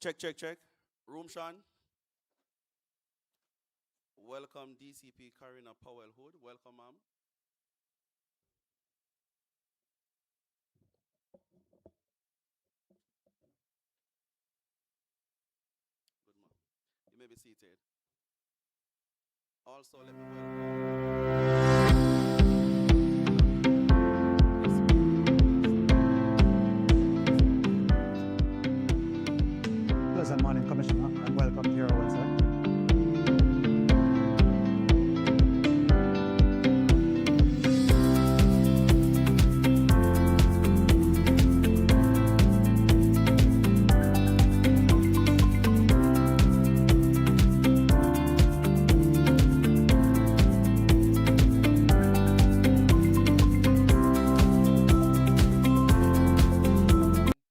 Check, check, check. Room Sean. Welcome DCP Karina Powell Hood. Welcome, ma'am. Good, ma'am. You may be seated. Also, let me welcome. Pleasant morning, Commissioner, and welcome to your website.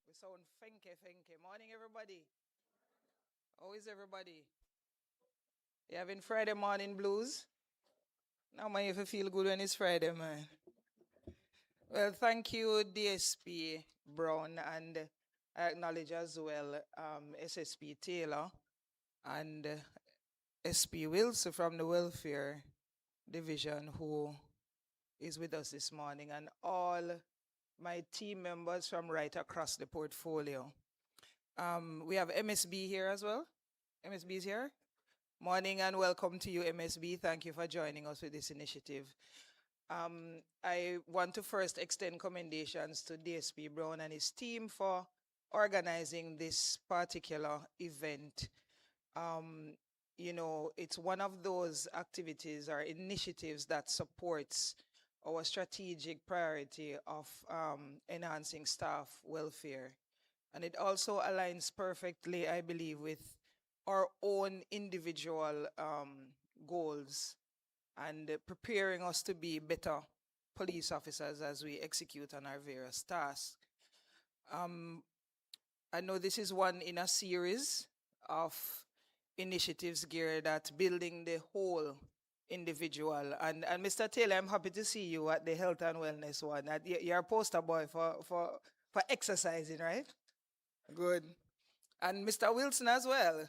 We sound funky. Morning, everybody. How is everybody? You having Friday morning blues? Now, man, if you feel good when it's Friday, man. Well, thank you, DSP Brown, and I acknowledge as well SSP Taylor and SP Wilson from the Welfare Division who is with us this morning, and all my team members from right across the portfolio. We have MSB here as well. MSB is here. Morning and welcome to you, MSB. Thank you for joining us with this initiative. I want to first extend commendations to DSP Brown and his team for organizing this particular event. You know, it's one of those activities or initiatives that supports our strategic priority of enhancing staff welfare. And it also aligns perfectly, I believe, with our own individual goals and preparing us to be better police officers as we execute on our various tasks. I know this is one in a series of initiatives geared at building the whole individual. And Mr. Taylor, I'm happy to see you at the health and wellness one. You're a poster boy for exercising, right? Good. And Mr. Wilson as well.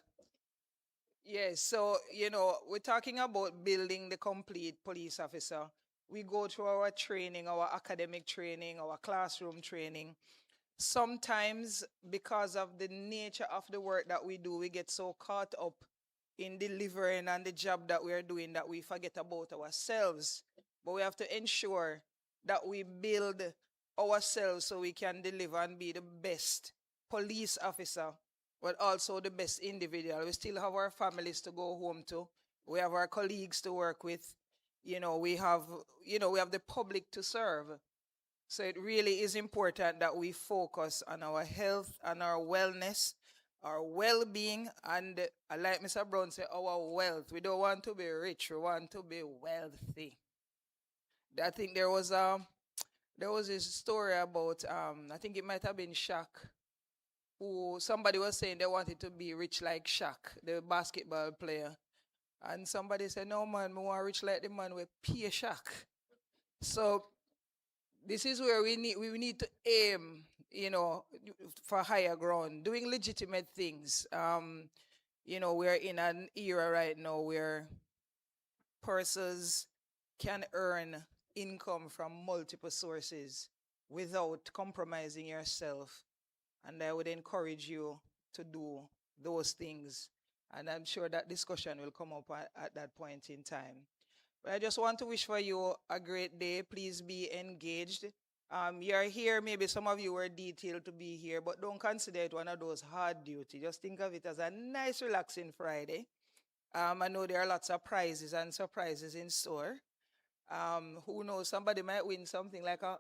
Yes, so, you know, we're talking about building the complete police officer. We go through our training, our academic training, our classroom training. Sometimes, because of the nature of the work that we do, we get so caught up in delivering and the job that we are doing that we forget about ourselves. But we have to ensure that we build ourselves so we can deliver and be the best police officer, but also the best individual. We still have our families to go home to. We have our colleagues to work with. We have the public to serve. So it really is important that we focus on our health and our wellness, our well-being, and like Mr. Brown said, our wealth. We don't want to be rich, we want to be wealthy. I think there was this story about, I think it might have been Shaq, who somebody was saying they wanted to be rich like Shaq, the basketball player. And somebody said, no man, we want rich like the man with pay Shaq. So this is where we need to aim, for higher ground, doing legitimate things. We're in an era right now where persons can earn income from multiple sources without compromising yourself. And I would encourage you to do those things. And I'm sure that discussion will come up at that point in time. But I just want to wish for you a great day. Please be engaged. You're here, maybe some of you were detailed to be here, but don't consider it one of those hard duty. Just think of it as a nice, relaxing Friday. I know there are lots of prizes and surprises in store. Who knows, somebody might win something like a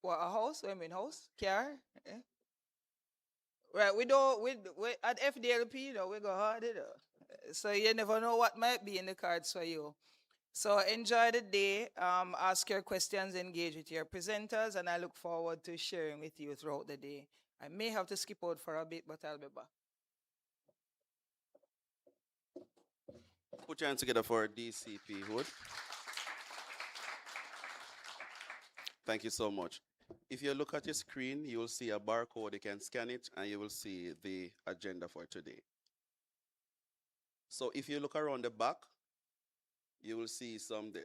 house, house, car. Eh? Right, we at FDLP, we go hard, so you never know what might be in the cards for you. So enjoy the day, ask your questions, engage with your presenters, and I look forward to sharing with you throughout the day. I may have to skip out for a bit, but I'll be back. Put your hands together for DCP Hood. Thank you so much. If you look at your screen, you will see a barcode. You can scan it and you will see the agenda for today. So if you look around the back, you will see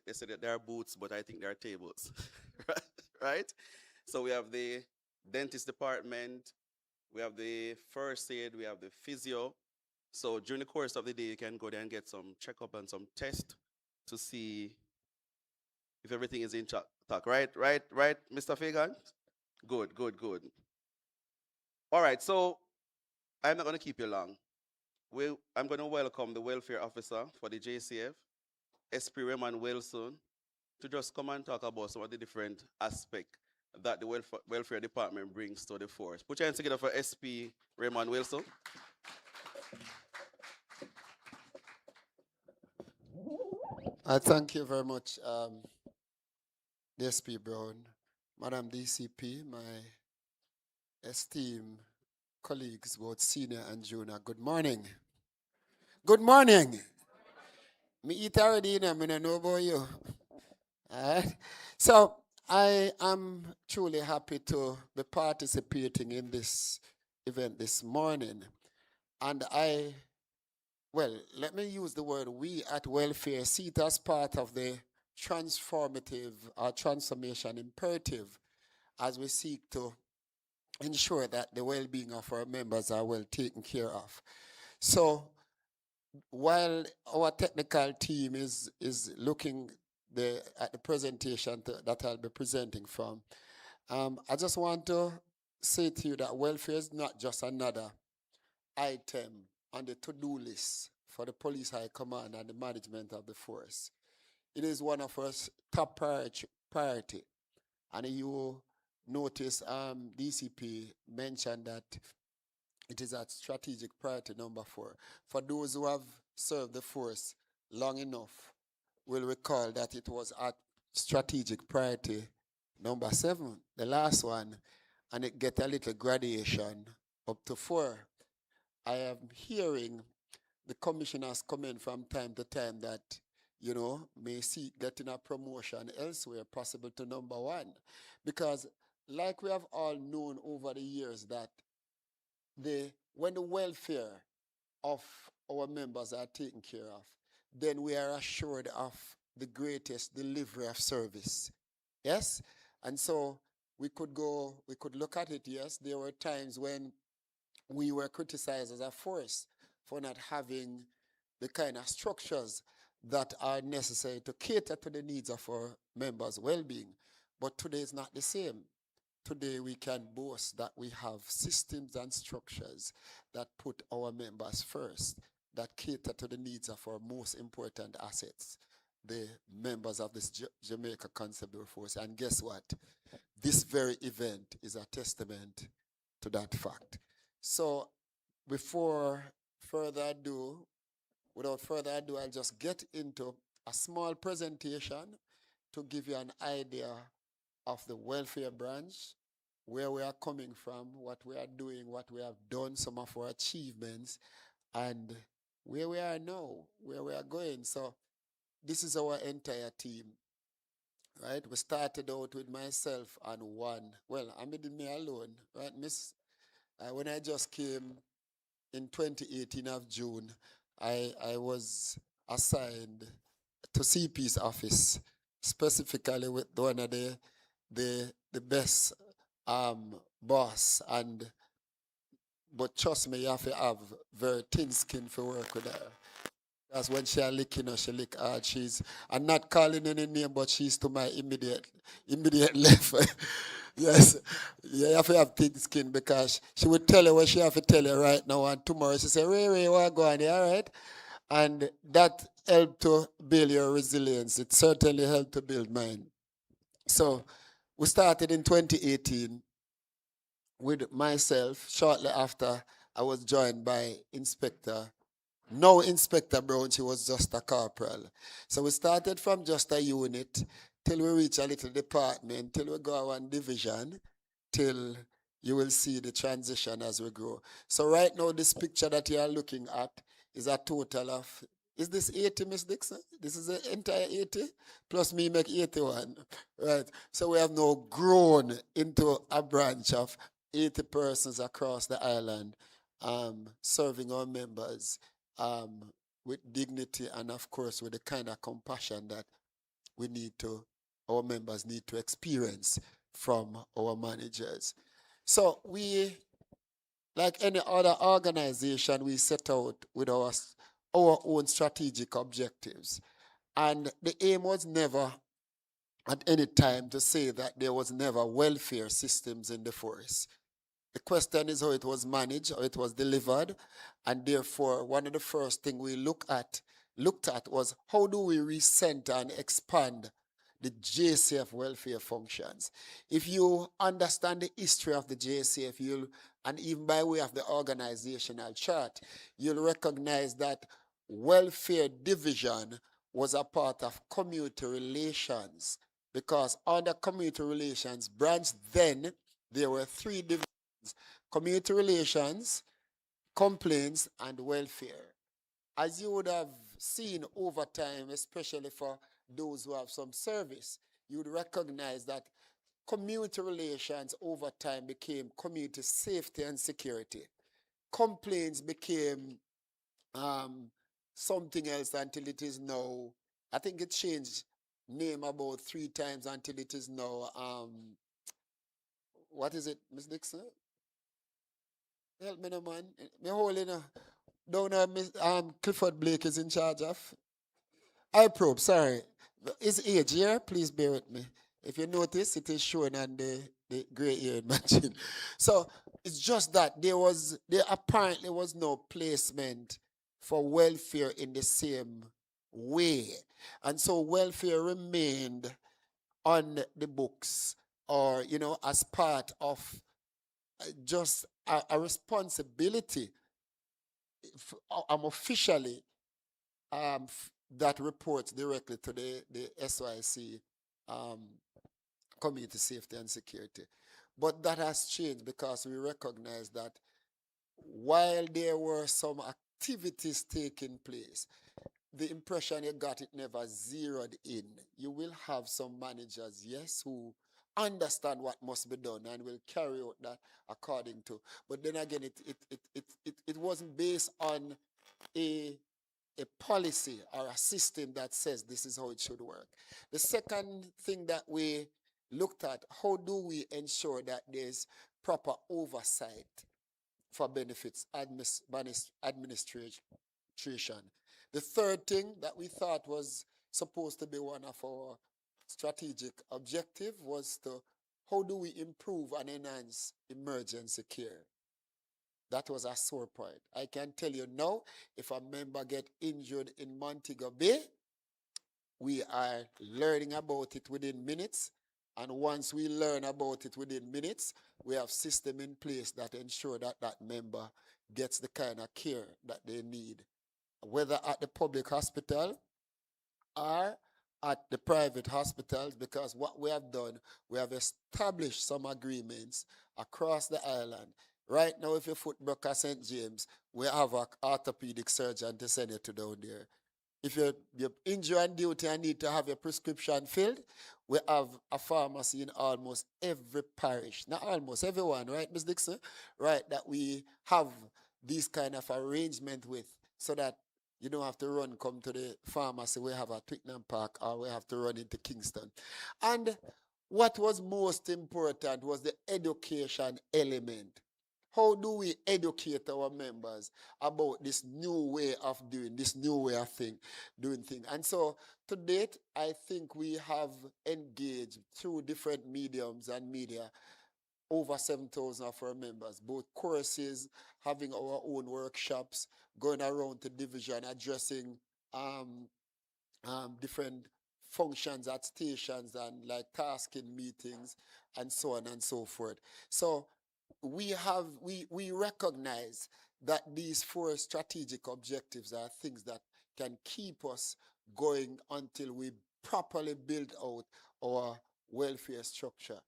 they say that there are booths, but I think there are tables, right? So we have the dentist department, we have the first aid, we have the physio. So during the course of the day, you can go there and get some checkup and some test to see if everything is in check. Right, Mr. Fagan? Good, good, good. All right, so I'm not going to keep you long. I'm going to welcome the welfare officer for the JCF, SP Raymond Wilson, to just come and talk about some of the different aspects that the welfare department brings to the force. Put your hands together for SP Raymond Wilson. Thank you very much, DSP Brown, Madam DCP, my esteemed colleagues, both senior and junior. Good morning. Good morning. Me eat already, you know, I don't know about you. Alright. So I am truly happy to be participating in this event this morning. And let me use the word we at Welfare see it as part of the transformative or transformation imperative as we seek to ensure that the well-being of our members are well taken care of. So while our technical team is looking at the presentation that I'll be presenting from, I just want to say to you that welfare is not just another item on the to-do list for the police high command and the management of the force. It is one of our top priority. And you notice DCP mentioned that it is at strategic priority number 4. For those who have served the force long enough, will recall that it was at strategic priority number 7, the last one, and it get a little gradation up to 4. I am hearing the commissioners comment from time to time that, may seek getting a promotion elsewhere, possible to number 1. Because like we have all known over the years that when the welfare of our members are taken care of, then we are assured of the greatest delivery of service. Yes? And so we could look at it, yes, there were times when we were criticized as a force for not having the kind of structures that are necessary to cater to the needs of our members' well-being. But today is not the same. Today we can boast that we have systems and structures that put our members first, that cater to the needs of our most important assets, the members of this Jamaica Constabulary Force. And guess what? This very event is a testament to that fact. So without further ado, I'll just get into a small presentation to give you an idea of the welfare branch, where we are coming from, what we are doing, what we have done, some of our achievements, and where we are now, where we are going. So this is our entire team, right? We started out with myself and one. Well, I made me alone, right, Miss? When I just came in 2018 of June, I was assigned to CP's office, specifically with one of the best boss, but trust me, you have to have very thin skin for work with her. That's when she she lick hard. I'm not calling any name, but she's to my immediate left. Yes, you have to have thin skin because she would tell you what she have to tell you right now, and tomorrow she say, Ray, what going on, all right? And that helped to build your resilience. It certainly helped to build mine. So we started in 2018 with myself. Shortly after, I was joined by Inspector Brown. She was just a corporal. So we started from just a unit till we reach a little department, till we go one division, till you will see the transition as we grow. So right now, this picture that you are looking at is a total of Is this 80, Miss Dixon? This is the entire 80? Plus me make 81. Right. So we have now grown into a branch of 80 persons across the island, serving our members with dignity and, of course, with the kind of compassion that we need to, our members need to experience from our managers. So we, like any other organization, we set out with our own strategic objectives. And the aim was never at any time to say that there was never welfare systems in the forest. The question is how it was managed, how it was delivered, and therefore one of the first things we looked at was how do we recenter and expand the JCF welfare functions. If you understand the history of the JCF, and even by way of the organizational chart, you'll recognize that welfare division was a part of community relations, because under community relations branch then there were three divisions: community relations, complaints, and welfare. As you would have seen over time, especially for those who have some service, you would recognize that community relations over time became community safety and security. Complaints became um, something else until it is now. I think it changed name about 3 times until it is now. What is it, Miss Dixon? Help me, no man. Me holding down Miss Clifford Blake is in charge of. I probe, sorry. His age here, please bear with me. If you notice, it is shown on the gray hair machine. So it's just that there apparently was no placement for welfare in the same way. And so welfare remained on the books, or, as part of just a responsibility, officially, that reports directly to the SYC, um, Community Safety and Security. But that has changed because we recognize that while there were some activities taking place, the impression you got, it never zeroed in. You will have some managers, yes, who understand what must be done and will carry out that according to. But then again, it wasn't based on a a policy or a system that says this is how it should work. The second thing that we looked at, how do we ensure that there's proper oversight for benefits administration? The third thing that we thought was supposed to be one of our strategic objective was to how do we improve and enhance emergency care? That was a sore point. I can tell you now, if a member get injured in Montego Bay, we are learning about it within minutes. And once we learn about it within minutes, we have system in place that ensure that that member gets the kind of care that they need, whether at the public hospital or at the private hospitals, because what we have done, we have established some agreements across the island. Right now, if your foot broke at St. James, we have an orthopedic surgeon to send you to down there. If you're injured on duty and need to have your prescription filled, we have a pharmacy in almost every parish. Not almost, everyone, right, Ms. Dixon? Right, that we have these kind of arrangement with, so that you don't have to come to the pharmacy. We have a Twickenham Park, or we have to run into Kingston. And what was most important was the education element. How do we educate our members about this new way of doing, this new way of doing things? And so to date, I think we have engaged through different mediums and media over 7,000 of our members, both courses, having our own workshops, going around to division, addressing different functions at stations and like tasking meetings and so on and so forth. So we recognize that these 4 strategic objectives are things that can keep us going until we properly build out our welfare structure.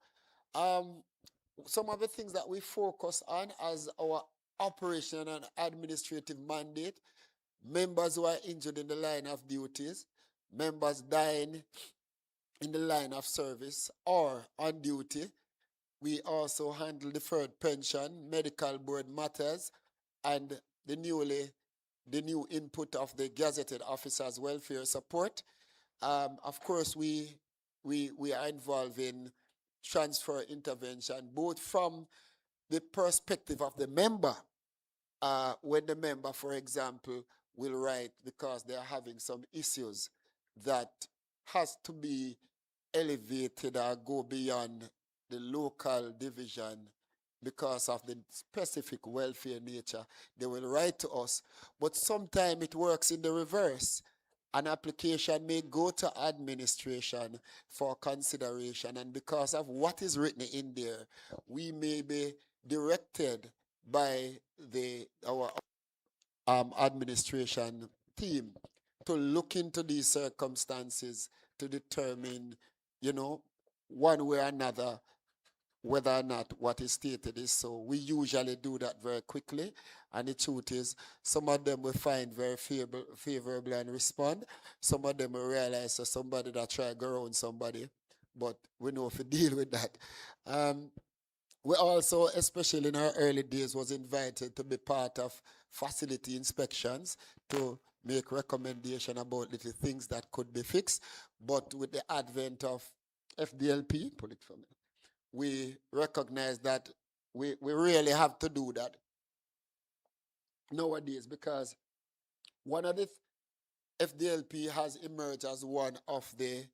Some of the things that we focus on as our operational and administrative mandate, members who are injured in the line of duties, members dying in the line of service or on duty. We also handle deferred pension, medical board matters, and the new input of the gazetted officers welfare support. Of course, we are involved in transfer intervention, both from the perspective of the member, when the member, for example, will write because they are having some issues that has to be elevated or go beyond the local division because of the specific welfare nature, they will write to us. But sometimes it works in the reverse. An application may go to administration for consideration, and because of what is written in there, we may be directed by our administration team to look into these circumstances to determine, you know, one way or another, whether or not what is stated is so. We usually do that very quickly, and the truth is, some of them we find very favorable and respond. Some of them we realize that somebody that try to go around somebody, but we know if we deal with that. Um, we also, especially in our early days, was invited to be part of facility inspections to make recommendation about little things that could be fixed. But with the advent of FDLP, pull it from me, we recognize that we really have to do that nowadays, because one of the FDLP has emerged as one of the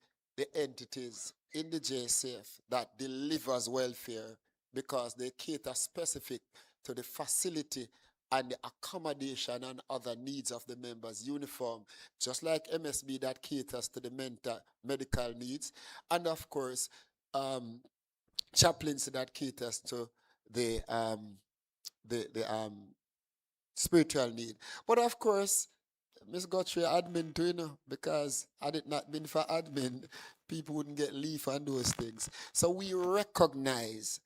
entities in the JSF that delivers welfare because they cater specific to the facility and the accommodation and other needs of the members, uniform, just like MSB that caters to the medical needs, and of course, um, chaplaincy that caters to the spiritual need. But of course, Miss Guthrie admin too, you know, because had it not been for admin, people wouldn't get leave and those things. So we recognize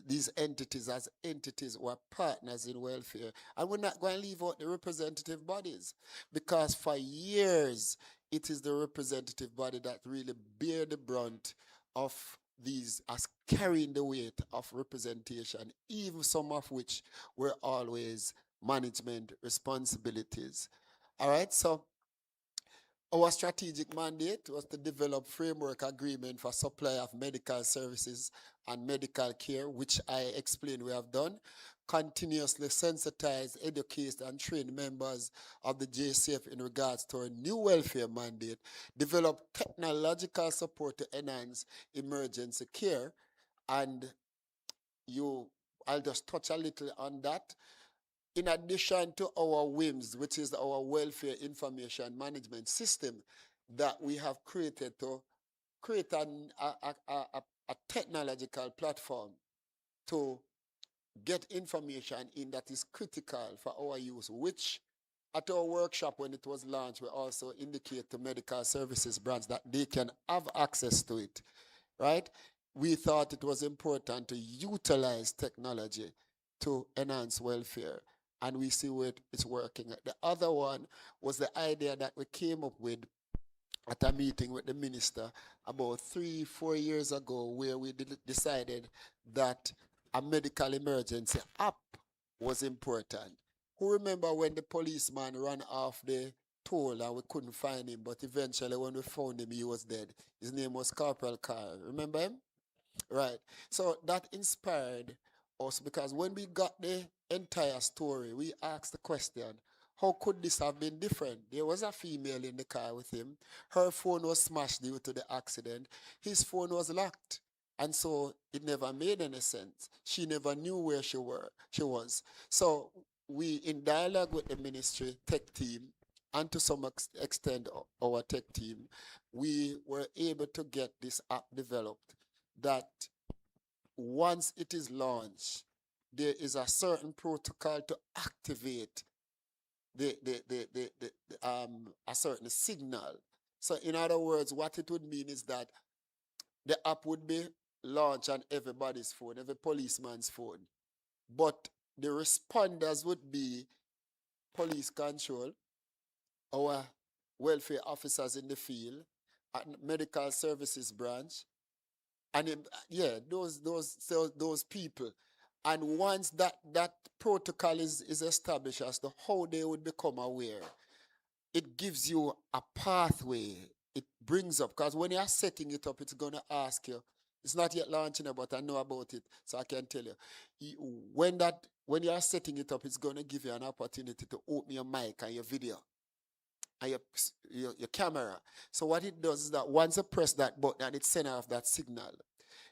these entities as entities who are partners in welfare. And we're not going to leave out the representative bodies, because for years it is the representative body that really bear the brunt of these as carrying the weight of representation, even some of which were always management responsibilities. All right, so our strategic mandate was to develop framework agreement for supply of medical services and medical care, which I explained we have done. Continuously sensitize, educate, and train members of the JCF in regards to our new welfare mandate. Develop technological support to enhance emergency care. And I'll just touch a little on that. In addition to our WIMS, which is our Welfare Information Management System that we have created to create a technological platform to get information in that is critical for our use, which at our workshop when it was launched, we also indicate to medical services brands that they can have access to it, right? We thought it was important to utilize technology to enhance welfare, and we see where it's working. The other one was the idea that we came up with at a meeting with the minister about 3-4 years ago, where we decided that a medical emergency app was important. Who remember when the policeman ran off the toll and we couldn't find him, but eventually when we found him, he was dead? His name was Corporal Carr. Remember him? Right. So that inspired us, because when we got the entire story, we asked the question, how could this have been different? There was a female in the car with him. Her phone was smashed due to the accident. His phone was locked. And so it never made any sense. She never knew where she was. So we, in dialogue with the ministry tech team, and to some extent our tech team, we were able to get this app developed that once it is launched, there is a certain protocol to activate a certain signal. So in other words, what it would mean is that the app would be launched on everybody's phone, every policeman's phone. But the responders would be police control, our welfare officers in the field, and medical services branch, and yeah, those people. And once that protocol is established as to how they would become aware, it gives you a pathway. It brings up, because when you're setting it up, it's going to ask you. It's not yet launching, but I know about it, so I can tell you. When you're setting it up, it's going to give you an opportunity to open your mic and your video and your camera. So what it does is that once you press that button and it sends off that signal,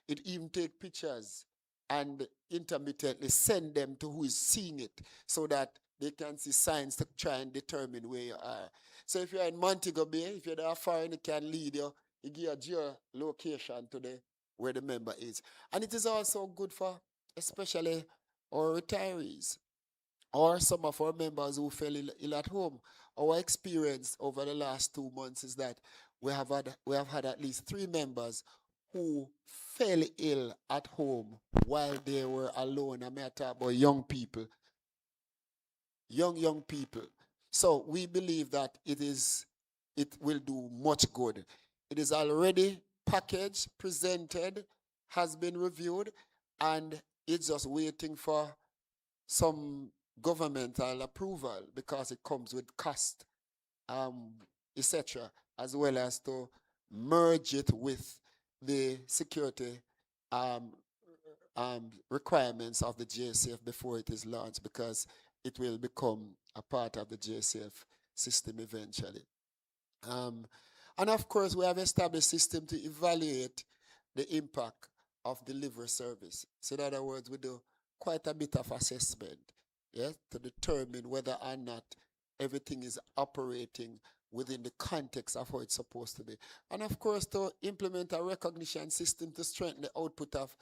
it even take pictures and intermittently send them to who is seeing it, so that they can see signs to try and determine where you are. So if you're in Montego Bay, if you're there far and it can lead you, it give you a geolocation to where the member is. And it is also good for especially our retirees or some of our members who fell ill at home. Our experience over the last 2 months is that we have had at least 3 members who fell ill at home while they were alone. I may talk about young people, young people. So we believe that it will do much good. It is already packaged, presented, has been reviewed, and it's just waiting for some governmental approval, because it comes with cost, um, etc., as well as to merge it with the security um, requirements of the JSF before it is launched, because it will become a part of the JSF system eventually. Um, and of course, we have established system to evaluate the impact of delivery service. So in other words, we do quite a bit of assessment, yeah, to determine whether or not everything is operating within the context of how it's supposed to be. And of course, to implement a recognition system to strengthen the output of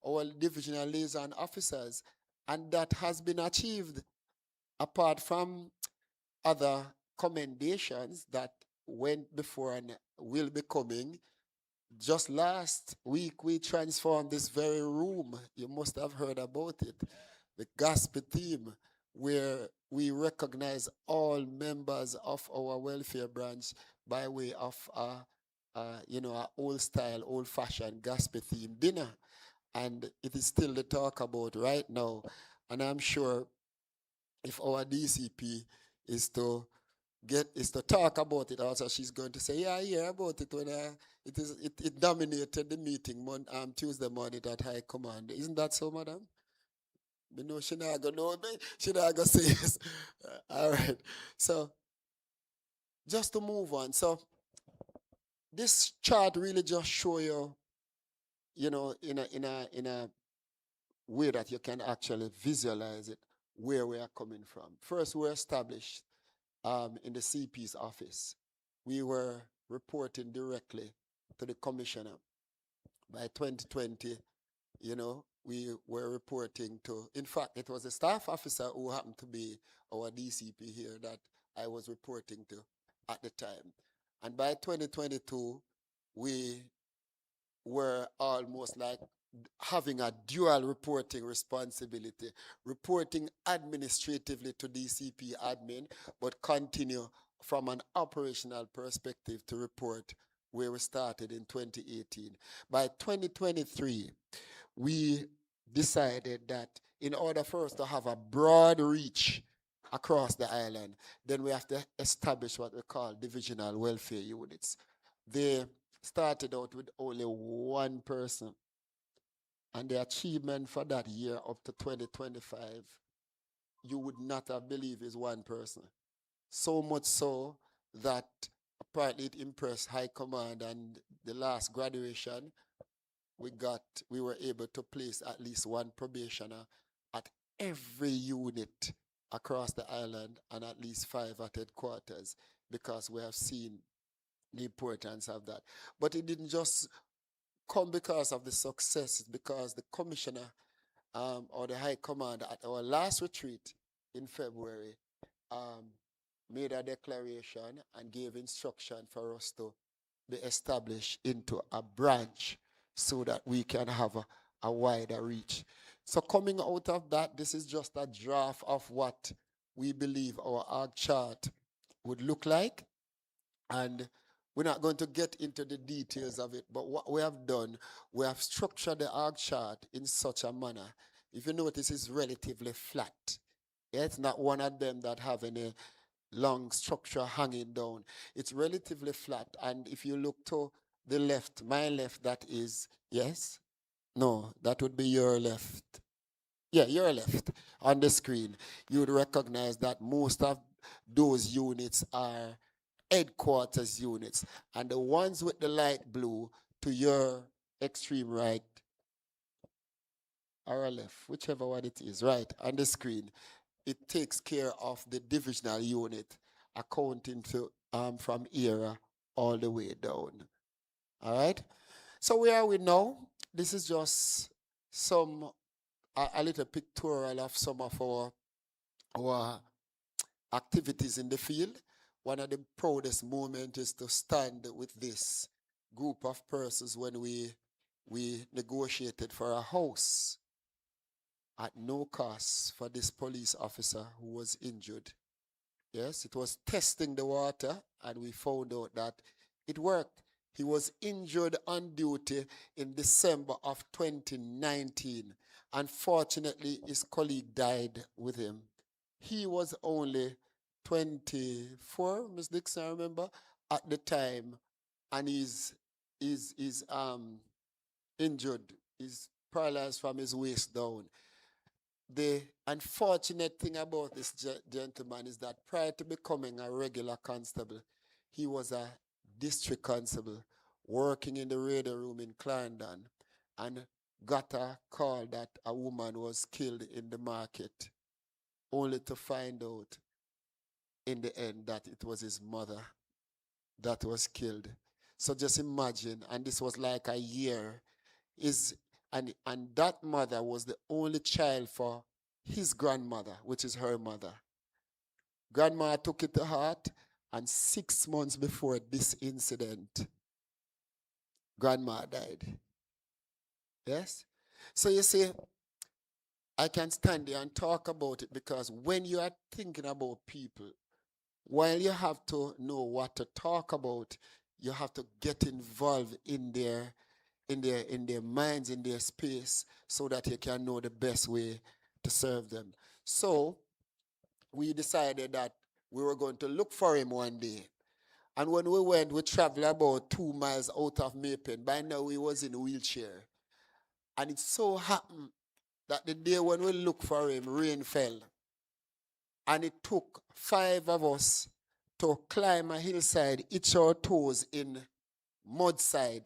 our divisional liaison officers. And that has been achieved, apart from other commendations that went before and will be coming. Just last week, we transformed this very room. You must have heard about it. The gospel team, where we recognize all members of our welfare branch by way of a old style, old fashioned gospel theme dinner. And it is still the talk about right now. And I'm sure if our DCP is to talk about it also, she's going to say, yeah, I hear about it when it dominated the meeting Tuesday morning at High Command. Isn't that so, madam? Me know she not gonna know me. She not gonna say yes. All right. So just to move on. So this chart really just show you, in a way that you can actually visualize it, where we are coming from. First, we established in the CP's office. We were reporting directly to the commissioner. By 2020, we were reporting to, in fact, it was a staff officer who happened to be our DCP here that I was reporting to at the time. And by 2022, we were almost like having a dual reporting responsibility, reporting administratively to DCP admin, but continue from an operational perspective to report where we started in 2018. By 2023, we decided that in order for us to have a broad reach across the island, then we have to establish what we call divisional welfare units. They started out with only one person, and the achievement for that year up to 2025, you would not have believed is one person. So much so that apparently it impressed High Command, and the last graduation, we were able to place at least one probationer at every unit across the island, and at least 5 at headquarters, because we have seen the importance of that. But it didn't just come because of the success, it's because the commissioner or the high command at our last retreat in February um, made a declaration and gave instruction for us to be established into a branch so that we can have a wider reach. So coming out of that, this is just a draft of what we believe our org chart would look like. And we're not going to get into the details of it, but what we have done, we have structured the org chart in such a manner. If you notice, it's relatively flat. Yeah, it's not one of them that have any long structure hanging down. It's relatively flat. And if you look to the left, my left, that is, yes? No, that would be your left. Yeah, your left on the screen. You would recognize that most of those units are headquarters units. And the ones with the light blue to your extreme right or left, whichever one it is, right, on the screen, it takes care of the divisional unit, accounting to from era all the way down. All right. So where are we now? This is just some a little pictorial of some of our activities in the field. One of the proudest moments is to stand with this group of persons when we negotiated for a house at no cost for this police officer who was injured. Yes, it was testing the water, and we found out that it worked. He was injured on duty in December of 2019. Unfortunately, his colleague died with him. He was only 24, Ms. Dixon, I remember, at the time, and he's injured. He's paralyzed from his waist down. The unfortunate thing about this gentleman is that prior to becoming a regular constable, he was a district constable working in the radar room in Clarendon, and got a call that a woman was killed in the market, only to find out in the end that it was his mother that was killed. So just imagine, and this was like a year, and that mother was the only child for his grandmother, which is her mother. Grandma took it to heart, and 6 months before this incident, grandma died. Yes? So you see, I can stand there and talk about it, because when you are thinking about people, while you have to know what to talk about, you have to get involved in their minds, in their space, so that you can know the best way to serve them. So we decided that we were going to look for him one day. And when we went, we traveled about 2 miles out of Maypen. By now, he was in a wheelchair. And it so happened that the day when we looked for him, rain fell. And it took 5 of us to climb a hillside, itch our toes in mudside,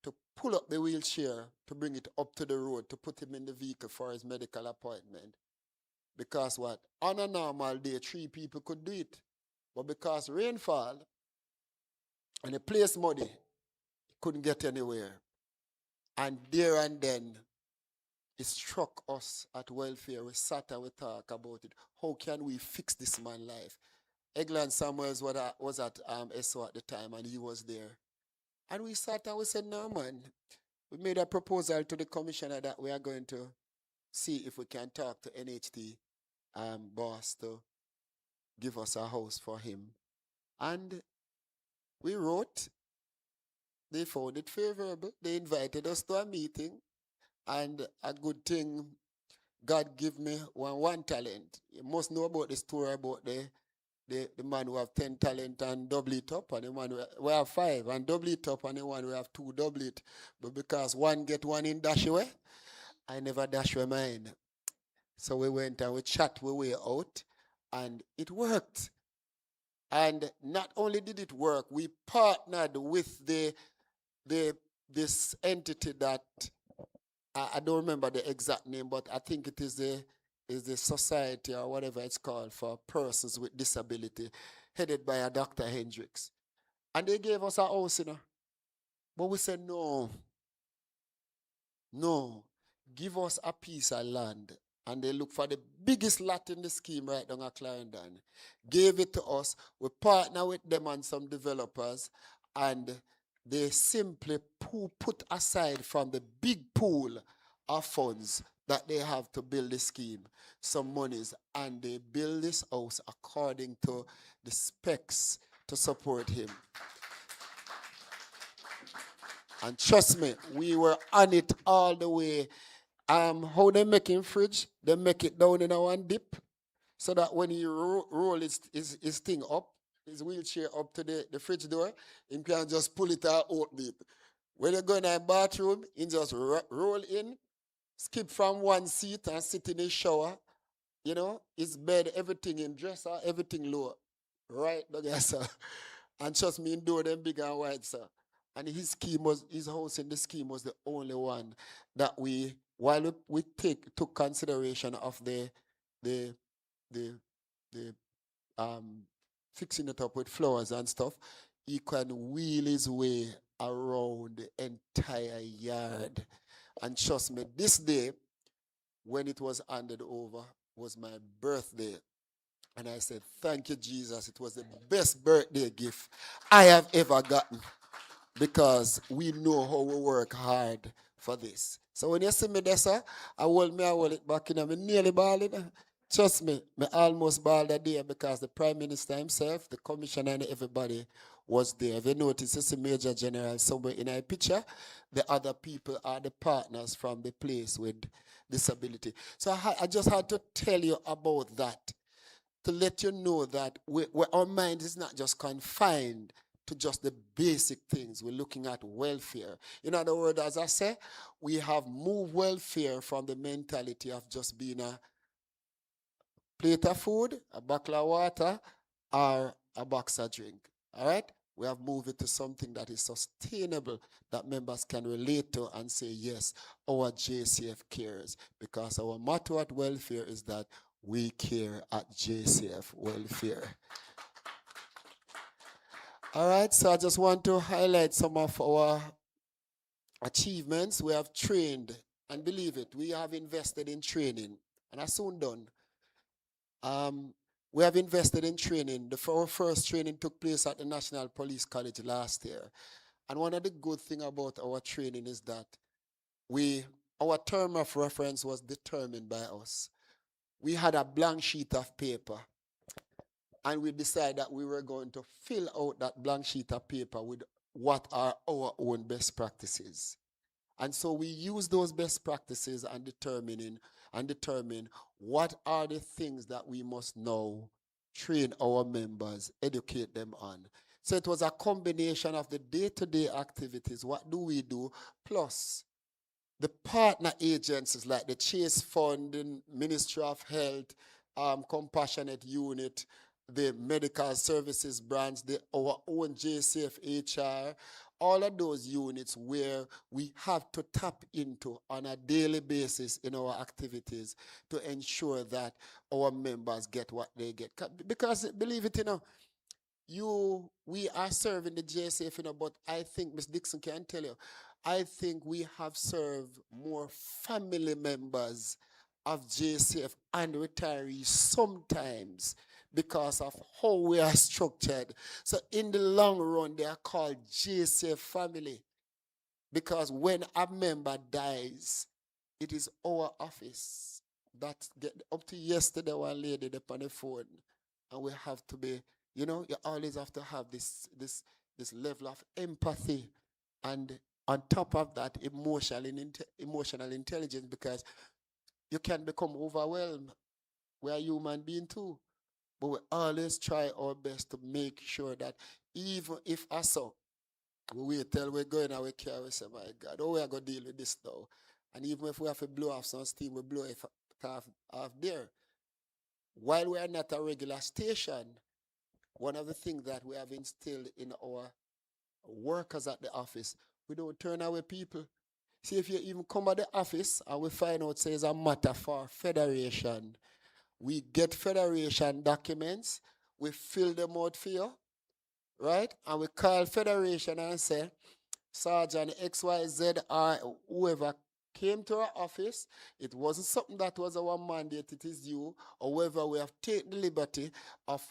to pull up the wheelchair, to bring it up to the road, to put him in the vehicle for his medical appointment. Because what? On a normal day, 3 people could do it. But because rainfall and the place muddy, he couldn't get anywhere. And there and then, it struck us at welfare. We sat and we talked about it. How can we fix this man's life? Egland Samuels was at SO at the time, and he was there. And we sat and we said, no, man. We made a proposal to the commissioner that we are going to see if we can talk to NHT boss to give us a house for him. And we wrote. They found it favorable. They invited us to a meeting. And a good thing, God give me one talent. You must know about the story about the man who have 10 talent and double it up, and the man who have 5 and double it up, and the one who have 2 double it. But because one get one in dash away, I never dash away mine. So we went and we chat our way out, and it worked. And not only did it work, we partnered with this entity that I don't remember the exact name, but I think it is the society or whatever it's called for persons with disability, headed by a Dr. Hendricks. And they gave us a house, But we said, no, give us a piece of land. And they looked for the biggest lot in the scheme right down at Clarendon. Gave it to us. We partner with them and some developers, and they simply put aside from the big pool of funds that they have to build the scheme, some monies, and they build this house according to the specs to support him. And trust me, we were on it all the way. How they making fridge? They make it down in a one dip, so that when he roll his thing up, his wheelchair up to the fridge door, he can just pull it out, open it. When you go in the bathroom, he just roll in, skip from one seat and sit in his shower. You know, his bed, everything in dresser, everything low. Right, yes, sir. And trust me, indoor them big and wide, sir. And his house in the scheme was the only one that while we took consideration of the the the fixing it up with flowers and stuff, he can wheel his way around the entire yard. And trust me, this day, when it was handed over, was my birthday. And I said, thank you, Jesus. It was the best birthday gift I have ever gotten, because we know how we work hard for this. So when you see me there, sir, I hold it back in. I'm nearly balling. Trust me, I almost balled that day because the Prime Minister himself, the Commissioner, and everybody was there. If you notice, it's a Major General somewhere in a picture. The other people are the partners from the place with disability. So I just had to tell you about that, to let you know that our mind is not just confined to just the basic things. We're looking at welfare. In other words, as I say, we have moved welfare from the mentality of just being a plate of food, a bottle of water, or a box of drink. All right? We have moved it to something that is sustainable, that members can relate to and say, yes, our JCF cares. Because our motto at welfare is that we care at JCF welfare. All right, so I just want to highlight some of our achievements. We have trained, and believe it, we have invested in training, and I'm soon done. We have invested in training. Our first training took place at the National Police College last year. And one of the good things about our training is that our term of reference was determined by us. We had a blank sheet of paper, and we decided that we were going to fill out that blank sheet of paper with what are our own best practices. And so we use those best practices and determine what are the things that we must now train our members, educate them on. So it was a combination of the day-to-day activities, what do we do, plus the partner agencies like the Chase Fund, the Ministry of Health, Compassionate Unit, the Medical Services Branch, our own JCF HR, all of those units where we have to tap into on a daily basis in our activities to ensure that our members get what they get. Because believe it, we are serving the JCF, but I think Ms. Dixon can tell you, I think we have served more family members of JCF and retirees sometimes because of how we are structured. So in the long run, they are called JCF family, because when a member dies, it is our office that up to yesterday, one lady on the phone, and we have to be, you always have to have this level of empathy, and on top of that, emotional intelligence, because you can become overwhelmed. We are human beings too. But we always try our best to make sure that even if I saw, we wait till we're going our care, we say, my God, how we are going to deal with this now? And even if we have to blow off some steam, we blow it off there. While we are not a regular station, one of the things that we have instilled in our workers at the office, we don't turn away people. See, if you even come at the office and we find out, say, it's a matter for federation, we get federation documents, we fill them out for you, right? And we call federation and say, Sergeant XYZ or whoever came to our office, it wasn't something that was our mandate, it is you. However, we have taken the liberty of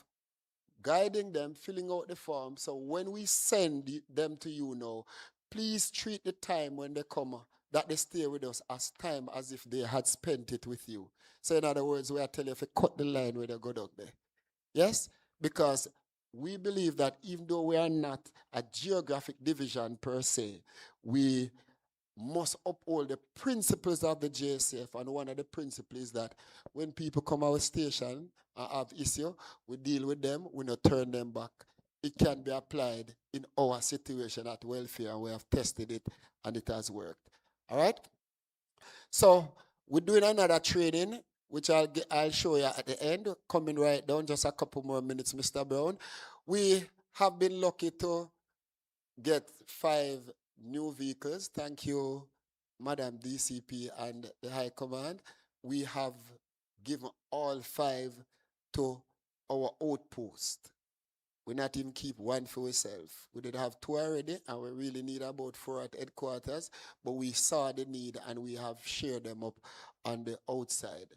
guiding them, filling out the form. So when we send them to you now, please treat the time when they come that they stay with us as time as if they had spent it with you. So in other words, we are telling you if you cut the line where they go down there. Yes? Because we believe that even though we are not a geographic division per se, we must uphold the principles of the JSF. And one of the principles is that when people come our station and have issue, we deal with them, we not turn them back. It can be applied in our situation at welfare, and we have tested it and it has worked. All right? So we're doing another training, which I'll show you at the end, coming right down, just a couple more minutes, Mr. Brown. We have been lucky to get 5 new vehicles. Thank you, Madam DCP and the High Command. We have given all 5 to our outpost. We not even keep one for ourselves. We did have 2 already, and we really need about 4 at headquarters, but we saw the need and we have shared them up on the outside.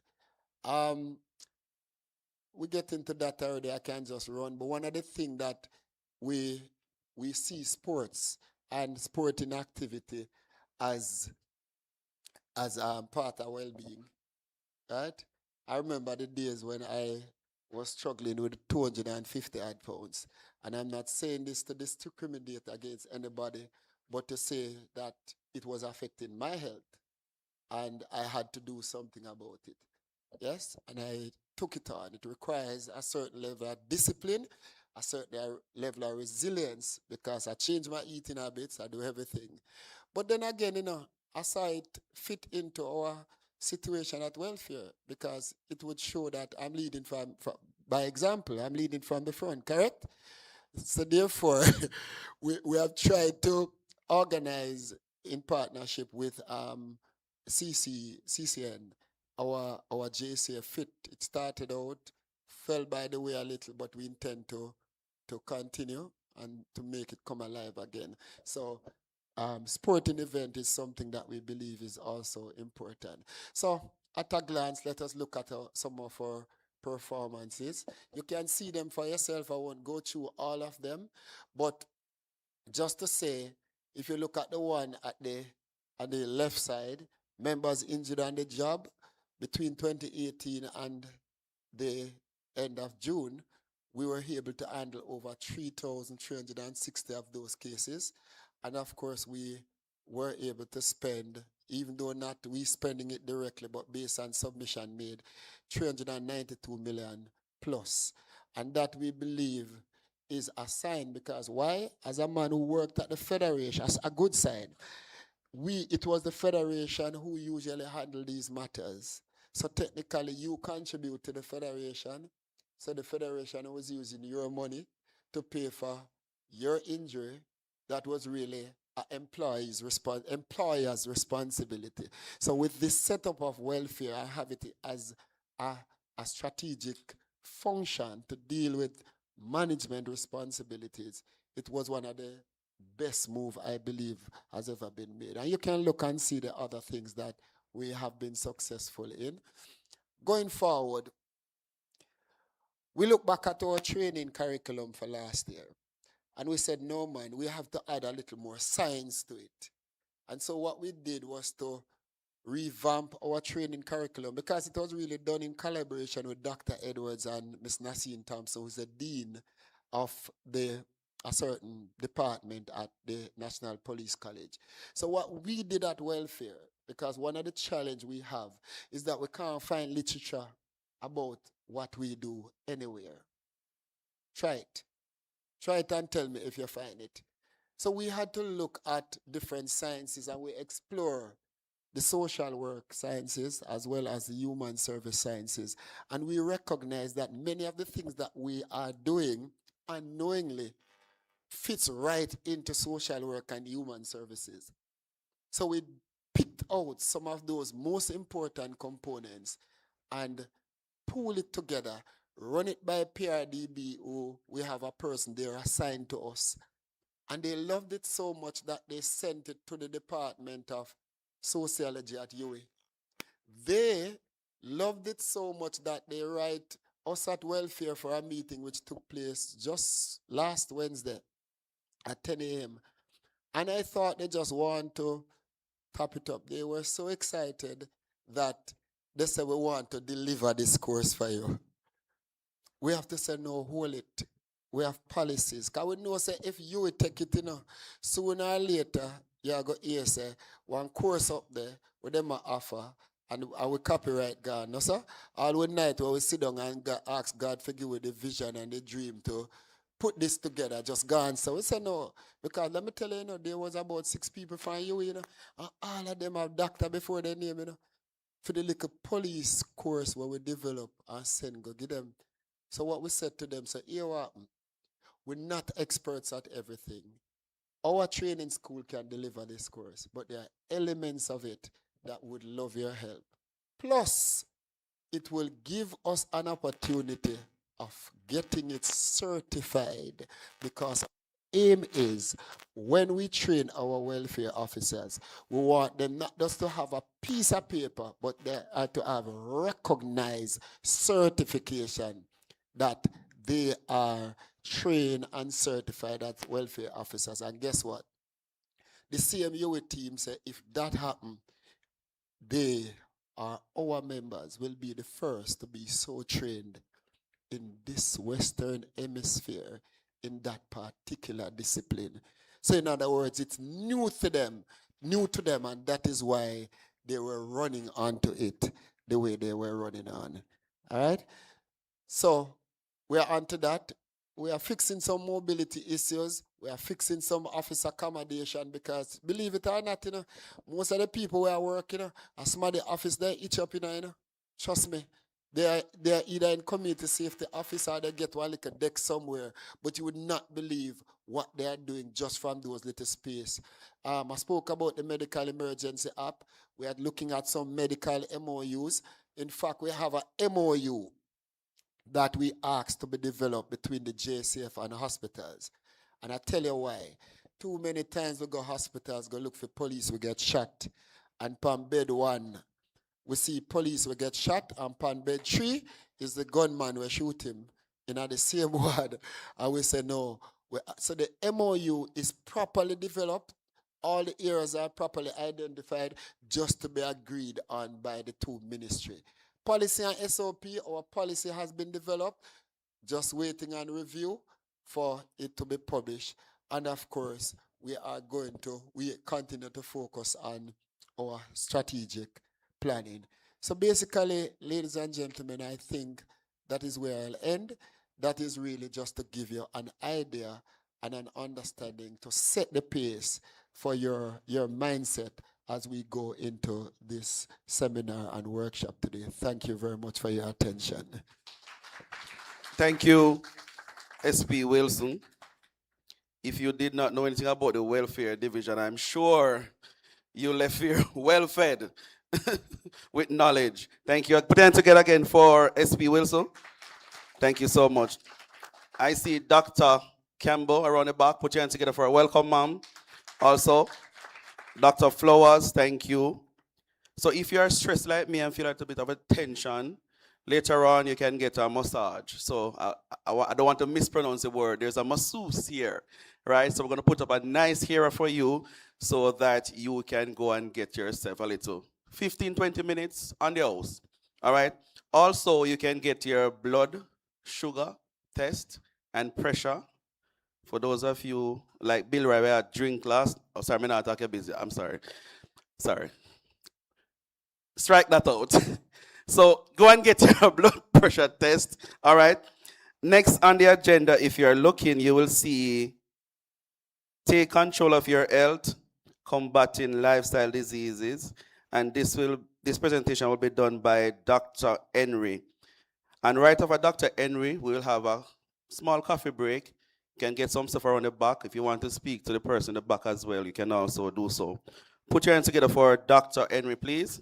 We get into that already, I can't just run, but one of the things that we see sports and sporting activity as part of well-being, right? I remember the days when I was struggling with 250 odd pounds, and I'm not saying this to discriminate against anybody, but to say that it was affecting my health, and I had to do something about it. Yes, and I took it on. It requires a certain level of discipline, a certain level of resilience, because I change my eating habits, I do everything. But then again, I saw it fit into our situation at welfare, because it would show that I'm leading from by example, I'm leading from the front, correct? So therefore, we have tried to organize in partnership with CCN, our JCF Fit. It started out, fell by the way a little, but we intend to continue and to make it come alive again. So sporting event is something that we believe is also important. So at a glance, let us look at some of our performances. You can see them for yourself. I won't go through all of them, but just to say, if you look at the one at the left side, members injured on the job between 2018 and the end of June, we were able to handle over 3,360 of those cases. And of course, we were able to spend, even though not we spending it directly, but based on submission made, 392 million plus. And that we believe is a sign, because why? As a man who worked at the Federation, as a good sign, it was the Federation who usually handle these matters. So technically, you contribute to the Federation. So the Federation was using your money to pay for your injury. That was really an employer's responsibility. So with this setup of welfare, I have it as a strategic function to deal with management responsibilities. It was one of the best move I believe has ever been made. And you can look and see the other things that we have been successful in. Going forward, we look back at our training curriculum for last year, and we said, no man, we have to add a little more science to it. And so what we did was to revamp our training curriculum, because it was really done in collaboration with Dr. Edwards and Ms. Nassim Thompson, who's the dean of a certain department at the National Police College. So what we did at welfare, because one of the challenge we have is that we can't find literature about what we do anywhere. Try it. Try it and tell me if you find it. So we had to look at different sciences, and we explore the social work sciences as well as the human service sciences. And we recognize that many of the things that we are doing unknowingly fits right into social work and human services. So we picked out some of those most important components and pull it together, run it by PRDB, who we have a person there assigned to us. And they loved it so much that they sent it to the Department of Sociology at UWI. They loved it so much that they write us at welfare for a meeting which took place just last Wednesday at 10 a.m. And I thought they just want to top it up. They were so excited that they said, we want to deliver this course for you. We have to say, no, hold it. We have policies. Because we know, say, if you will take it, sooner or later, you're going to hear, say, one course up there, with them a offer, and we copyright God. No, sir? All one night, where we sit down and ask God to give us the vision and the dream to put this together, just gone. So we say, no, because let me tell you, there was about 6 people from you, and all of them have doctor before their name, for the little police course where we develop and send, go give them. So what we said to them, so here what happened. We're not experts at everything. Our training school can deliver this course, but there are elements of it that would love your help. Plus, it will give us an opportunity of getting it certified, because aim is, when we train our welfare officers, we want them not just to have a piece of paper, but they are to have recognized certification that they are trained and certified as welfare officers. And guess what? The CMU team say if that happens, they are our members will be the first to be so trained in this Western Hemisphere in that particular discipline. So, in other words, it's new to them, and that is why they were running onto it the way they were running on. All right? So we are onto that. We are fixing some mobility issues. We are fixing some office accommodation, because believe it or not, most of the people who are working, as some of the office they each up, trust me. They are either in community safety office or they get one little deck somewhere, but you would not believe what they are doing just from those little space. I spoke about the medical emergency app. We are looking at some medical MOUs. In fact, we have a MOU that we asked to be developed between the JCF and the hospitals. And I tell you why. Too many times we go hospitals, go look for police, we get shot. And on bed 1, we see police we get shot, and on bed 3 is the gunman we shoot him in the same ward. And we say no. So the MOU is properly developed. All the areas are properly identified, just to be agreed on by the two ministries. Policy and SOP, our policy has been developed, just waiting on review for it to be published. And of course, we continue to focus on our strategic planning. So basically, ladies and gentlemen, I think that is where I'll end. That is really just to give you an idea and an understanding to set the pace for your mindset as we go into this seminar and workshop today. Thank you very much for your attention. Thank you, SP Wilson. If you did not know anything about the welfare division, I'm sure you left here well fed with knowledge. Thank you. Put your hands together again for SP Wilson. Thank you so much. I see Dr. Campbell around the back. Put your hands together for a welcome, ma'am. Also, Dr. Flowers, thank you. So if you're stressed like me and feel a little bit of a tension, later on you can get a massage. So I don't want to mispronounce the word. There's a masseuse here, right? So we're going to put up a nice hair for you so that you can go and get yourself a little 15, 20 minutes on the house, all right? Also, you can get your blood sugar test and pressure. For those of you like Bill Ray, at drink last. Oh, sorry, I'm not talking busy. I'm sorry. Sorry. Strike that out. So go and get your blood pressure test. All right. Next on the agenda, if you're looking, you will see take control of your health, combating lifestyle diseases. And this presentation will be done by Dr. Henry. And right after Dr. Henry, we will have a small coffee break. You can get some stuff around the back. If you want to speak to the person in the back as well, you can also do so. Put your hands together for Dr. Henry, please.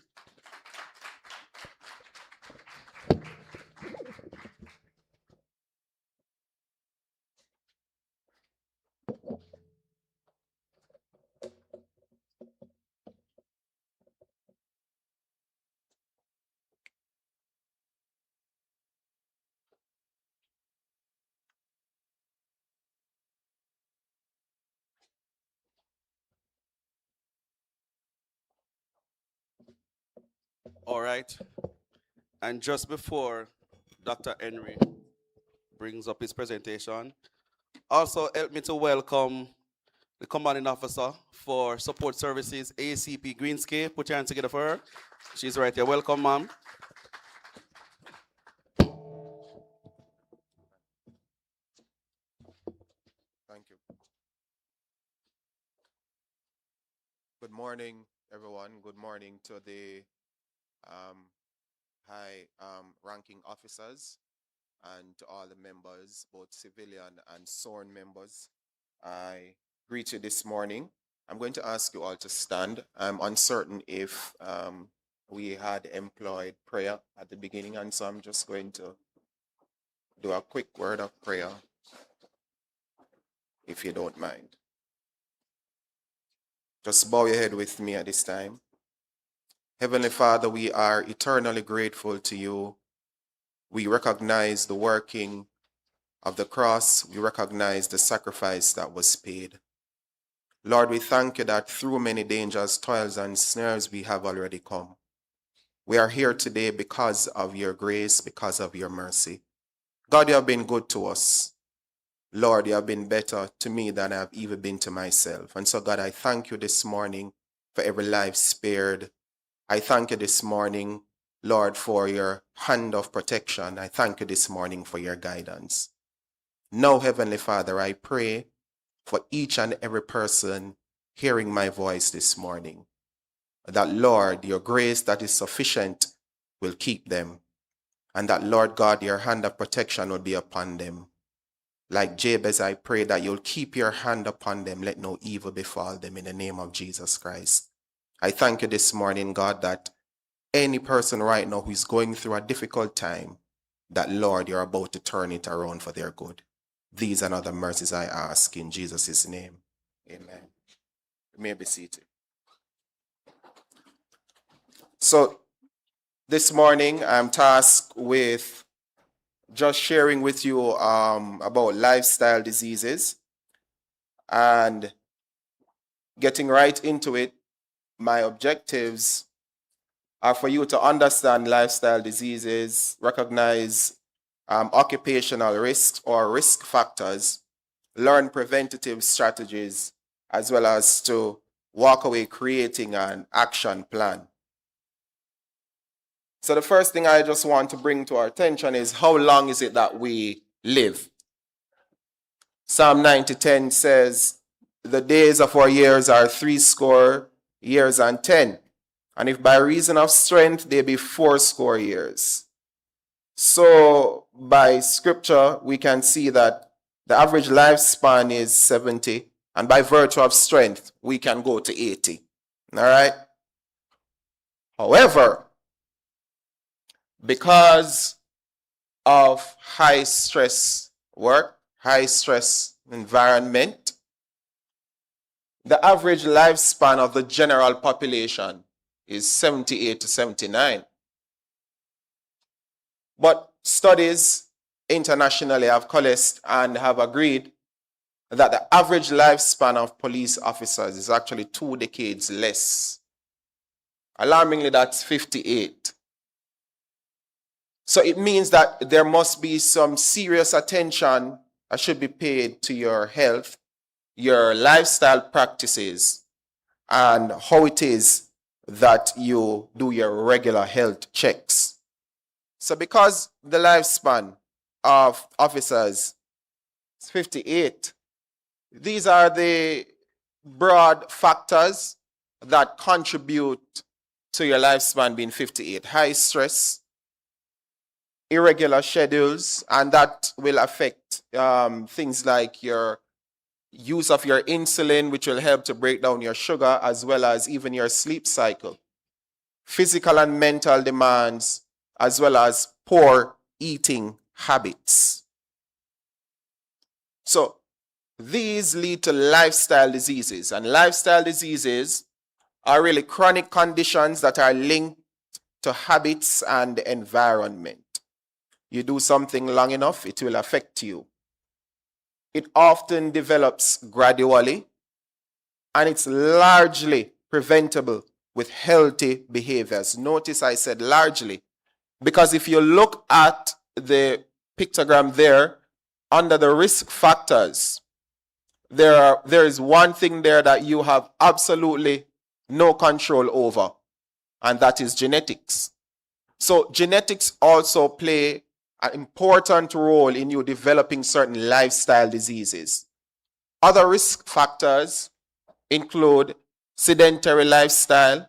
All right. And just before Dr. Henry brings up his presentation, also help me to welcome the commanding officer for support services, ACP Greenscape. Put your hands together for her. She's right here. Welcome, ma'am. Thank you. Good morning, everyone. Good morning to the high ranking officers and to all the members, both civilian and sworn members. I greet you this morning. I'm going to ask you all to stand. I'm uncertain if we had employed prayer at the beginning, and so I'm just going to do a quick word of prayer, if you don't mind. Just bow your head with me at this time. Heavenly Father, we are eternally grateful to you. We recognize the working of the cross. We recognize the sacrifice that was paid. Lord, we thank you that through many dangers, toils, and snares we have already come. We are here today because of your grace, because of your mercy. God, you have been good to us. Lord, you have been better to me than I have even been to myself. And so, God, I thank you this morning for every life spared. I thank you this morning, Lord, for your hand of protection. I thank you this morning for your guidance. Now, Heavenly Father, I pray for each and every person hearing my voice this morning, that, Lord, your grace that is sufficient will keep them, and that, Lord God, your hand of protection will be upon them. Like Jabez, I pray that you'll keep your hand upon them. Let no evil befall them in the name of Jesus Christ. I thank you this morning, God, that any person right now who is going through a difficult time, that, Lord, you're about to turn it around for their good. These and other mercies I ask in Jesus' name. Amen. You may be seated. So this morning, I'm tasked with just sharing with you about lifestyle diseases, and getting right into it. My objectives are for you to understand lifestyle diseases, recognize occupational risks or risk factors, learn preventative strategies, as well as to walk away creating an action plan. So the first thing I just want to bring to our attention is, how long is it that we live? Psalm 90:10 says, the days of our years are 60 years and 10. And if by reason of strength, they be 80 years. So by scripture, we can see that the average lifespan is 70. And by virtue of strength, we can go to 80. All right? However, because of high stress work, high stress environment, the average lifespan of the general population is 78 to 79. But studies internationally have coalesced and have agreed that the average lifespan of police officers is actually 2 decades less. Alarmingly, that's 58. So it means that there must be some serious attention that should be paid to your health, your lifestyle practices, and how it is that you do your regular health checks. So because the lifespan of officers is 58, these are the broad factors that contribute to your lifespan being 58. High stress, irregular schedules, and that will affect things like your use of your insulin, which will help to break down your sugar, as well as even your sleep cycle. Physical and mental demands, as well as poor eating habits. So these lead to lifestyle diseases, and lifestyle diseases are really chronic conditions that are linked to habits and environment. You do something long enough, it will affect you. It often develops gradually, and it's largely preventable with healthy behaviors. Notice I said largely, because if you look at the pictogram there, under the risk factors, there is one thing there that you have absolutely no control over, and that is genetics. So genetics also play an important role in you developing certain lifestyle diseases. Other risk factors include sedentary lifestyle.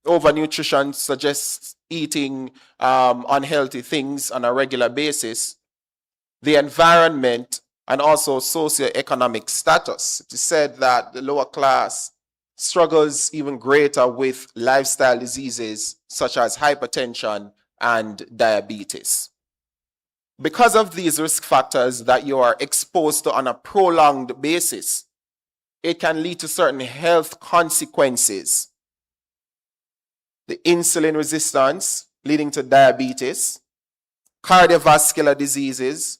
Overnutrition suggests eating unhealthy things on a regular basis. The environment and also socioeconomic status. It is said that the lower class struggles even greater with lifestyle diseases such as hypertension and diabetes. Because of these risk factors that you are exposed to on a prolonged basis, it can lead to certain health consequences. The insulin resistance leading to diabetes, cardiovascular diseases,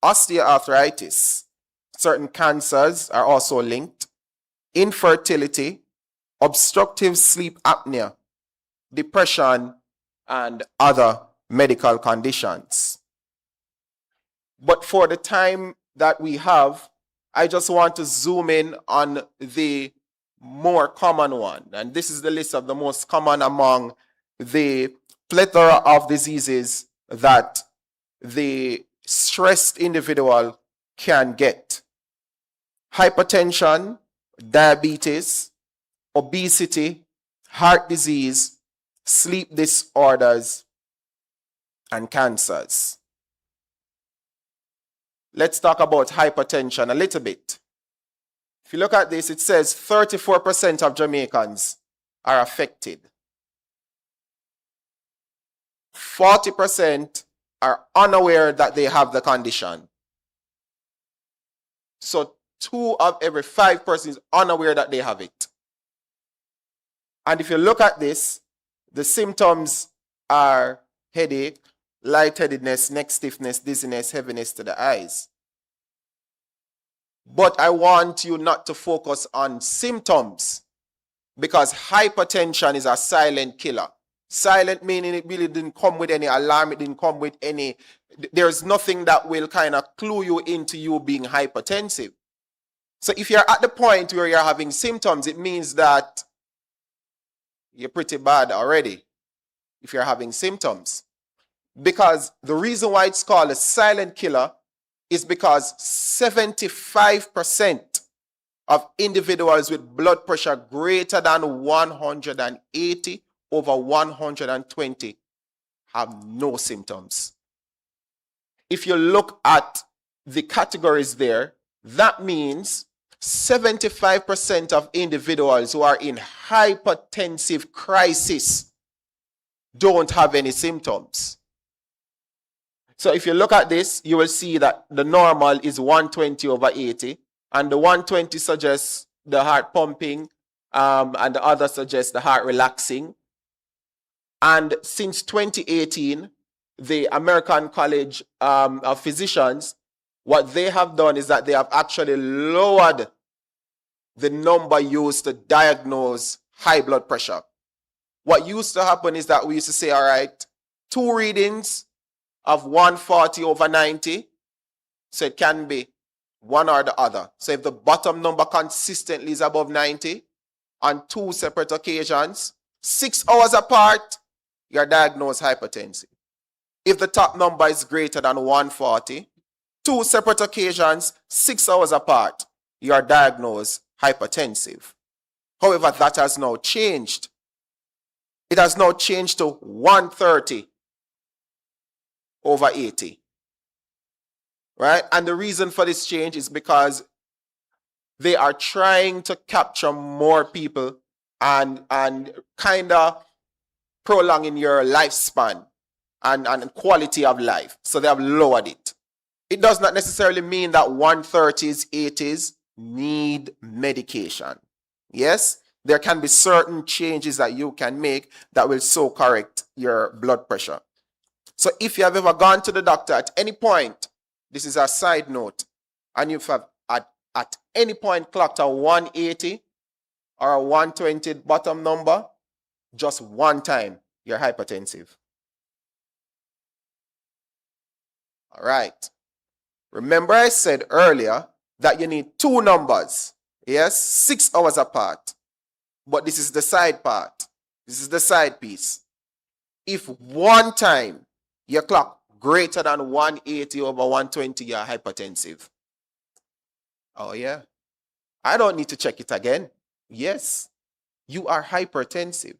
osteoarthritis, certain cancers are also linked, infertility, obstructive sleep apnea, depression, and other medical conditions. But for the time that we have, I just want to zoom in on the more common one. And this is the list of the most common among the plethora of diseases that the stressed individual can get. Hypertension, diabetes, obesity, heart disease, sleep disorders, and cancers. Let's talk about hypertension a little bit. If you look at this, it says 34% of Jamaicans are affected. 40% are unaware that they have the condition. So 2 of every 5 persons unaware that they have it. And if you look at this, the symptoms are headache, lightheadedness, neck stiffness, dizziness, heaviness to the eyes. But I want you not to focus on symptoms, because hypertension is a silent killer. Silent meaning it really didn't come with any alarm, it didn't come with any, there's nothing that will kind of clue you into you being hypertensive. So if you're at the point where you're having symptoms, it means that you're pretty bad already if you're having symptoms. Because the reason why it's called a silent killer is because 75% of individuals with blood pressure greater than 180 over 120 have no symptoms. If you look at the categories there, that means 75% of individuals who are in hypertensive crisis don't have any symptoms. So if you look at this, you will see that the normal is 120 over 80, and the 120 suggests the heart pumping, and the other suggests the heart relaxing. And since 2018, the American College of Physicians, what they have done is that they have actually lowered the number used to diagnose high blood pressure. What used to happen is that we used to say, all right, 2 readings of 140 over 90, so it can be one or the other. So if the bottom number consistently is above 90 on 2 separate occasions, 6 hours apart, you're diagnosed hypertensive. If the top number is greater than 140, 2 separate occasions, 6 hours apart, you are diagnosed hypertensive. However, that has now changed. It has now changed to 130 over 80. Right? And the reason for this change is because they are trying to capture more people and kind of prolonging your lifespan and quality of life. So they have lowered it. It does not necessarily mean that 130s, 80s need medication. Yes, there can be certain changes that you can make that will so correct your blood pressure. So if you have ever gone to the doctor at any point, this is a side note, and you have at any point clocked a 180 or a 120 bottom number, just one time, you're hypertensive. All right. Remember I said earlier that you need two numbers. Yes, 6 hours apart. But this is the side part. This is the side piece. If one time your clock greater than 180 over 120, you're hypertensive. Oh yeah. I don't need to check it again. Yes, you are hypertensive.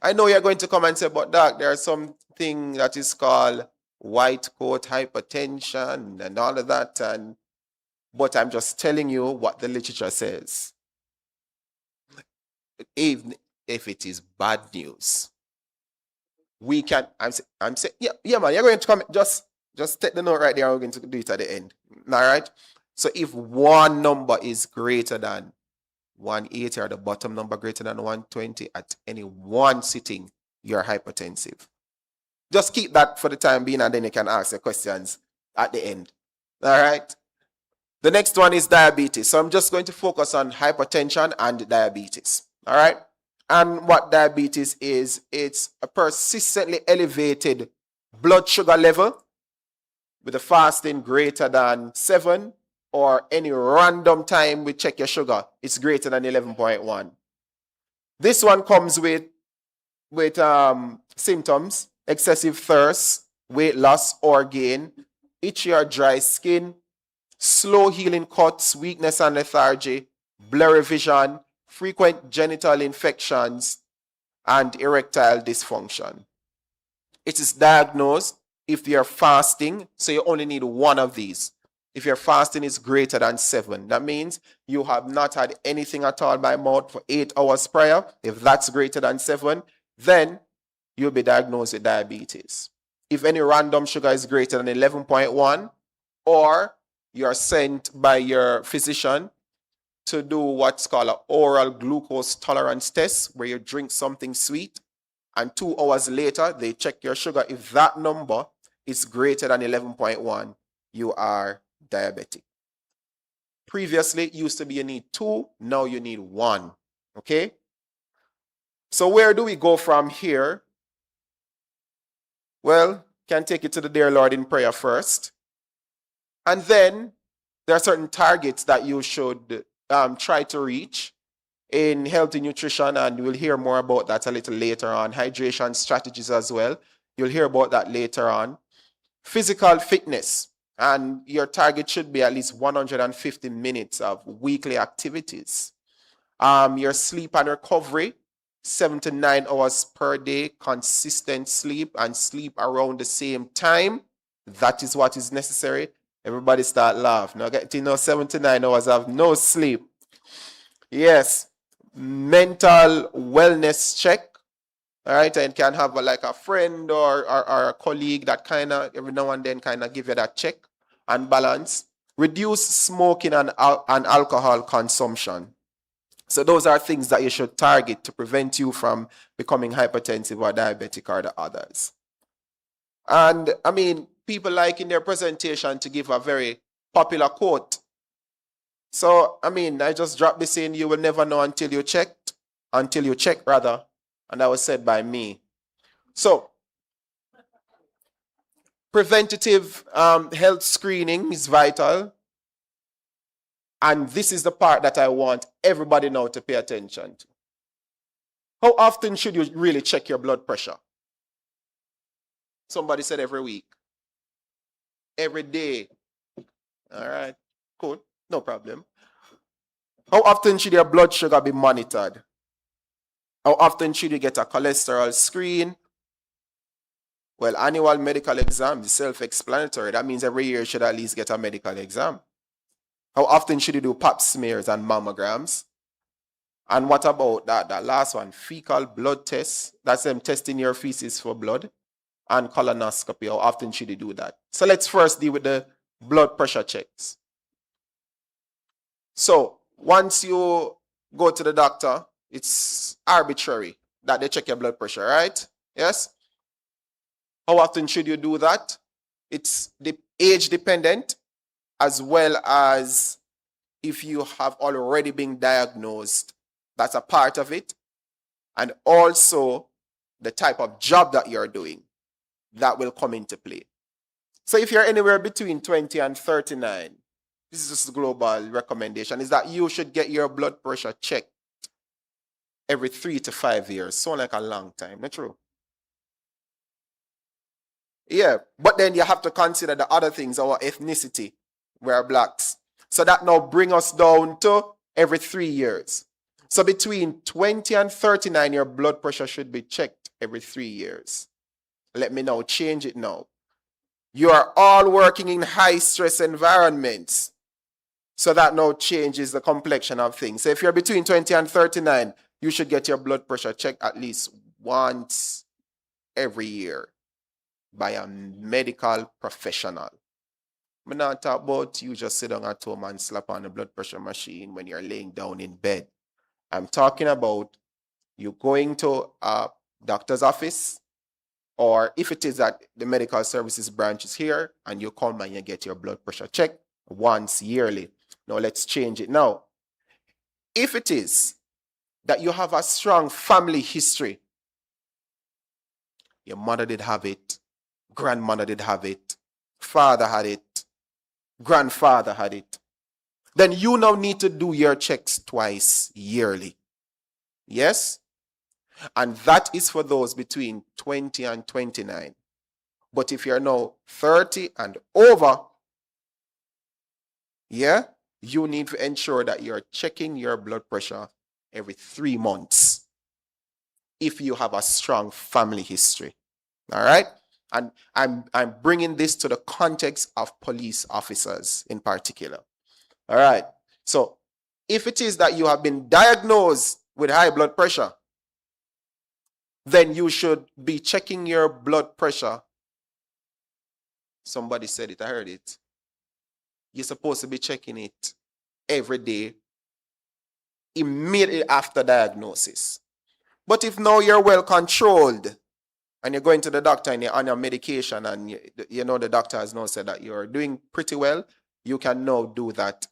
I know you're going to come and say, but doc, there's something that is called white coat hypertension and all of that. But I'm just telling you what the literature says. Even if it is bad news, we can. I'm saying, yeah, man. You're going to come. Just take the note right there. We're going to do it at the end. All right. So if one number is greater than 180 or the bottom number greater than 120 at any one sitting, you're hypertensive. Just keep that for the time being, and then you can ask the questions at the end. All right. The next one is diabetes. So I'm just going to focus on hypertension and diabetes. All right. And what diabetes is, it's a persistently elevated blood sugar level with a fasting greater than 7, or any random time we check your sugar, it's greater than 11.1. This one comes with symptoms: excessive thirst, weight loss or gain, itchy or dry skin, slow healing cuts, weakness and lethargy, blurry vision, frequent genital infections, and erectile dysfunction. It is diagnosed if you're fasting, so you only need one of these. If your fasting is greater than 7, that means you have not had anything at all by mouth for 8 hours prior. If that's greater than 7, then you'll be diagnosed with diabetes. If any random sugar is greater than 11.1, or you're sent by your physician to do what's called an oral glucose tolerance test, where you drink something sweet, and 2 hours later, they check your sugar. If that number is greater than 11.1, you are diabetic. Previously, it used to be you need 2, now you need 1. Okay? So where do we go from here? Well, can take it to the dear Lord in prayer first. And then there are certain targets that you should try to reach in healthy nutrition, and we'll hear more about that a little later on. Hydration strategies as well. You'll hear about that later on. Physical fitness. And your target should be at least 150 minutes of weekly activities. Your sleep and recovery, 7 to 9 hours per day, consistent sleep, and sleep around the same time. That is what is necessary. Everybody start laughing. Now get to know 7 to 9 hours of no sleep. Yes. Mental wellness check. All right, and can have a friend or a colleague that kind of every now and then kind of give you that check and balance. Reduce smoking and alcohol consumption. So those are things that you should target to prevent you from becoming hypertensive or diabetic or the others. And I mean, people like in their presentation to give a very popular quote. So, I mean, I just dropped this in, you will never know until you check, and that was said by me. So, preventative health screening is vital. And this is the part that I want everybody now to pay attention to. How often should you really check your blood pressure? Somebody said every week. Every day. All right, cool, no problem. How often should your blood sugar be monitored? How often should you get a cholesterol screen? Well, annual medical exam is self-explanatory. That means every year you should at least get a medical exam. How often should you do pap smears and mammograms? And what about that last one, fecal blood tests? That's them testing your feces for blood. And colonoscopy, how often should you do that? So let's first deal with the blood pressure checks. So once you go to the doctor, it's arbitrary that they check your blood pressure, right? Yes? How often should you do that? It's age dependent, as well as if you have already been diagnosed That's a part of it. And also the type of job that you're doing, that will come into play. So if you're anywhere between 20 and 39, this is just a global recommendation, is that you should get your blood pressure checked every 3 to 5 years. Sound like a long time, not true? Yeah, but then you have to consider the other things, our ethnicity. We're blacks. So that now bring us down to every 3 years. So between 20 and 39, your blood pressure should be checked every 3 years. Let me now change it now. You are all working in high stress environments. So that now changes the complexion of things. So if you're between 20 and 39, you should get your blood pressure checked at least once every year by a medical professional. I'm not talking about you just sit down at home and slap on the blood pressure machine when you're laying down in bed. I'm talking about you going to a doctor's office, or if it is that the medical services branch is here, and you come and you get your blood pressure checked once yearly. Now let's change it now. If it is that you have a strong family history, your mother did have it, grandmother did have it, father had it, grandfather had it, then you now need to do your checks twice yearly. Yes? And that is for those between 20 and 29. But if you're now 30 and over, yeah, you need to ensure that you're checking your blood pressure every 3 months if you have a strong family history. All right? And I'm bringing this to the context of police officers in particular. All right? So if it is that you have been diagnosed with high blood pressure, then you should be checking your blood pressure. Somebody said it, I heard it. You're supposed to be checking it every day, immediately after diagnosis. But if now you're well controlled and you're going to the doctor and you're on your medication and you know the doctor has now said that you're doing pretty well, you can now do that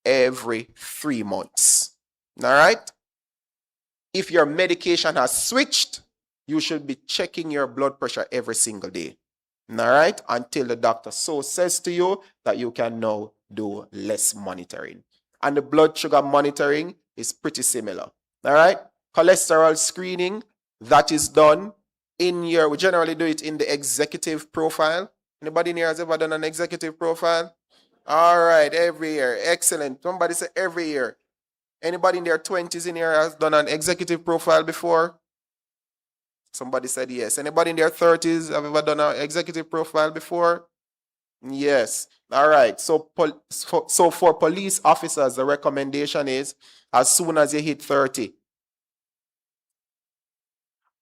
every 3 months. All right? If your medication has switched, you should be checking your blood pressure every single day. All right? Until the doctor so says to you that you can now do less monitoring. And the blood sugar monitoring is pretty similar. All right? Cholesterol screening, that is done we generally do it in the executive profile. Anybody in here has ever done an executive profile? All right, every year. Excellent. Somebody say every year. Anybody in their 20s in here has done an executive profile before? Somebody said yes. Anybody in their 30s have ever done an executive profile before? Yes. All right. So for police officers, the recommendation is as soon as you hit 30.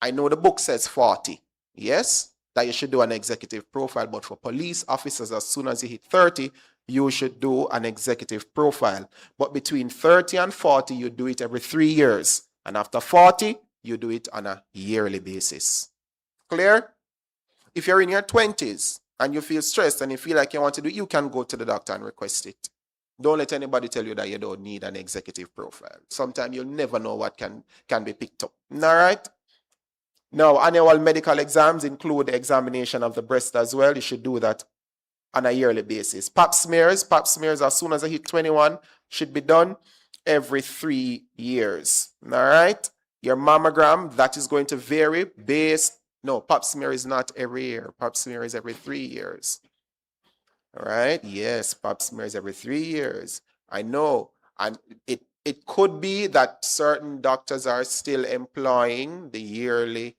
I know the book says 40. Yes, that you should do an executive profile. But for police officers, as soon as you hit 30, you should do an executive profile. But between 30 and 40, you do it every 3 years. And after 40, you do it on a yearly basis. Clear? If you're in your 20s and you feel stressed and you feel like you want to do it, you can go to the doctor and request it. Don't let anybody tell you that you don't need an executive profile. Sometimes you'll never know what can be picked up. All right? Now, annual medical exams include the examination of the breast as well. You should do that on a yearly basis. Pap smears, as soon as I hit 21, should be done every 3 years. All right? Your mammogram, that is going to vary pap smear is not every year. Pap smear is every 3 years. All right? Yes, pap smear is every 3 years. I know. And it could be that certain doctors are still employing the yearly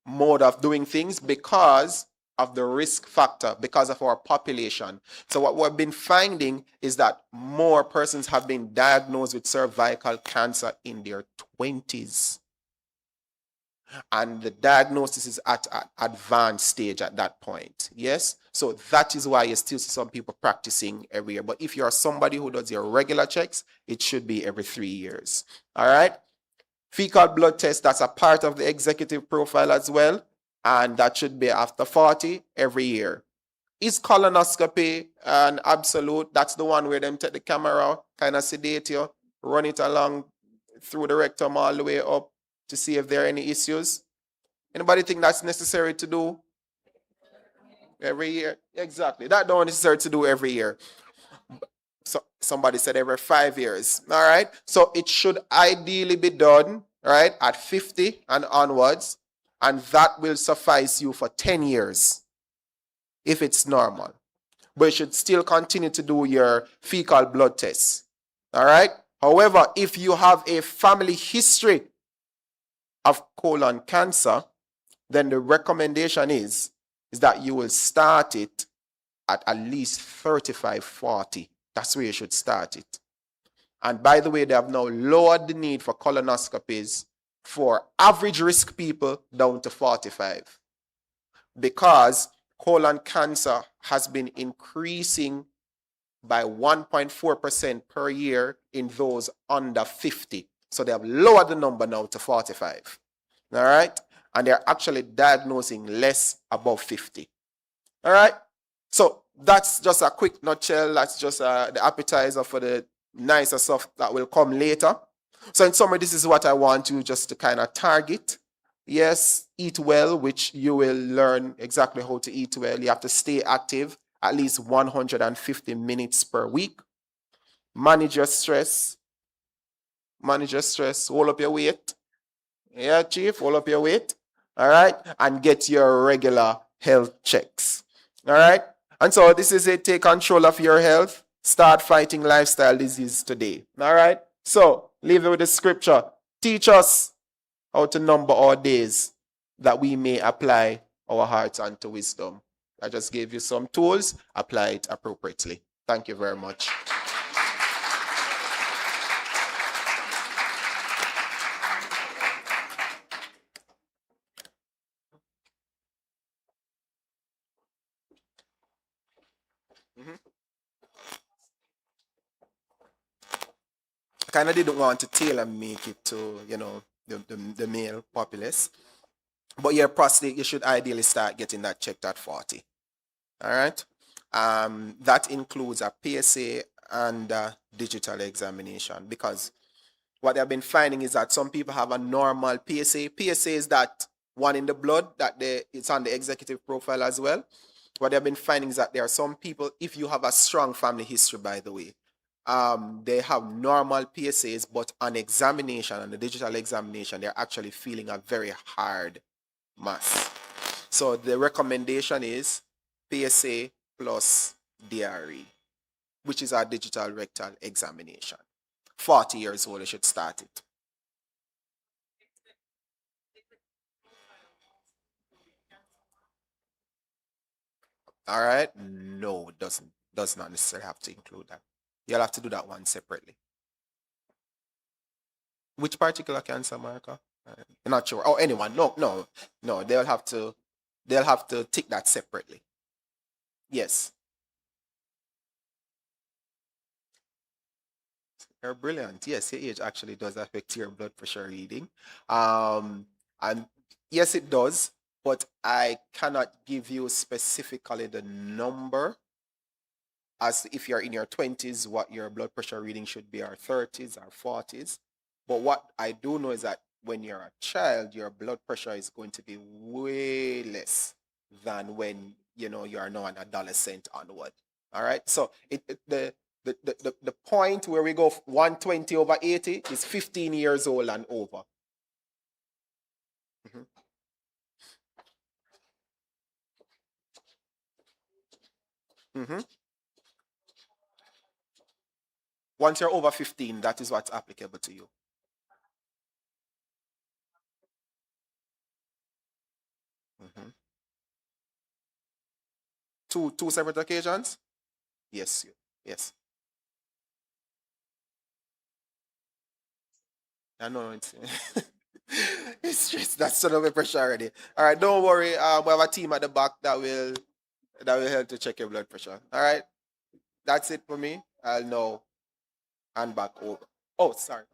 mode of doing things because of the risk factor, because of our population. So what we've been finding is that more persons have been diagnosed with cervical cancer in their 20s. And the diagnosis is at an advanced stage at that point. Yes? So that is why you still see some people practicing every year. But if you're somebody who does your regular checks, it should be every 3 years. All right? Fecal blood test, that's a part of the executive profile as well. And that should be after 40 every year. Is colonoscopy an absolute? That's the one where them take the camera, kind of sedate you. run it along through the rectum all the way up to see if there are any issues. Anybody think that's necessary to do every year? Exactly. That don't necessary to do every year. So somebody said every 5 years. All right. So it should ideally be done, right, at 50 and onwards, and that will suffice you for 10 years if it's normal. But you should still continue to do your fecal blood tests. All right. However, if you have a family history of colon cancer, then the recommendation is that you will start it at least 35, 40. That's where you should start it. And by the way, they have now lowered the need for colonoscopies for average risk people down to 45, because colon cancer has been increasing by 1.4% per year in those under 50. So they have lowered the number now to 45. All right? And they're actually diagnosing less above 50. All right? So that's just a quick nutshell. That's just the appetizer for the nicer stuff that will come later. So in summary, this is what I want you just to kind of target. Yes, eat well, which you will learn exactly how to eat well. You have to stay active at least 150 minutes per week. Manage your stress. Manage your stress. Hold up your weight. Yeah, Chief, hold up your weight. All right. And get your regular health checks. All right. And so this is it. Take control of your health. Start fighting lifestyle disease today. All right. So leave it with the scripture. Teach us how to number our days that we may apply our hearts unto wisdom. I just gave you some tools. Apply it appropriately. Thank you very much. I kind of didn't want to tailor make it to, the male populace. But your prostate, you should ideally start getting that checked at 40. All right. That includes a PSA and a digital examination, because what they've been finding is that some people have a normal PSA. PSA is that one in the blood that it's on the executive profile as well. What they've been finding is that there are some people, if you have a strong family history, by the way, they have normal PSAs, but on examination, on the digital examination, they're actually feeling a very hard mass. So the recommendation is PSA plus DRE, which is our digital rectal examination. 40 years old, you should start it. All right? No, it does not necessarily have to include that. You'll have to do that one separately. Which particular cancer marker? I'm not sure. Oh, anyone? No. They'll have to tick that separately. Yes. You're brilliant. Yes, your age actually does affect your blood pressure reading. And yes, it does, but I cannot give you specifically the number as if you're in your 20s, what your blood pressure reading should be, or 30s or 40s. But what I do know is that when you're a child, your blood pressure is going to be way less than when you are now an adolescent onward. All right. So the point where we go 120 over 80 is 15 years old and over. Mhm. Mhm. Once you're over 15, that is what's applicable to you. Mhm. Two separate occasions? Yes. Yes. I know it's it's just that's sort of a pressure already. All right, don't worry. We have a team at the back that will help to check your blood pressure. All right, that's it for me. I'll now hand back over. Oh, sorry.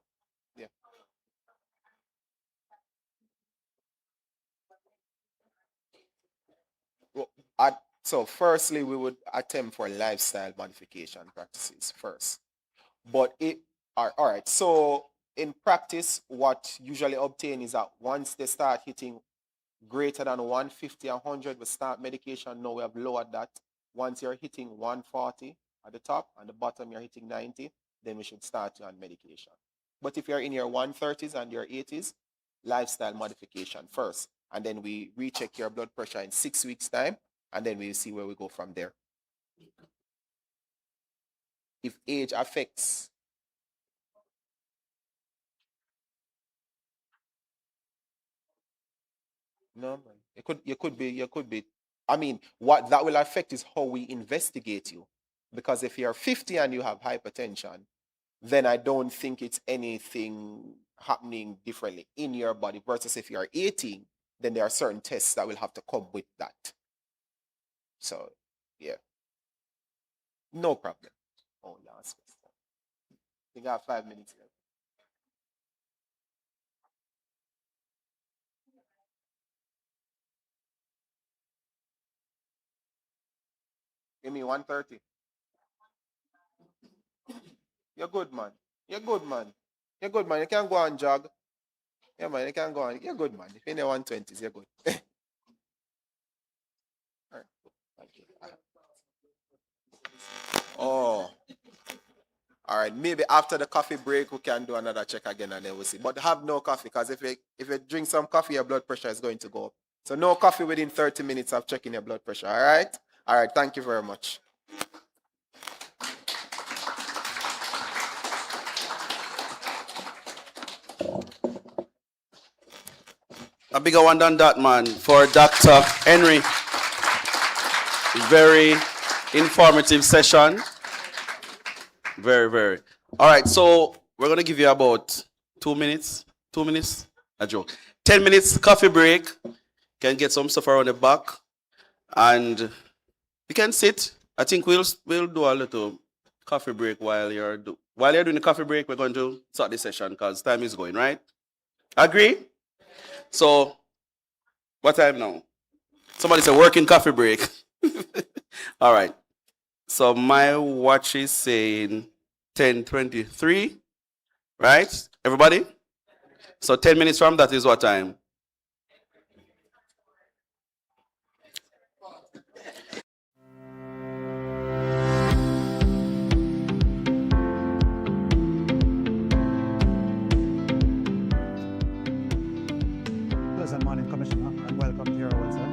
Yeah. Well, so firstly, we would attempt for lifestyle modification practices first, but All right. So in practice, what usually obtain is that once they start hitting greater than 150 and 100, we start medication. Now we have lowered that. Once you're hitting 140 at the top and the bottom you're hitting 90, then we should start you on medication. But if you're in your 130s and your 80s, lifestyle modification first. And then we recheck your blood pressure in 6 weeks' time, and then we'll see where we go from there. If age affects, no, man. You could be. I mean, what that will affect is how we investigate you. Because if you're 50 and you have hypertension, then I don't think it's anything happening differently in your body. Versus if you're 18, then there are certain tests that will have to come with that. So, yeah, no problem. Oh, last question. I think I have 5 minutes left. Give me 130. You're good, man. You're good, man. You're good, man. You can go and jog. Yeah, man. You can go on. You're good, man. If you're in the 120s, you're good. All right. Thank you. Oh. All right. Maybe after the coffee break, we can do another check again and then we'll see. But have no coffee because if you drink some coffee, your blood pressure is going to go up. So no coffee within 30 minutes of checking your blood pressure. All right? All right. Thank you very much. A bigger one than that, man, for Dr. Henry. Very informative session. Very, very. All right, so we're going to give you about 2 minutes. 2 minutes? A joke. 10 minutes coffee break. Can get some stuff around the back. And you can sit. I think we'll do a little coffee break while you're doing the coffee break. We're going to start the session because time is going, right? Agree? So, what time now? Somebody said working coffee break. All right. So my watch is saying 10:23, right? Everybody? So 10 minutes from that is what time? Pleasant morning, Commissioner, and welcome to your role, sir.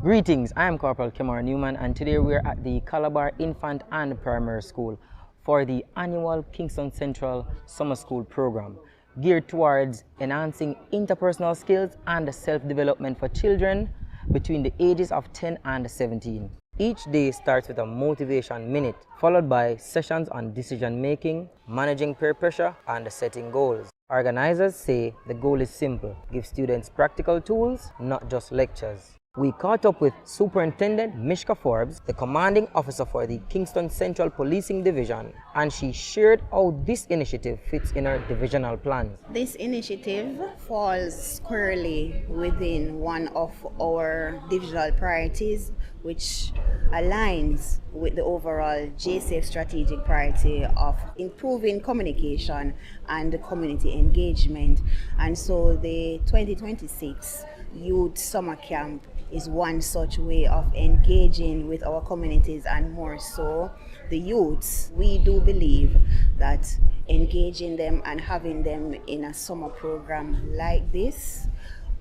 Greetings, I am Corporal Kemar Newman and today we are at the Calabar Infant and Primary School for the annual Kingston Central Summer School program geared towards enhancing interpersonal skills and self-development for children between the ages of 10 and 17. Each day starts with a motivation minute, followed by sessions on decision making, managing peer pressure, and setting goals. Organizers say the goal is simple: give students practical tools, not just lectures. We caught up with Superintendent Mishka Forbes, the commanding officer for the Kingston Central Policing Division, and she shared how this initiative fits in her divisional plans. This initiative falls squarely within one of our divisional priorities, which aligns with the overall JSAFE strategic priority of improving communication and community engagement. And so the 2026 Youth Summer Camp is one such way of engaging with our communities, and more so the youths. We do believe that engaging them and having them in a summer program like this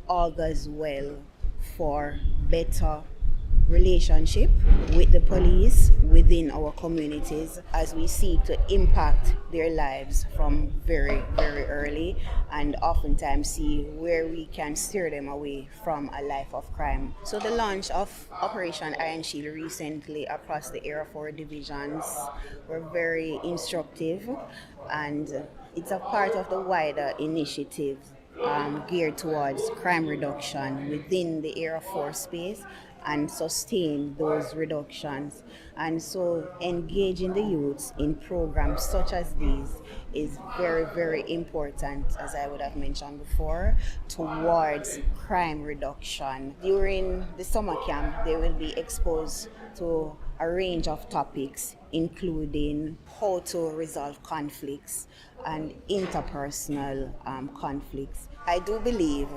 augurs well for better relationship with the police within our communities as we seek to impact their lives from very, very early, and oftentimes see where we can steer them away from a life of crime. So the launch of Operation Iron Shield recently across the Area 4 divisions were very instructive, and it's a part of the wider initiative geared towards crime reduction within the Area 4 space and sustain those reductions. And so engaging the youths in programs such as these is very, very important, as I would have mentioned before, towards crime reduction. During the summer camp, they will be exposed to a range of topics, including how to resolve conflicts and interpersonal conflicts. I do believe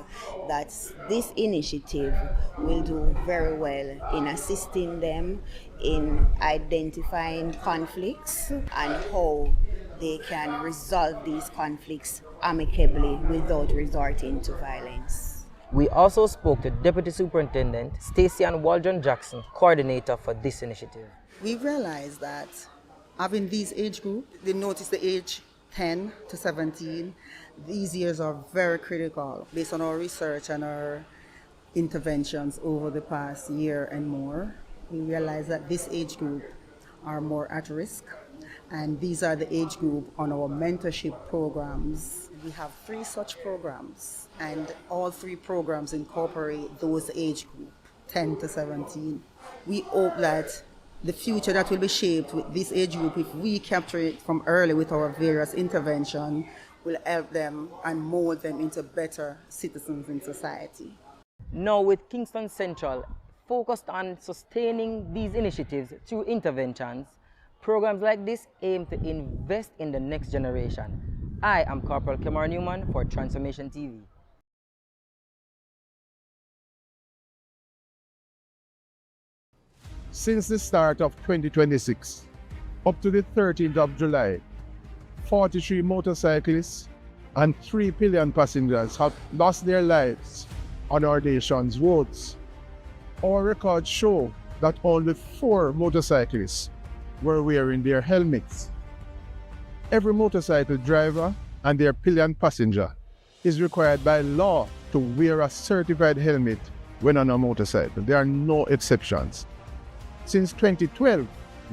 that this initiative will do very well in assisting them in identifying conflicts and how they can resolve these conflicts amicably without resorting to violence. We also spoke to Deputy Superintendent Stacey Ann Waldron Jackson, coordinator for this initiative. We realized that having these age group, they notice the age 10 to 17, these years are very critical based on our research and our interventions over the past year and more. We realized that this age group are more at risk, and these are the age group on our mentorship programs. We have 3 such programs, and all 3 programs incorporate those age group, 10 to 17. We hope that the future that will be shaped with this age group, if we capture it from early with our various interventions, will help them and mold them into better citizens in society. Now with Kingston Central focused on sustaining these initiatives through interventions, programs like this aim to invest in the next generation. I am Corporal Kemar Newman for Transformation TV. Since the start of 2026, up to the 13th of July, 43 motorcyclists and 3 pillion passengers have lost their lives on our nation's roads. Our records show that only 4 motorcyclists were wearing their helmets. Every motorcycle driver and their pillion passenger is required by law to wear a certified helmet when on a motorcycle. There are no exceptions. Since 2012,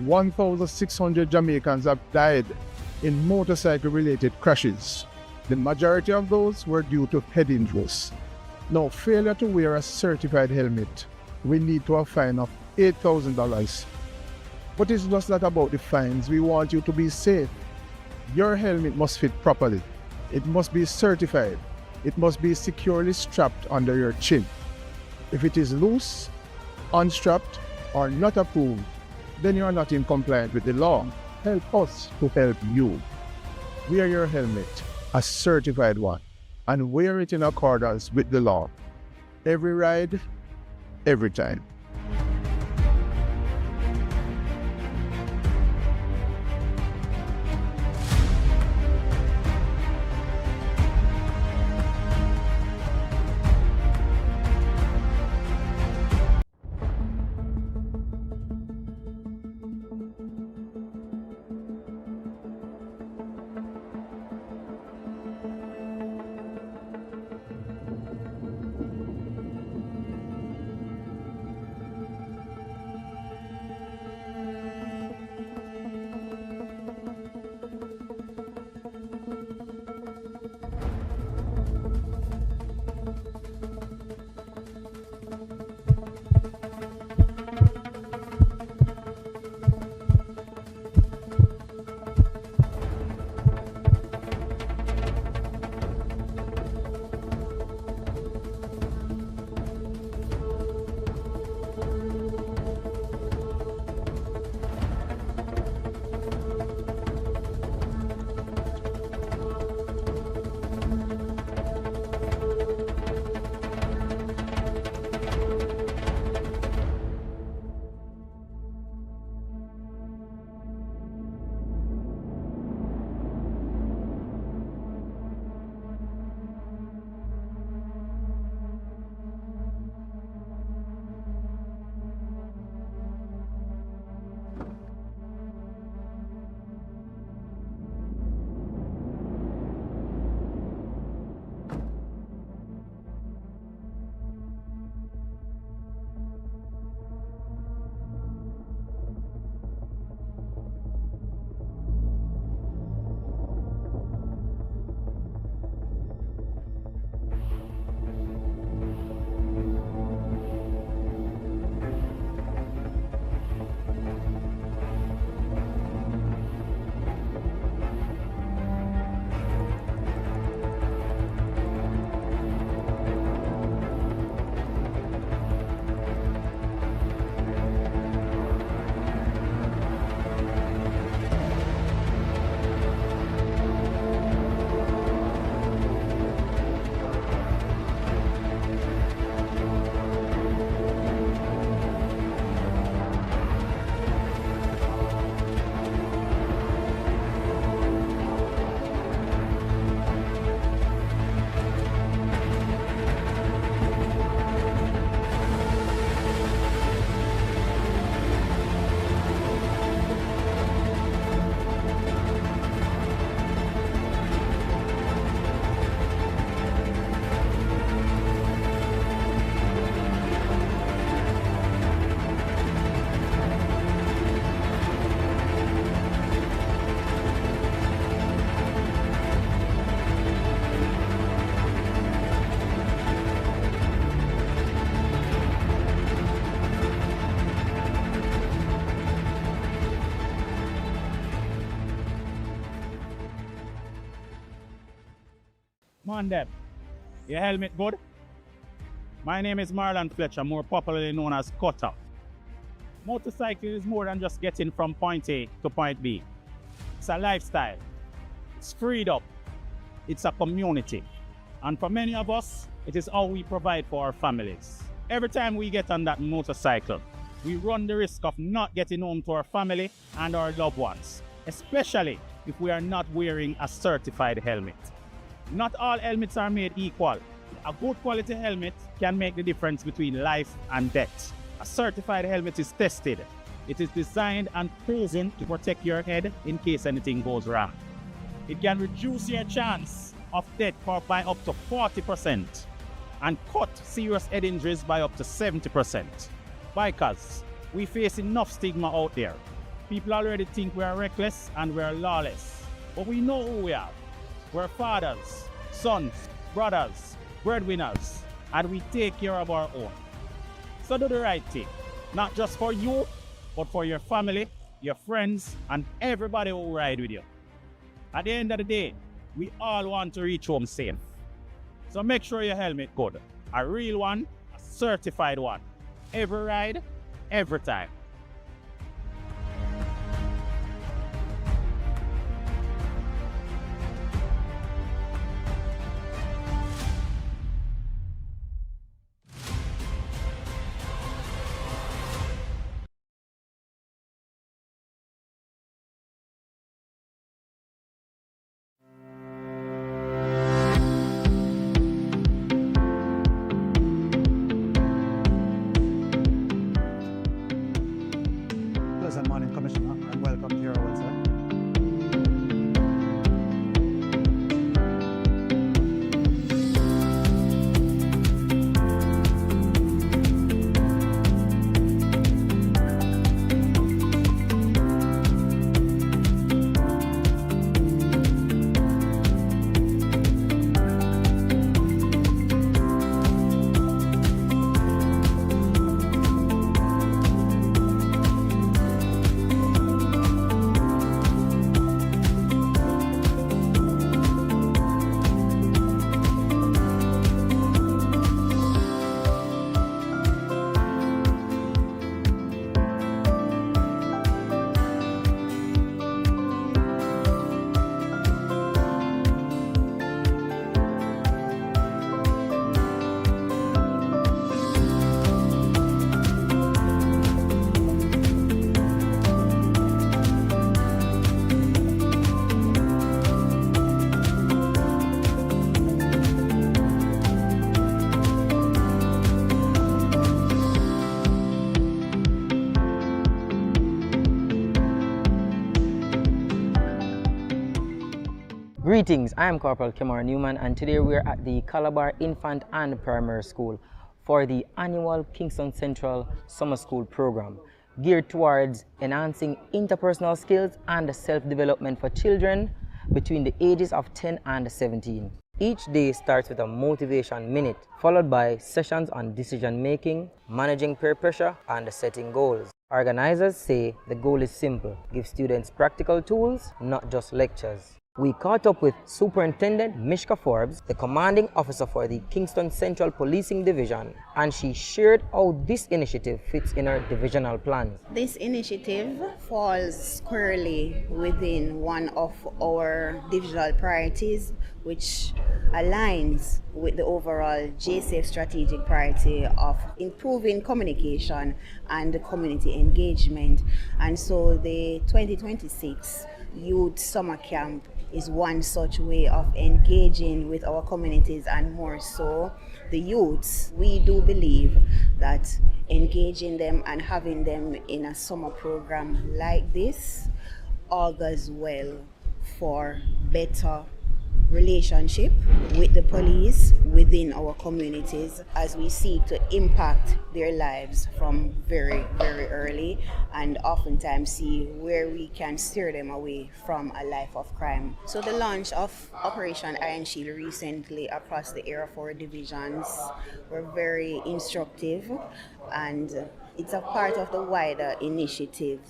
1,600 Jamaicans have died in motorcycle-related crashes. The majority of those were due to head injuries. Now, failure to wear a certified helmet will lead to a fine of $8,000. But it's just not about the fines. We want you to be safe. Your helmet must fit properly. It must be certified. It must be securely strapped under your chin. If it is loose, unstrapped, or not approved, then you are not in compliance with the law. Help us to help you. Wear your helmet, a certified one, and wear it in accordance with the law. Every ride, every time. on them. Your helmet good? My name is Marlon Fletcher, more popularly known as Cutter. Motorcycle is more than just getting from point A to point B. It's a lifestyle. It's freedom. It's a community. And for many of us, it is how we provide for our families. Every time we get on that motorcycle, we run the risk of not getting home to our family and our loved ones, especially if we are not wearing a certified helmet. Not all helmets are made equal. A good quality helmet can make the difference between life and death. A certified helmet is tested. It is designed and proven to protect your head in case anything goes wrong. It can reduce your chance of death by up to 40% and cut serious head injuries by up to 70%. Bikers, we face enough stigma out there. People already think we are reckless and we are lawless. But we know who we are. We're fathers, sons, brothers, breadwinners, and we take care of our own. So do the right thing, not just for you, but for your family, your friends, and everybody who ride with you. At the end of the day, we all want to reach home safe. So make sure your helmet good. A real one, a certified one. Every ride, every time. Pleasant morning, Commissioner, and welcome to your role, sir. Greetings, I am Corporal Kemar Newman, and today we are at the Calabar Infant and Primary School for the annual Kingston Central Summer School program, geared towards enhancing interpersonal skills and self-development for children between the ages of 10 and 17. Each day starts with a motivation minute, followed by sessions on decision making, managing peer pressure, and setting goals. Organizers say the goal is simple: give students practical tools, not just lectures. We caught up with Superintendent Mishka Forbes, the commanding officer for the Kingston Central Policing Division, and she shared how this initiative fits in her divisional plans. This initiative falls squarely within one of our divisional priorities, which aligns with the overall JSAFE strategic priority of improving communication and community engagement. And so the 2026 Youth Summer Camp is one such way of engaging with our communities, and more so the youths. We do believe that engaging them and having them in a summer program like this augurs well for better relationship with the police within our communities as we seek to impact their lives from very, very early, and oftentimes see where we can steer them away from a life of crime. So the launch of Operation Iron Shield recently across the Area 4 divisions were very instructive, and it's a part of the wider initiative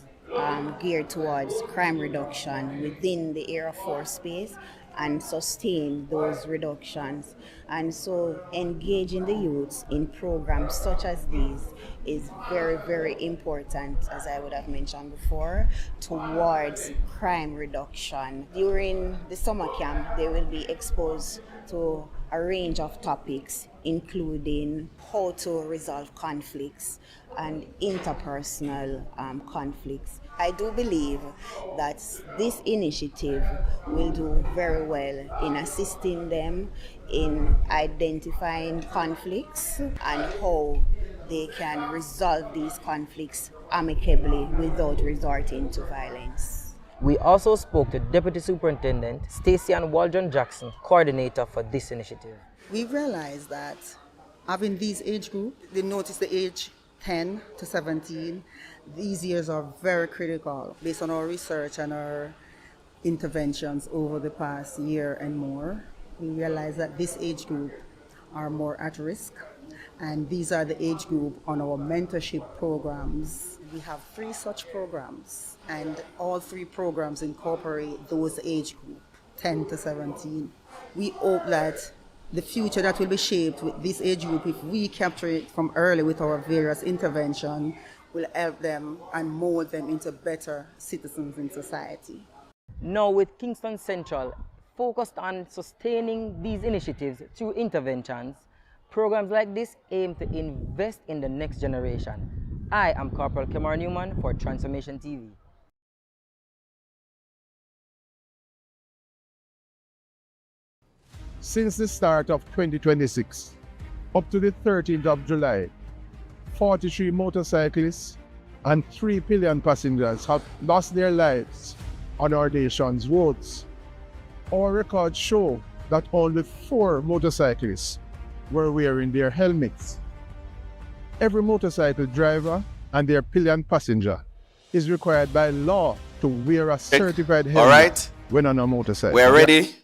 geared towards crime reduction within the Area 4 space, and sustain those reductions. And so engaging the youths in programs such as these is very, very important, as I would have mentioned before, towards crime reduction. During the summer camp, they will be exposed to a range of topics, including how to resolve conflicts and interpersonal conflicts. I do believe that this initiative will do very well in assisting them in identifying conflicts and how they can resolve these conflicts amicably without resorting to violence. We also spoke to Deputy Superintendent Stacey Ann Waldron Jackson, coordinator for this initiative. We realized that having these age group, they notice the age 10 to 17, these years are very critical based on our research and our interventions over the past year and more. We realized that this age group are more at risk, and these are the age group on our mentorship programs. We have 3 such programs, and all 3 programs incorporate those age group, 10 to 17. We hope that the future that will be shaped with this age group, if we capture it from early with our various interventions, will help them and mold them into better citizens in society. Now with Kingston Central focused on sustaining these initiatives through interventions, programs like this aim to invest in the next generation. I am Corporal Kemar Newman for Transformation TV. Since the start of 2026, up to the 13th of July, 43 motorcyclists and 3 pillion passengers have lost their lives on our nation's roads. Our records show that only 4 motorcyclists were wearing their helmets. Every motorcycle driver and their pillion passenger is required by law to wear a certified helmet All right. when on a motorcycle. We're ready.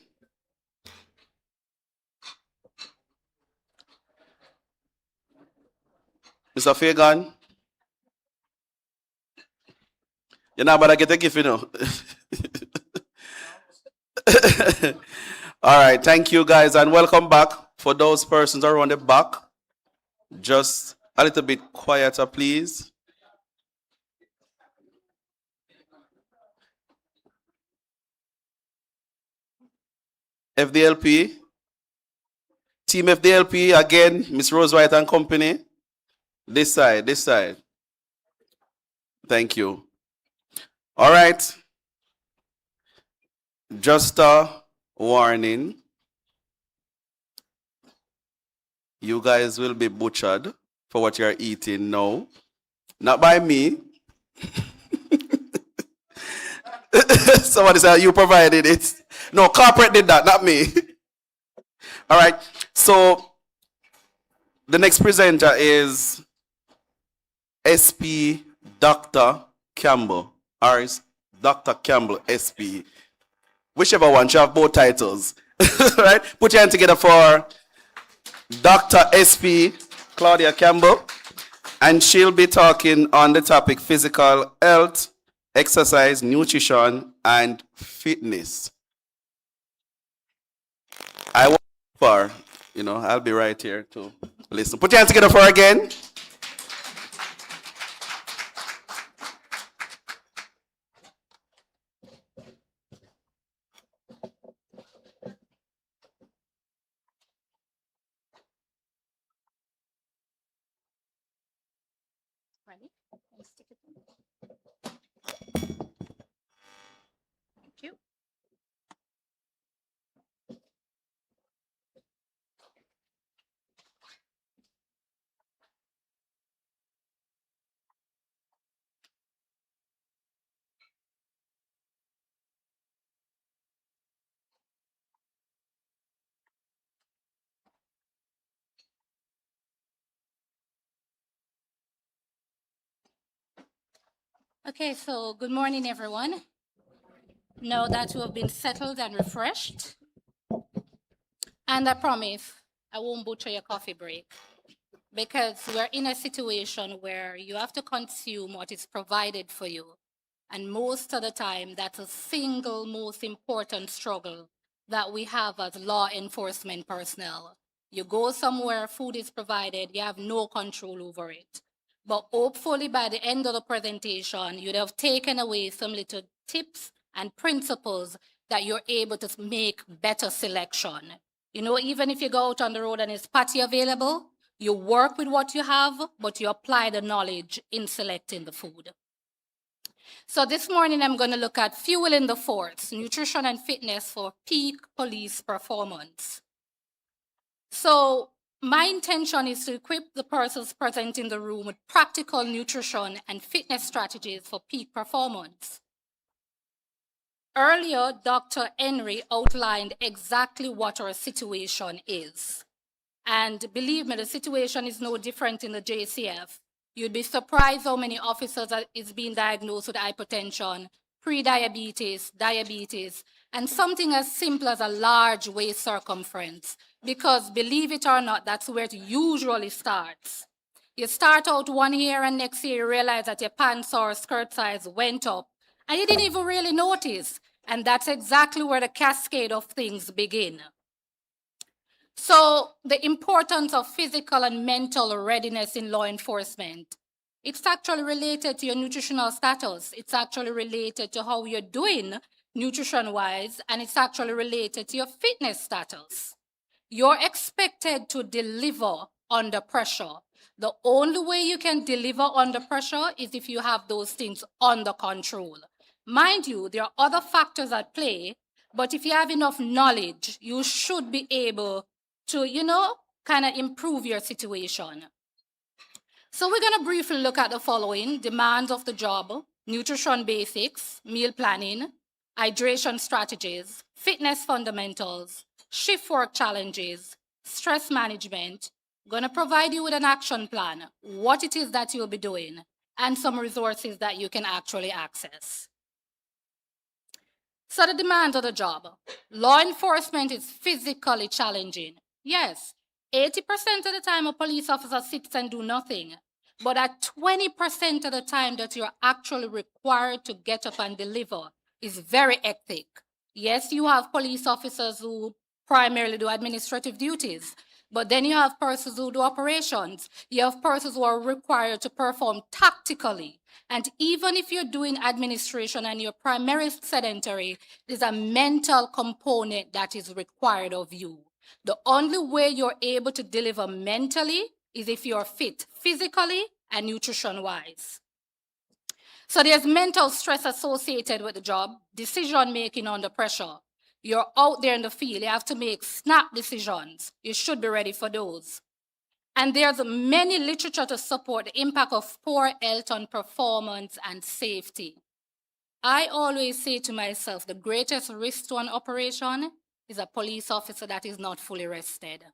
Mr. Fagan, you're not about to get a gift, you know. All right, thank you guys, and welcome back. For those persons around the back, just a little bit quieter, please. FDLP, Team FDLP, again, Miss Rose White and Company. This side, this side. Thank you. All right. Just a warning. You guys will be butchered for what you're eating now. Not by me. Somebody said you provided it. No, corporate did that, not me. All right. So the next presenter is SP Dr. Campbell. Or is Dr. Campbell SP. Whichever one, you have both titles. Right? Put your hand together for Dr. SP Claudia Campbell. And she'll be talking on the topic physical health, exercise, nutrition, and fitness. I want for, I'll be right here to listen. Put your hands together for her again. Ready? And stick it in. Thank you. Okay, so good morning, everyone. Now that you have been settled and refreshed, and I promise I won't butcher your coffee break, because we're in a situation where you have to consume what is provided for you. And most of the time, that's a single most important struggle that we have as law enforcement personnel. You go somewhere, food is provided, you have no control over it. But hopefully by the end of the presentation, you'd have taken away some little tips and principles that you're able to make better selection. You know, even if you go out on the road and it's patty available, you work with what you have, but you apply the knowledge in selecting the food. So this morning, I'm going to look at fueling the force, nutrition and fitness for peak police performance. So my intention is to equip the persons present in the room with practical nutrition and fitness strategies for peak performance. Earlier, Dr. Henry outlined exactly what our situation is. And believe me, the situation is no different in the JCF. You'd be surprised how many officers is being diagnosed with hypertension, pre-diabetes, diabetes, and something as simple as a large waist circumference. Because believe it or not, that's where it usually starts. You start out one year and next year you realize that your pants or skirt size went up and you didn't even really notice. And that's exactly where the cascade of things begin. So the importance of physical and mental readiness in law enforcement, it's actually related to your nutritional status. It's actually related to how you're doing nutrition-wise, and it's actually related to your fitness status. You're expected to deliver under pressure. The only way you can deliver under pressure is if you have those things under control. Mind you, there are other factors at play, but if you have enough knowledge, you should be able to, kind of improve your situation. So we're going to briefly look at the following: demands of the job, nutrition basics, meal planning, hydration strategies, fitness fundamentals, shift work challenges, stress management. I'm going to provide you with an action plan, what it is that you'll be doing, and some resources that you can actually access. So the demands of the job. Law enforcement is physically challenging. Yes, 80% of the time a police officer sits and do nothing. But at 20% of the time that you're actually required to get up and deliver is very hectic. Yes, you have police officers who primarily do administrative duties, but then you have persons who do operations. You have persons who are required to perform tactically. And even if you're doing administration and you're primarily sedentary, there's a mental component that is required of you. The only way you're able to deliver mentally is if you're fit physically and nutrition-wise. So there's mental stress associated with the job, decision-making under pressure. You're out there in the field, you have to make snap decisions. You should be ready for those. And there's many literature to support the impact of poor health on performance and safety. I always say to myself, the greatest risk to an operation is a police officer that is not fully rested.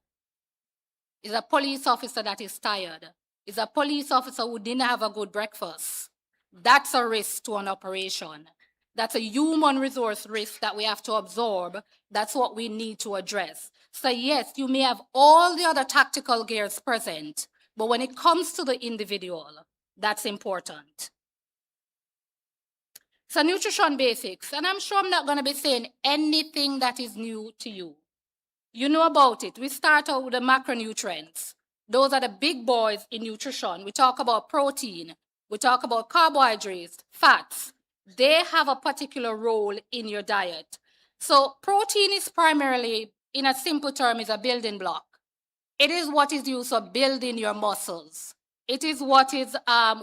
Is a police officer that is tired. Is a police officer who didn't have a good breakfast. That's a risk to an operation. That's a human resource risk that we have to absorb. That's what we need to address. So yes, you may have all the other tactical gears present, but when it comes to the individual, that's important. So nutrition basics, and I'm sure I'm not going to be saying anything that is new to you. You know about it. We start out with the macronutrients. Those are the big boys in nutrition. We talk about protein. We talk about carbohydrates, fats. They have a particular role in your diet. So protein is primarily, in a simple term, is a building block. It is what is used for building your muscles. It is what is,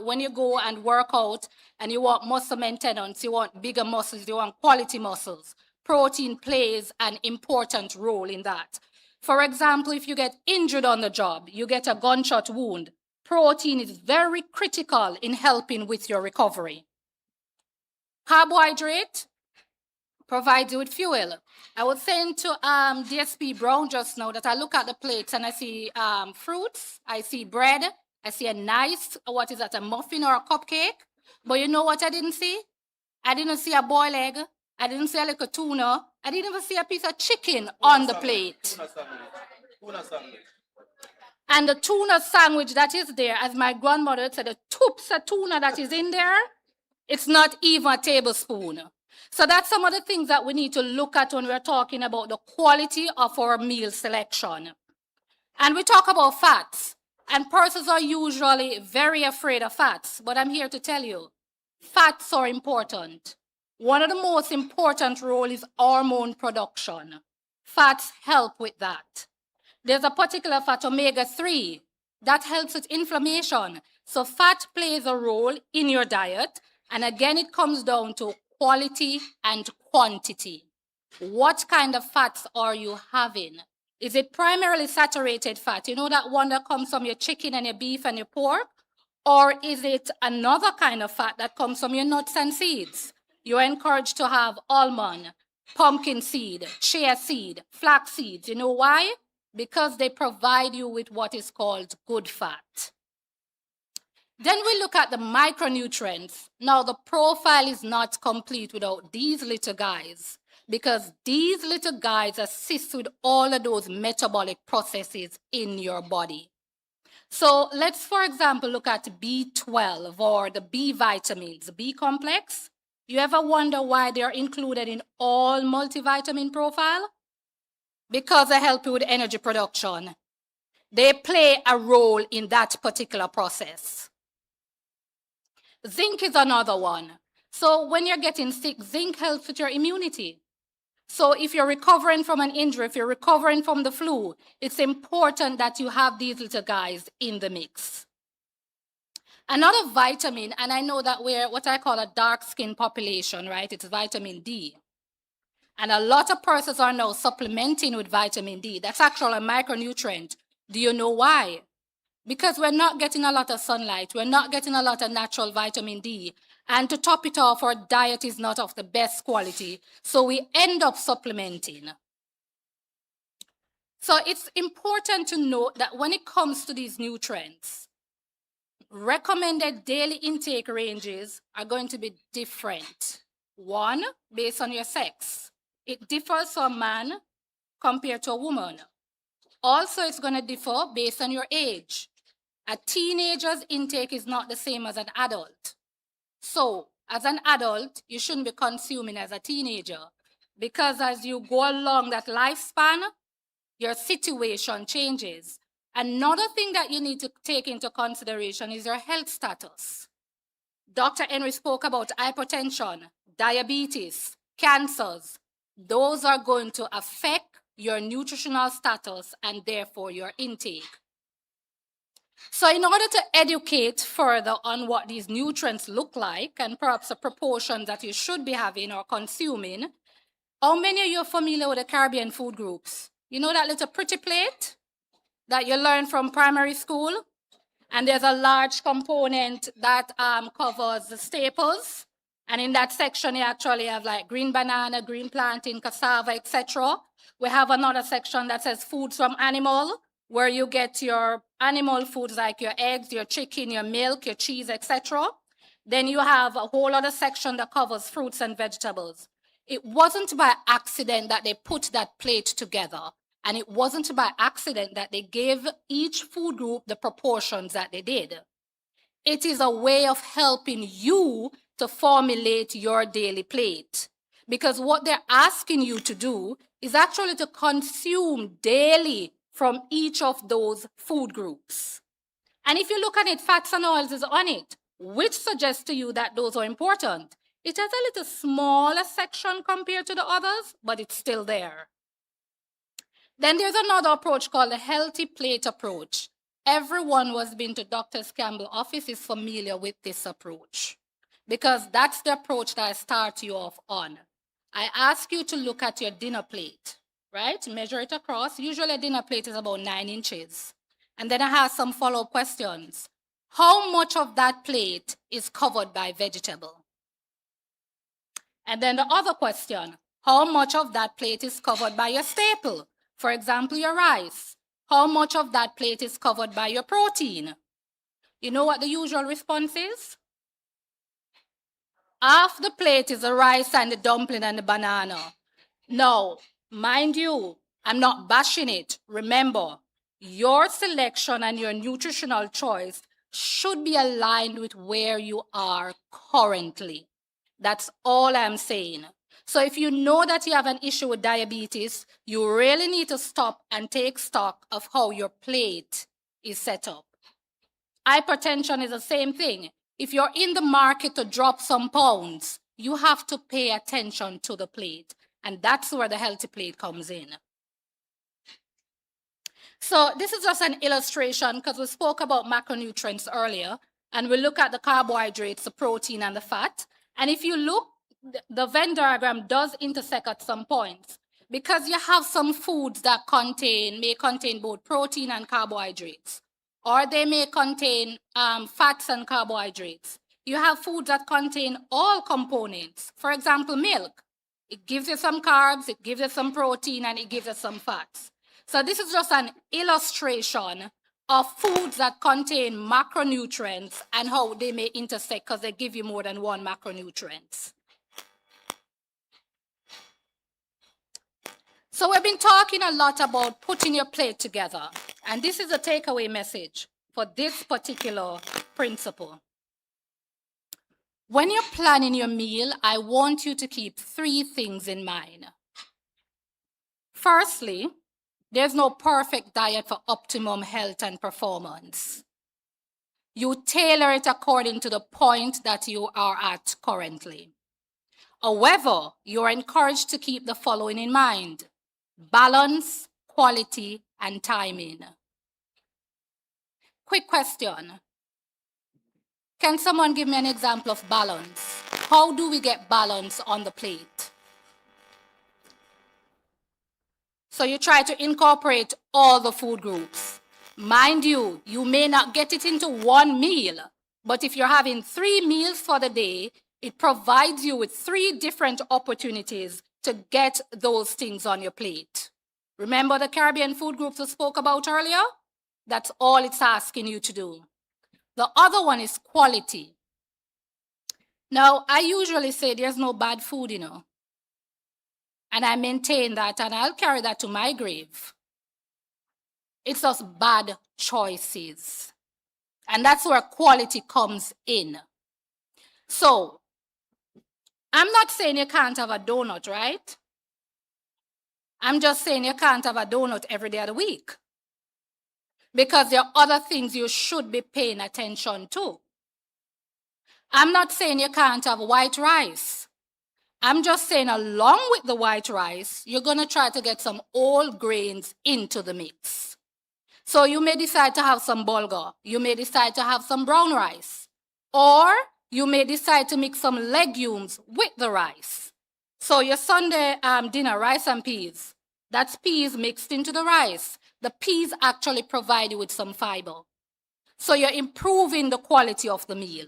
when you go and work out and you want muscle maintenance, you want bigger muscles, you want quality muscles. Protein plays an important role in that. For example, if you get injured on the job, you get a gunshot wound, protein is very critical in helping with your recovery. Carbohydrate provides you with fuel. I was saying to DSP Brown just now that I look at the plates and I see fruits, I see bread, I see a nice, what is that, a muffin or a cupcake. But you know what I didn't see? I didn't see a boiled egg. I didn't see a little tuna. I didn't even see a piece of chicken on the plate. And the tuna sandwich that is there, as my grandmother said, the tubs of tuna that is in there, it's not even a tablespoon. So that's some of the things that we need to look at when we're talking about the quality of our meal selection. And we talk about fats, and persons are usually very afraid of fats, but I'm here to tell you, fats are important. One of the most important roles is hormone production. Fats help with that. There's a particular fat, omega-3, that helps with inflammation. So fat plays a role in your diet. And again, it comes down to quality and quantity. What kind of fats are you having? Is it primarily saturated fat? You know that one that comes from your chicken and your beef and your pork? Or is it another kind of fat that comes from your nuts and seeds? You're encouraged to have almond, pumpkin seed, chia seed, flax seeds. You know why? Because they provide you with what is called good fat. Then we look at the micronutrients. Now, the profile is not complete without these little guys, because these little guys assist with all of those metabolic processes in your body. So let's, for example, look at B12 or the B vitamins, the B complex. You ever wonder why they're included in all multivitamin profile? Because they help you with energy production. They play a role in that particular process. Zinc is another one. So when you're getting sick, zinc helps with your immunity. So if you're recovering from an injury, if you're recovering from the flu, it's important that you have these little guys in the mix. Another vitamin, and I know that we're what I call a dark skin population, right? It's vitamin D. And a lot of persons are now supplementing with vitamin D. That's actually a micronutrient. Do you know why? Because we're not getting a lot of sunlight. We're not getting a lot of natural vitamin D. And to top it off, our diet is not of the best quality. So we end up supplementing. So it's important to note that when it comes to these nutrients, recommended daily intake ranges are going to be different. One, based on your sex. It differs for a man compared to a woman. Also, it's going to differ based on your age. A teenager's intake is not the same as an adult. So, as an adult, you shouldn't be consuming as a teenager, because as you go along that lifespan, your situation changes. Another thing that you need to take into consideration is your health status. Dr. Henry spoke about hypertension, diabetes, cancers. Those are going to affect your nutritional status and therefore your intake. So in order to educate further on what these nutrients look like and perhaps the proportion that you should be having or consuming, how many of you are familiar with the Caribbean food groups? You know that little pretty plate that you learned from primary school? And there's a large component that covers the staples. And in that section, you actually have like green banana, green plantain, cassava, etc. We have another section that says foods from animal, where you get your animal foods like your eggs, your chicken, your milk, your cheese, etc. Then you have a whole other section that covers fruits and vegetables. It wasn't by accident that they put that plate together. And it wasn't by accident that they gave each food group the proportions that they did. It is a way of helping you to formulate your daily plate. Because what they're asking you to do is actually to consume daily from each of those food groups. And if you look at it, fats and oils is on it, which suggests to you that those are important. It has a little smaller section compared to the others, but it's still there. Then there's another approach called the healthy plate approach. Everyone who has been to Dr. Campbell's office is familiar with this approach, because that's the approach that I start you off on. I ask you to look at your dinner plate, right? Measure it across. Usually a dinner plate is about 9 inches. And then I have some follow-up questions. How much of that plate is covered by vegetable? And then the other question, how much of that plate is covered by your staple? For example, your rice. How much of that plate is covered by your protein? You know what the usual response is? Half the plate is the rice and the dumpling and the banana. Now, mind you, I'm not bashing it. Remember, your selection and your nutritional choice should be aligned with where you are currently. That's all I'm saying. So if you know that you have an issue with diabetes, you really need to stop and take stock of how your plate is set up. Hypertension is the same thing. If you're in the market to drop some pounds, you have to pay attention to the plate. And that's where the healthy plate comes in. So this is just an illustration because we spoke about macronutrients earlier, and we look at the carbohydrates, the protein, and the fat. And if you look, the Venn diagram does intersect at some points because you have some foods that may contain both protein and carbohydrates, or they may contain fats and carbohydrates. You have foods that contain all components. For example, milk. It gives you some carbs, it gives you some protein, and it gives you some fats. So this is just an illustration of foods that contain macronutrients and how they may intersect because they give you more than one macronutrients. So we've been talking a lot about putting your plate together. And this is a takeaway message for this particular principle. When you're planning your meal, I want you to keep 3 things in mind. Firstly, there's no perfect diet for optimum health and performance. You tailor it according to the point that you are at currently. However, you are encouraged to keep the following in mind: balance, quality, and timing. Quick question. Can someone give me an example of balance? How do we get balance on the plate? So you try to incorporate all the food groups. Mind you, you may not get it into one meal, but if you're having 3 meals for the day, it provides you with 3 different opportunities to get those things on your plate. Remember the Caribbean food groups we spoke about earlier? That's all it's asking you to do. The other one is quality. Now, I usually say there's no bad food, And I maintain that, and I'll carry that to my grave. It's just bad choices. And that's where quality comes in. So, I'm not saying you can't have a donut, right? I'm just saying you can't have a donut every day of the week. Because there are other things you should be paying attention to. I'm not saying you can't have white rice. I'm just saying along with the white rice, you're going to try to get some whole grains into the mix. So you may decide to have some bulgur. You may decide to have some brown rice. Or you may decide to mix some legumes with the rice. So your Sunday dinner, rice and peas, that's peas mixed into the rice. The peas actually provide you with some fiber. So you're improving the quality of the meal.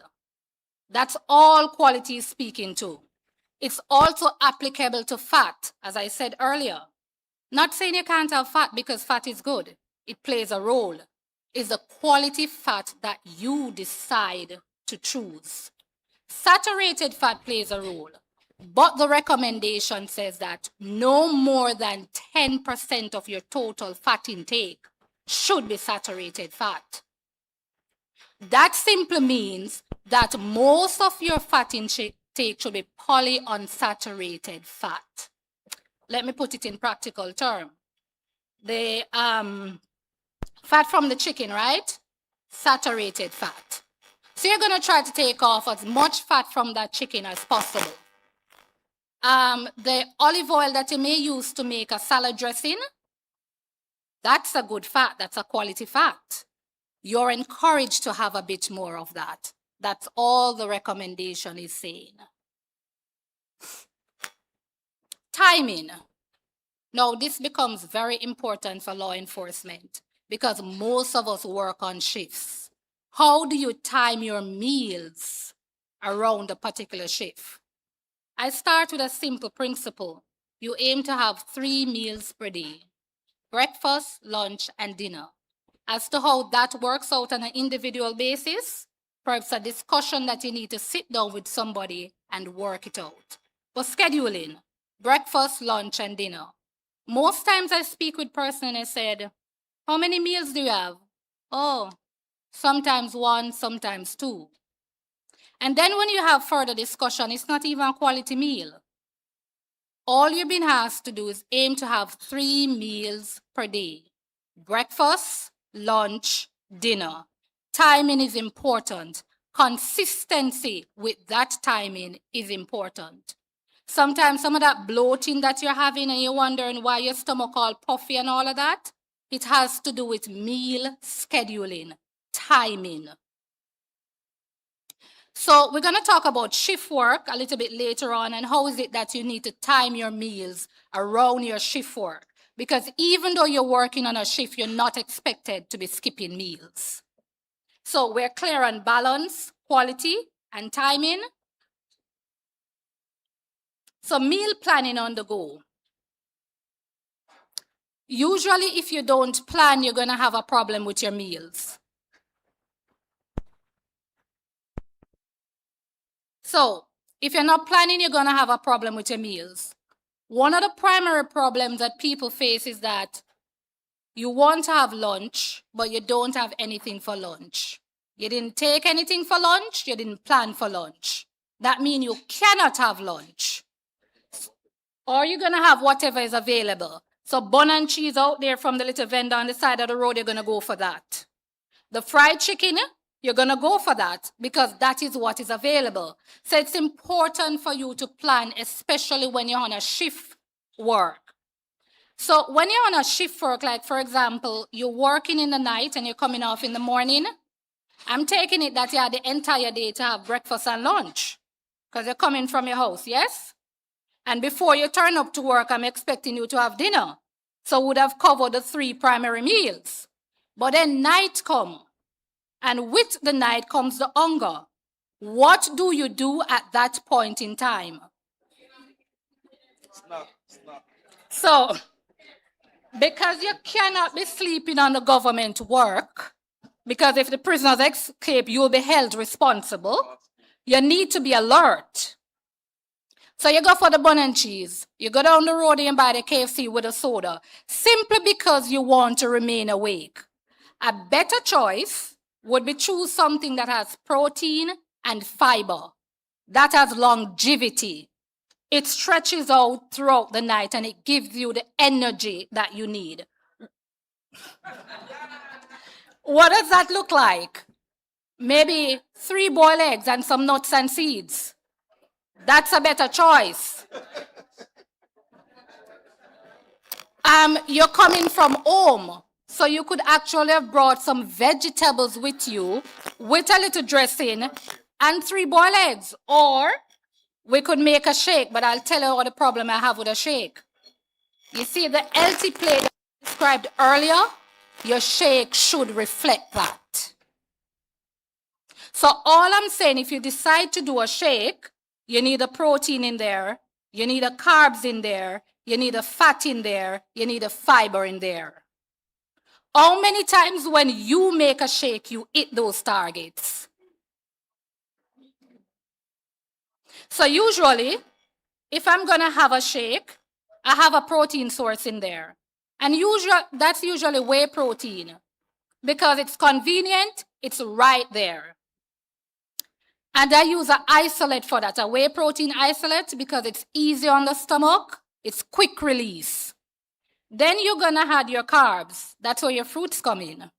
That's all quality is speaking to. It's also applicable to fat, as I said earlier. Not saying you can't have fat because fat is good. It plays a role. It's the quality fat that you decide to choose. Saturated fat plays a role, but the recommendation says that no more than 10% of your total fat intake should be saturated fat. That simply means that most of your fat intake should be polyunsaturated fat. Let me put it in practical terms. The fat from the chicken, right? Saturated fat. So you're going to try to take off as much fat from that chicken as possible. The olive oil that you may use to make a salad dressing, that's a good fat. That's a quality fat. You're encouraged to have a bit more of that. That's all the recommendation is saying. Timing. Now, this becomes very important for law enforcement because most of us work on shifts. How do you time your meals around a particular shift? I start with a simple principle. You aim to have 3 meals per day: breakfast, lunch, and dinner. As to how that works out on an individual basis, perhaps a discussion that you need to sit down with somebody and work it out. But scheduling, breakfast, lunch, and dinner. Most times I speak with person and I said, how many meals do you have? Oh, sometimes 1, sometimes 2. And then when you have further discussion, it's not even a quality meal. All you've been asked to do is aim to have 3 meals per day. Breakfast, lunch, dinner. Timing is important. Consistency with that timing is important. Sometimes some of that bloating that you're having and you're wondering why your stomach all puffy and all of that, it has to do with meal scheduling, timing. So we're going to talk about shift work a little bit later on and how is it that you need to time your meals around your shift work. Because even though you're working on a shift, you're not expected to be skipping meals. So we're clear on balance, quality, and timing. So meal planning on the go. Usually if you don't plan, you're going to have a problem with your meals. So if you're not planning, you're going to have a problem with your meals. One of the primary problems that people face is that you want to have lunch, but you don't have anything for lunch. You didn't take anything for lunch, you didn't plan for lunch. That means you cannot have lunch. Or you're going to have whatever is available. So bun and cheese out there from the little vendor on the side of the road, you're going to go for that. The fried chicken, you're going to go for that because that is what is available. So it's important for you to plan, especially when you're on a shift work. So when you're on a shift work, like for example, you're working in the night and you're coming off in the morning, I'm taking it that you had the entire day to have breakfast and lunch because you're coming from your house, yes? And before you turn up to work, I'm expecting you to have dinner. So would have covered the 3 primary meals. But then night come. And with the night comes the hunger. What do you do at that point in time? So, because you cannot be sleeping on the government work, because if the prisoners escape, you'll be held responsible, you need to be alert. So you go for the bun and cheese. You go down the road and buy the KFC with a soda, simply because you want to remain awake. A better choice would be choose something that has protein and fiber, that has longevity. It stretches out throughout the night and it gives you the energy that you need. What does that look like? Maybe 3 boiled eggs and some nuts and seeds. That's a better choice. You're coming from home, so you could actually have brought some vegetables with you, with a little dressing, and 3 boiled eggs. Or we could make a shake, but I'll tell you what the problem I have with a shake. You see the healthy plate that I described earlier? Your shake should reflect that. So all I'm saying, if you decide to do a shake, you need a protein in there, you need a carbs in there, you need a fat in there, you need a fiber in there. How many times when you make a shake, you hit those targets? So usually, if I'm going to have a shake, I have a protein source in there. And that's usually whey protein because it's convenient, it's right there. And I use an isolate for that, a whey protein isolate, because it's easy on the stomach, it's quick release. Then you're going to add your carbs. That's where your fruits come in.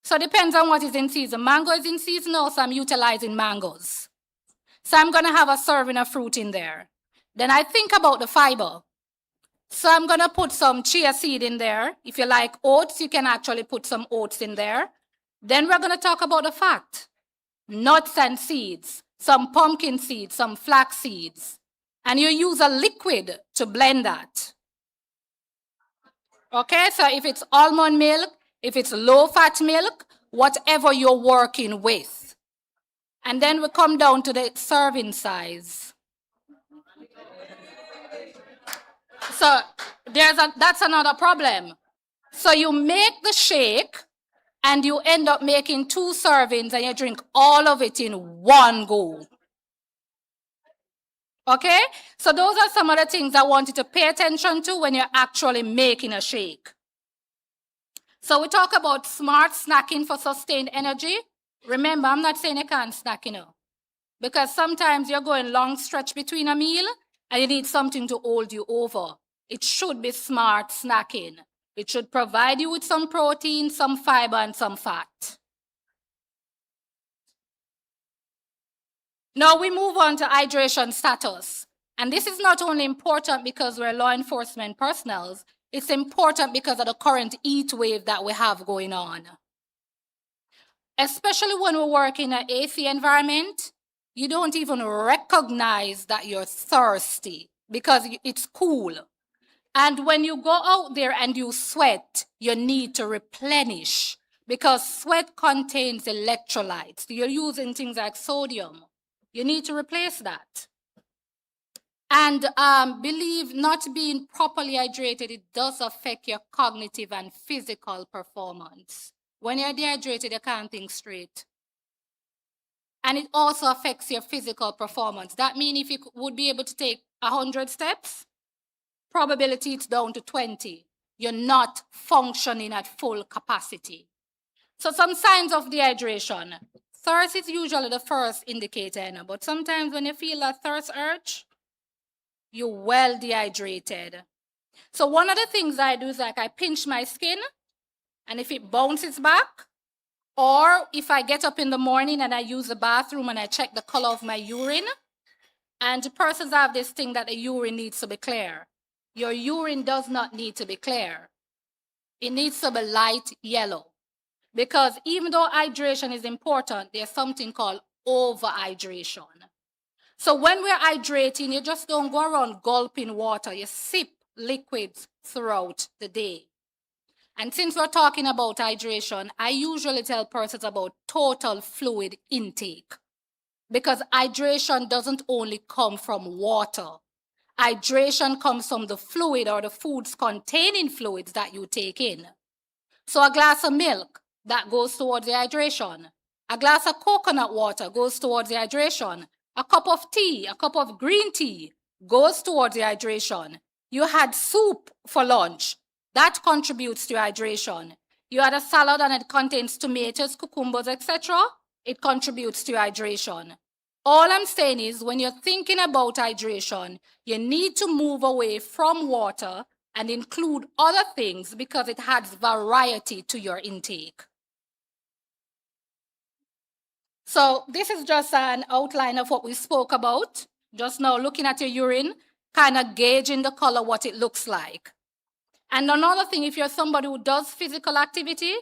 So it depends on what is in season. Mango is in season now, so I'm utilizing mangoes. So I'm going to have a serving of fruit in there. Then I think about the fiber. So I'm going to put some chia seed in there. If you like oats, you can actually put some oats in there. Then we're going to talk about the fat. Nuts and seeds, some pumpkin seeds, some flax seeds. And you use a liquid to blend that. Okay, so if it's almond milk, if it's low-fat milk, whatever you're working with. And then we come down to the serving size. So that's another problem. So you make the shake and you end up making 2 servings and you drink all of it in one go. Okay? So those are some of the things I want you to pay attention to when you're actually making a shake. So we talk about smart snacking for sustained energy. Remember, I'm not saying you can't snack, Because sometimes you're going long stretch between a meal and you need something to hold you over. It should be smart snacking. It should provide you with some protein, some fiber, and some fat. Now we move on to hydration status. And this is not only important because we're law enforcement personnel, it's important because of the current heat wave that we have going on. Especially when we work in an AC environment, you don't even recognize that you're thirsty because it's cool. And when you go out there and you sweat, you need to replenish because sweat contains electrolytes. You're using things like sodium. You need to replace that. And believe not being properly hydrated, it does affect your cognitive and physical performance. When you're dehydrated, you can't think straight. And it also affects your physical performance. That means if you would be able to take 100 steps, probability it's down to 20. You're not functioning at full capacity. So some signs of dehydration. Thirst is usually the first indicator, but sometimes when you feel a thirst urge, you're well dehydrated. So one of the things I do is like I pinch my skin, and if it bounces back, or if I get up in the morning and I use the bathroom and I check the color of my urine, and persons have this thing that the urine needs to be clear. Your urine does not need to be clear. It needs to be light yellow. Because even though hydration is important, there's something called overhydration. So when we're hydrating, you just don't go around gulping water. You sip liquids throughout the day. And since we're talking about hydration, I usually tell persons about total fluid intake. Because hydration doesn't only come from water. Hydration comes from the fluid or the foods containing fluids that you take in. So a glass of milk, that goes towards the hydration. A glass of coconut water goes towards the hydration. A cup of tea, a cup of green tea goes towards the hydration. You had soup for lunch. That contributes to hydration. You had a salad and it contains tomatoes, cucumbers, etc. It contributes to hydration. All I'm saying is when you're thinking about hydration, you need to move away from water and include other things because it adds variety to your intake. So this is just an outline of what we spoke about. Just now looking at your urine, kind of gauging the color, what it looks like. And another thing, if you're somebody who does physical activity,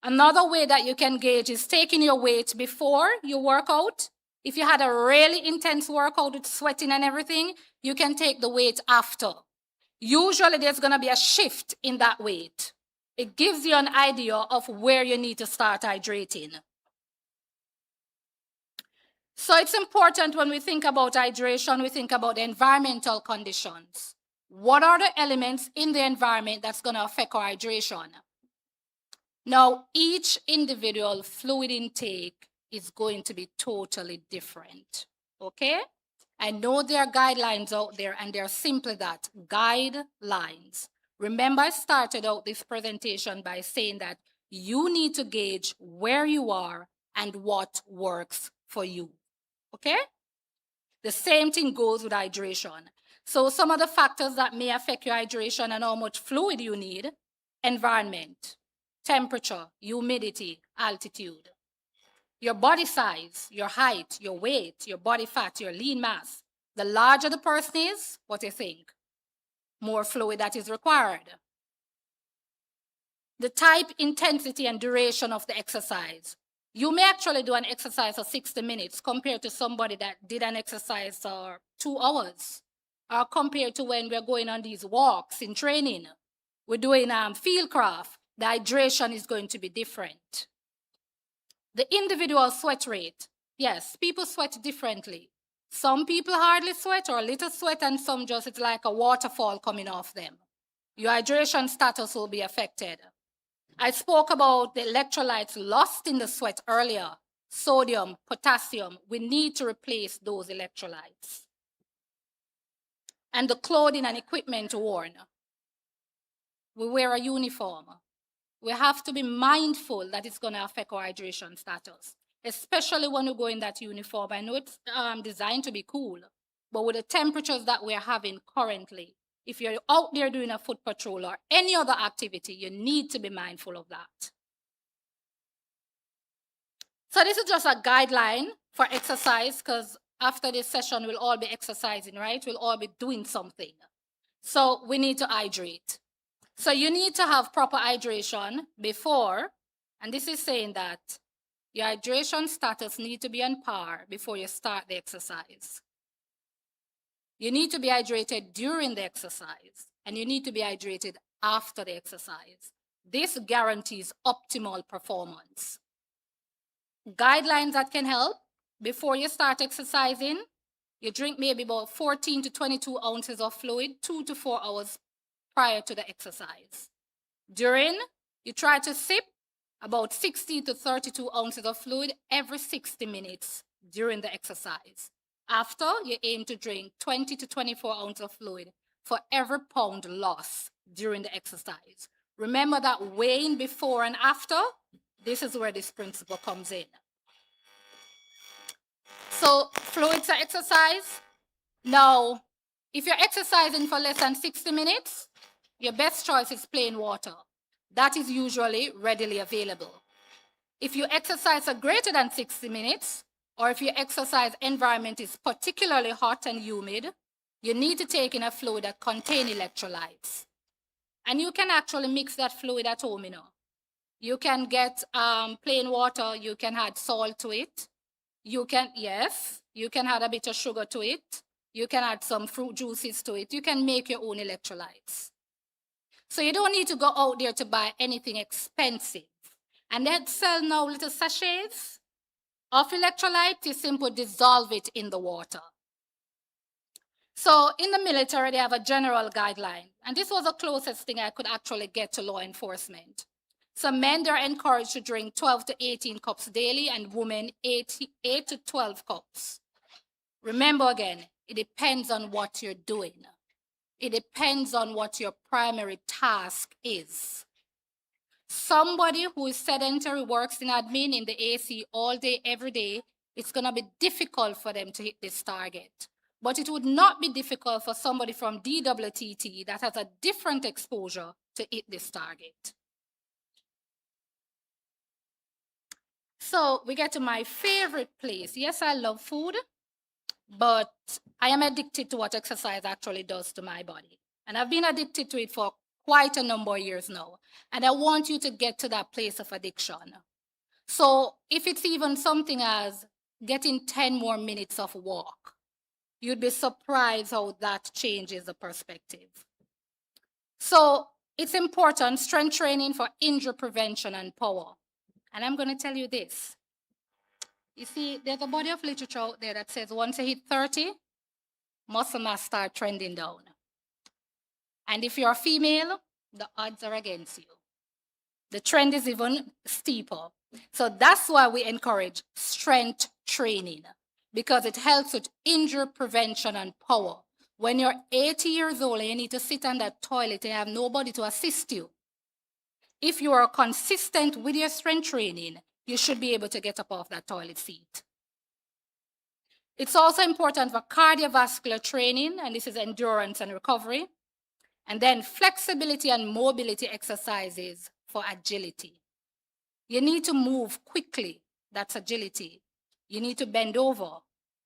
another way that you can gauge is taking your weight before you work out. If you had a really intense workout with sweating and everything, you can take the weight after. Usually there's going to be a shift in that weight. It gives you an idea of where you need to start hydrating. So it's important when we think about hydration, we think about the environmental conditions. What are the elements in the environment that's going to affect our hydration? Now, each individual fluid intake is going to be totally different, okay? I know there are guidelines out there, and they're simply that, guidelines. Remember, I started out this presentation by saying that you need to gauge where you are and what works for you, okay? The same thing goes with hydration. So some of the factors that may affect your hydration and how much fluid you need: environment, temperature, humidity, altitude. Your body size, your height, your weight, your body fat, your lean mass. The larger the person is, what do you think? More fluid that is required. The type, intensity, and duration of the exercise. You may actually do an exercise for 60 minutes compared to somebody that did an exercise for 2 hours. Or compared to when we're going on these walks in training. We're doing field craft. The hydration is going to be different. The individual sweat rate. Yes, people sweat differently. Some people hardly sweat or a little sweat, and some just, it's like a waterfall coming off them. Your hydration status will be affected. I spoke about the electrolytes lost in the sweat earlier. Sodium, potassium. We need to replace those electrolytes. And the clothing and equipment worn. We wear a uniform. We have to be mindful that it's going to affect our hydration status, especially when you go in that uniform. I know it's designed to be cool, but with the temperatures that we're having currently, if you're out there doing a foot patrol or any other activity, you need to be mindful of that. So this is just a guideline for exercise, because after this session, we'll all be exercising, right? We'll all be doing something. So we need to hydrate. So you need to have proper hydration before, and this is saying that your hydration status needs to be on par before you start the exercise. You need to be hydrated during the exercise, and you need to be hydrated after the exercise. This guarantees optimal performance. Guidelines that can help: before you start exercising, you drink maybe about 14 to 22 ounces of fluid 2 to 4 hours prior to the exercise. During, you try to sip about 60 to 32 ounces of fluid every 60 minutes during the exercise. After, you aim to drink 20 to 24 ounces of fluid for every pound lost during the exercise. Remember that weighing before and after, this is where this principle comes in. So, fluids are exercise. Now, if you're exercising for less than 60 minutes, your best choice is plain water. That is usually readily available. If you exercise for greater than 60 minutes, or if your exercise environment is particularly hot and humid, you need to take in a fluid that contains electrolytes. And you can actually mix that fluid at home, you know. You can get plain water, you can add salt to it. You can add a bit of sugar to it. You can add some fruit juices to it. You can make your own electrolytes. So you don't need to go out there to buy anything expensive. And they sell now little sachets of electrolyte. You simply dissolve it in the water. So in the military, they have a general guideline. And this was the closest thing I could actually get to law enforcement. So men are encouraged to drink 12 to 18 cups daily, and women 8 to 12 cups. Remember again, it depends on what you're doing. It depends on what your primary task is. Somebody who is sedentary, works in admin in the AC all day, every day, it's going to be difficult for them to hit this target. But it would not be difficult for somebody from DWTT that has a different exposure to hit this target. So we get to my favorite place. Yes, I love food, but I am addicted to what exercise actually does to my body. And I've been addicted to it for quite a number of years now. And I want you to get to that place of addiction. So if it's even something as getting 10 more minutes of walk, you'd be surprised how that changes the perspective. So it's important, strength training for injury prevention and power. And I'm going to tell you this. You see, there's a body of literature out there that says once you hit 30, muscle mass start trending down. And if you're a female, the odds are against you. The trend is even steeper. So that's why we encourage strength training, because it helps with injury prevention and power. When you're 80 years old and you need to sit on that toilet and have nobody to assist you, if you are consistent with your strength training, you should be able to get up off that toilet seat. It's also important for cardiovascular training, and this is endurance and recovery, and then flexibility and mobility exercises for agility. You need to move quickly, that's agility. You need to bend over,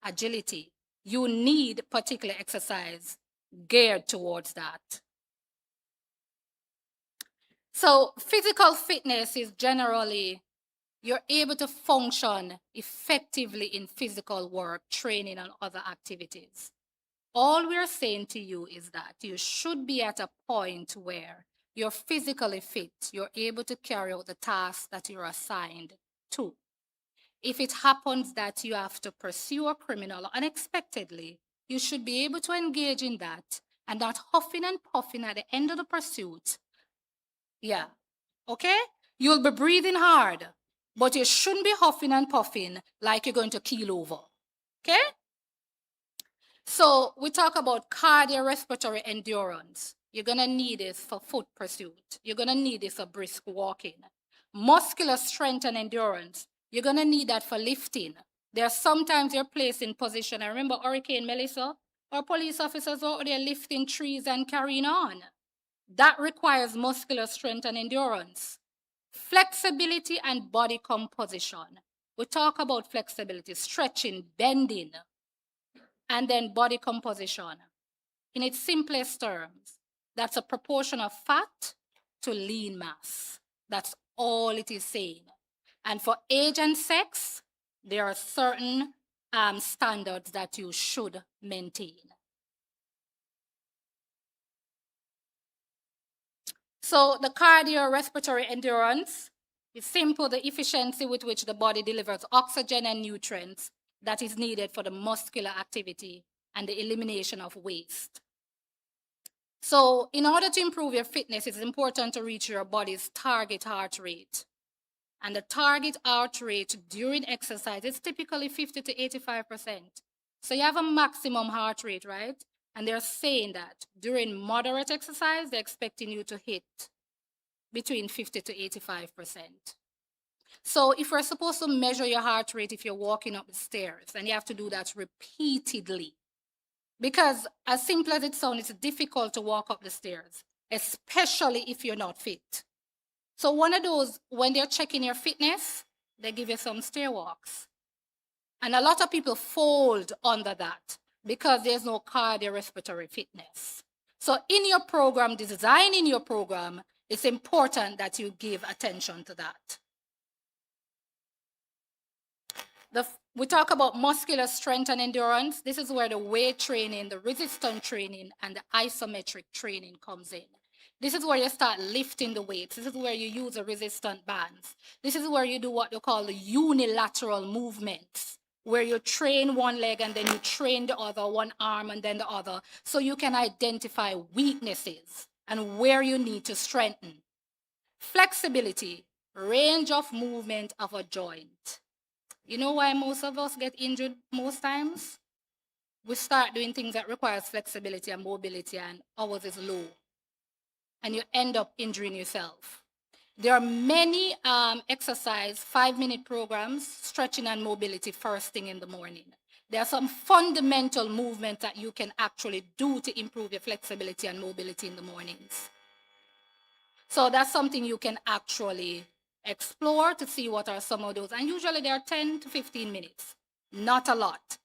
agility. You need particular exercise geared towards that. So physical fitness is generally, you're able to function effectively in physical work, training, and other activities. All we're saying to you is that you should be at a point where you're physically fit, you're able to carry out the tasks that you're assigned to. If it happens that you have to pursue a criminal unexpectedly, you should be able to engage in that and not huffing and puffing at the end of the pursuit. Yeah, okay? You'll be breathing hard, but you shouldn't be huffing and puffing like you're going to keel over, okay? So we talk about cardiorespiratory endurance. You're going to need this for foot pursuit. You're going to need this for brisk walking. Muscular strength and endurance. You're going to need that for lifting. There are sometimes you're placed in position. I remember Hurricane Melissa, our police officers were out there lifting trees and carrying on. That requires muscular strength and endurance. Flexibility and body composition. We talk about flexibility, stretching, bending, and then body composition. In its simplest terms, that's a proportion of fat to lean mass. That's all it is saying. And for age and sex, there are certain standards that you should maintain. So the cardiorespiratory endurance is simple, the efficiency with which the body delivers oxygen and nutrients that is needed for the muscular activity and the elimination of waste. So in order to improve your fitness, it's important to reach your body's target heart rate. And the target heart rate during exercise is typically 50 to 85%. So you have a maximum heart rate, right? And they're saying that during moderate exercise, they're expecting you to hit between 50 to 85%. So if we're supposed to measure your heart rate if you're walking up the stairs, and you have to do that repeatedly, because as simple as it sounds, it's difficult to walk up the stairs, especially if you're not fit. So one of those, when they're checking your fitness, they give you some stair walks. And a lot of people fold under that because there's no cardiorespiratory fitness. So in your program, designing your program, it's important that you give attention to that. We talk about muscular strength and endurance. This is where the weight training, the resistance training, and the isometric training comes in. This is where you start lifting the weights. This is where you use the resistant bands. This is where you do what you call the unilateral movements, where you train one leg and then you train the other, one arm and then the other, so you can identify weaknesses and where you need to strengthen. Flexibility, range of movement of a joint. You know why most of us get injured most times? We start doing things that requires flexibility and mobility, and ours is low. And you end up injuring yourself. There are many exercise 5-minute programs, stretching and mobility first thing in the morning. There are some fundamental movements that you can actually do to improve your flexibility and mobility in the mornings. So that's something you can actually explore to see what are some of those. And usually they are 10 to 15 minutes, not a lot.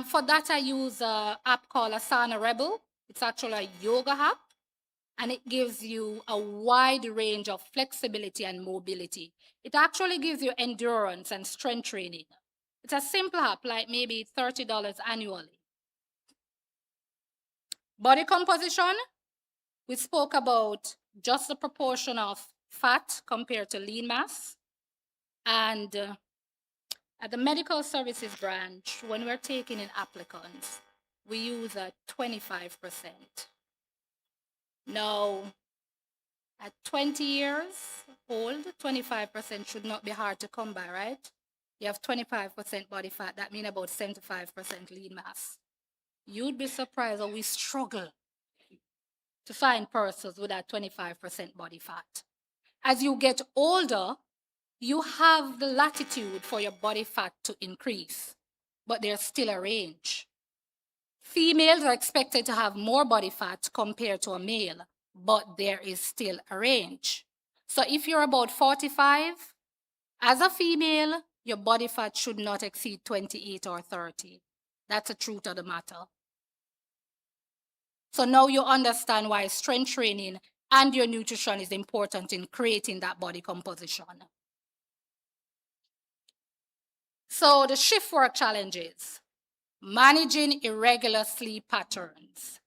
For that, I use an app called Asana Rebel. It's actually a yoga app, and it gives you a wide range of flexibility and mobility. It actually gives you endurance and strength training. It's a simple app, like maybe $30 annually. Body composition, we spoke about just the proportion of fat compared to lean mass. And at the medical services branch, when we're taking in applicants, we use a 25%. Now, at 20 years old, 25% should not be hard to come by, right? You have 25% body fat, that means about 75% lean mass. You'd be surprised how we struggle to find persons with that 25% body fat. As you get older, you have the latitude for your body fat to increase, but there's still a range. Females are expected to have more body fat compared to a male, but there is still a range. So if you're about 45, as a female, your body fat should not exceed 28 or 30. That's the truth of the matter. So now you understand why strength training and your nutrition is important in creating that body composition. So the shift work challenges, managing irregular sleep patterns.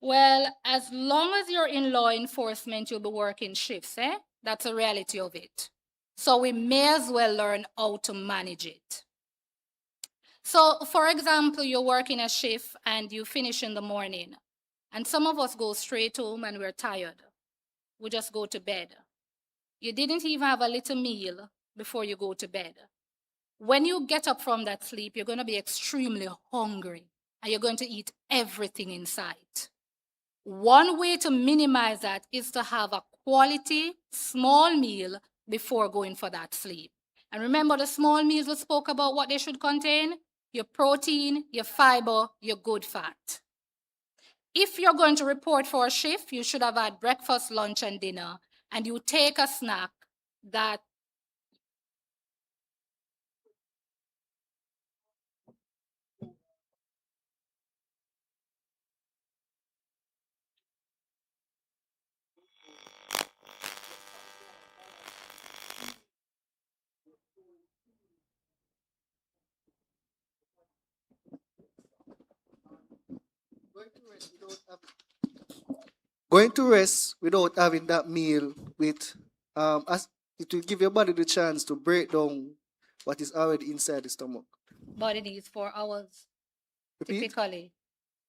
Well, as long as you're in law enforcement, you'll be working shifts, eh? That's the reality of it. So we may as well learn how to manage it. So for example, you're working a shift and you finish in the morning, and some of us go straight home and we're tired. We just go to bed. You didn't even have a little meal before you go to bed. When you get up from that sleep, you're going to be extremely hungry and you're going to eat everything in sight. One way to minimize that is to have a quality small meal before going for that sleep. And remember the small meals we spoke about what they should contain? Your protein, your fiber, your good fat. If you're going to report for a shift, you should have had breakfast, lunch, and dinner, and you take a snack that Going to rest without having that meal with as it will give your body the chance to break down what is already inside the stomach. body needs 4 hours, Repeat. typically.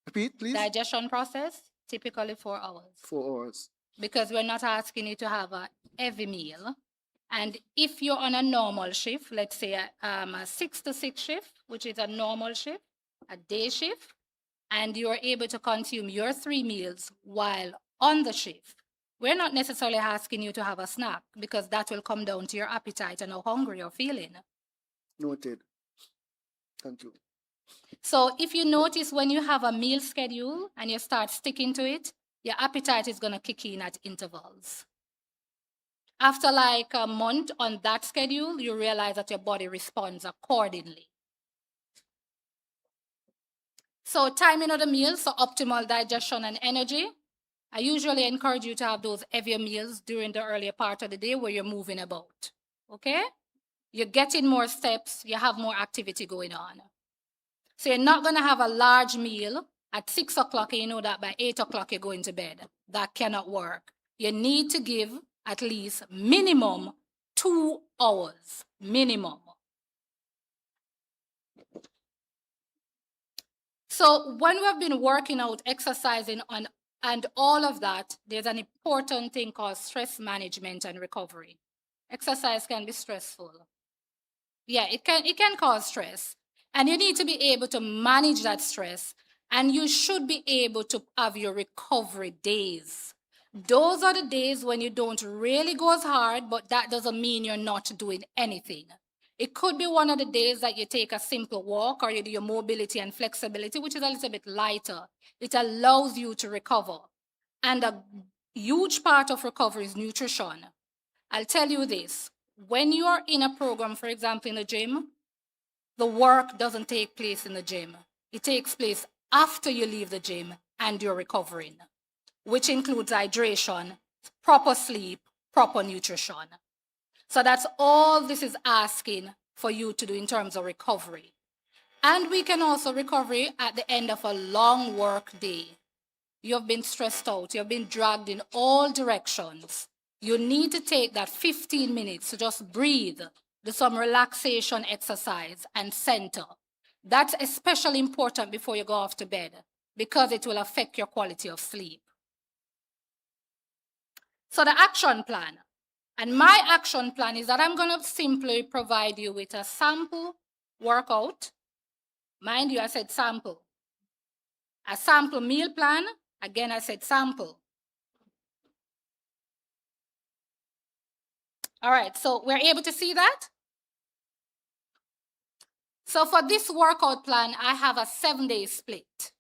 Repeat, please. Digestion process, typically 4 hours. 4 hours. Because we're not asking you to have a heavy meal. And if you're on a normal shift, let's say a 6 to 6 shift, which is a normal shift, a day shift, and you're able to consume your 3 meals while on the shift, we're not necessarily asking you to have a snack because that will come down to your appetite and how hungry you're feeling. Noted. Thank you. So if you notice when you have a meal schedule and you start sticking to it, your appetite is going to kick in at intervals. After like a month on that schedule, you realize that your body responds accordingly. So timing of the meals for optimal digestion and energy. I usually encourage you to have those heavier meals during the earlier part of the day where you're moving about, okay? You're getting more steps, you have more activity going on. So you're not gonna have a large meal at 6 o'clock and you know that by 8 o'clock you're going to bed. That cannot work. You need to give at least minimum 2 hours, minimum. So when we've been working out, exercising on and all of that, there's an important thing called stress management and recovery. Exercise can be stressful. Yeah, it can cause stress. And you need to be able to manage that stress. And you should be able to have your recovery days. Those are the days when you don't really go as hard, but that doesn't mean you're not doing anything. It could be one of the days that you take a simple walk or you do your mobility and flexibility, which is a little bit lighter. It allows you to recover. And a huge part of recovery is nutrition. I'll tell you this. When you are in a program, for example, in the gym, the work doesn't take place in the gym. It takes place after you leave the gym and you're recovering, which includes hydration, proper sleep, proper nutrition. So that's all this is asking for you to do in terms of recovery. And we can also recover at the end of a long work day. You've been stressed out, you've been dragged in all directions. You need to take that 15 minutes to just breathe, do some relaxation exercise and center. That's especially important before you go off to bed because it will affect your quality of sleep. So the action plan. And my action plan is that I'm going to simply provide you with a sample workout. Mind you, I said sample. A sample meal plan. Again, I said sample. All right, so we're able to see that? So for this workout plan, I have a 7-day split.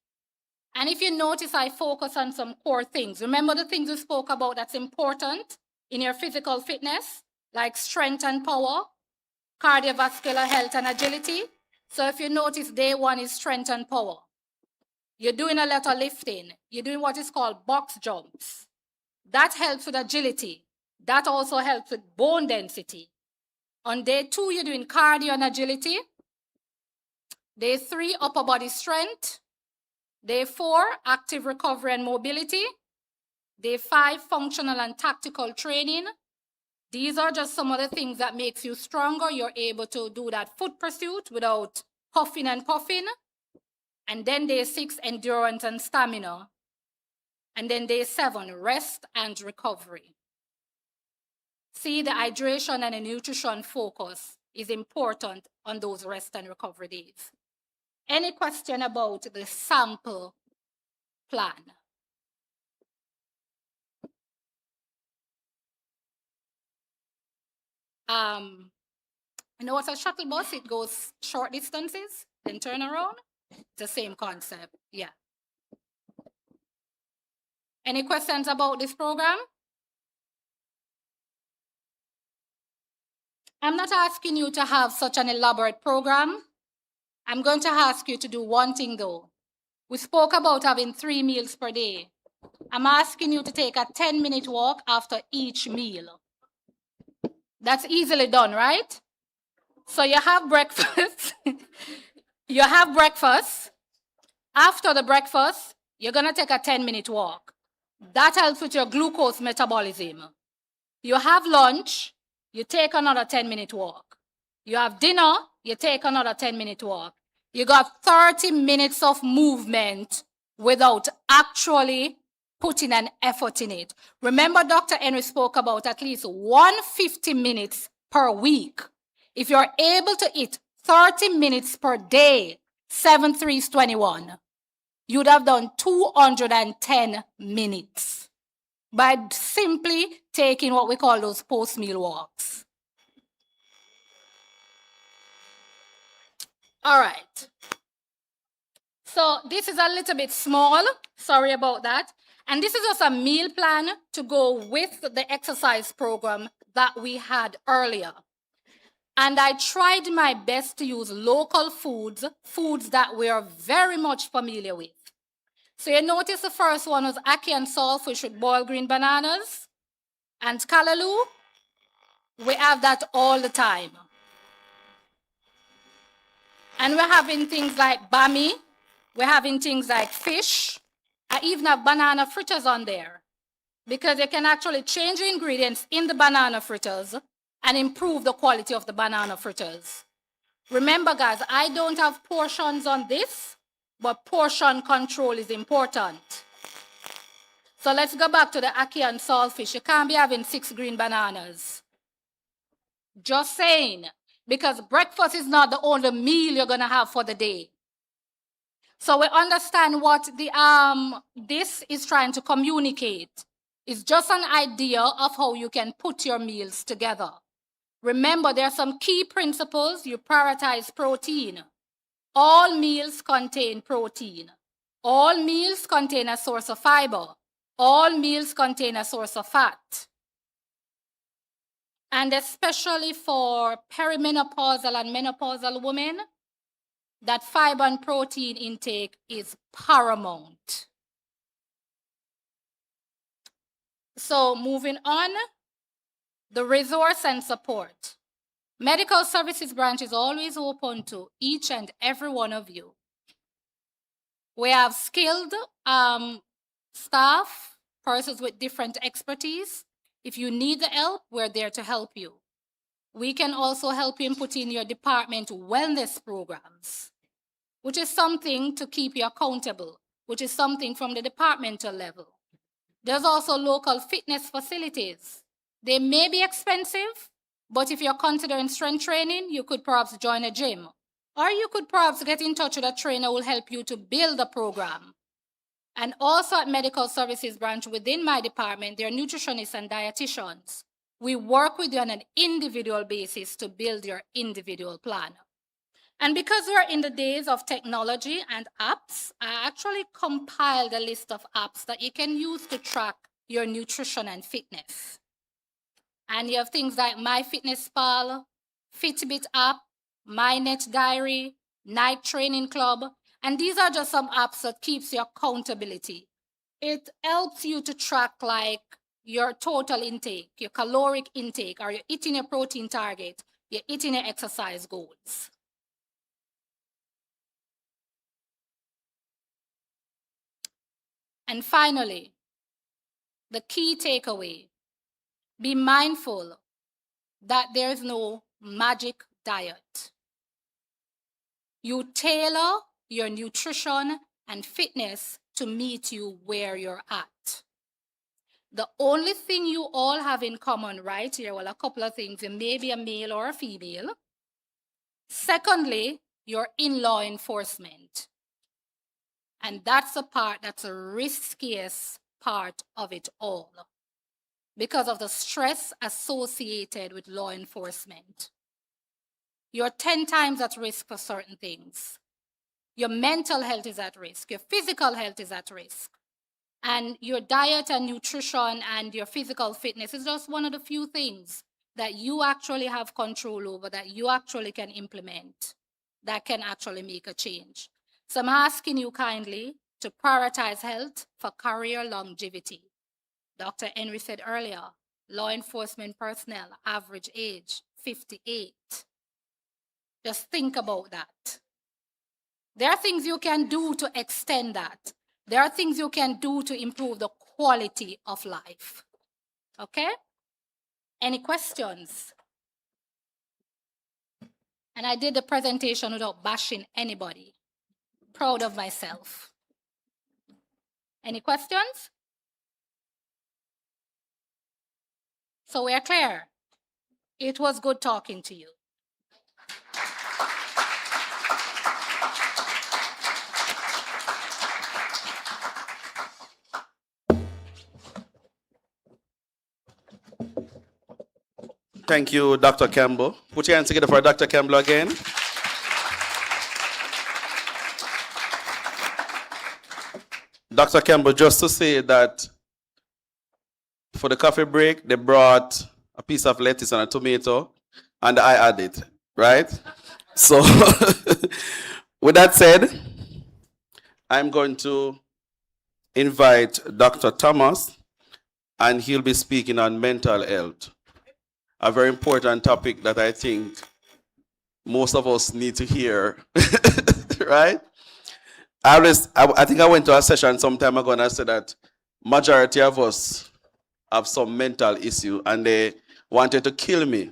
And if you notice, I focus on some core things. Remember the things we spoke about that's important in your physical fitness, like strength and power, cardiovascular health and agility. So if you notice, day 1 is strength and power. You're doing a lot of lifting. You're doing what is called box jumps. That helps with agility. That also helps with bone density. On day 2, you're doing cardio and agility. Day 3, upper body strength. Day 4, active recovery and mobility. Day 5, functional and tactical training. These are just some of the things that makes you stronger. You're able to do that foot pursuit without huffing and puffing. And then day 6, endurance and stamina. And then day 7, rest and recovery. See, the hydration and the nutrition focus is important on those rest and recovery days. Any question about the sample plan? you know what's a shuttle bus? It goes short distances, then turn around. It's the same concept, yeah. Any questions about this program? I'm not asking you to have such an elaborate program. I'm going to ask you to do one thing though. We spoke about having 3 meals per day. I'm asking you to take a 10-minute walk after each meal. That's easily done, right? So you have breakfast. You have breakfast. After the breakfast, you're going to take a 10-minute walk. That helps with your glucose metabolism. You have lunch, you take another 10-minute walk. You have dinner, you take another 10-minute walk. You got 30 minutes of movement without actually putting an effort in it. Remember, Dr. Henry spoke about at least 150 minutes per week. If you're able to eat 30 minutes per day, 7 3 is 21, you'd have done 210 minutes by simply taking what we call those post-meal walks. All right. So this is a little bit small. Sorry about that. And this is just a meal plan to go with the exercise program that we had earlier. And I tried my best to use local foods, foods that we are very much familiar with. So you notice the first one was ackee and saltfish with boiled green bananas. And callaloo, we have that all the time. And we're having things like bami, we're having things like fish. I even have banana fritters on there because you can actually change the ingredients in the banana fritters and improve the quality of the banana fritters. Remember, guys, I don't have portions on this, but portion control is important. So let's go back to the ackee and saltfish. You can't be having 6 green bananas. Just saying, because breakfast is not the only meal you're going to have for the day. So we understand what this is trying to communicate. It's just an idea of how you can put your meals together. Remember, there are some key principles. You prioritize protein. All meals contain protein. All meals contain a source of fiber. All meals contain a source of fat. And especially for perimenopausal and menopausal women, that fiber and protein intake is paramount. So moving on, the resource and support. Medical services branch is always open to each and every one of you. We have skilled staff, persons with different expertise. If you need the help, we're there to help you. We can also help you in putting your department wellness programs, which is something to keep you accountable, which is something from the departmental level. There's also local fitness facilities. They may be expensive, but if you're considering strength training, you could perhaps join a gym. Or you could perhaps get in touch with a trainer who will help you to build a program. And also at Medical Services Branch within my department, there are nutritionists and dietitians. We work with you on an individual basis to build your individual plan. And because we're in the days of technology and apps, I actually compiled a list of apps that you can use to track your nutrition and fitness. And you have things like MyFitnessPal, Fitbit app, MyNet Diary, Night Training Club. And these are just some apps that keeps you accountability. It helps you to track like your total intake, your caloric intake, are you eating your protein target, you're eating your exercise goals. And finally, the key takeaway, be mindful that there is no magic diet. You tailor your nutrition and fitness to meet you where you're at. The only thing you all have in common right here, well, a couple of things, you may be a male or a female. Secondly, you're in law enforcement. And that's the part that's the riskiest part of it all. because of the stress associated with law enforcement. You're 10 times at risk for certain things. Your mental health is at risk. Your physical health is at risk. And your diet and nutrition and your physical fitness is just one of the few things that you actually have control over, that you actually can implement, that can actually make a change. So I'm asking you kindly to prioritize health for career longevity. Dr. Henry said earlier, law enforcement personnel, average age 58. Just think about that. There are things you can do to extend that. There are things you can do to improve the quality of life. Okay? Any questions? And I did the presentation without bashing anybody. Proud of myself. Any questions? So we're clear. It was good talking to you. Thank you, Dr. Campbell. Put your hands together for Dr. Campbell again. Dr. Campbell, just to say that for the coffee break, they brought a piece of lettuce and a tomato, and I added, right? So, with that said, I'm going to invite Dr. Thomas, and he'll be speaking on mental health, a very important topic that I think most of us need to hear, right? I think I went to a session some time ago and I said that majority of us have some mental issue and they wanted to kill me.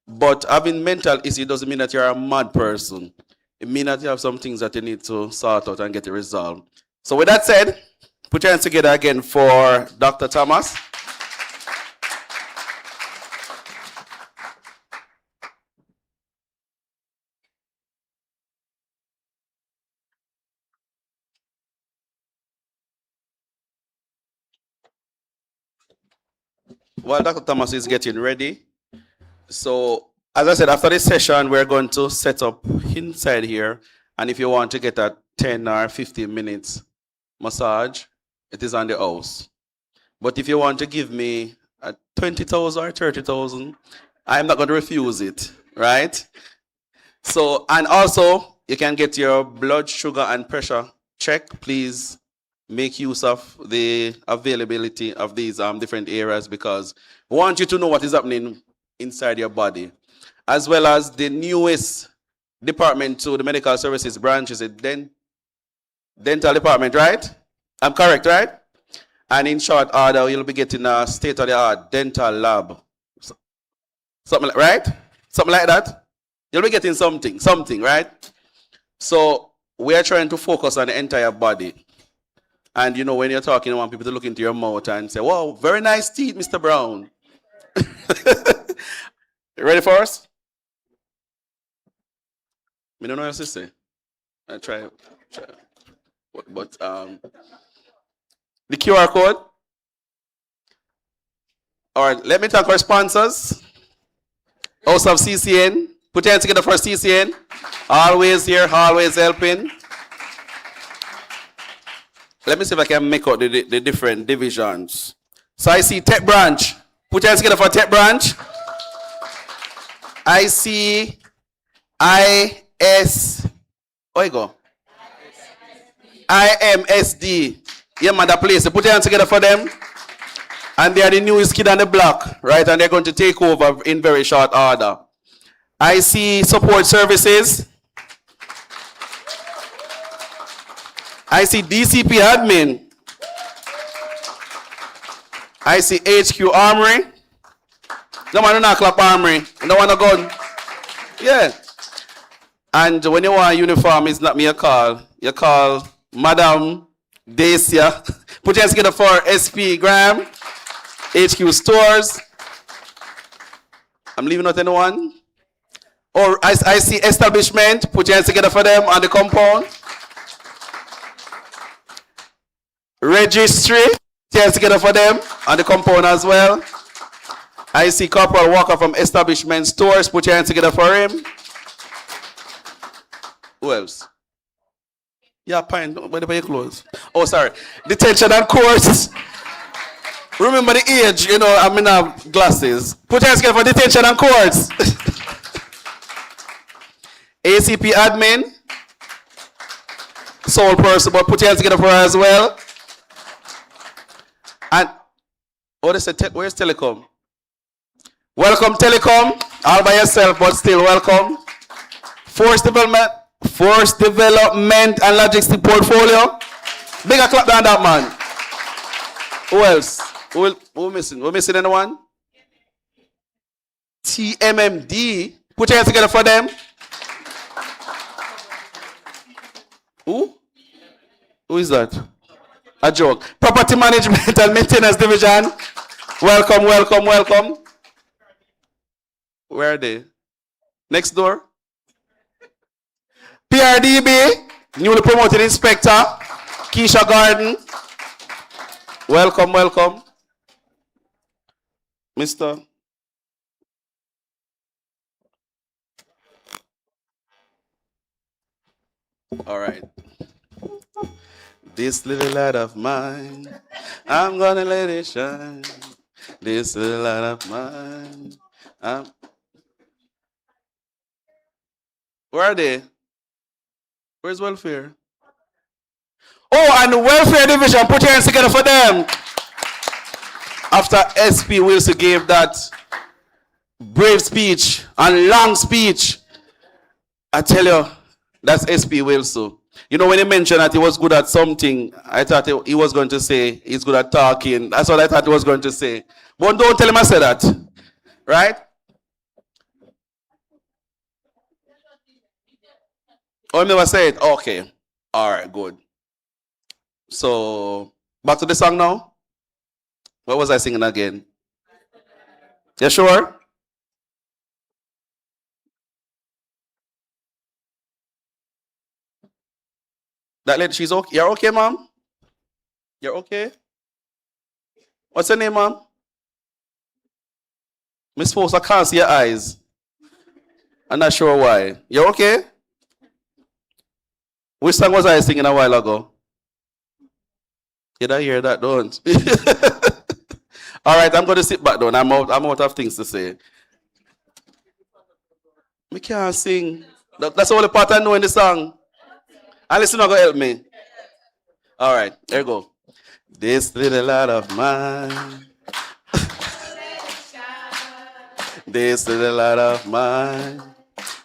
But having mental issue doesn't mean that you're a mad person. It means that you have some things that you need to sort out and get it resolved. So with that said, put your hands together again for Dr. Thomas. While Dr. Thomas is getting ready, so as I said, after this session, we're going to set up inside here. And if you want to get a 10 or 15 minutes massage, it is on the house. But if you want to give me a 20,000 or 30,000, I'm not going to refuse it, right? So, and also, you can get your blood sugar and pressure checked. Please make use of the availability of these different areas because we want you to know what is happening inside your body, as well as the newest department to the medical services branch is a dental department, right? I'm correct, right? And in short order, you'll be getting a state-of-the-art dental lab. Something like, right? Something like that. You'll be getting something, right? So we are trying to focus on the entire body. And you know, when you're talking, I want people to look into your mouth and say, wow, very nice teeth, Mr. Brown. You ready for us? I don't know what else to say. I try. But the QR code. All right, let me thank our sponsors. House of CCN. Put your hands together for CCN. Always here, always helping. Let me see if I can make out the different divisions. So I see Tech Branch. Put your hands together for Tech Branch. I see IMSD. Yeah, man, that place. Put your hands together for them. And they are the newest kid on the block, right? And they're going to take over in very short order. I see Support Services. I see DCP Admin. I see HQ Armory. No man, not clap Armory. No one a gun. Yeah. And when you want a uniform, it's not me a call. You call Madam Dacia. Put your hands together for SP Graham. HQ Stores. I'm leaving out anyone. Or I see Establishment. Put your hands together for them on the compound. Registry. hands together for them on the compound as well. I see Corporal Walker from Establishment Stores. Put your hands together for him. Who else? Yeah, Pine. Where do you close? Oh, sorry. Detention and courts. Remember the age, you know, I'm in glasses. Put your hands together for detention and courts. ACP admin. Sole person, but put your hands together for her as well. And, oh, they said, where's Telecom? Welcome, Telecom. All by yourself, but still welcome. Force Development and Logistic Portfolio. Bigger clap than that, man. Who else? Who missing? Who missing anyone? TMMD. Put your hands together for them. Who? Who is that? A joke. Property Management and Maintenance Division. Welcome, welcome, welcome. Where are they? Next door. PRDB, newly promoted inspector, Keisha Garden. Welcome, welcome. Mr. All right. This little light of mine, I'm gonna let it shine. This little light of mine. Where are they? Where's welfare? Oh, and the welfare division, put your hands together for them. After SP Wilson gave that brave speech and long speech, I tell you, that's SP Wilson. You know, when he mentioned that he was good at something, I thought he was going to say he's good at talking. That's what I thought he was going to say. But don't tell him I said that. Right? Oh, I never said it? Okay. All right, good. So, back to the song now. What was I singing again? You sure? That lady, she's okay. You're okay, mom? You're okay? What's your name, mom? Miss Foss, I can't see your eyes. I'm not sure why. You're okay? Which song was I singing a while ago? Did I hear that? Don't. All right, I'm going to sit back down. I'm out of things to say. I can't sing. That's the only part I know in the song. And listen, not going to help me. All right, there you go. This little light of mine. This little light of mine.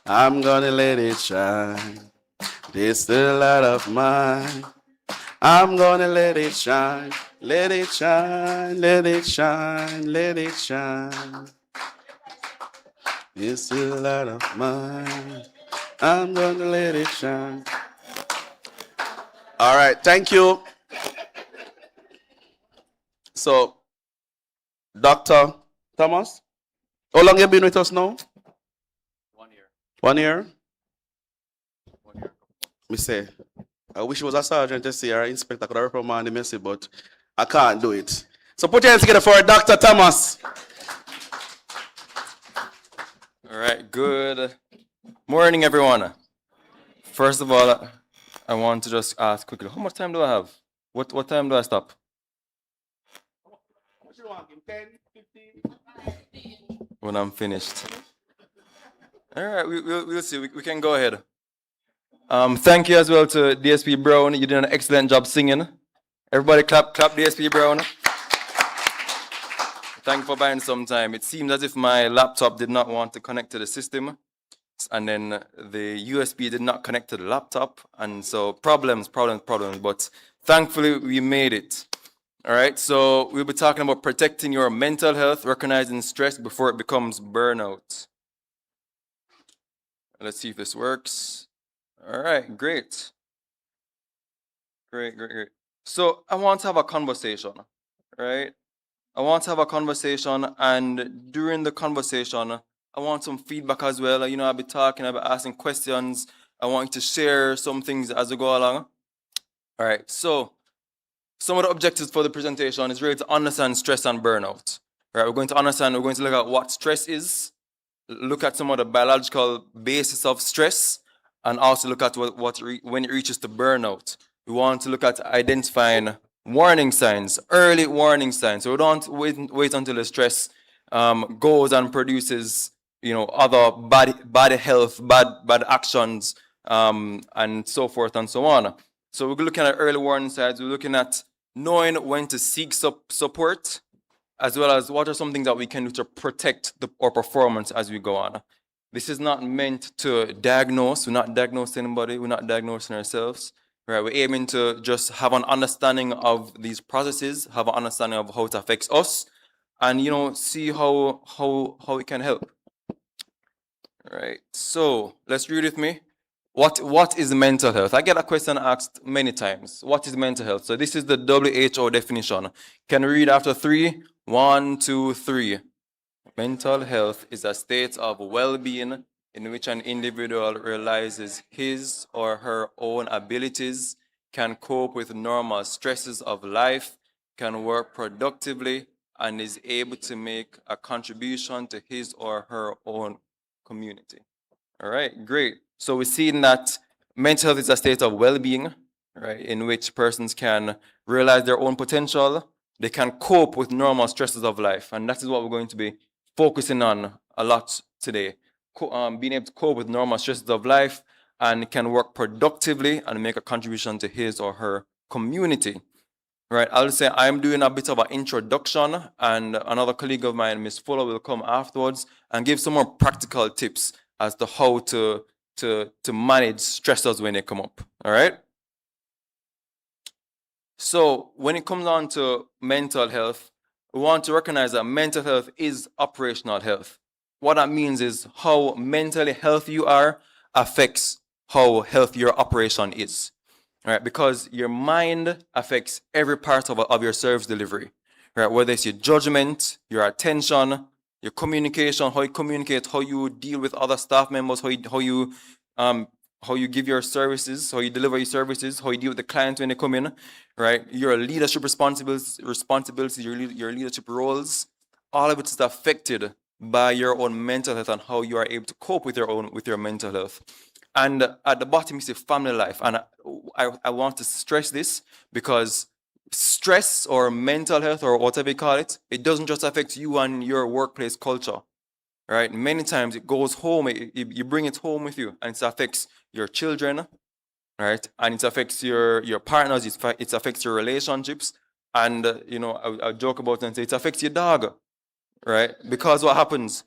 I'm going to let it shine. This little light of mine. I'm gonna let it shine, let it shine, let it shine, let it shine. This little light of mine, I'm gonna let it shine. All right, thank you. So, Dr. Thomas, how long have you been with us now? 1 year. 1 year? 1 year. Me say, I wish it was a sergeant to say or an inspector could have reprimanded me, but I can't do it. So put your hands together for Dr. Thomas. All right, good morning, everyone. First of all, I want to just ask quickly, how much time do I have? What time do I stop? 10, 15? When I'm finished. All right, we'll see. We can go ahead. Thank you as well to DSP Brown. You did an excellent job singing. Everybody clap DSP Brown. Thank you for buying some time. It seemed as if my laptop did not want to connect to the system, and then the USB did not connect to the laptop, and so problems, but thankfully we made it. All right, so we'll be talking about protecting your mental health, recognizing stress before it becomes burnout. Let's see if this works. All right, great. Great. So I want to have a conversation, right? I want to have a conversation, and during the conversation, I want some feedback as well. You know, I'll be talking, I'll be asking questions. I want you to share some things as we go along. All right, so some of the objectives for the presentation is really to understand stress and burnout. Right, we're going to look at what stress is, look at some of the biological basis of stress, and also look at when it reaches to burnout. We want to look at identifying warning signs, early warning signs. So we don't wait until the stress goes and produces, other bad health, bad actions, and so forth and so on. So we're looking at early warning signs. We're looking at knowing when to seek support, as well as what are some things that we can do to protect our performance as we go on. This is not meant to diagnose. We're not diagnosing anybody. We're not diagnosing ourselves. Right? We're aiming to just have an understanding of these processes, have an understanding of how it affects us, and see how it can help. Right. So let's read with me. What is mental health? I get a question asked many times. What is mental health? So this is the WHO definition. Can we read after 3? 1, 2, 3. Mental health is a state of well-being in which an individual realizes his or her own abilities, can cope with normal stresses of life, can work productively, and is able to make a contribution to his or her own community. All right, great. So we're seeing that mental health is a state of well-being, right, in which persons can realize their own potential, they can cope with normal stresses of life, and that is what we're going to be focusing on a lot today. Being able to cope with normal stresses of life and can work productively and make a contribution to his or her community. Right, I'll say I'm doing a bit of an introduction, and another colleague of mine, Ms. Fuller, will come afterwards and give some more practical tips as to how to manage stressors when they come up. All right. So when it comes on to mental health, we want to recognize that mental health is operational health. What that means is how mentally healthy you are affects how healthy your operation is. Right? Because your mind affects every part of your service delivery. Right? Whether it's your judgment, your attention, your communication, how you communicate, how you deal with other staff members, how you give your services, how you deliver your services, how you deal with the clients when they come in, right? Your leadership responsibilities, your leadership roles, all of it is affected by your own mental health and how you are able to cope with your mental health. And at the bottom is your family life. And I want to stress this because stress or mental health or whatever you call it, it doesn't just affect you and your workplace culture, right? Many times it goes home, you bring it home with you, and it affects your children, right? And it affects your partners, it affects your relationships. And, I joke about it and say it affects your dog, right? Because what happens?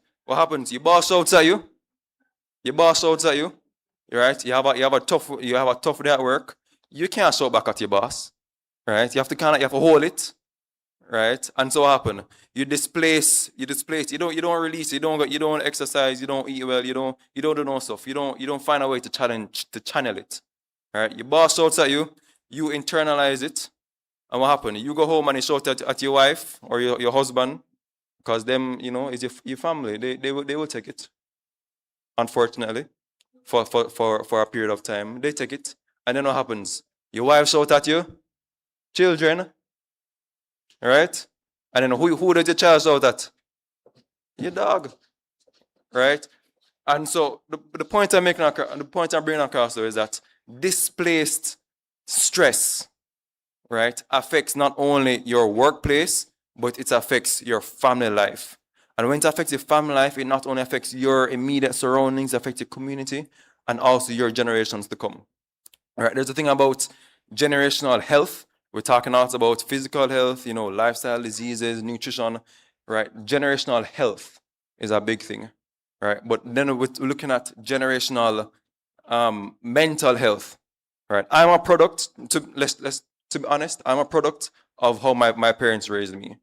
Your boss shouts at you. Right? You have a tough day at work. You can't shout back at your boss, right? You have to hold it, right? And so what happen? You displace. You don't release. You don't exercise. You don't eat well. You don't do no stuff. You don't find a way to channel it, right? Your boss shouts at you. You internalize it, and what happen? You go home and you shout at your wife or your husband, because them, is your family. They will take it. Unfortunately, for a period of time, they take it, and then what happens? Your wife shout at you, children, right? And then who does your child shout at? Your dog, right? And so the point I'm making, the point I'm bringing across though is that displaced stress, right, affects not only your workplace, but it affects your family life. And when it affects your family life, it not only affects your immediate surroundings, it affects your community, and also your generations to come. All right, there's a thing about generational health. We're talking also about physical health, lifestyle diseases, nutrition, right? Generational health is a big thing, right? But then we're looking at generational mental health, right? I'm a product, to be honest, I'm a product of how my parents raised me.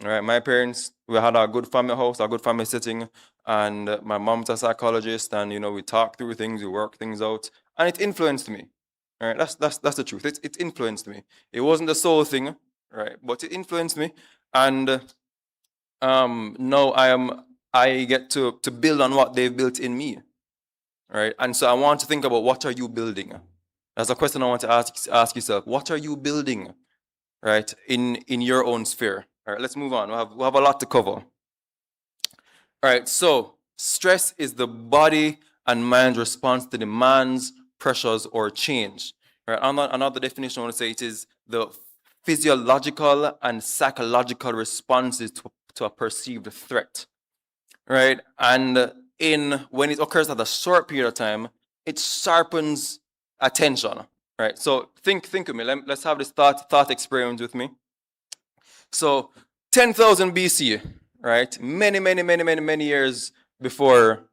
All right, my parents, we had a good family house, a good family setting, and my mom's a psychologist, and we talk through things, we work things out, and it influenced me. All right, that's the truth. It influenced me. It wasn't the sole thing, right? But it influenced me, and now I get to build on what they've built in me, right? And so I want to think about, what are you building? That's a question I want to ask yourself. What are you building? right, in your own sphere. All right, let's move on. We have a lot to cover. All right, so stress is the body and mind response to demands, pressures, or change. Right, another definition I want to say it is the physiological and psychological responses to a perceived threat. Right, and when it occurs at a short period of time, it sharpens attention. Right, so think with me. Let's have this thought experiment with me. So 10,000 BC, right? Many years before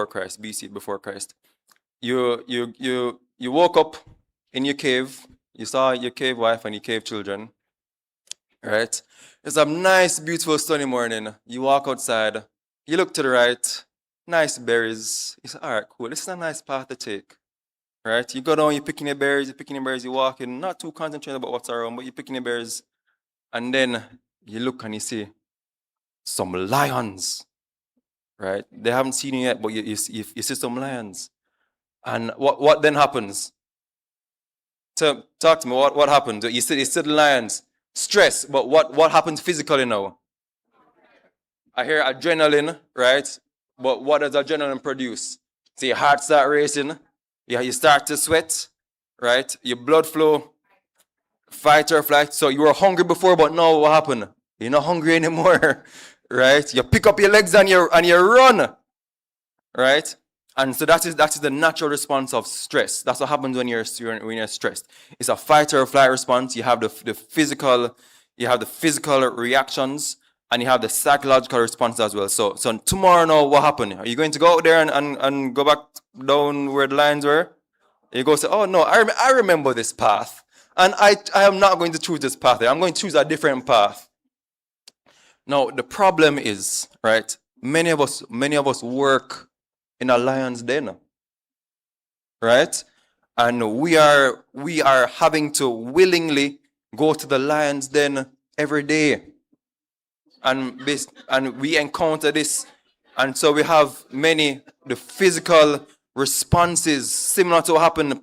Christ, BC, before Christ. You woke up in your cave. You saw your cave wife and your cave children, right? It's a nice, beautiful, sunny morning. You walk outside. You look to the right. Nice berries. You say, all right, cool. This is a nice path to take, right? You go down. You're picking your berries. You're walking. Not too concentrated about what's around, but you're picking your berries. And then you look and you see some lions, right? They haven't seen you yet, but you see some lions. And what then happens? So talk to me. What happened? You see the lions. Stress, but what happens physically now? I hear adrenaline, right? But what does adrenaline produce? So your heart start racing. You start to sweat, right? Your blood flow, fight or flight. So you were hungry before, but now what happened? You're not hungry anymore, right? You pick up your legs and you run, right? And so that is the natural response of stress. That's what happens when you're stressed. It's a fight or flight response. You have the physical reactions, and you have the psychological response as well. So tomorrow now, what happened? Are you going to go out there and go back down where the lions were? You go say, oh no, I remember this path. And I am not going to choose this path. I'm going to choose a different path. Now, the problem is, right, many of us work in a lion's den, right? And we are having to willingly go to the lion's den every day. And we encounter this. And so we have the physical responses similar to what happened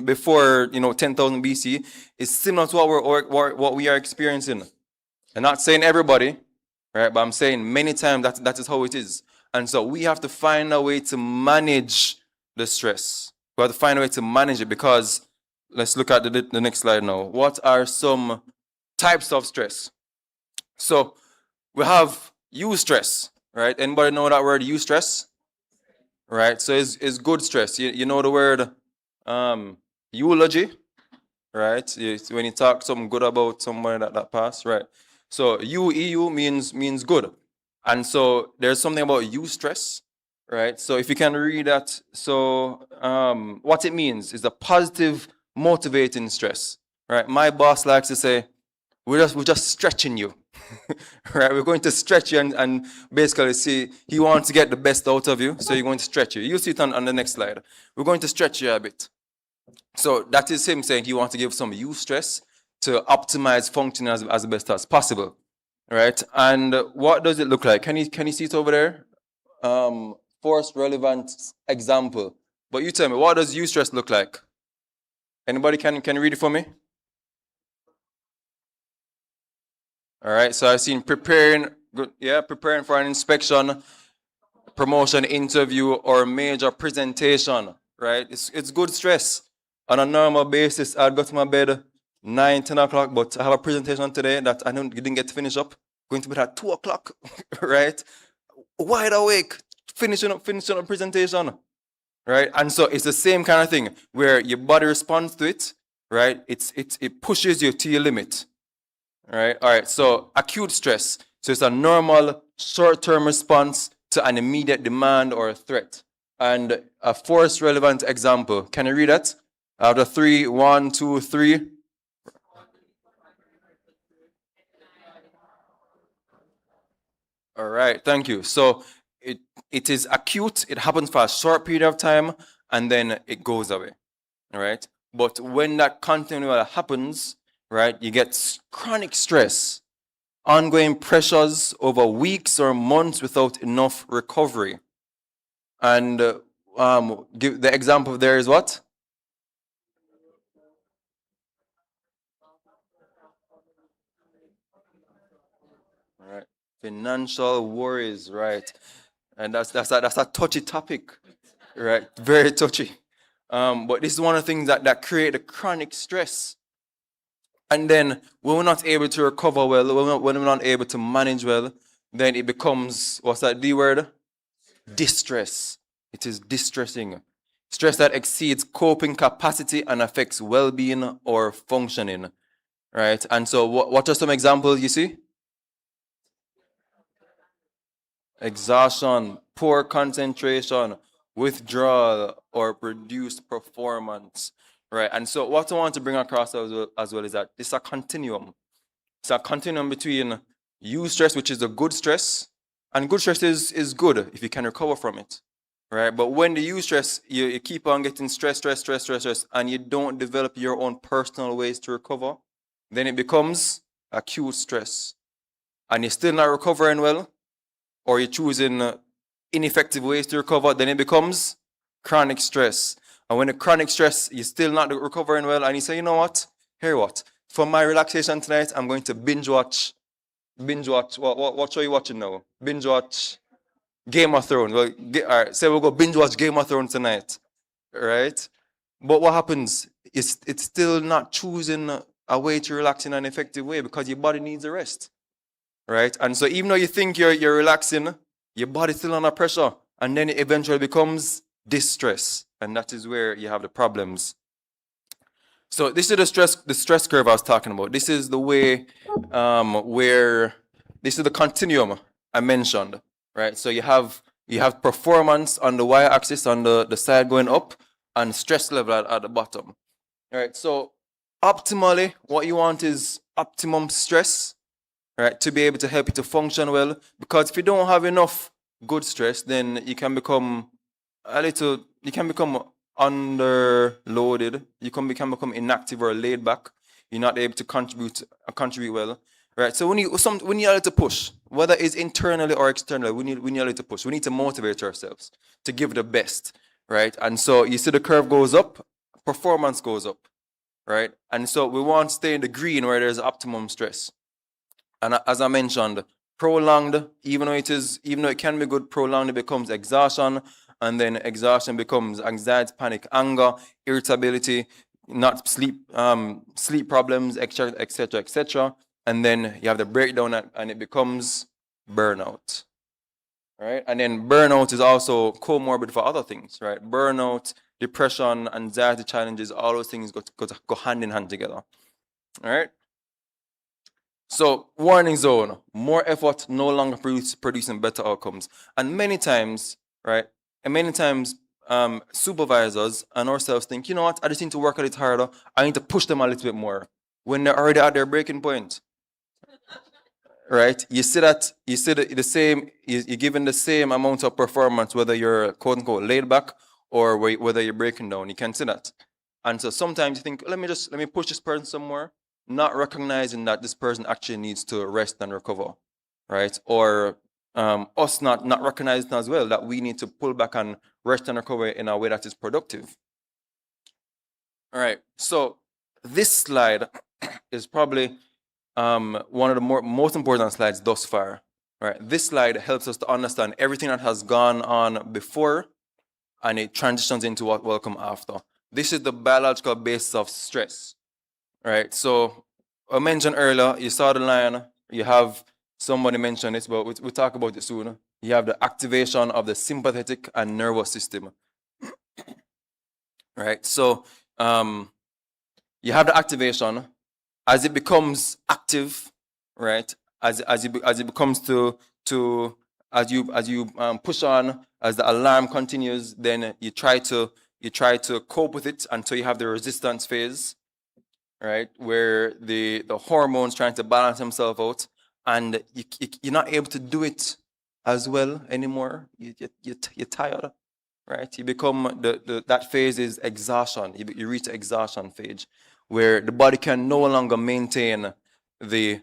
before 10,000 BC is similar to what we are experiencing. I'm not saying everybody, right? But I'm saying many times that is how it is. And so we have to find a way to manage the stress. We have to find a way to manage it because let's look at the next slide now. What are some types of stress? So we have eustress, right? Anybody know that word eustress? Right? So it's good stress. You know the word eulogy, right? When you talk something good about someone that passed, right? So EU means good. And so there's something about eustress, right? So if you can read that, so what it means is a positive, motivating stress, right? My boss likes to say, we're just stretching you, right? We're going to stretch you and basically see he wants to get the best out of you, so you're going to stretch you. You'll see it on the next slide. We're going to stretch you a bit. So that is him saying he wants to give some eustress to optimize functioning as best as possible, right? And what does it look like? Can you see it over there? Force relevant example. But you tell me, what does eustress look like? Anybody can read it for me? All right, so I've seen preparing for an inspection, promotion, interview, or major presentation, right? It's good stress. On a normal basis, I'd go to my bed 10 o'clock, but I have a presentation today that I didn't get to finish up. Going to bed at 2 o'clock, right? Wide awake, finishing up presentation, right? And so it's the same kind of thing where your body responds to it, right? It pushes you to your limit. All right. So acute stress. So it's a normal short-term response to an immediate demand or a threat. And a force-relevant example. Can you read that? After 3, 1, 2, 3. All right. Thank you. So it is acute. It happens for a short period of time, and then it goes away. All right. But when that continually happens, right, you get chronic stress, ongoing pressures over weeks or months without enough recovery. And give the example there is what? Financial worries, right? And that's a touchy topic, right? Very touchy. But this is one of the things that create a chronic stress. And then when we're not able to recover well, when we're not able to manage well, then it becomes, what's that D word? Distress. It is distressing. Stress that exceeds coping capacity and affects well-being or functioning, right? And so what are some examples you see? Exhaustion, poor concentration, withdrawal, or reduced performance, right? And so what I want to bring across as well is that it's a continuum. It's a continuum between eustress, which is the good stress, and good stress is good if you can recover from it, right? But when the eustress, you keep on getting stress, and you don't develop your own personal ways to recover, then it becomes acute stress. And you're still not recovering well, or you're choosing ineffective ways to recover, then it becomes chronic stress. And when the chronic stress, you're still not recovering well, and you say, you know what? Here what? For my relaxation tonight, I'm going to binge watch. What show are you watching now? Binge watch Game of Thrones. Well, all right, say we'll go binge watch Game of Thrones tonight, right? But what happens? It's still not choosing a way to relax in an effective way because your body needs a rest, right? And so even though you think you're relaxing, your body's still under pressure, and then it eventually becomes distress, and that is where you have the problems. So this is the stress curve I was talking about. This is the way where this is the continuum I mentioned, right? So you have performance on the y-axis on the side going up, and stress level at the bottom. All right. So optimally, what you want is optimum stress, right, to be able to help you to function well. Because if you don't have enough good stress, then you can become underloaded. You can become inactive or laid back. You're not able to contribute well, right? So when you need to push, whether it's internally or externally, we need to push. We need to motivate ourselves to give the best, right? And so you see the curve goes up, performance goes up, right? And so we want to stay in the green where there's optimum stress. And as I mentioned, prolonged, even though it can be good, prolonged, it becomes exhaustion, and then exhaustion becomes anxiety, panic, anger, irritability, not sleep problems, etc., etc. And then you have the breakdown, and it becomes burnout, right? And then burnout is also comorbid for other things, right? Burnout, depression, anxiety challenges, all those things go hand in hand together, all right? So, warning zone, more effort, no longer producing better outcomes. And many times, right, supervisors and ourselves think, you know what, I just need to work a little harder. I need to push them a little bit more when they're already at their breaking point, right? You're given the same amount of performance, whether you're quote unquote laid back or whether you're breaking down. You can see that. And so sometimes you think, let me push this person some more, not recognizing that this person actually needs to rest and recover, right? Or us not recognizing as well that we need to pull back and rest and recover in a way that is productive. All right, so this slide is probably one of the most important slides thus far, right? This slide helps us to understand everything that has gone on before, and it transitions into what will come after. This is the biological basis of stress, right? So I mentioned earlier, you saw the line, you have somebody mentioned this, but we'll talk about it soon. You have the activation of the sympathetic and nervous system, right? So you have the activation. As it becomes active, right? As it becomes as you push on, as the alarm continues, then you try to cope with it until you have the resistance phase, right? Where the hormones trying to balance themselves out, and you're not able to do it as well anymore. You're tired, right? You become that phase is exhaustion. You reach the exhaustion phase, where the body can no longer maintain the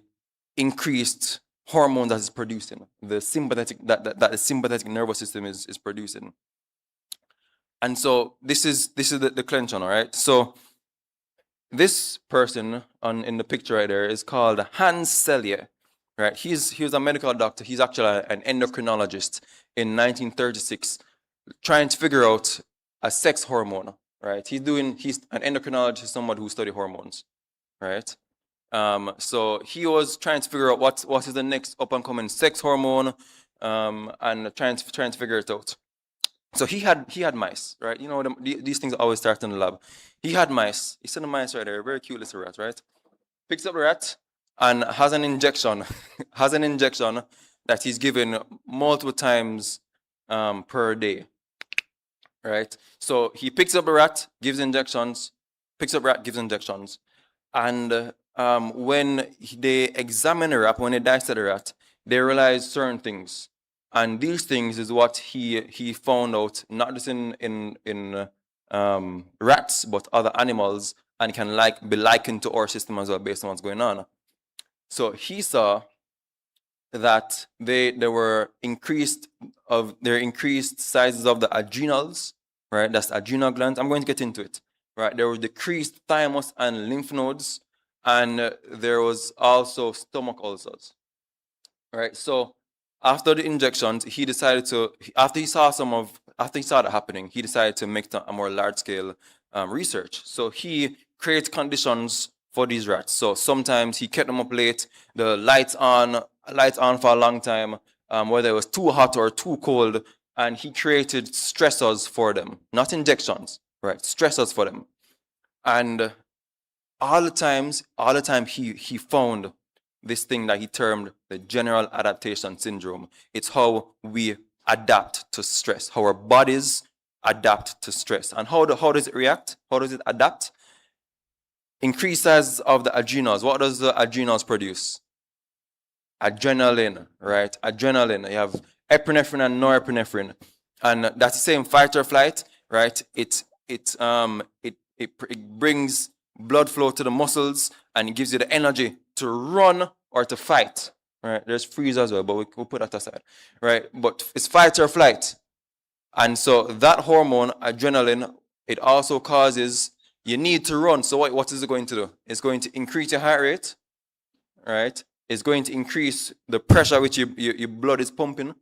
increased hormone that is producing, the sympathetic that the sympathetic nervous system is producing. And so this is the clenching, all right? So this person in the picture right there is called Hans Selye, right? He was a medical doctor. He's actually an endocrinologist in 1936, trying to figure out a sex hormone, right? He's an endocrinologist, somebody who study hormones, right? So he was trying to figure out what is the next up and coming sex hormone, and trying to figure it out. So he had mice, right? You know, these things always start in the lab. He had mice. He sent the mice right there, very cute little rat, right? Picks up the rat and has an injection, that he's given multiple times per day, right? So he picks up the rat, gives injections, picks up rat, gives injections, and when they examine the rat, when they dissect the rat, they realize certain things, and these things is what he found out, not just in rats but other animals, and can be likened to our system as well based on what's going on. So he saw that there were increased sizes of the adrenals, right? That's adrenal glands. I'm going to get into it, right? There were decreased thymus and lymph nodes, and there was also stomach ulcers, right? So after the injections, he decided to, after he saw that happening, he decided to make a more large scale research. So he created conditions for these rats. So sometimes he kept them up late, the lights on for a long time, whether it was too hot or too cold, and he created stressors for them, not injections, right? Stressors for them. And all the time he found this thing that he termed the general adaptation syndrome. It's how we adapt to stress, how our bodies adapt to stress. And how does it react? How does it adapt? Increased size of the adrenals. What does the adrenals produce? Adrenaline, right? Adrenaline. You have epinephrine and norepinephrine, and that's the same fight or flight, right? It brings blood flow to the muscles and it gives you the energy to run or to fight, right? There's freeze as well, but we'll put that aside, right? But it's fight or flight, and so that hormone, adrenaline, it also causes you need to run. So what is it going to do? It's going to increase your heart rate, right? It's going to increase the pressure which your blood is pumping,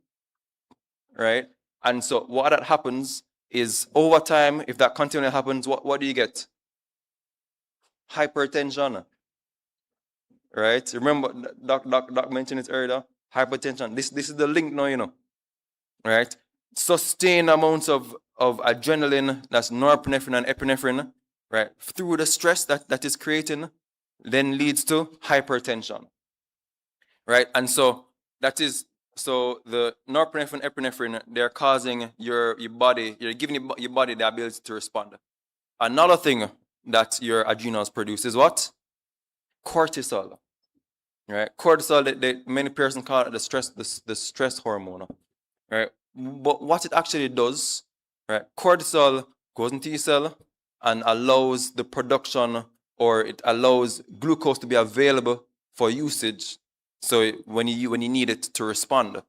right? And so what that happens is over time, if that continually happens, what do you get? Hypertension, right? Remember, Doc mentioned it earlier. Hypertension. This is the link now, you know, right? Sustained amounts of adrenaline, that's norepinephrine and epinephrine, right? Through the stress that is creating, then leads to hypertension, right? And so the norepinephrine, epinephrine, they're causing your body, you're giving your body the ability to respond. Another thing that your adrenals produce is what? Cortisol, right? Cortisol, many persons call it the stress hormone, right? But what it actually does, right? Cortisol goes into your cell and allows the production, or it allows glucose to be available for usage. So when you need it to respond,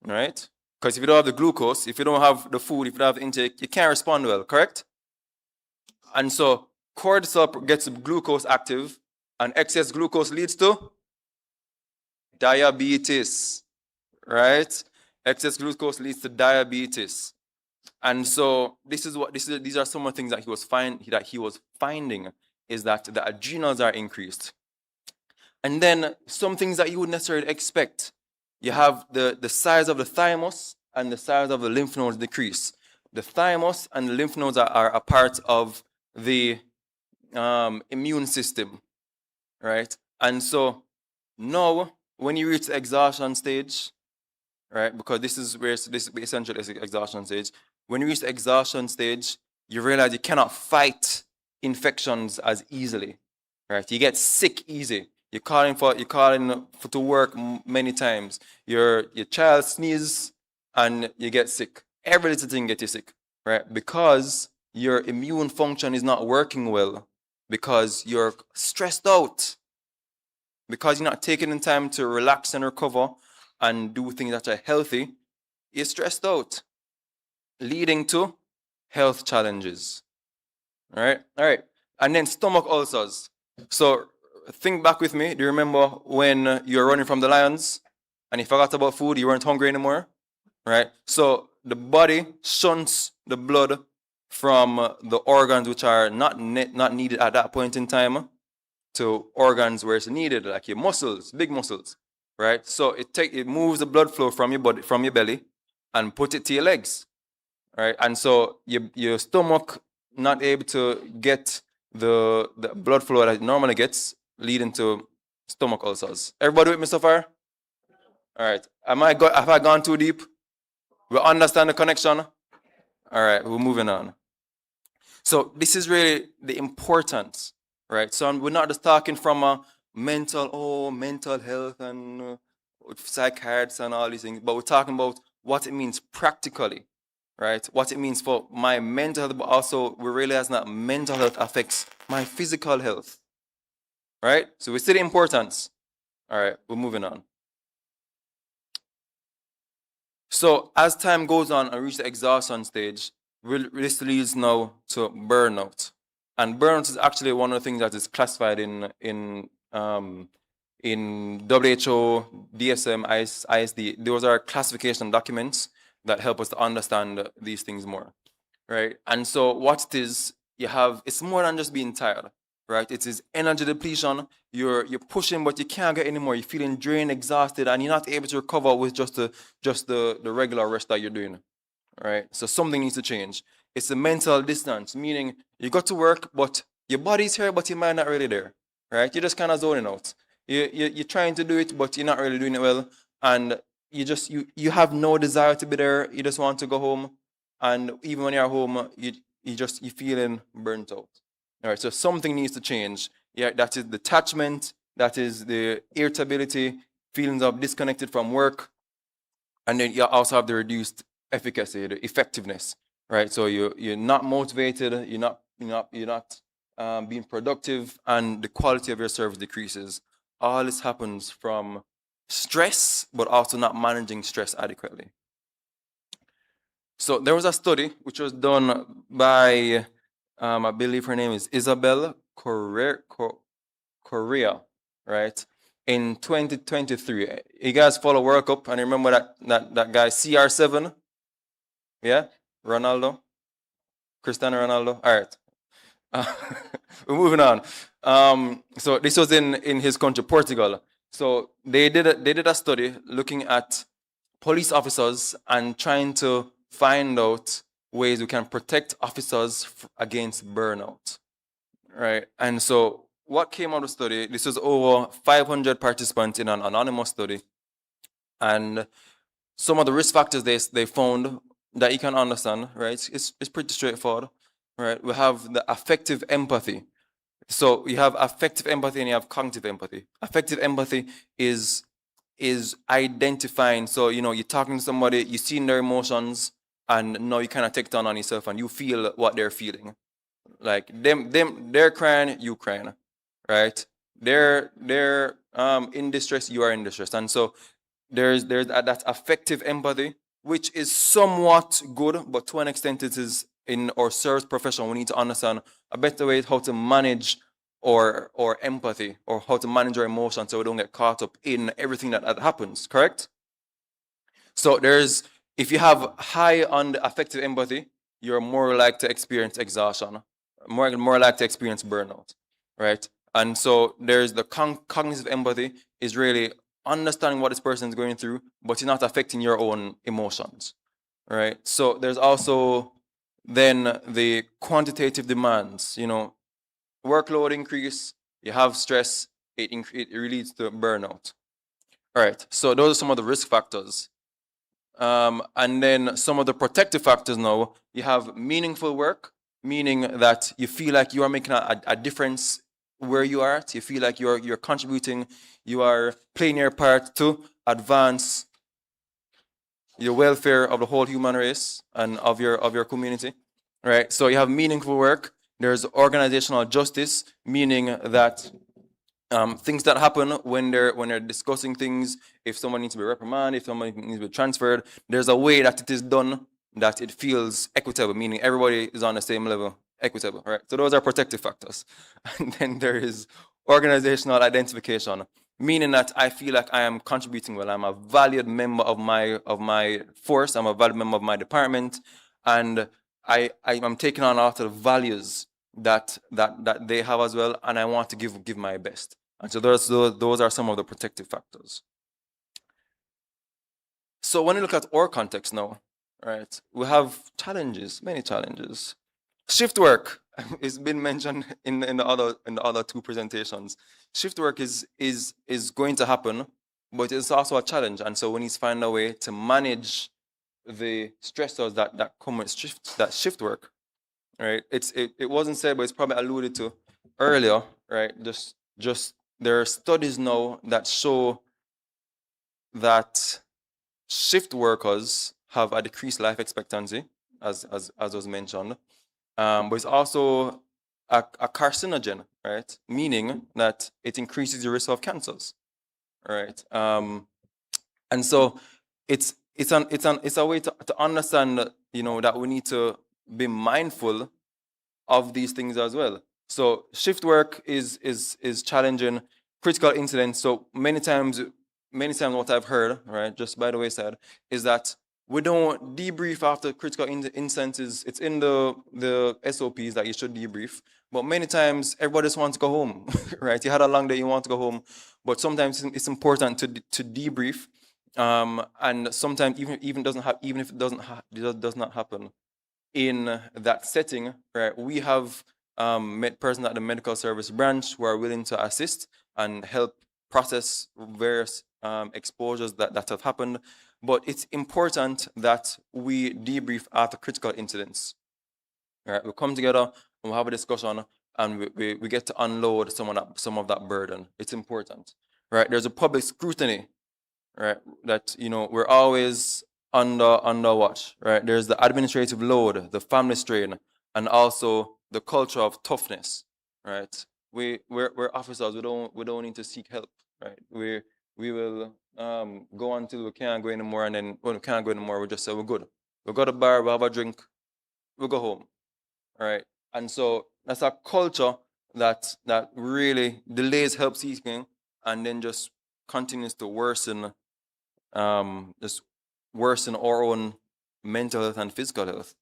right? Because if you don't have the glucose, if you don't have the food, if you don't have the intake, you can't respond well, correct? And so cortisol gets glucose active, and excess glucose leads to diabetes, right? Excess glucose leads to diabetes. And so these are some of the things that he was finding is that the adrenals are increased. And then some things that you wouldn't necessarily expect. You have the size of the thymus and the size of the lymph nodes decrease. The thymus and the lymph nodes are a part of the immune system, right? And so now when you reach the exhaustion stage, right, because this is essentially is the exhaustion stage. When you reach the exhaustion stage, you realize you cannot fight infections as easily, right? You get sick easy. You're calling to work many times. Your child sneezes and you get sick. Every little thing gets you sick, right? Because your immune function is not working well, because you're stressed out, because you're not taking the time to relax and recover and do things that are healthy. You're stressed out, leading to health challenges. All right. And then stomach ulcers. So think back with me. Do you remember when you were running from the lions and you forgot about food? You weren't hungry anymore, right? So the body shunts the blood from the organs which are not needed at that point in time to organs where it's needed, like your muscles, big muscles, right? So it moves the blood flow from your body, from your belly, and put it to your legs, right? And so your stomach not able to get the blood flow that it normally gets, leading to stomach ulcers. Everybody with me so far? All right. Have I gone too deep? We understand the connection? All right, we're moving on. So this is really the importance, right? So we're not just talking from a mental health and psychiatrists and all these things, but we're talking about what it means practically, right? What it means for my mental health, but also we realize that mental health affects my physical health, right? So we see the importance. All right, we're moving on. So as time goes on and reach the exhaustion stage, this leads now to burnout. And burnout is actually one of the things that is classified in WHO, DSM, ISD. Those are classification documents that help us to understand these things more, right? And so what it is, it's more than just being tired, right? It is energy depletion. You're pushing, but you can't get anymore. You're feeling drained, exhausted, and you're not able to recover with just the regular rest that you're doing, right? So something needs to change. It's a mental distance, meaning you got to work, but your body's here, but your mind not really there, right? You're just kind of zoning out. You're trying to do it, but you're not really doing it well, and you have no desire to be there. You just want to go home, and even when you're home, you're feeling burnt out. All right, so something needs to change. Yeah, that is detachment, that is the irritability, feelings of disconnected from work, and then you also have the reduced efficacy, the effectiveness, right? So you're not motivated, you're not being productive, and the quality of your service decreases. All this happens from stress, but also not managing stress adequately. So there was a study which was done by, I believe her name is Isabel Correa, right? In 2023. You guys follow World Cup and remember that guy CR7? Yeah? Ronaldo? Cristiano Ronaldo? All right. We're moving on. So this was in his country, Portugal. So they did a study looking at police officers and trying to find out ways we can protect officers against burnout, right? And so what came out of the study, this was over 500 participants in an anonymous study, and some of the risk factors they found that you can understand, right? It's pretty straightforward, right? We have the affective empathy. So you have affective empathy and you have cognitive empathy. Affective empathy is identifying. So you're talking to somebody, you've seen their emotions, and now you kind of take it on yourself and you feel what they're feeling. Like they're crying, you crying, right? They're in distress, you are in distress, and so there's that affective empathy, which is somewhat good, but to an extent it is in our service profession. We need to understand a better way how to manage or empathy, or how to manage our emotions so we don't get caught up in everything that happens, correct? So if you have high on the affective empathy, you're more likely to experience exhaustion, more likely to experience burnout, right? And so there's the cognitive empathy is really understanding what this person is going through, but you're not affecting your own emotions, right? So there's also then the quantitative demands, workload increase, you have stress, it leads to burnout. All right, so those are some of the risk factors. And then some of the protective factors now, you have meaningful work, meaning that you feel like you are making a difference where you are at. You feel like you're contributing, you are playing your part to advance the welfare of the whole human race and of your community, right? So you have meaningful work. There's organizational justice, meaning that things that happen when they're discussing things, if someone needs to be reprimanded, if someone needs to be transferred, there's a way that it is done that it feels equitable, meaning everybody is on the same level, equitable, right? So those are protective factors. And then there is organizational identification, meaning that I feel like I am contributing well. I'm a valued member of my force. I'm a valued member of my department, and I'm taking on a lot of the values that they have as well, and I want to give my best. And so those are some of the protective factors. So when you look at our context now, right, we have challenges, many challenges. Shift work has been mentioned in the other two presentations. Shift work is going to happen, but it's also a challenge, and so we need to find a way to manage the stressors that come with shift work. Right? It wasn't said, but it's probably alluded to earlier. Right? Just there are studies now that show that shift workers have a decreased life expectancy, as was mentioned. But it's also a carcinogen, right? Meaning that it increases the risk of cancers, right? And so it's a way to understand that, that we need to be mindful of these things as well. So shift work is challenging. Critical incidents. So many times what I've heard, right, just by the wayside, is that we don't debrief after critical incidents. It's in the SOPs that you should debrief. But many times everybody just wants to go home, right? You had a long day, you want to go home. But sometimes it's important to debrief. And sometimes even if it does not happen in that setting, right? We have persons at the medical service branch who are willing to assist and help process various exposures that have happened. But it's important that we debrief after critical incidents. Right? We come together and we have a discussion, and we get to unload some of that burden. It's important, right? There's a public scrutiny, right? That we're always under watch, right? There's the administrative load, the family strain, and also the culture of toughness, right? We're officers. We don't need to seek help, right? We will go until we can't go anymore, and then when we can't go anymore, we just say we're good. We go to the bar, we have a drink, we go home, right? And so that's a culture that really delays help seeking, and then just continues to worsen our own mental health and physical health.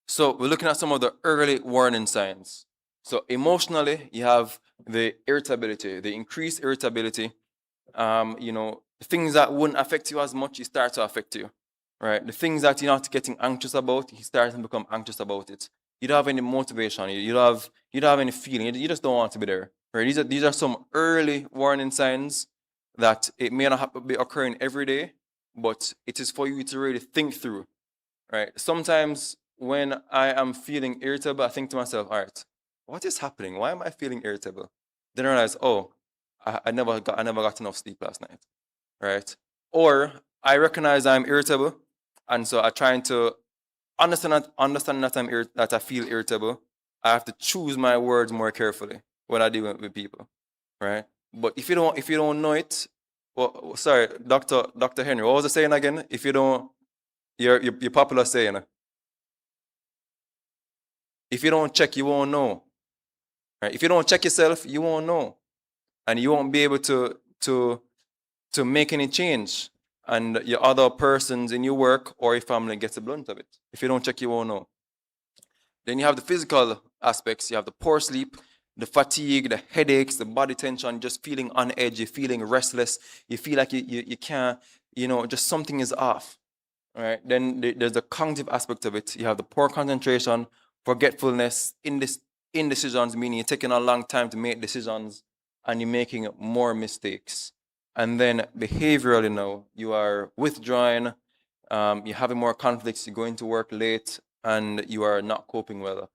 So we're looking at some of the early warning signs. So emotionally, you have the irritability, the increased irritability. Things that wouldn't affect you as much, you start to affect you, right? The things that you're not getting anxious about, you start to become anxious about it. You don't have any motivation. You don't have any feeling. You just don't want to be there, right? These are some early warning signs that it may not be occurring every day, but it is for you to really think through, right? Sometimes when I am feeling irritable, I think to myself, all right, what is happening? Why am I feeling irritable? Then I realize, oh, I never got enough sleep last night, right? Or I recognize I'm irritable, and so I'm trying to understand that I feel irritable. I have to choose my words more carefully when I deal with people, right? But if you don't know it, well, sorry, Dr. Henry, what was the saying again? If you don't, your popular saying, if you don't check, you won't know, right? If you don't check yourself, you won't know, and you won't be able to make any change, and your other persons in your work or your family gets the blunt of it. If you don't check, you won't know. Then you have the physical aspects. You have the poor sleep, the fatigue, the headaches, the body tension, just feeling on edge, you're feeling restless, you feel like you can't, just something is off. All right. Then there's the cognitive aspect of it. You have the poor concentration, forgetfulness, indecisions, meaning you're taking a long time to make decisions and you're making more mistakes. And then behaviorally, you are withdrawing, you're having more conflicts, you're going to work late, and you are not coping well,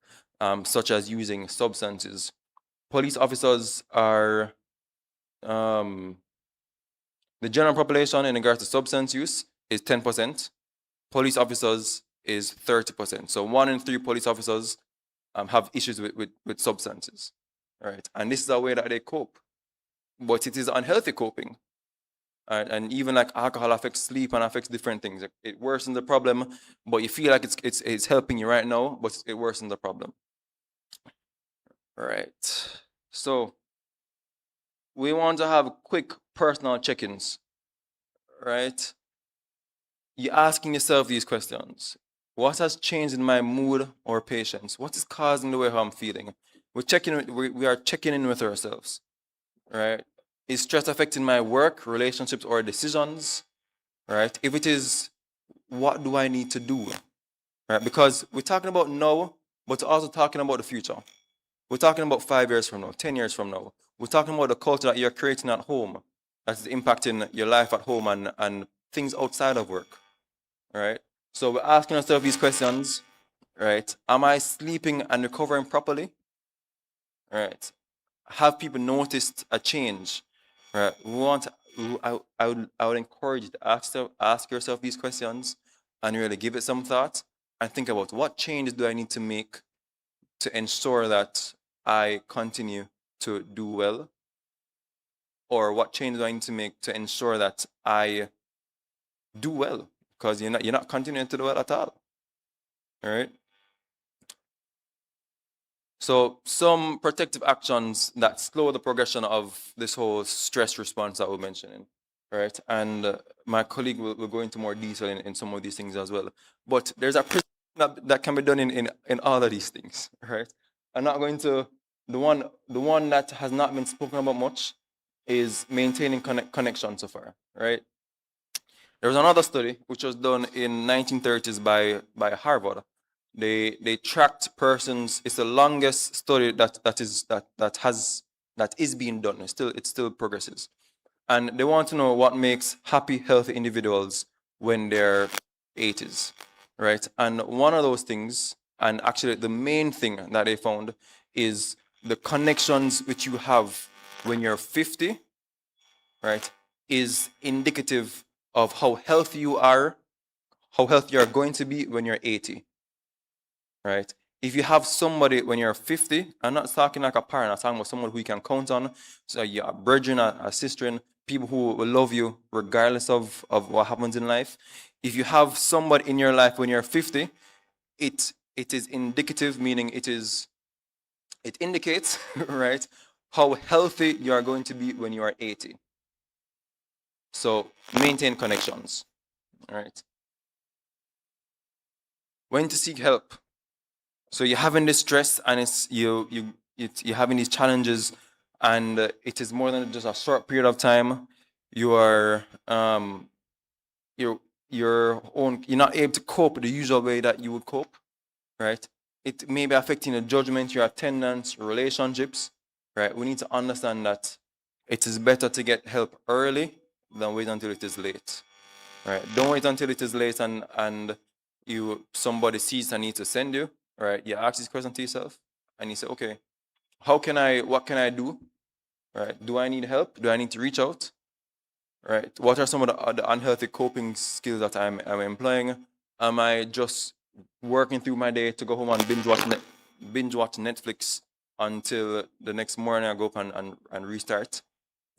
such as using substances. Police officers are the general population in regards to substance use is 10%. Police officers is 30%. So 1 in 3 police officers have issues with substances, right? And this is a way that they cope, but it is unhealthy coping. And even like alcohol affects sleep and affects different things. It worsens the problem, but you feel like it's helping you right now, but it worsens the problem. Right. So we want to have quick personal check-ins, right? You're asking yourself these questions. What has changed in my mood or patience? What is causing the way how I'm feeling? We are checking in with ourselves, right? Is stress affecting my work, relationships, or decisions, right? If it is, what do I need to do, right? Because we're talking about now, but also talking about the future. We're talking about 5 years from now, 10 years from now. We're talking about the culture that you're creating at home that is impacting your life at home and things outside of work, right? So we're asking ourselves these questions, right? Am I sleeping and recovering properly? Right. Have people noticed a change? Right. I would encourage you to ask yourself these questions and really give it some thought and think about what changes do I need to make to ensure that I continue to do well, or what changes do I need to make to ensure that I do well, because you're not continuing to do well at all. All right. So some protective actions that slow the progression of this whole stress response that we're mentioning, right? And my colleague will go into more detail in some of these things as well. But there's a principle that can be done in all of these things, right? I'm not going to the one that has not been spoken about much is maintaining connection so far, right? There was another study which was done in 1930s by Harvard. They tracked persons. It's the longest study that is being done. It still progresses, and they want to know what makes happy, healthy individuals when they're 80s, right? And one of those things, and actually the main thing that they found, is the connections which you have when you're 50, right, is indicative of how healthy you are, how healthy you are going to be when you're 80, right? If you have somebody when you're 50, I'm not talking like a parent, I'm talking about someone who you can count on. So you're a brethren, a sister, people who will love you regardless of what happens in life. If you have somebody in your life when you're 50, it is indicative, meaning it indicates, right, how healthy you are going to be when you are 80. So maintain connections, right? When to seek help. So you're having this stress and you're having these challenges, and it is more than just a short period of time. You are you're not able to cope the usual way that you would cope, right? It may be affecting your judgment, your attendance, your relationships, right? We need to understand that it is better to get help early than wait until it is late, right? Don't wait until it is late and somebody sees a need to send you, right? You ask this question to yourself and you say, okay, what can I do, right? Do I need help? Do I need to reach out, right? What are some of the unhealthy coping skills that I'm employing? Am I just working through my day to go home and binge watch Netflix until the next morning I go up and restart?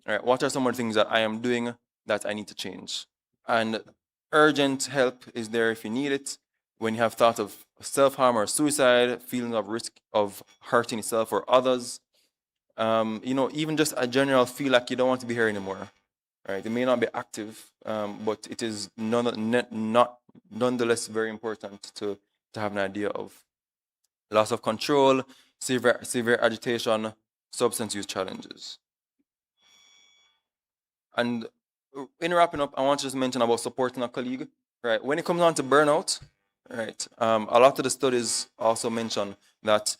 All right, what are some of the things that I am doing that I need to change? And urgent help is there if you need it. When you have thoughts of self-harm or suicide, feelings of risk of hurting yourself or others, even just a general feel like you don't want to be here anymore, right? It may not be active, but it is nonetheless very important to have an idea of loss of control, severe agitation, substance use challenges. And in wrapping up, I want to just mention about supporting a colleague, right? When it comes down to burnout, right, a lot of the studies also mention that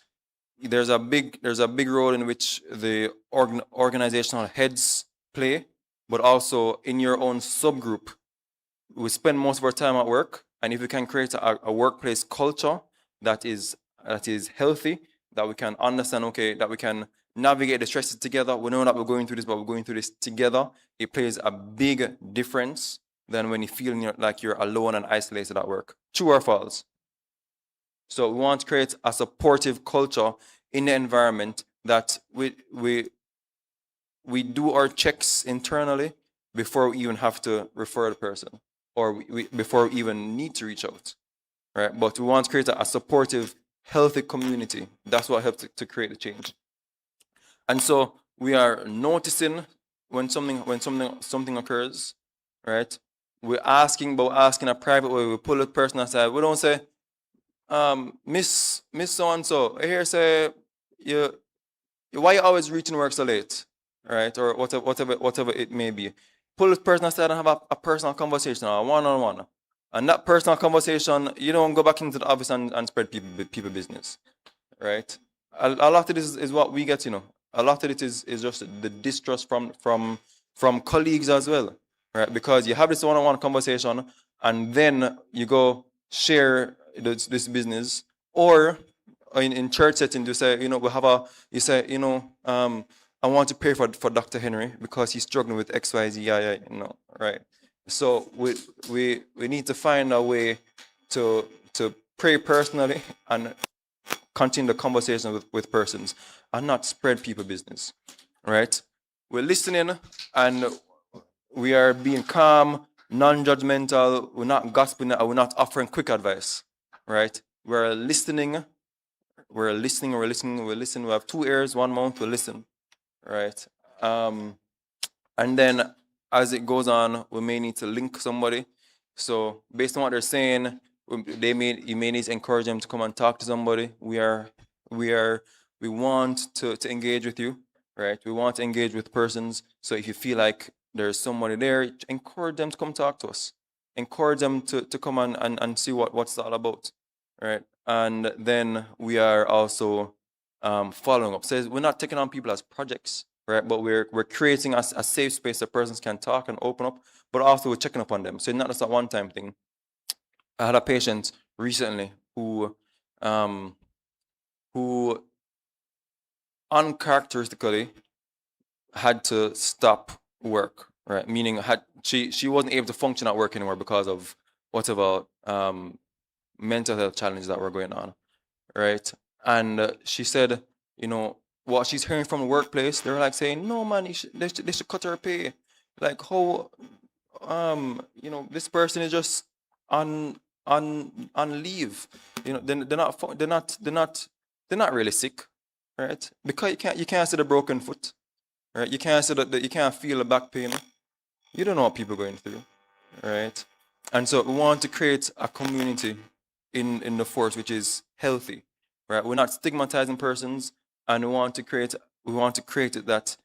there's a big role in which the organizational heads play, but also in your own subgroup. We spend most of our time at work, and if we can create a workplace culture that is healthy, that we can understand, okay, that we can navigate the stresses together. We know that we're going through this, but we're going through this together. It plays a big difference than when you feel like you're alone and isolated at work. True or false? So we want to create a supportive culture in the environment that we do our checks internally before we even have to refer the person, or before we even need to reach out, right? But we want to create a supportive, healthy community. That's what helps to create the change. And so we are noticing when something occurs, right? We're asking, but we're asking a private way. We pull the person aside. We don't say, Miss so and so, I hear say why you always reaching work so late, right? Or whatever it may be. Pull the person aside and have a personal conversation, or one-on-one. And that personal conversation, you don't go back into the office and spread people business, right? A lot of this is what we get, A lot of it is just the distrust from colleagues as well, right? Because you have this one-on-one conversation, and then you go share this business, or in church setting, you say, you say, I want to pray for Dr. Henry because he's struggling with XYZ, right? So we need to find a way to pray personally and continue the conversation with persons and not spread people business, right? We're listening and we are being calm, non-judgmental. We're not gossiping. We're not offering quick advice, right? We're listening. We're listening. We have 2 ears, 1 mouth. We listen, right? And then as it goes on, we may need to link somebody. So based on what they're saying, you may need to encourage them to come and talk to somebody. We want to engage with you, right? We want to engage with persons. So if you feel like there's somebody there, encourage them to come talk to us. Encourage them to come and see what's all about, right? And then we are also following up. So we're not taking on people as projects, right? But we're creating a safe space that persons can talk and open up, but also we're checking up on them. So it's not just a one-time thing. I had a patient recently who uncharacteristically had to stop work, right? Meaning she wasn't able to function at work anymore because of whatever mental health challenges that were going on, right? And she said, what she's hearing from the workplace, they're like saying, no man, they should cut her pay. Like how, this person is just on leave. They're not really sick, right? Because you can't see the broken foot, right? You can't see you can't feel the back pain. You don't know what people are going through, right? And so we want to create a community in the force which is healthy, right? We're not stigmatizing persons, and we want to create it that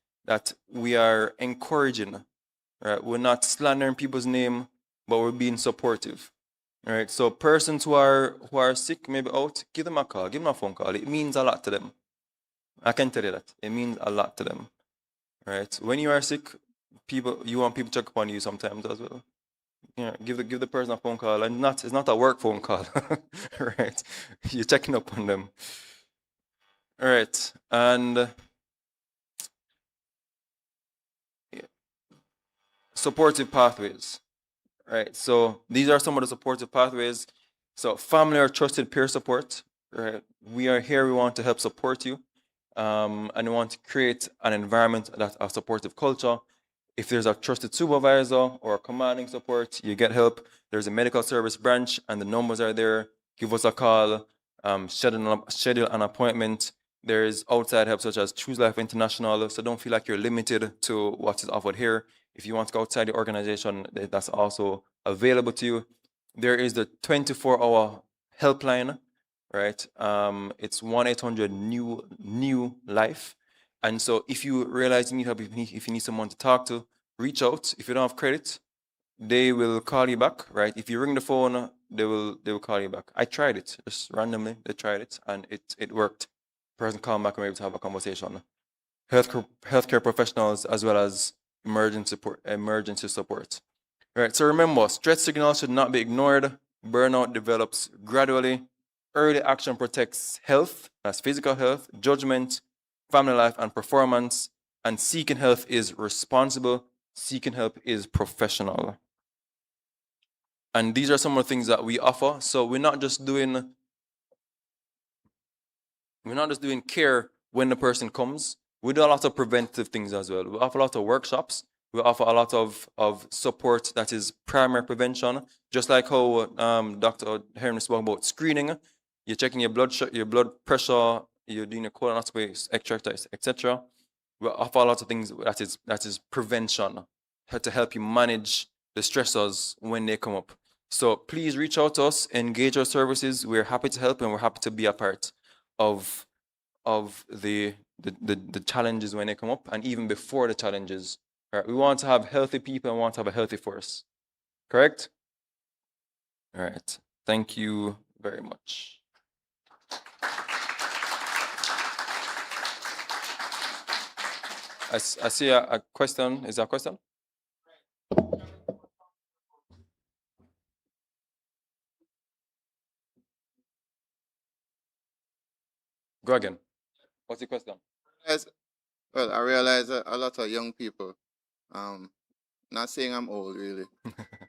we are encouraging, right? We're not slandering people's name, but we're being supportive, right? So persons who are sick, maybe out, give them a call, give them a phone call. It means a lot to them. I can tell you that it means a lot to them, right? When you are sick, you want people to check upon you sometimes as well. Give the person a phone call, and it's not a work phone call, right? You're checking up on them, all right? And supportive pathways, right? So these are some of the supportive pathways. So family or trusted peer support, right? We are here. We want to help support you, and we want to create an environment that's a supportive culture. If there's a trusted supervisor or commanding support, you get help. There's a medical service branch, and the numbers are there. Give us a call, schedule an appointment. There's outside help such as Choose Life International, so don't feel like you're limited to what is offered here. If you want to go outside the organization, that's also available to you. There is the 24-hour helpline, right? It's 1-800-NEW-LIFE. And so if you realize you need help, if you need someone to talk to, reach out. If you don't have credit, they will call you back, right? If you ring the phone, they will call you back. I tried it just randomly. They tried it and it worked. Person called back and we were able to have a conversation. Healthcare professionals as well as emergency support. Right. So remember, stress signals should not be ignored. Burnout develops gradually. Early action protects health, that's physical health, judgment, family life, and performance. And seeking help is responsible. Seeking help is professional. And these are some of the things that we offer. So we're not just doing care when the person comes. We do a lot of preventive things as well. We offer a lot of workshops. We offer a lot of support that is primary prevention, just like how Dr. Henry spoke about screening. You're checking your blood pressure, you're doing a colonoscopy extractor, etc. We offer a lot of things that is prevention to help you manage the stressors when they come up. So please reach out to us, engage our services. We're happy to help and we're happy to be a part of the challenges when they come up and even before the challenges. Right? We want to have healthy people and want to have a healthy force. Correct? All right. Thank you very much. I see a question. Is there a question? Go again. What's the question? I realize that a lot of young people, not saying I'm old really,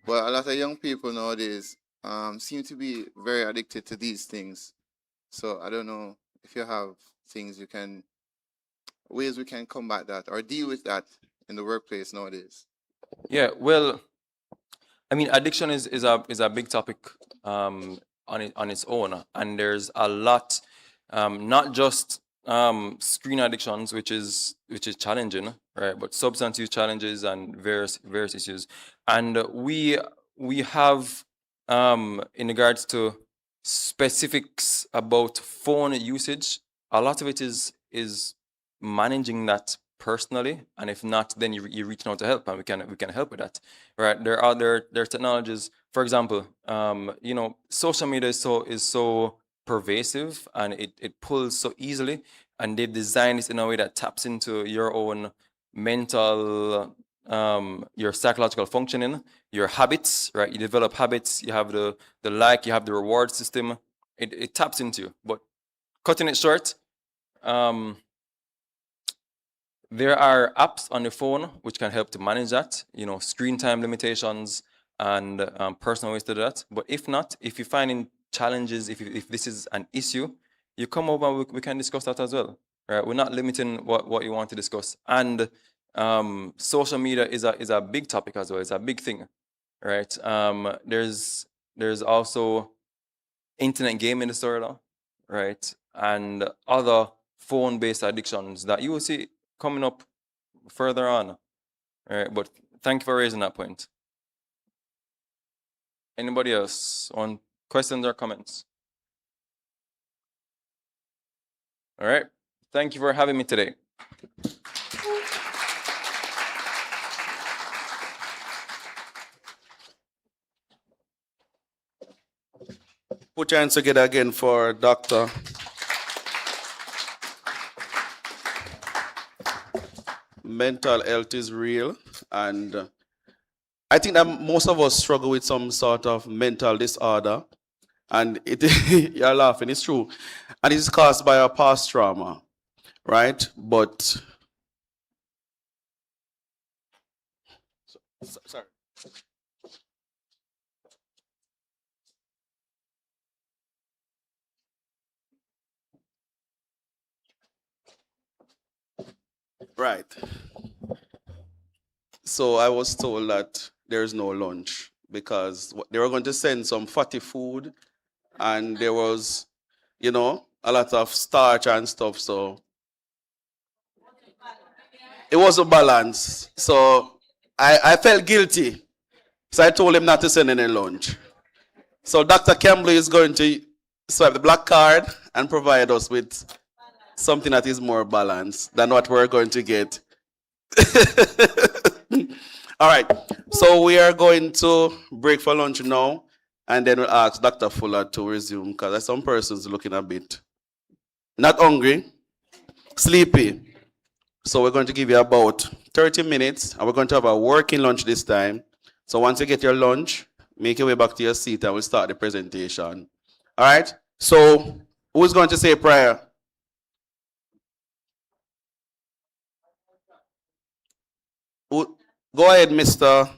but a lot of young people nowadays seem to be very addicted to these things. So I don't know if you have ways we can combat that or deal with that in the workplace nowadays. Yeah, well, I mean, addiction is a big topic on its own, and there's a lot, not just screen addictions, which is challenging, right? But substance use challenges and various issues, and we have in regards to specifics about phone usage, a lot of it is managing that personally, and if not, then you reach out to help, and we can help with that, right? There are technologies, for example, social media is so pervasive and it pulls so easily, and they design it in a way that taps into your own mental, your psychological functioning, your habits, right? You develop habits, you have the you have the reward system, it taps into you. But cutting it short, there are apps on the phone which can help to manage that, screen time limitations and personal ways to do that. But if not, if you're finding challenges, if this is an issue, you come over and we can discuss that as well. Right? We're not limiting what you want to discuss. And social media is a big topic as well. It's a big thing, right? There's also internet gaming disorder, right? And other phone-based addictions that you will see coming up further on. All right, but thank you for raising that point. Anybody else on questions or comments? All right, thank you for having me today. Put your hands together again for Dr. Mental health is real, and I think that most of us struggle with some sort of mental disorder, and you're laughing, it's true, and it's caused by our past trauma, right? But sorry. Right. So I was told that there's no lunch because they were going to send some fatty food, and there was, a lot of starch and stuff. So it wasn't balanced. So I felt guilty. So I told him not to send any lunch. So Dr. Campbell is going to swipe the black card and provide us with something that is more balanced than what we're going to get. All right. So we are going to break for lunch now, and then we'll ask Dr. Fuller to resume because there's some persons looking a bit not hungry, sleepy. So we're going to give you about 30 minutes, and we're going to have a working lunch this time. So once you get your lunch, make your way back to your seat, and we'll start the presentation. All right? So who's going to say prayer? Go ahead, Mr.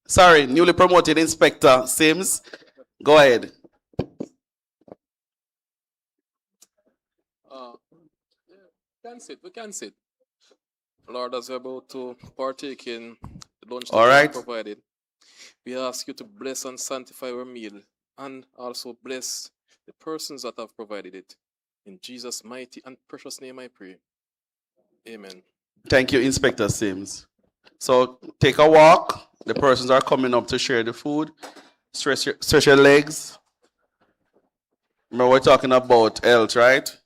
Sorry, newly promoted Inspector Sims. Go ahead. We can sit. Lord, as we're about to partake in the lunch that All you right. have provided, we ask you to bless and sanctify our meal and also bless the persons that have provided it. In Jesus' mighty and precious name I pray. Amen. Thank you, Inspector Sims. So take a walk. The persons are coming up to share the food. Stretch your legs. Remember, we're talking about health, right?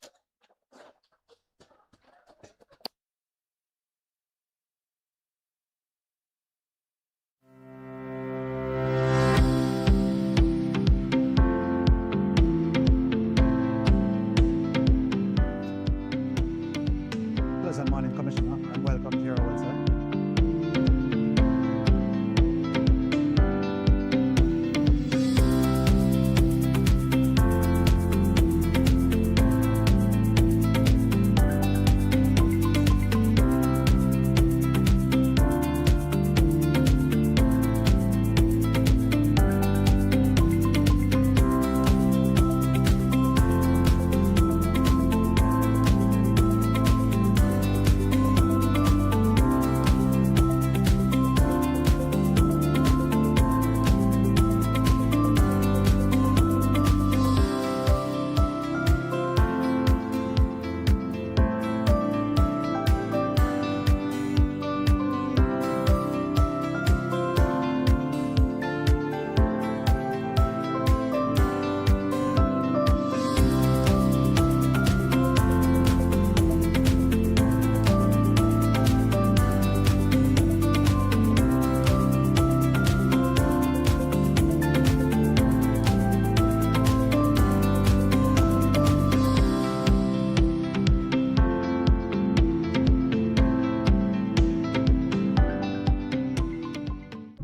Pleasant morning, Commissioner, and welcome to your role, sir.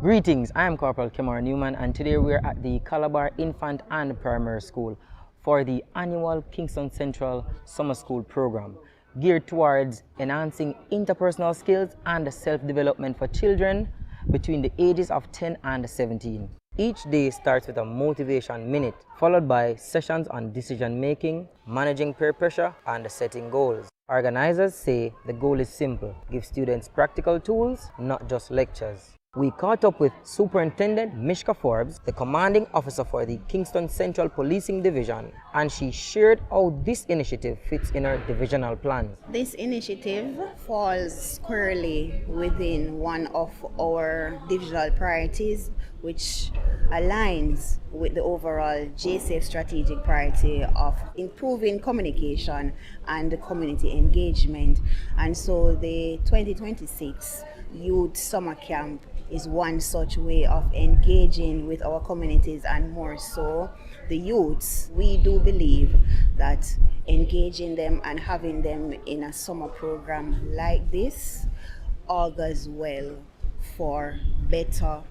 Greetings, I am Corporal Kemar Newman, and today we're at the Calabar Infant and Primary School for the annual Kingston Central Summer School program, geared towards enhancing interpersonal skills and self-development for children between the ages of 10 and 17. Each day starts with a motivation minute, followed by sessions on decision making, managing peer pressure, and setting goals. Organizers say the goal is simple: give students practical tools, not just lectures. We caught up with Superintendent Mishka Forbes, the commanding officer for the Kingston Central Policing Division, and she shared how this initiative fits in her divisional plans. This initiative falls squarely within one of our divisional priorities, which aligns with the overall JSAFE strategic priority of improving communication and community engagement. And so the 2026 Youth Summer Camp is one such way of engaging with our communities, and more so the youths. We do believe that engaging them and having them in a summer program like this augurs well for better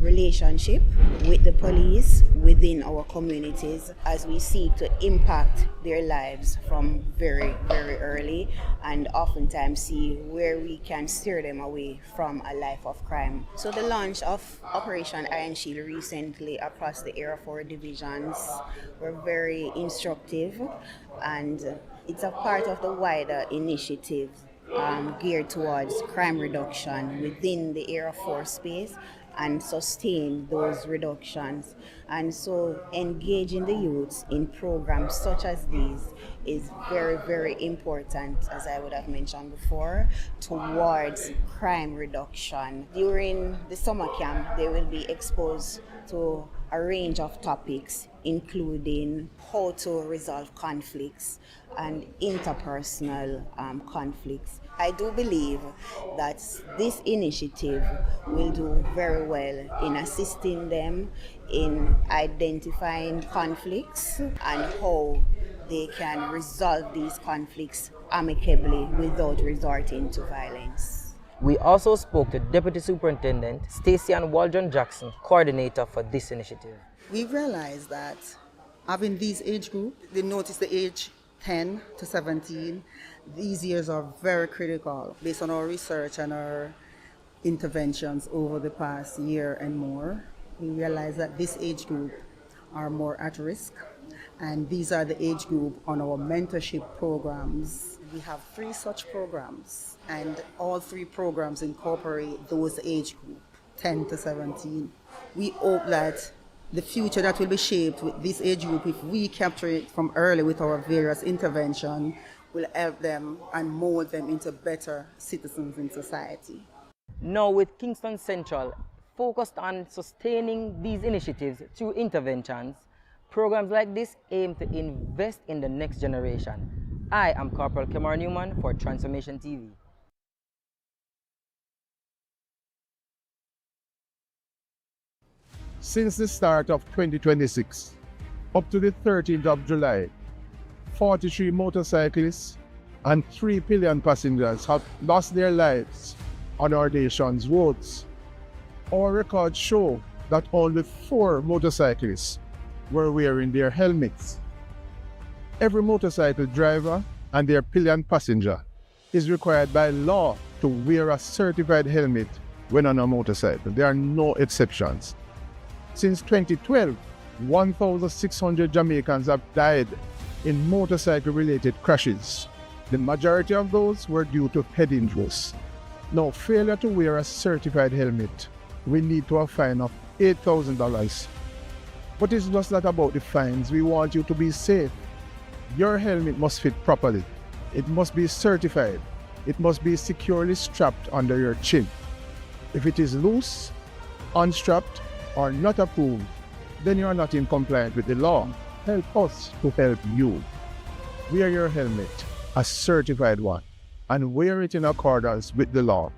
relationship with the police within our communities as we seek to impact their lives from very, very early, and oftentimes see where we can steer them away from a life of crime. So the launch of Operation Iron Shield recently across the Area 4 divisions were very instructive, and it's a part of the wider initiative geared towards crime reduction within the Area 4 space and sustain those reductions. And so engaging the youths in programs such as these is very, very important, as I would have mentioned before, towards crime reduction. During the summer camp, they will be exposed to a range of topics, including how to resolve conflicts and interpersonal conflicts. I do believe that this initiative will do very well in assisting them in identifying conflicts and how they can resolve these conflicts amicably without resorting to violence. We also spoke to Deputy Superintendent Stacey Ann Waldron Jackson, coordinator for this initiative. We realized that having these age group, they notice the age 10 to 17, these years are very critical based on our research and our interventions over the past year and more. We realize that this age group are more at risk, and these are the age group on our mentorship programs. We have 3 such programs, and all 3 programs incorporate those age group, 10 to 17. We hope that the future that will be shaped with this age group, if we capture it from early with our various intervention, will help them and mold them into better citizens in society. Now with Kingston Central focused on sustaining these initiatives through interventions, programs like this aim to invest in the next generation. I am Corporal Kemar Newman for Transformation TV. Since the start of 2026, up to the 13th of July, 43 motorcyclists and 3 pillion passengers have lost their lives on our nation's roads. Our records show that only 4 motorcyclists were wearing their helmets. Every motorcycle driver and their pillion passenger is required by law to wear a certified helmet when on a motorcycle. There are no exceptions. Since 2012, 1,600 Jamaicans have died in motorcycle-related crashes. The majority of those were due to head injuries. Now, failure to wear a certified helmet will lead to a fine of $8,000. But it's just not about the fines. We want you to be safe. Your helmet must fit properly. It must be certified. It must be securely strapped under your chin. If it is loose, unstrapped, or not approved, then you are not in compliance with the law. Help us to help you. Wear your helmet, a certified one, and wear it in accordance with the law.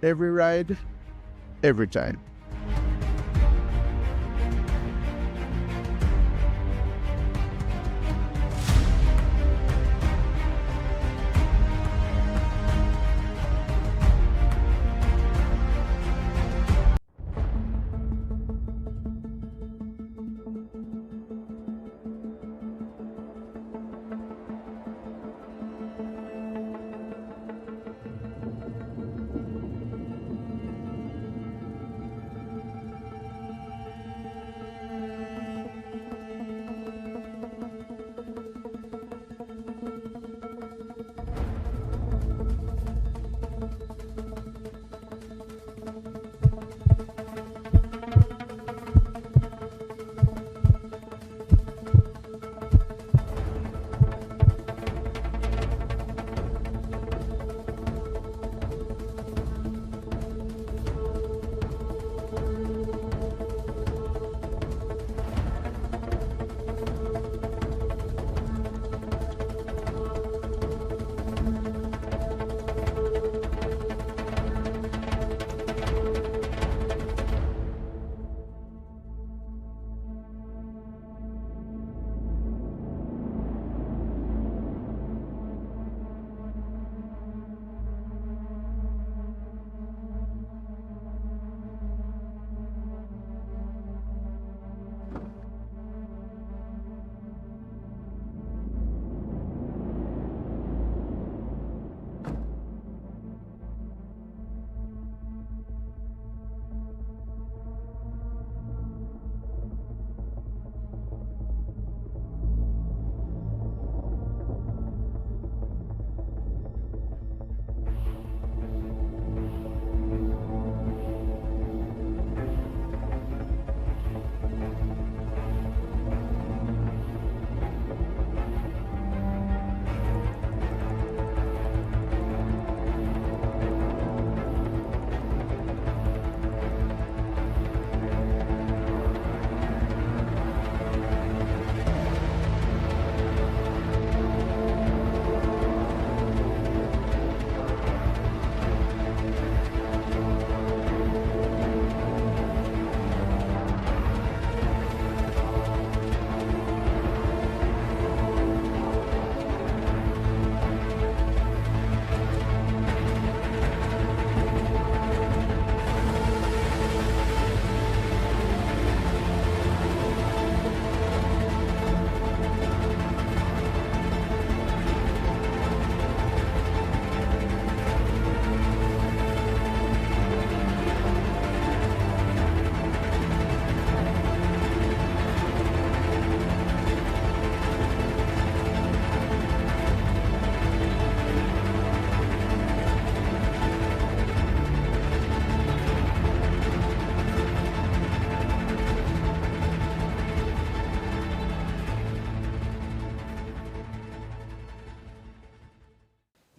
Every ride, every time.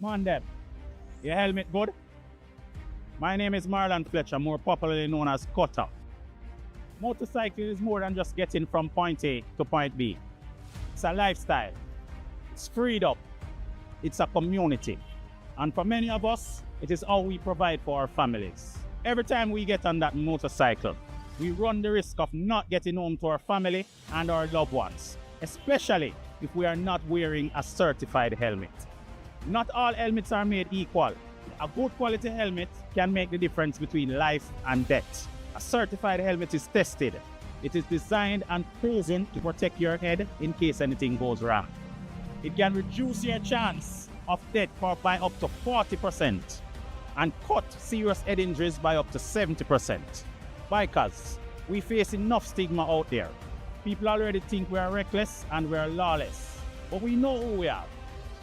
Man them, your helmet good? My name is Marlon Fletcher, more popularly known as Cutter. Motorcycling is more than just getting from point A to point B. It's a lifestyle. It's freedom. It's a community. And for many of us, it is how we provide for our families. Every time we get on that motorcycle, we run the risk of not getting home to our family and our loved ones, especially if we are not wearing a certified helmet. Not all helmets are made equal. A good quality helmet can make the difference between life and death. A certified helmet is tested. It is designed and chosen to protect your head in case anything goes wrong. It can reduce your chance of death by up to 40% and cut serious head injuries by up to 70%. Bikers, we face enough stigma out there. People already think we are reckless and we are lawless. But we know who we are.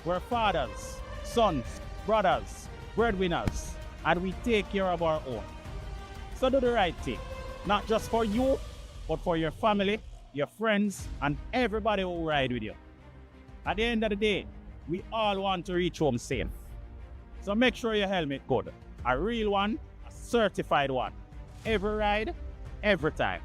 We're fathers, sons, brothers, breadwinners, and we take care of our own. So do the right thing, not just for you, but for your family, your friends, and everybody who ride with you. At the end of the day, we all want to reach home safe. So make sure your helmet good. A real one, a certified one. Every ride, every time.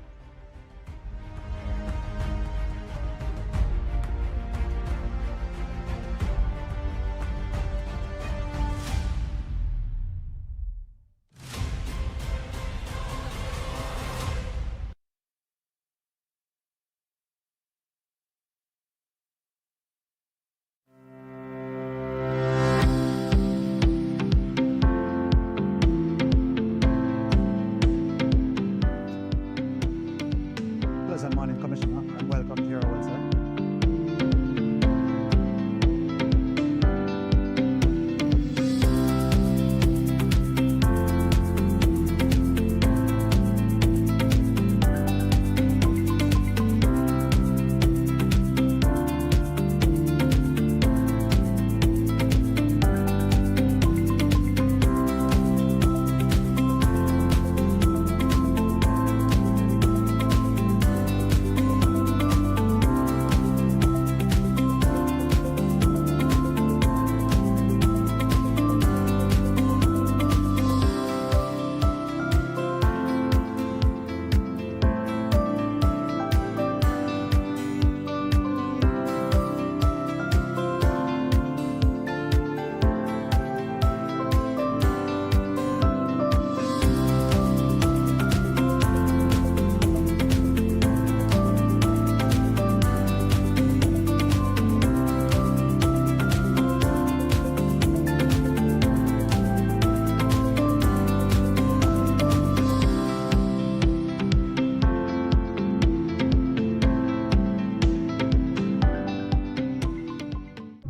Pleasant morning, Commissioner, and welcome to your website.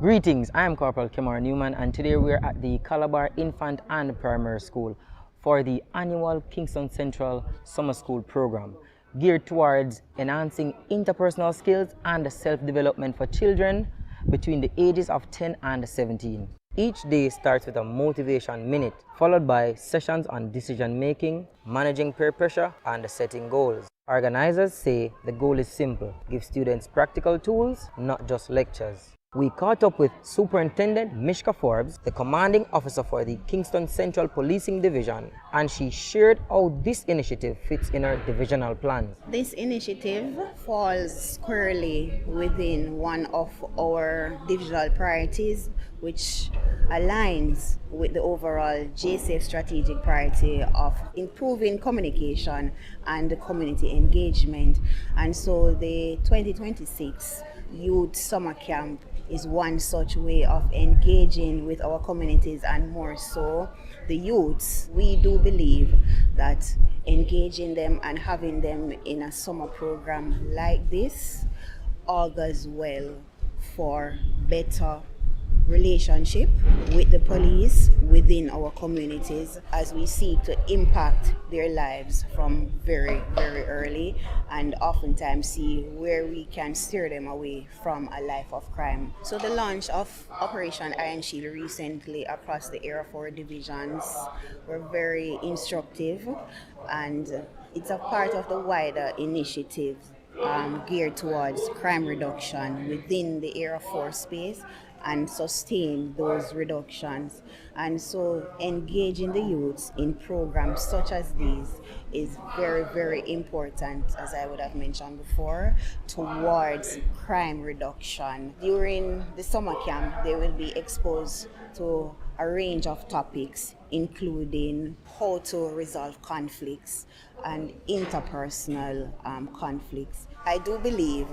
Greetings, I am Corporal Kemar Newman, and today we're at the Calabar Infant and Primary School for the annual Kingston Central Summer School program, geared towards enhancing interpersonal skills and self-development for children between the ages of 10 and 17. Each day starts with a motivation minute, followed by sessions on decision making, managing peer pressure, and setting goals. Organizers say the goal is simple: give students practical tools, not just lectures. We caught up with Superintendent Mishka Forbes, the commanding officer for the Kingston Central Policing Division, and she shared how this initiative fits in her divisional plans. This initiative falls squarely within one of our divisional priorities, which aligns with the overall JSAFE strategic priority of improving communication and community engagement. And so the 2026 Youth Summer Camp is one such way of engaging with our communities, and more so the youths. We do believe that engaging them and having them in a summer program like this augurs well for better relationship with the police within our communities as we seek to impact their lives from very, very early, and oftentimes see where we can steer them away from a life of crime. So the launch of Operation Iron Shield recently across the Area 4 divisions were very instructive, and it's a part of the wider initiative geared towards crime reduction within the Area 4 space, and sustain those reductions. And so engaging the youths in programs such as these is very, very important, as I would have mentioned before, towards crime reduction. During the summer camp, they will be exposed to a range of topics, including how to resolve conflicts and interpersonal conflicts. I do believe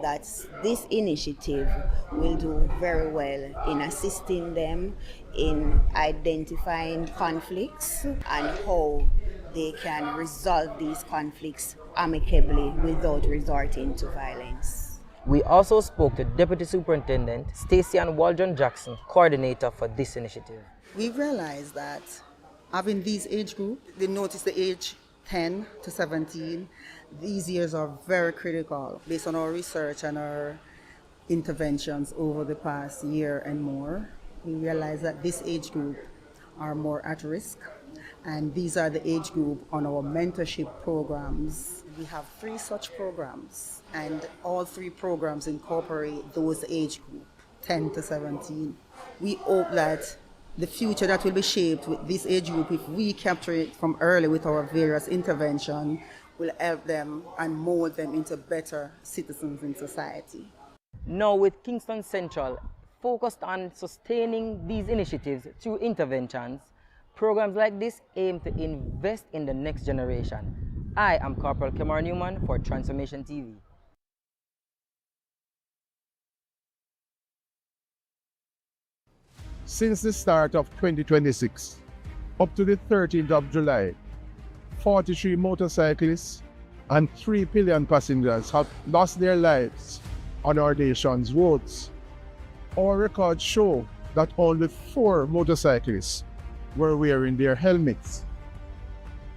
that this initiative will do very well in assisting them in identifying conflicts and how they can resolve these conflicts amicably without resorting to violence. We also spoke to Deputy Superintendent Stacey Ann Waldron Jackson, coordinator for this initiative. We realized that having these age group, they notice the age 10 to 17, these years are very critical based on our research and our interventions over the past year and more. We realized that this age group are more at risk, and these are the age group on our mentorship programs. We have 3 such programs, and all 3 programs incorporate those age group, 10 to 17. We hope that the future that will be shaped with this age group, if we capture it from early with our various interventions, will help them and mold them into better citizens in society. Now with Kingston Central focused on sustaining these initiatives through interventions, programs like this aim to invest in the next generation. I am Corporal Kemar Newman for Transformation TV. Since the start of 2026, up to the 13th of July, 43 motorcyclists and 3 pillion passengers have lost their lives on our nation's roads. Our records show that only 4 motorcyclists were wearing their helmets.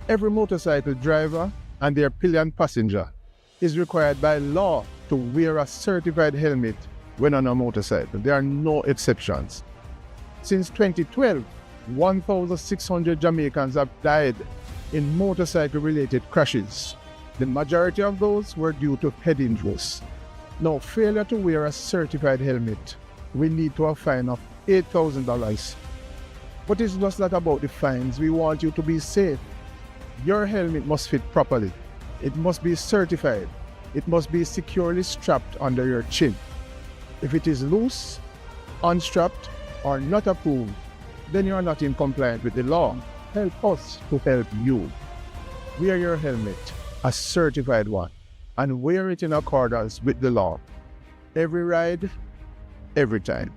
Every motorcycle driver and their pillion passenger is required by law to wear a certified helmet when on a motorcycle. There are no exceptions. Since 2012, 1,600 Jamaicans have died in motorcycle-related crashes. The majority of those were due to head injuries. Now, failure to wear a certified helmet will lead to a fine of $8,000. But it's just not about the fines. We want you to be safe. Your helmet must fit properly. It must be certified. It must be securely strapped under your chin. If it is loose, unstrapped, or not approved, then you are not in compliance with the law. Help us to help you. Wear your helmet, a certified one, and wear it in accordance with the law. Every ride, every time.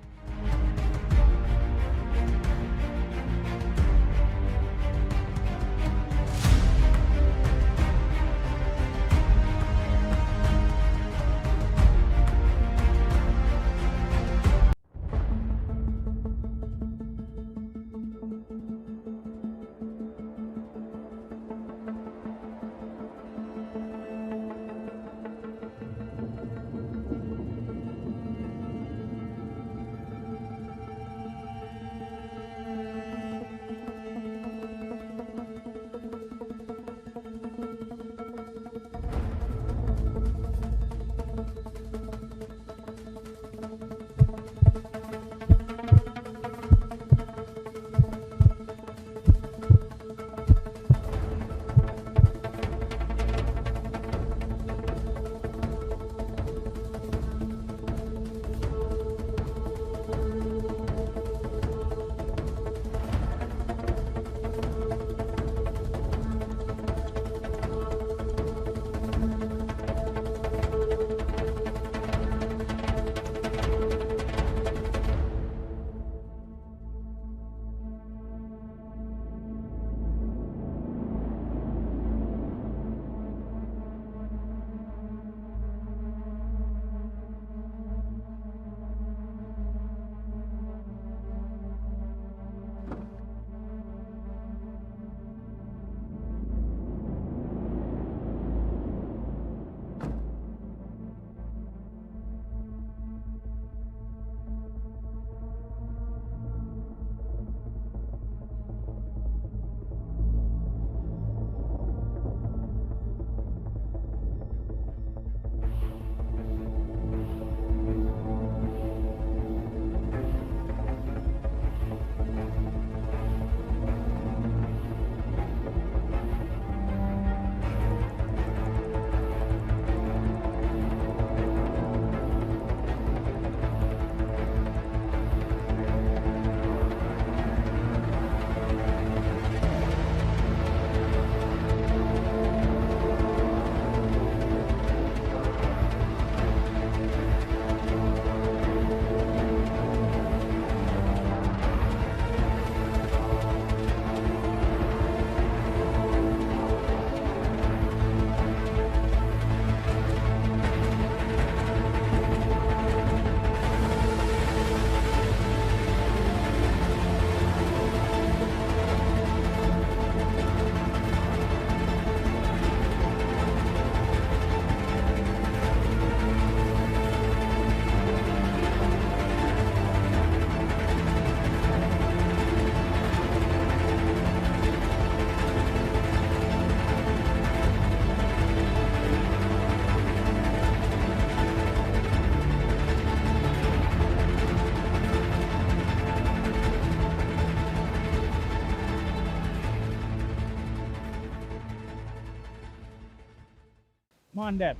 Man, them.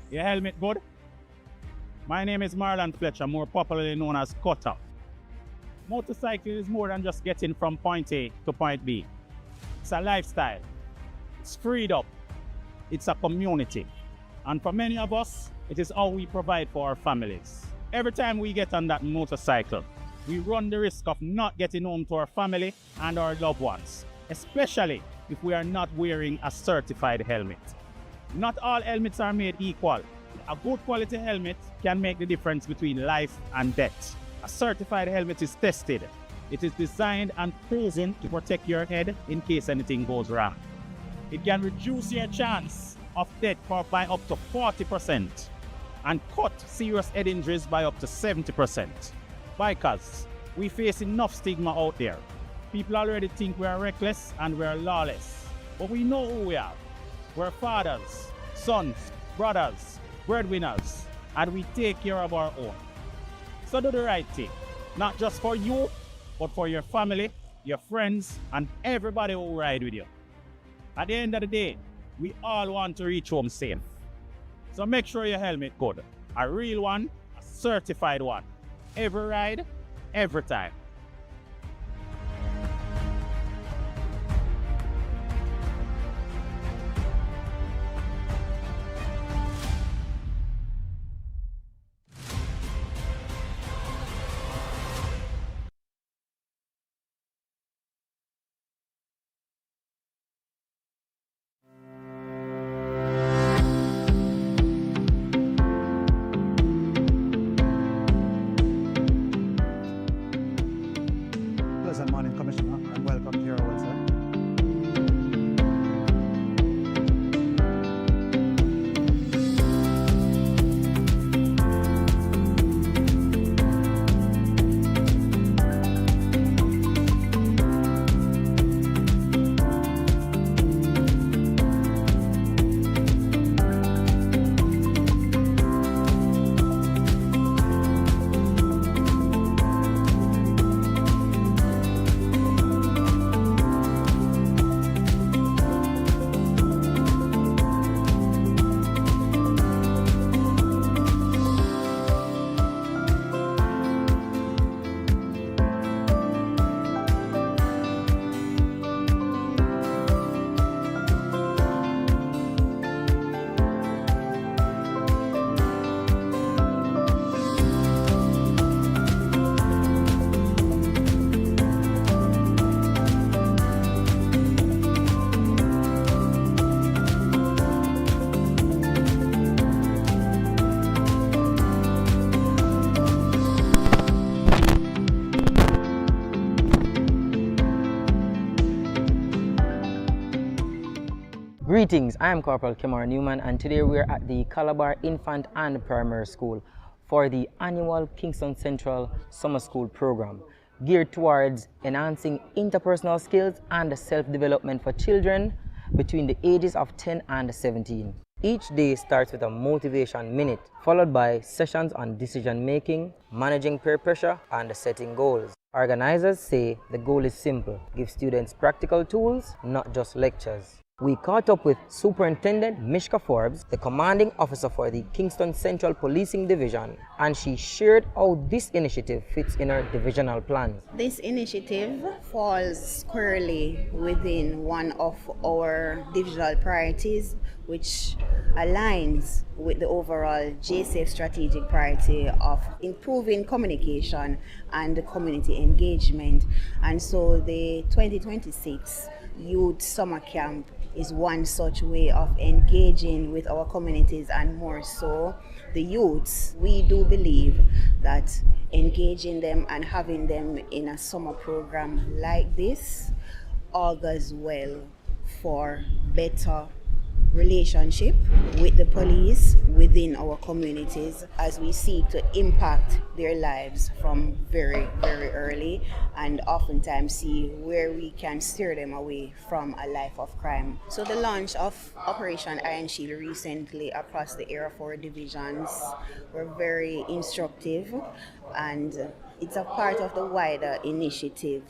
Your helmet good? My name is Marlon Fletcher, more popularly known as Cutter. Motorcycle is more than just getting from point A to point B. It's a lifestyle. It's freedom. It's a community. And for many of us, it is how we provide for our families. Every time we get on that motorcycle, we run the risk of not getting home to our family and our loved ones, especially if we are not wearing a certified helmet. Not all helmets are made equal. A good quality helmet can make the difference between life and death. A certified helmet is tested. It is designed and chosen to protect your head in case anything goes wrong. It can reduce your chance of death by up to 40% and cut serious head injuries by up to 70%. Bikers, we face enough stigma out there. People already think we are reckless and we are lawless. But we know who we are. We're fathers, sons, brothers, breadwinners, and we take care of our own. So do the right thing, not just for you, but for your family, your friends, and everybody who ride with you. At the end of the day, we all want to reach home safe. So make sure your helmet good. A real one, a certified one. Every ride, every time. Pleasant morning, Commissioner, and welcome to your role, sir. Greetings, I am Corporal Kemar Newman, and today we are at the Calabar Infant and Primary School for the annual Kingston Central Summer School program, geared towards enhancing interpersonal skills and self-development for children between the ages of 10 and 17. Each day starts with a motivation minute, followed by sessions on decision making, managing peer pressure, and setting goals. Organizers say the goal is simple: give students practical tools, not just lectures. We caught up with Superintendent Mishka Forbes, the commanding officer for the Kingston Central Policing Division, and she shared how this initiative fits in her divisional plans. This initiative falls squarely within one of our divisional priorities, which aligns with the overall JSAFE strategic priority of improving communication and community engagement. And so the 2026 Youth Summer Camp is one such way of engaging with our communities, and more so the youths. We do believe that engaging them and having them in a summer program like this augurs well for better relationship with the police within our communities as we seek to impact their lives from very, very early, and oftentimes see where we can steer them away from a life of crime. So the launch of Operation Iron Shield recently across the Area 4 divisions were very instructive, and it's a part of the wider initiative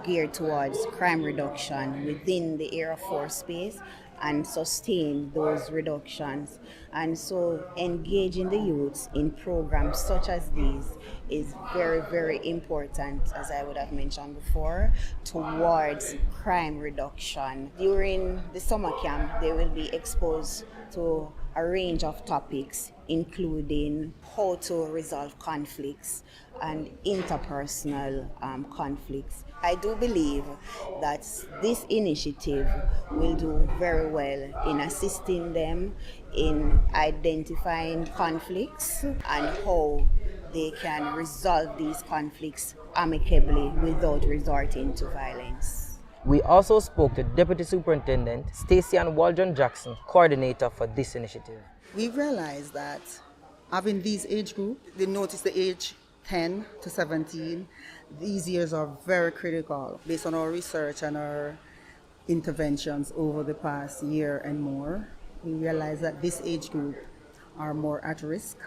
geared towards crime reduction within the Area 4 space, and sustain those reductions. And so engaging the youths in programs such as these is very, very important, as I would have mentioned before, towards crime reduction. During the summer camp, they will be exposed to a range of topics, including how to resolve conflicts and interpersonal conflicts. I do believe that this initiative will do very well in assisting them in identifying conflicts and how they can resolve these conflicts amicably without resorting to violence. We also spoke to Deputy Superintendent Stacey Ann Waldron Jackson, coordinator for this initiative. We realized that having these age group, they notice the age 10 to 17, these years are very critical based on our research and our interventions over the past year and more. We realized that this age group are more at risk,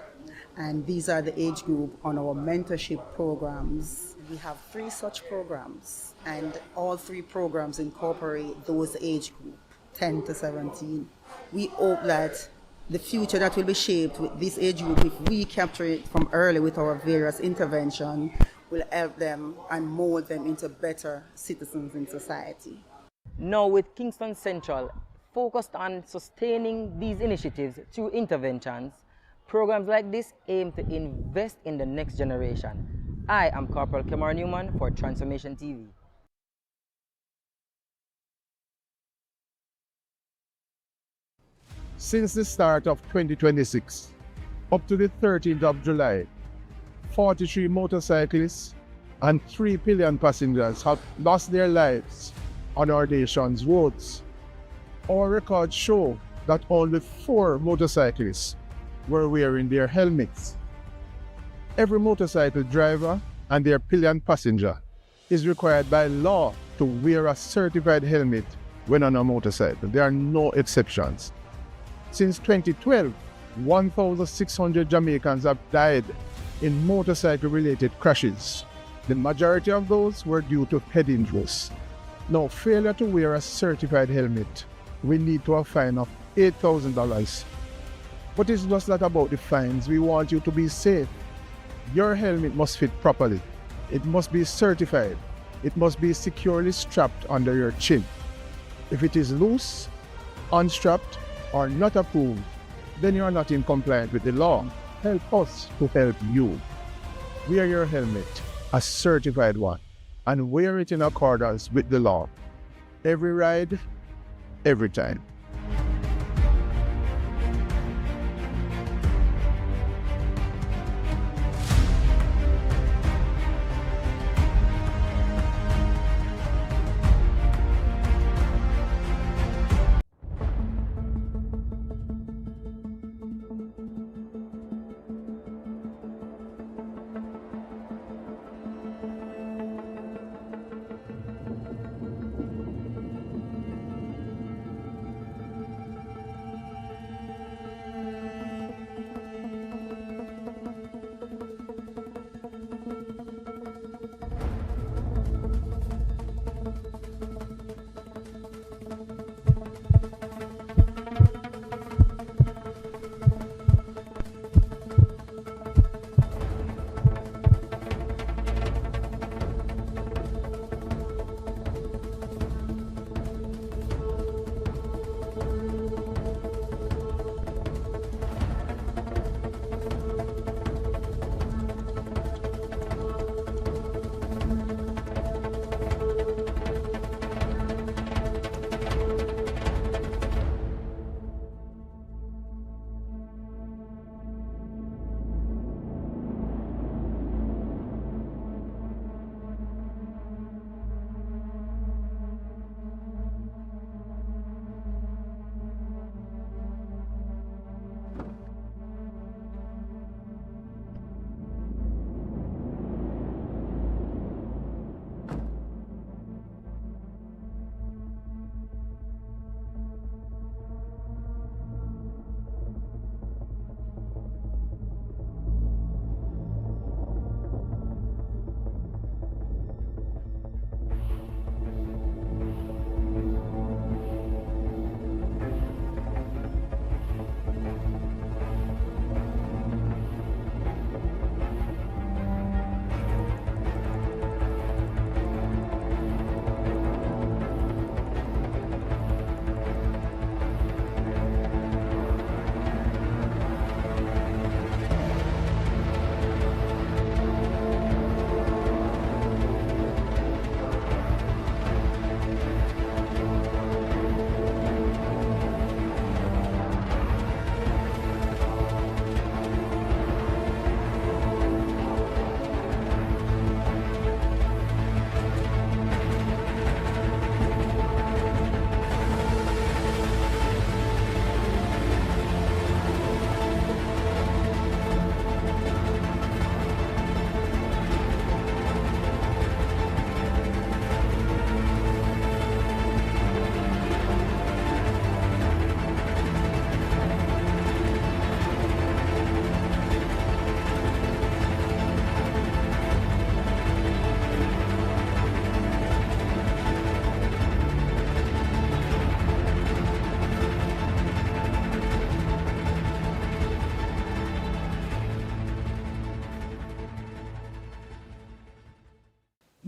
and these are the age group on our mentorship programs. We have 3 such programs, and all 3 programs incorporate those age group, 10 to 17. We hope that the future that will be shaped with this age group, if we capture it from early with our various interventions, will help them and mold them into better citizens in society. Now with Kingston Central focused on sustaining these initiatives through interventions, programs like this aim to invest in the next generation. I am Corporal Kemar Newman for Transformation TV. Since the start of 2026, up to the 13th of July, 43 motorcyclists and 3 pillion passengers have lost their lives on our nation's roads. Our records show that only 4 motorcyclists were wearing their helmets. Every motorcycle driver and their pillion passenger is required by law to wear a certified helmet when on a motorcycle. There are no exceptions. Since 2012, 1,600 Jamaicans have died in motorcycle-related crashes. The majority of those were due to head injuries. Now, failure to wear a certified helmet will lead to a fine of $8,000. But it's just not about the fines. We want you to be safe. Your helmet must fit properly. It must be certified. It must be securely strapped under your chin. If it is loose, unstrapped, or not approved, then you are not in compliance with the law. Help us to help you. Wear your helmet, a certified one, and wear it in accordance with the law. Every ride, every time.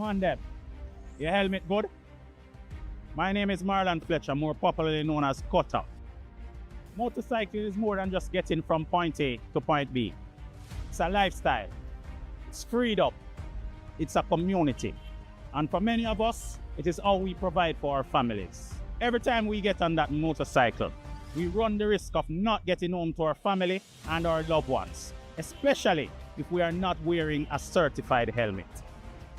Man them, your helmet good? My name is Marlon Fletcher, more popularly known as Cutter. Motorcycling is more than just getting from point A to point B. It's a lifestyle. It's freedom. It's a community. And for many of us, it is how we provide for our families. Every time we get on that motorcycle, we run the risk of not getting home to our family and our loved ones, especially if we are not wearing a certified helmet.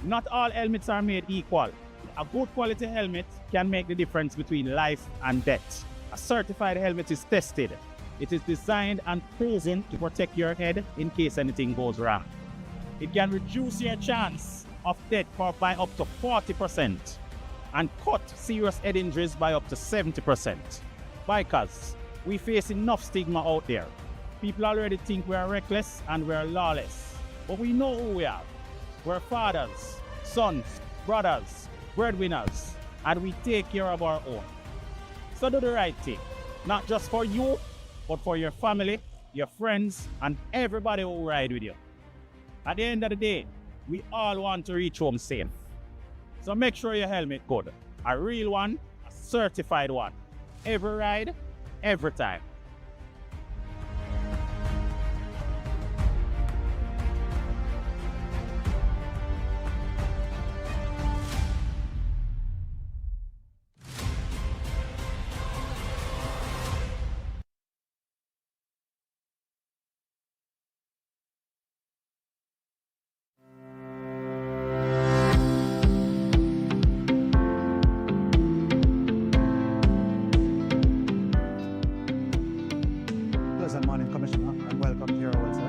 Not all helmets are made equal. A good quality helmet can make the difference between life and death. A certified helmet is tested. It is designed and proven to protect your head in case anything goes wrong. It can reduce your chance of death by up to 40% and cut serious head injuries by up to 70%. Bikers, we face enough stigma out there. People already think we are reckless and we are lawless. But we know who we are. We're fathers, sons, brothers, breadwinners, and we take care of our own. So do the right thing, not just for you, but for your family, your friends, and everybody who ride with you. At the end of the day, we all want to reach home safe. So make sure your helmet good. A real one, a certified one. Every ride, every time. Pleasant morning, Commissioner, and welcome to your role, sir.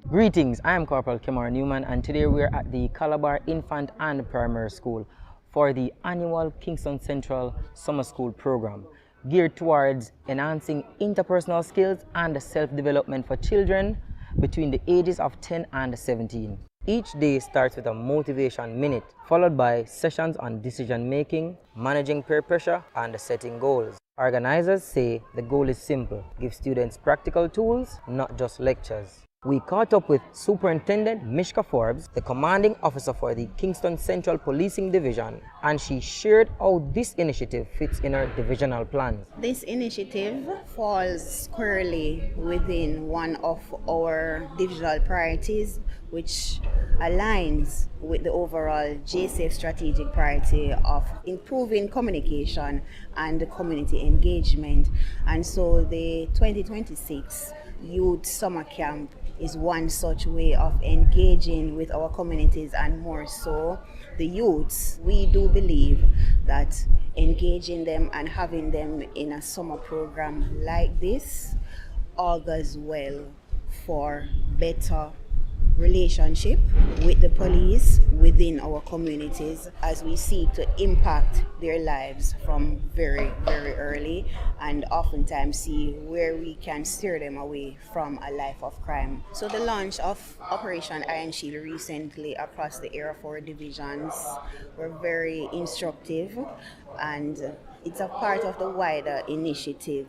Greetings, I am Corporal Kemar Newman, and today we are at the Calabar Infant and Primary School for the annual Kingston Central Summer School program, geared towards enhancing interpersonal skills and self-development for children between the ages of 10 and 17. Each day starts with a motivation minute, followed by sessions on decision making, managing peer pressure, and setting goals. Organizers say the goal is simple: give students practical tools, not just lectures. We caught up with Superintendent Mishka Forbes, the commanding officer for the Kingston Central Policing Division, and she shared how this initiative fits in her divisional plans. This initiative falls squarely within one of our divisional priorities, which aligns with the overall JSAFE strategic priority of improving communication and community engagement. And so the 2026 Youth Summer Camp is one such way of engaging with our communities, and more so the youths. We do believe that engaging them and having them in a summer program like this augurs well for better relationship with the police within our communities as we seek to impact their lives from very, very early, and oftentimes see where we can steer them away from a life of crime. So the launch of Operation Iron Shield recently across the Area 4 divisions were very instructive, and it's a part of the wider initiative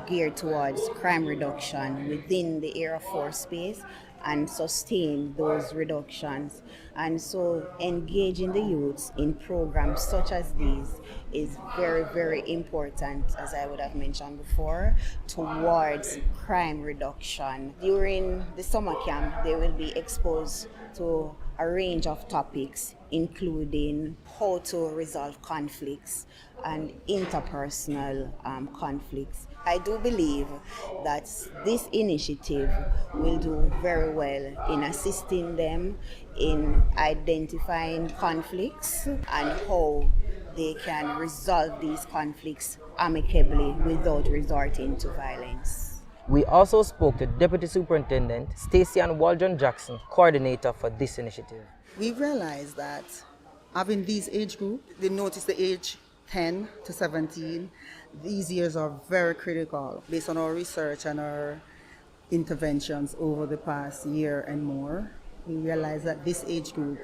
geared towards crime reduction within the Area 4 space, and sustain those reductions. And so engaging the youths in programs such as these is very, very important, as I would have mentioned before, towards crime reduction. During the summer camp, they will be exposed to a range of topics, including how to resolve conflicts and interpersonal conflicts. I do believe that this initiative will do very well in assisting them in identifying conflicts and how they can resolve these conflicts amicably without resorting to violence. We also spoke to Deputy Superintendent Stacey Ann Waldron Jackson, coordinator for this initiative. We realized that having these age group, they notice the age 10 to 17, these years are very critical based on our research and our interventions over the past year and more. We realized that this age group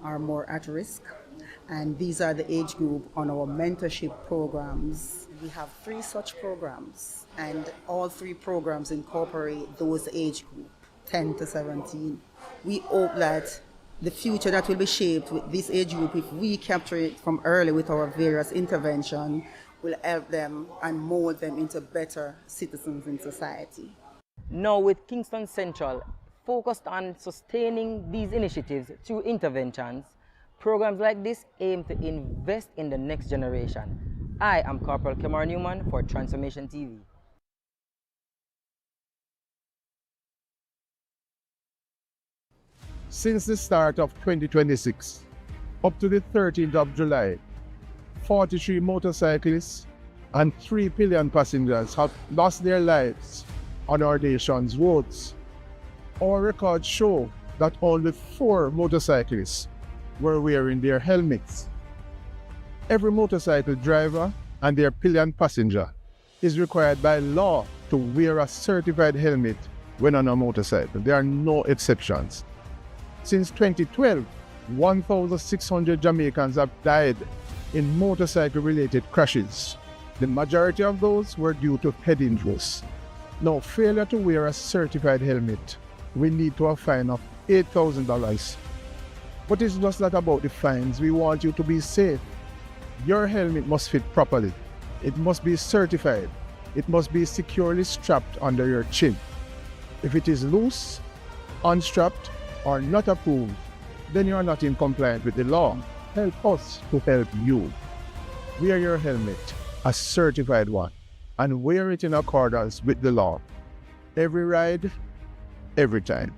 are more at risk, and these are the age group on our mentorship programs. We have 3 such programs, and all 3 programs incorporate those age group, 10 to 17. We hope that the future that will be shaped with this age group, if we capture it from early with our various interventions, will help them and mold them into better citizens in society. Now with Kingston Central focused on sustaining these initiatives through interventions, programs like this aim to invest in the next generation. I am Corporal Kemar Newman for Transformation TV. Since the start of 2026, up to the 13th of July, 43 motorcyclists and 3 pillion passengers have lost their lives on our nation's roads. Our records show that only 4 motorcyclists were wearing their helmets. Every motorcycle driver and their pillion passenger is required by law to wear a certified helmet when on a motorcycle. There are no exceptions. Since 2012, 1,600 Jamaicans have died in motorcycle-related crashes. The majority of those were due to head injuries. Now, failure to wear a certified helmet will lead to a fine of $8,000. But it's just not about the fines. We want you to be safe. Your helmet must fit properly. It must be certified. It must be securely strapped under your chin. If it is loose, unstrapped, or not approved, then you are not in compliance with the law. Help us to help you. Wear your helmet, a certified one, and wear it in accordance with the law. Every ride, every time.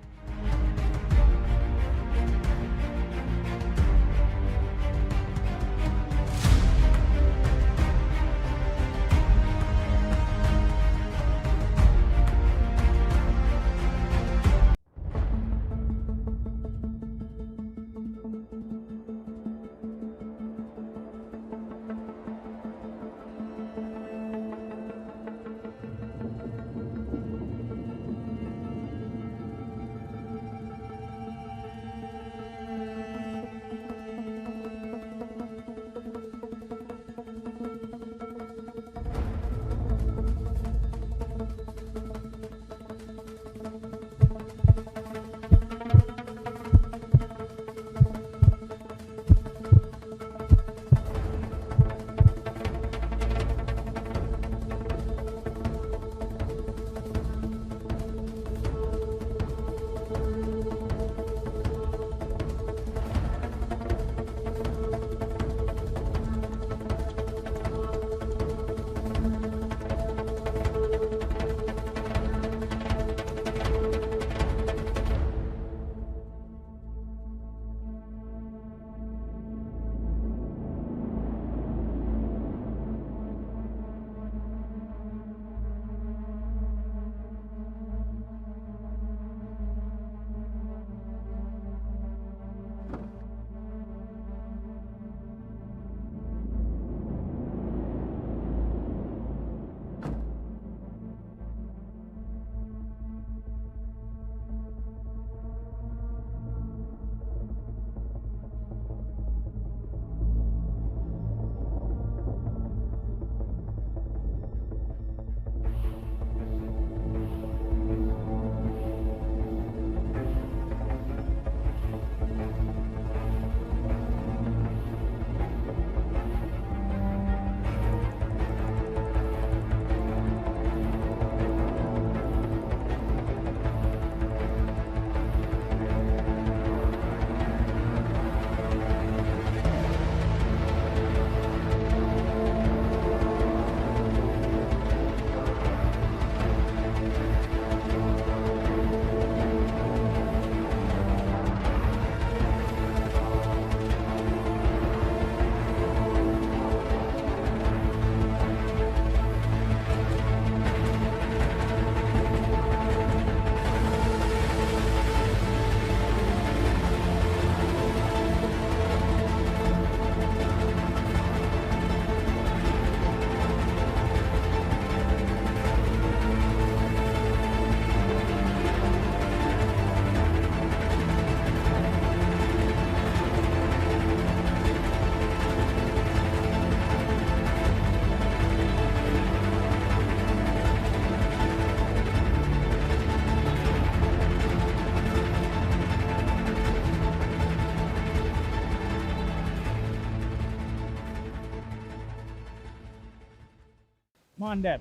Man, Deb,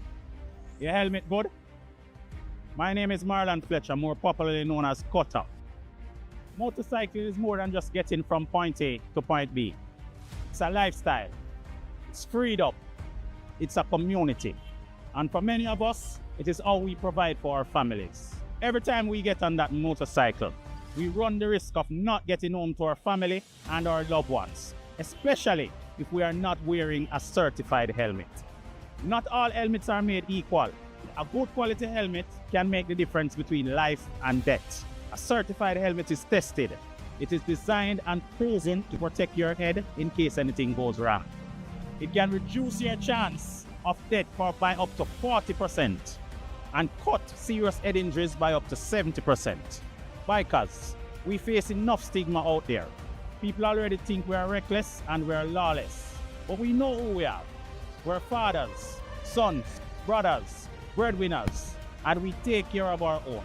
your helmet good? My name is Marlon Fletcher, more popularly known as Cutter. Motorcycle is more than just getting from point A to point B. It's a lifestyle. It's freedom. It's a community. And for many of us, it is how we provide for our families. Every time we get on that motorcycle, we run the risk of not getting home to our family and our loved ones, especially if we are not wearing a certified helmet. Not all helmets are made equal. A good quality helmet can make the difference between life and death. A certified helmet is tested. It is designed and chosen to protect your head in case anything goes wrong. It can reduce your chance of death by up to 40% and cut serious head injuries by up to 70%. Bikers, we face enough stigma out there. People already think we are reckless and we are lawless. But we know who we are. We're fathers, sons, brothers, breadwinners, and we take care of our own.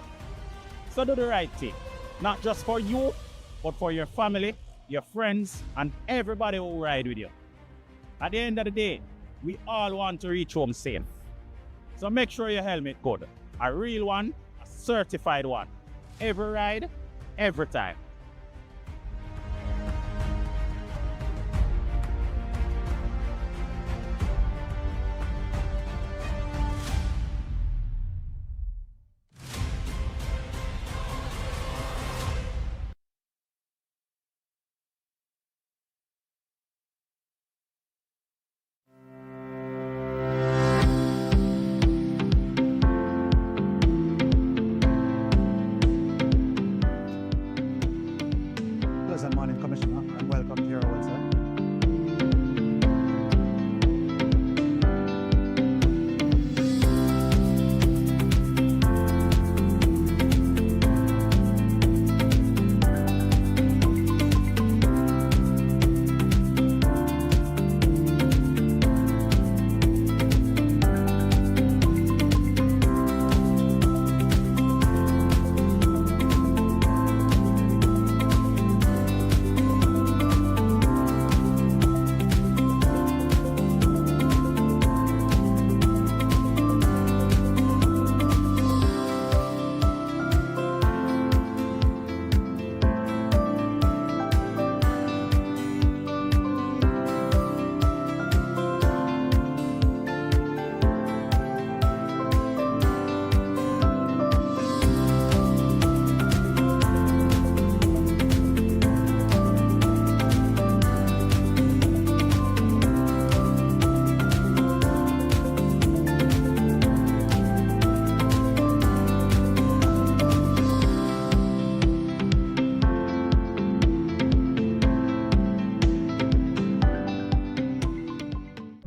So do the right thing, not just for you, but for your family, your friends, and everybody who ride with you. At the end of the day, we all want to reach home safe. So make sure your helmet good. A real one, a certified one. Every ride, every time. Pleasant morning, Commissioner, and welcome to your role, sir.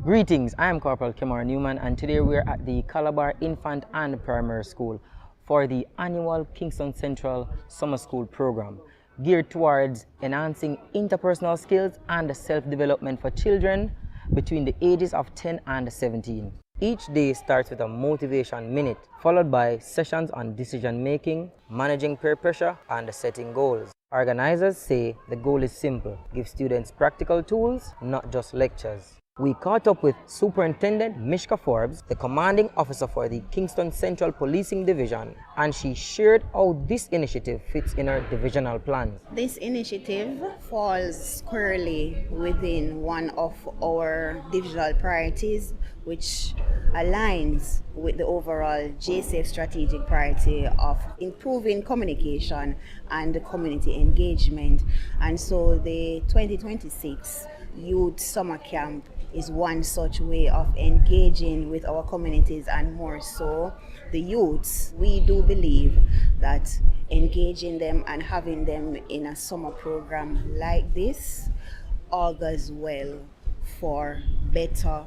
Greetings, I am Corporal Kemar Newman, and today we are at the Calabar Infant and Primary School for the annual Kingston Central Summer School program, geared towards enhancing interpersonal skills and self-development for children between the ages of 10 and 17. Each day starts with a motivation minute, followed by sessions on decision making, managing peer pressure, and setting goals. Organizers say the goal is simple: give students practical tools, not just lectures. We caught up with Superintendent Mishka Forbes, the commanding officer for the Kingston Central Policing Division, and she shared how this initiative fits in her divisional plans. This initiative falls squarely within one of our divisional priorities, which aligns with the overall JSAFE strategic priority of improving communication and community engagement. And so the 2026 Youth Summer Camp is one such way of engaging with our communities, and more so the youths. We do believe that engaging them and having them in a summer program like this augurs well for better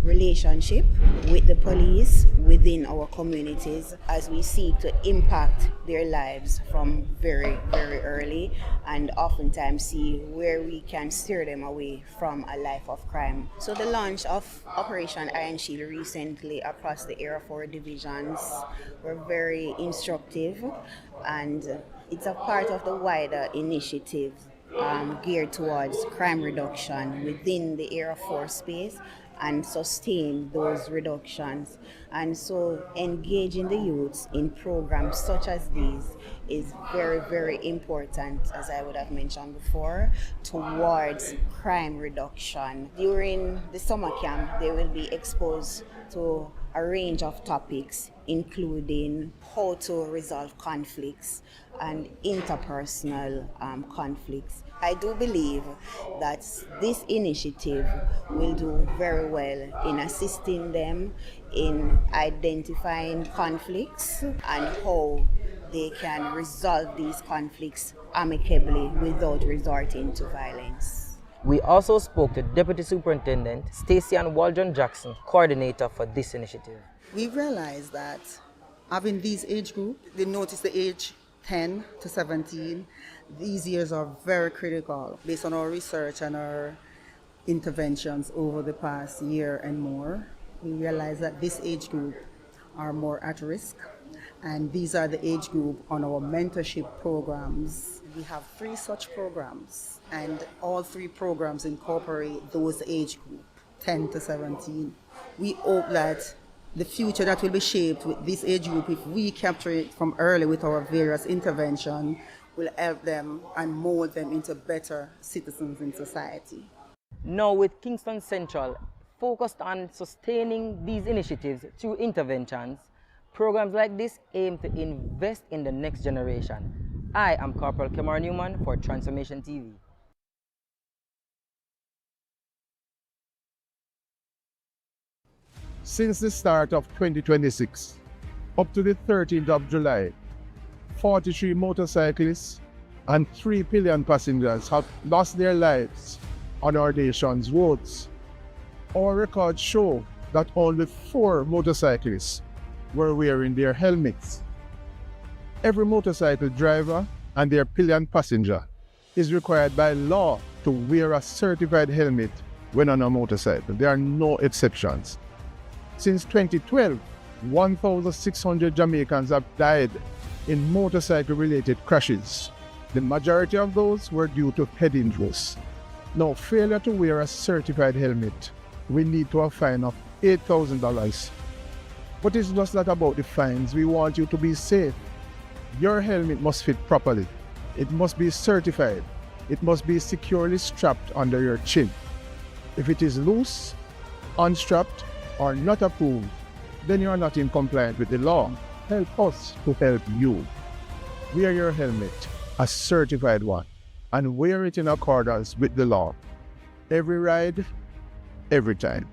relationship with the police within our communities as we seek to impact their lives from very, very early, and oftentimes see where we can steer them away from a life of crime. So the launch of Operation Iron Shield recently across the Area 4 divisions were very instructive, and it's a part of the wider initiative geared towards crime reduction within the Area 4 space, and sustain those reductions. And so engaging the youths in programs such as these is very, very important, as I would have mentioned before, towards crime reduction. During the summer camp, they will be exposed to a range of topics, including how to resolve conflicts and interpersonal conflicts. I do believe that this initiative will do very well in assisting them in identifying conflicts and how they can resolve these conflicts amicably without resorting to violence. We also spoke to Deputy Superintendent Stacey Ann Waldron Jackson, coordinator for this initiative. We realized that having these age group, they notice the age 10 to 17, these years are very critical based on our research and our interventions over the past year and more. We realized that this age group are more at risk, and these are the age group on our mentorship programs. We have 3 such programs, and all 3 programs incorporate those age group, 10 to 17. We hope that the future that will be shaped with this age group, if we capture it from early with our various interventions, will help them and mold them into better citizens in society. Now with Kingston Central focused on sustaining these initiatives through interventions, programs like this aim to invest in the next generation. I am Corporal Kemar Newman for Transformation TV. Since the start of 2026, up to the 13th of July, 43 motorcyclists and 3 pillion passengers have lost their lives on our nation's roads. Our records show that only 4 motorcyclists were wearing their helmets. Every motorcycle driver and their pillion passenger is required by law to wear a certified helmet when on a motorcycle. There are no exceptions. Since 2012, 1,600 Jamaicans have died in motorcycle-related crashes. The majority of those were due to head injuries. Now, failure to wear a certified helmet will lead to a fine of $8,000. But it's just not about the fines. We want you to be safe. Your helmet must fit properly. It must be certified. It must be securely strapped under your chin. If it is loose, unstrapped, or not approved, then you are not in compliance with the law. Help us to help you. Wear your helmet, a certified one, and wear it in accordance with the law. Every ride, every time.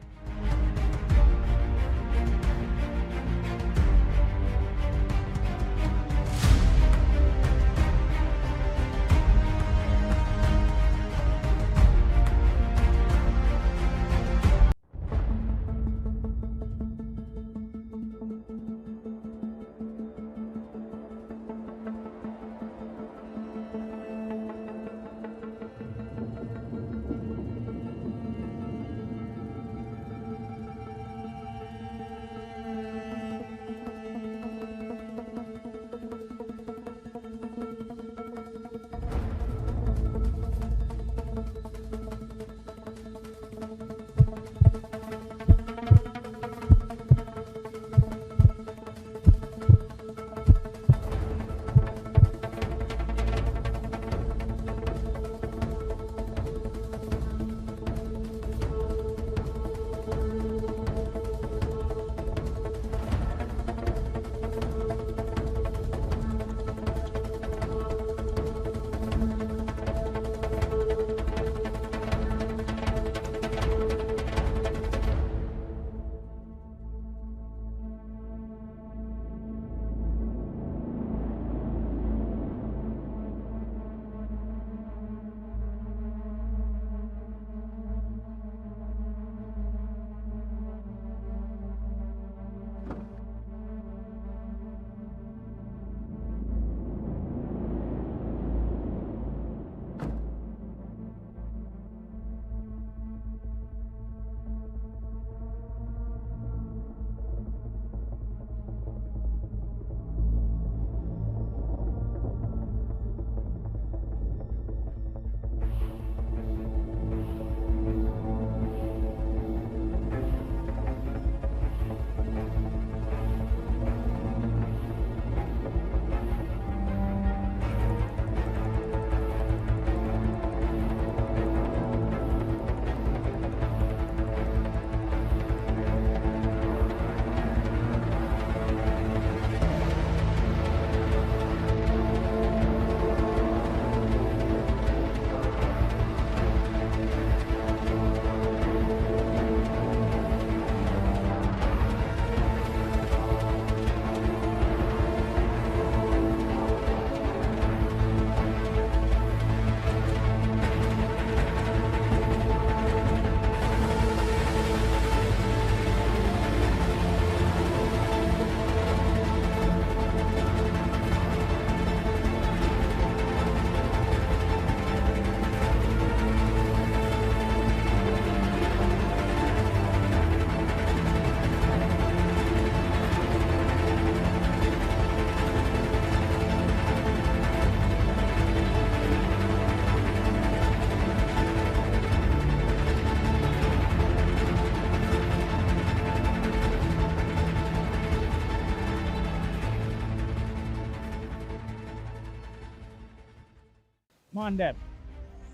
on them.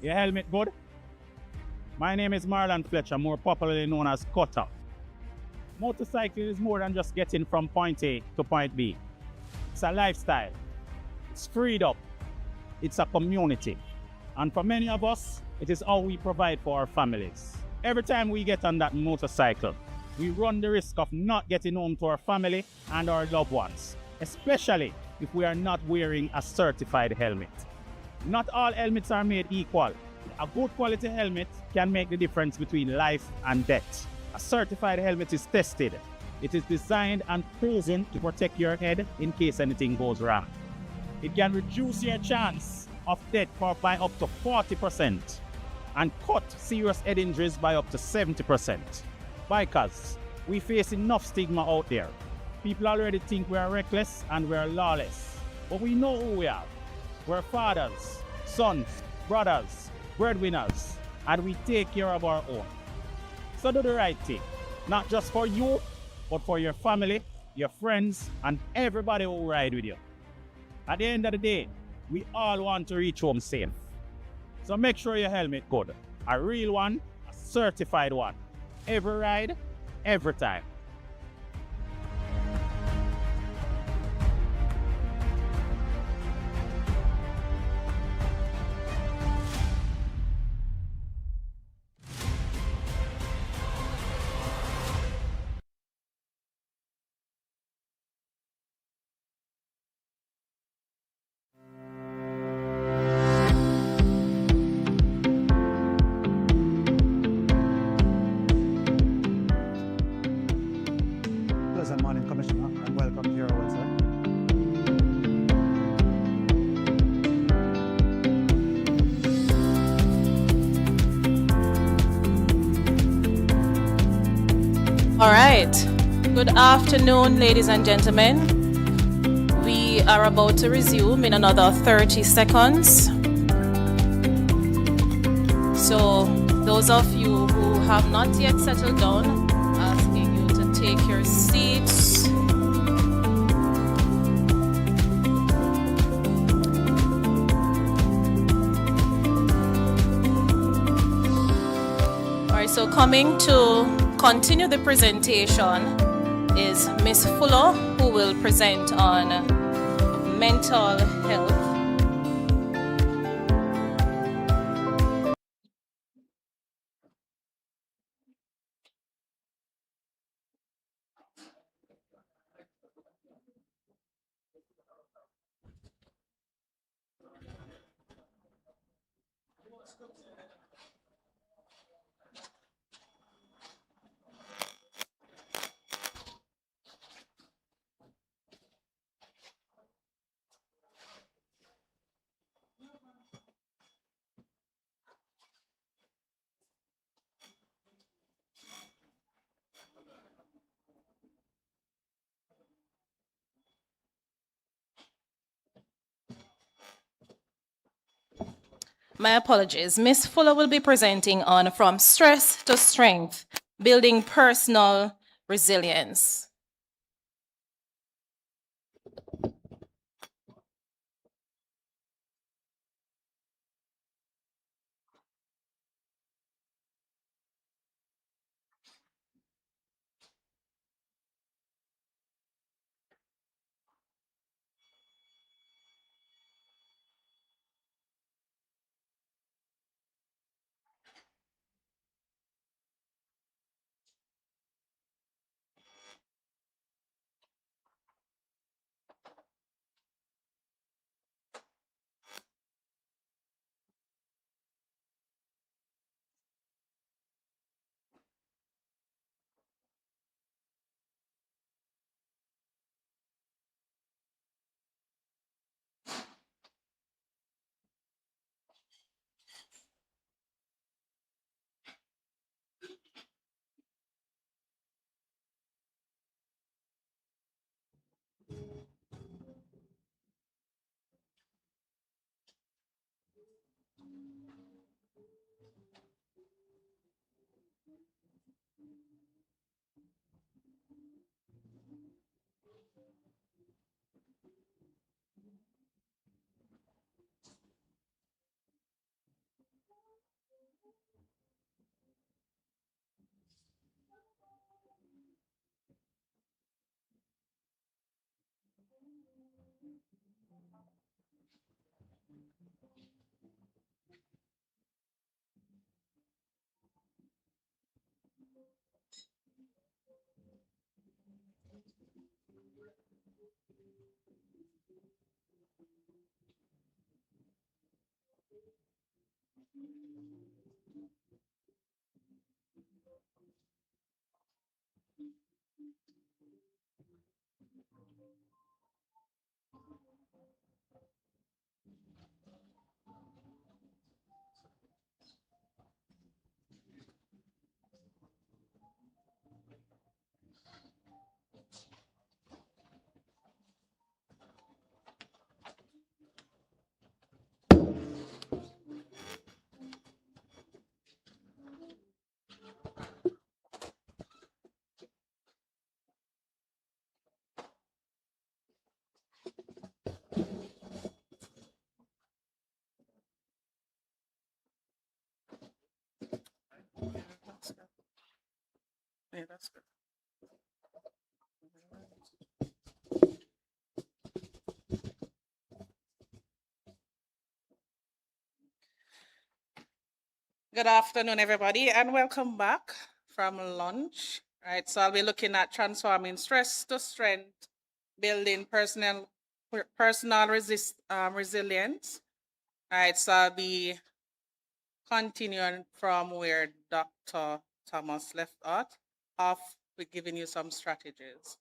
Your helmet good? My name is Marlon Fletcher, more popularly known as Cutter. Motorcycling is more than just getting from point A to point B. It's a lifestyle. It's freedom. It's a community. And for many of us, it is how we provide for our families. Every time we get on that motorcycle, we run the risk of not getting home to our family and our loved ones, especially if we are not wearing a certified helmet. Not all helmets are made equal. A good quality helmet can make the difference between life and death. A certified helmet is tested. It is designed and chosen to protect your head in case anything goes wrong. It can reduce your chance of death by up to 40% and cut serious head injuries by up to 70%. Bikers, we face enough stigma out there. People already think we are reckless and we are lawless. But we know who we are. We're fathers, sons, brothers, breadwinners, and we take care of our own. So do the right thing, not just for you, but for your family, your friends, and everybody who ride with you. At the end of the day, we all want to reach home safe. So make sure your helmet good. A real one, a certified one. Every ride, every time. Pleasant morning, Commissioner, and welcome to your role, sir. All right. Good afternoon, ladies and gentlemen. We are about to resume in another 30 seconds. So, those of you who have not yet settled down, asking you to take your seats. All right, so coming to continue the presentation is Miss Fuller, who will present on mental health. My apologies. Miss Fuller will be presenting on From Stress to Strength, Building Personal Resilience. Yeah, that's good. Good afternoon, everybody, and welcome back from lunch. Right, so I'll be looking at transforming stress to strength, building personal resilience. Right, so I'll be continuing from where Dr. Thomas left off with giving you some strategies.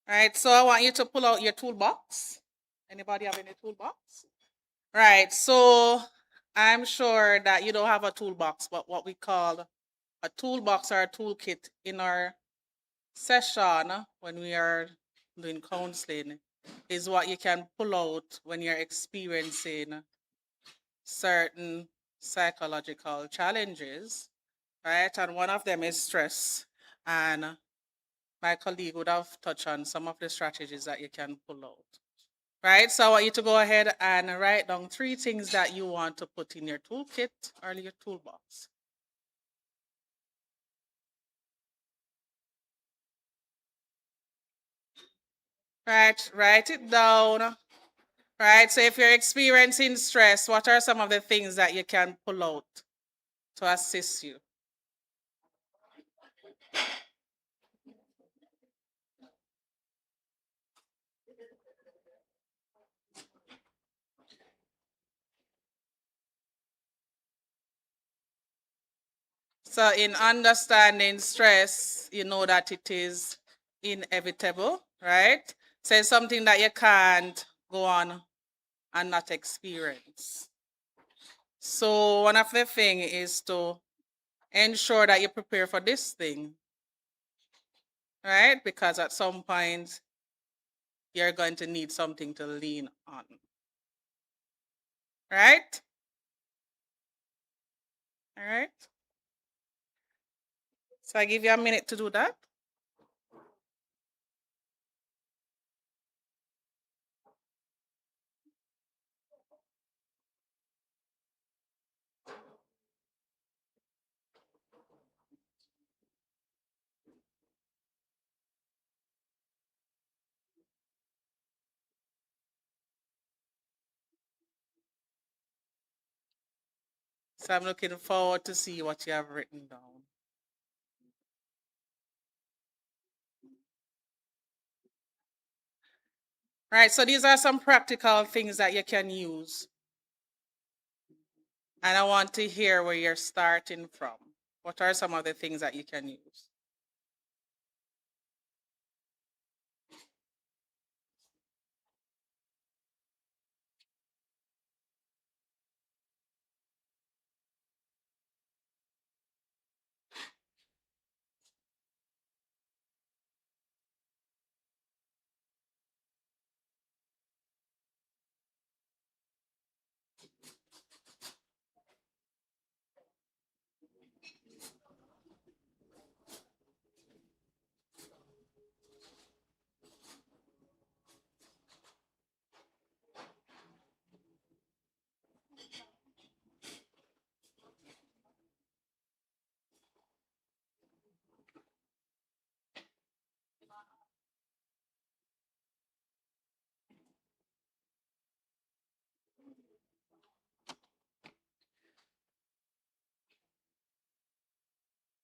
Right, so I want you to pull out your toolbox. Anybody have any toolbox? Right, so I'm sure that you don't have a toolbox, but what we call a toolbox or a toolkit in our session when we are doing counseling is what you can pull out when you're experiencing certain psychological challenges, right? And one of them is stress. And my colleague would have touched on some of the strategies that you can pull out. Right, so I want you to go ahead and write down 3 things that you want to put in your toolkit or your toolbox. Right, write it down. Right, so if you're experiencing stress, what are some of the things that you can pull out to assist you? So in understanding stress, you know that it is inevitable, right? So it's something that you can't go on and not experience. So one of the things is to ensure that you prepare for this thing, right? Because at some point, you're going to need something to lean on, right? All right. So I give you a minute to do that. So I'm looking forward to see what you have written down. Right, so these are some practical things that you can use. And I want to hear where you're starting from. What are some of the things that you can use?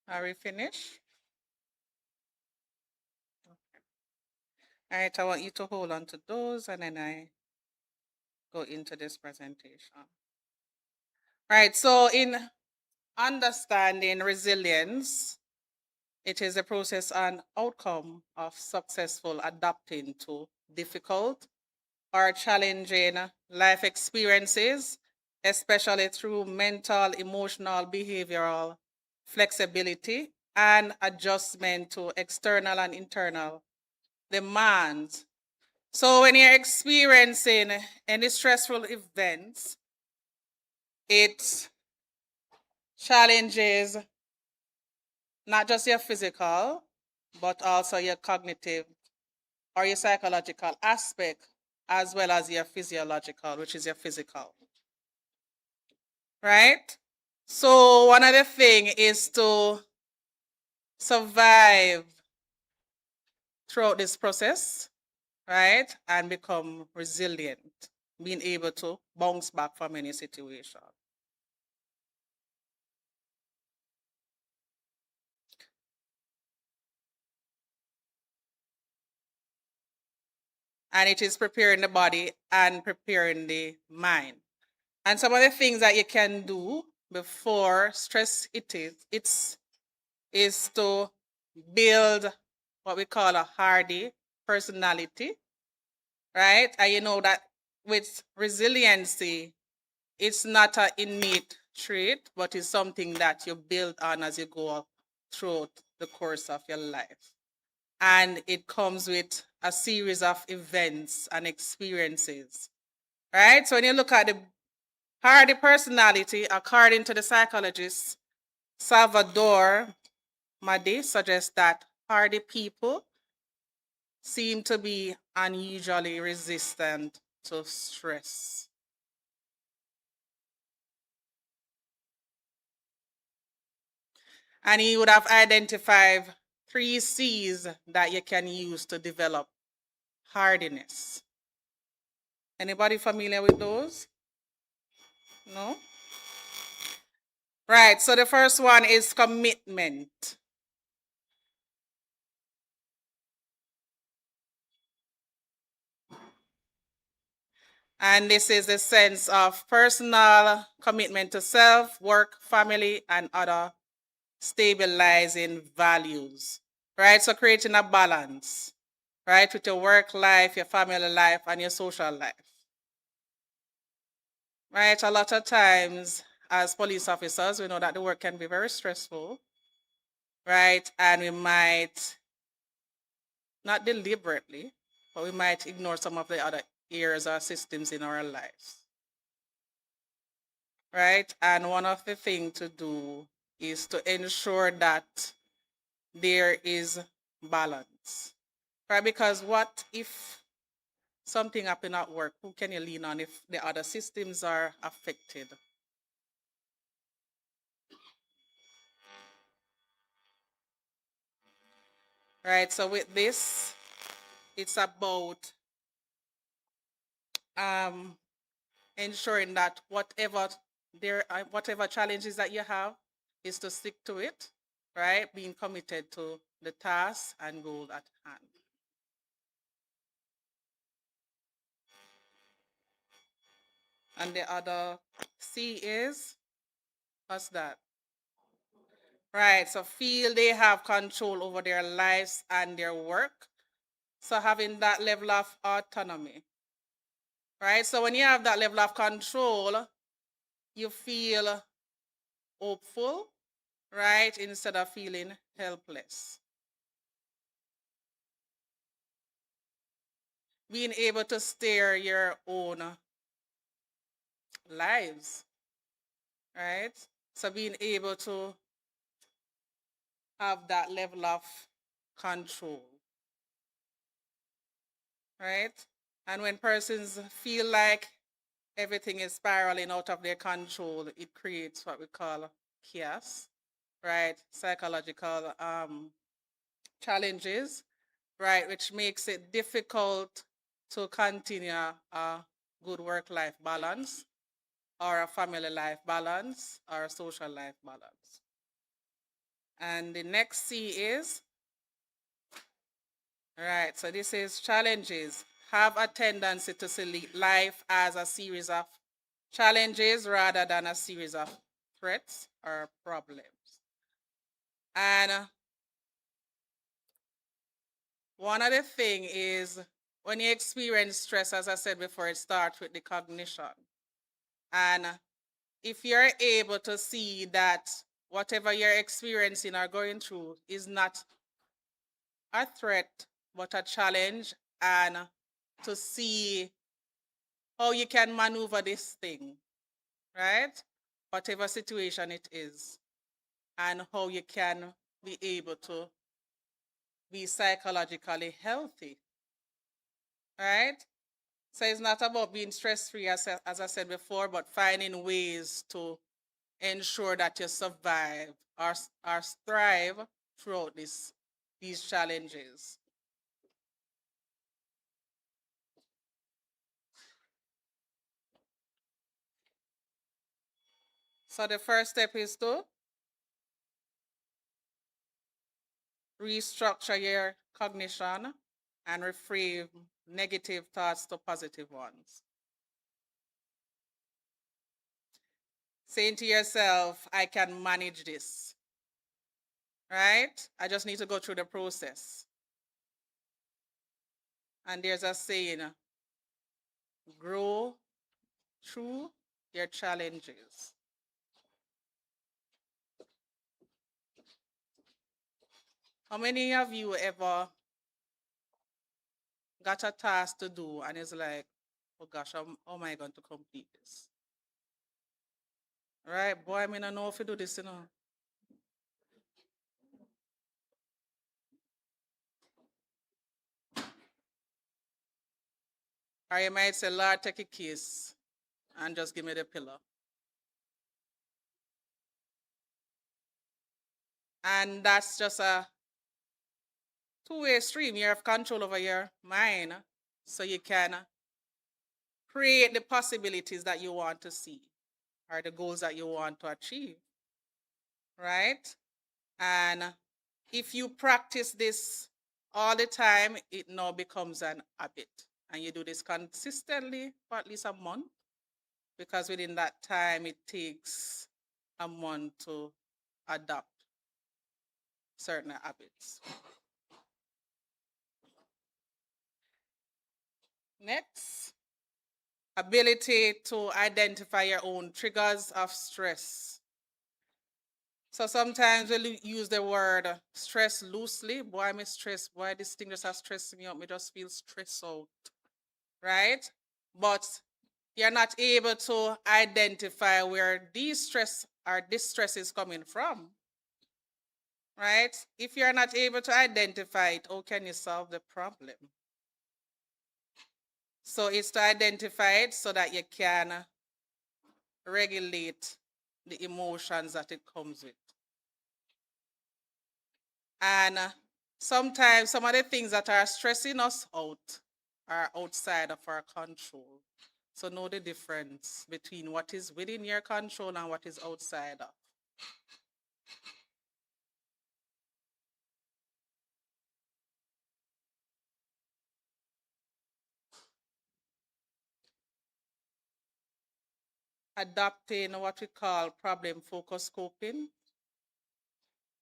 Are we finished? All right, I want you to hold on to those and then I go into this presentation. Right, so in understanding resilience, it is a process and outcome of successful adapting to difficult or challenging life experiences, especially through mental, emotional, behavioral flexibility and adjustment to external and internal demands. So when you're experiencing any stressful events, it challenges not just your physical, but also your cognitive or your psychological aspect, as well as your physiological, which is your physical. Right? So one of the things is to survive throughout this process, right? And become resilient, being able to bounce back from any situation. And it is preparing the body and preparing the mind. And some of the things that you can do before stress is to build what we call a hardy personality, right? And you know that with resiliency, it's not an innate trait, but it's something that you build on as you go throughout the course of your life. And it comes with a series of events and experiences, right? So when you look at the hardy personality, according to the psychologist Salvador Madi, suggests that hardy people seem to be unusually resistant to stress. And he would have identified 3 C's that you can use to develop hardiness. Anybody familiar with those? No? Right, so the first one is commitment. And this is the sense of personal commitment to self, work, family, and other stabilizing values, right? So creating a balance, right, with your work life, your family life, and your social life, right? A lot of times as police officers, we know that the work can be very stressful, right? And we might, not deliberately, but we might ignore some of the other areas or systems in our lives, right? And one of the things to do is to ensure that there is balance, right? Because what if something happen at work? Who can you lean on if the other systems are affected? Right, so with this, it's about ensuring that whatever challenges that you have is to stick to it, right? Being committed to the task and goal at hand. And the other C is, what's that? Right, so feel they have control over their lives and their work. So having that level of autonomy, right? So when you have that level of control, you feel hopeful, right? Instead of feeling helpless. Being able to steer your own lives, right? So being able to have that level of control, right? And when persons feel like everything is spiraling out of their control, it creates what we call chaos, right? Psychological challenges, right? Which makes it difficult to continue a good work-life balance or a family life balance or a social life balance. And the next C is Right, so this is challenges. Have a tendency to see life as a series of challenges rather than a series of threats or problems. And one other thing is when you experience stress, as I said before, it starts with the cognition. And if you're able to see that whatever you're experiencing or going through is not a threat, but a challenge, and to see how you can maneuver this thing, right? Whatever situation it is, and how you can be able to be psychologically healthy, right? So it's not about being stress-free, as I said before, but finding ways to ensure that you survive or thrive throughout these challenges. So the first step is to restructure your cognition and reframe negative thoughts to positive ones. Saying to yourself, I can manage this, right? I just need to go through the process. And there's a saying, grow through your challenges. How many of you ever got a task to do and it's like, oh gosh, how am I going to complete this? Right, boy, I mean, I know if you do this, you know. Or you might say, Lord, take a kiss and just give me the pillow. And that's just a two-way stream. You have control over your mind so you can create the possibilities that you want to see or the goals that you want to achieve, right? And if you practice this all the time, it now becomes an habit. And you do this consistently for at least a month, because within that time, it takes a month to adopt certain habits. Next, ability to identify your own triggers of stress. So sometimes we use the word stress loosely. Boy, I'm stressed. Boy, this thing just has stressed me out. Me just feel stressed out, right? But you're not able to identify where these stress or distress is coming from, right? If you're not able to identify it, how can you solve the problem? So it's to identify it so that you can regulate the emotions that it comes with. And sometimes some of the things that are stressing us out are outside of our control. So know the difference between what is within your control and what is outside of. Adopting what we call problem-focused coping.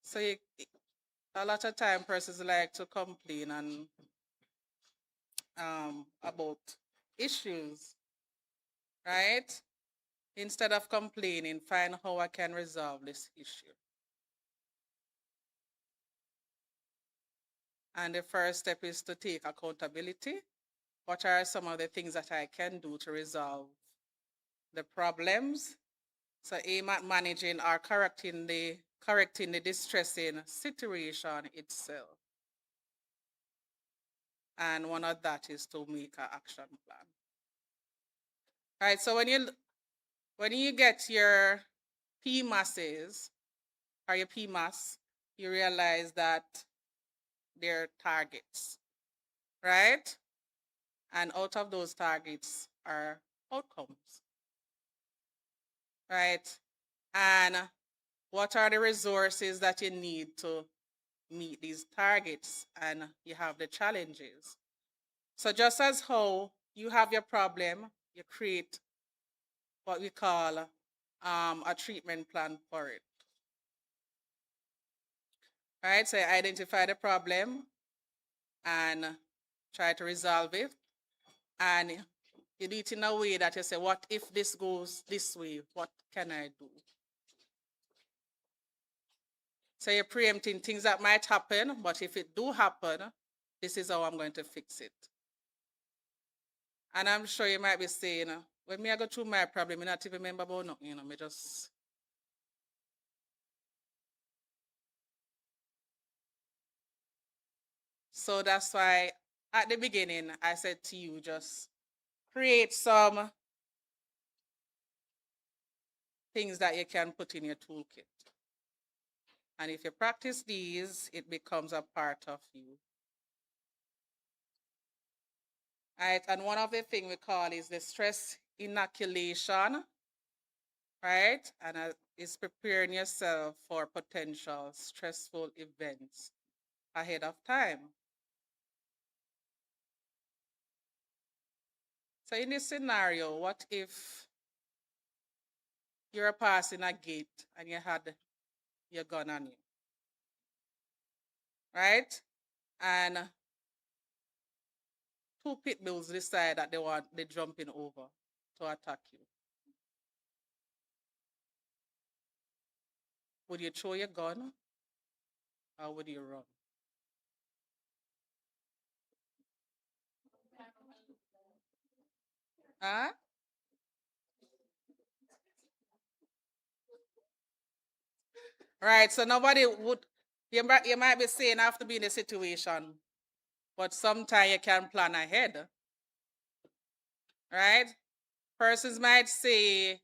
So a lot of time persons like to complain and about issues, right? Instead of complaining, find how I can resolve this issue. And the first step is to take accountability. What are some of the things that I can do to resolve the problems? So aim at managing or correcting the distressing situation itself. And one of that is to make an action plan. All right, so when you get your PMASs or your PMAS, you realize that they're targets, right? And out of those targets are outcomes, right? And what are the resources that you need to meet these targets and you have the challenges. So just as how you have your problem, you create what we call a treatment plan for it. Right, so you identify the problem and try to resolve it. And you do it in a way that you say, what if this goes this way? What can I do? So you're preempting things that might happen, but if it do happen, this is how I'm going to fix it. And I'm sure you might be saying, when me I go through my problem, I not even remember about nothing, me just. So that's why at the beginning, I said to you, just create some things that you can put in your toolkit. And if you practice these, it becomes a part of you. Right, and one of the things we call is the stress inoculation, right? And is preparing yourself for potential stressful events ahead of time. So in this scenario, what if you're passing a gate and you had your gun on you, right? And two pit bulls decide that they're jumping over to attack you. Would you throw your gun or would you run? Huh? Right, so nobody would, you might be saying I have to be in a situation, but sometimes you can plan ahead, right? Persons might say,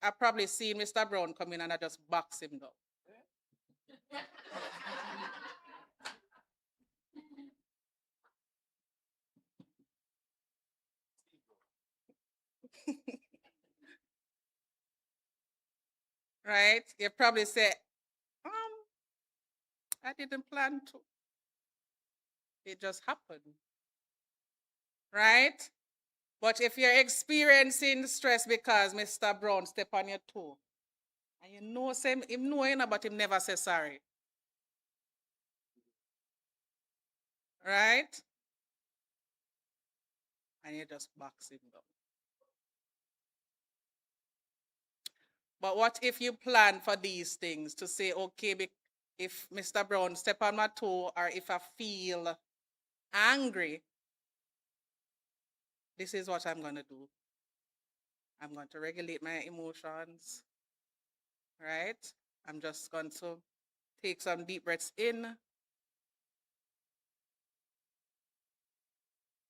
I probably seen Mr. Brown come in and I just box him down. Right? You probably say, I didn't plan to. It just happened. Right? But if you're experiencing stress because Mr. Brown step on your toe, and you know him knowing but him never say sorry. Right? And you just box him down. But what if you plan for these things to say, okay, if Mr. Brown step on my toe or if I feel angry, this is what I'm going to do. I'm going to regulate my emotions, right? I'm just going to take some deep breaths in.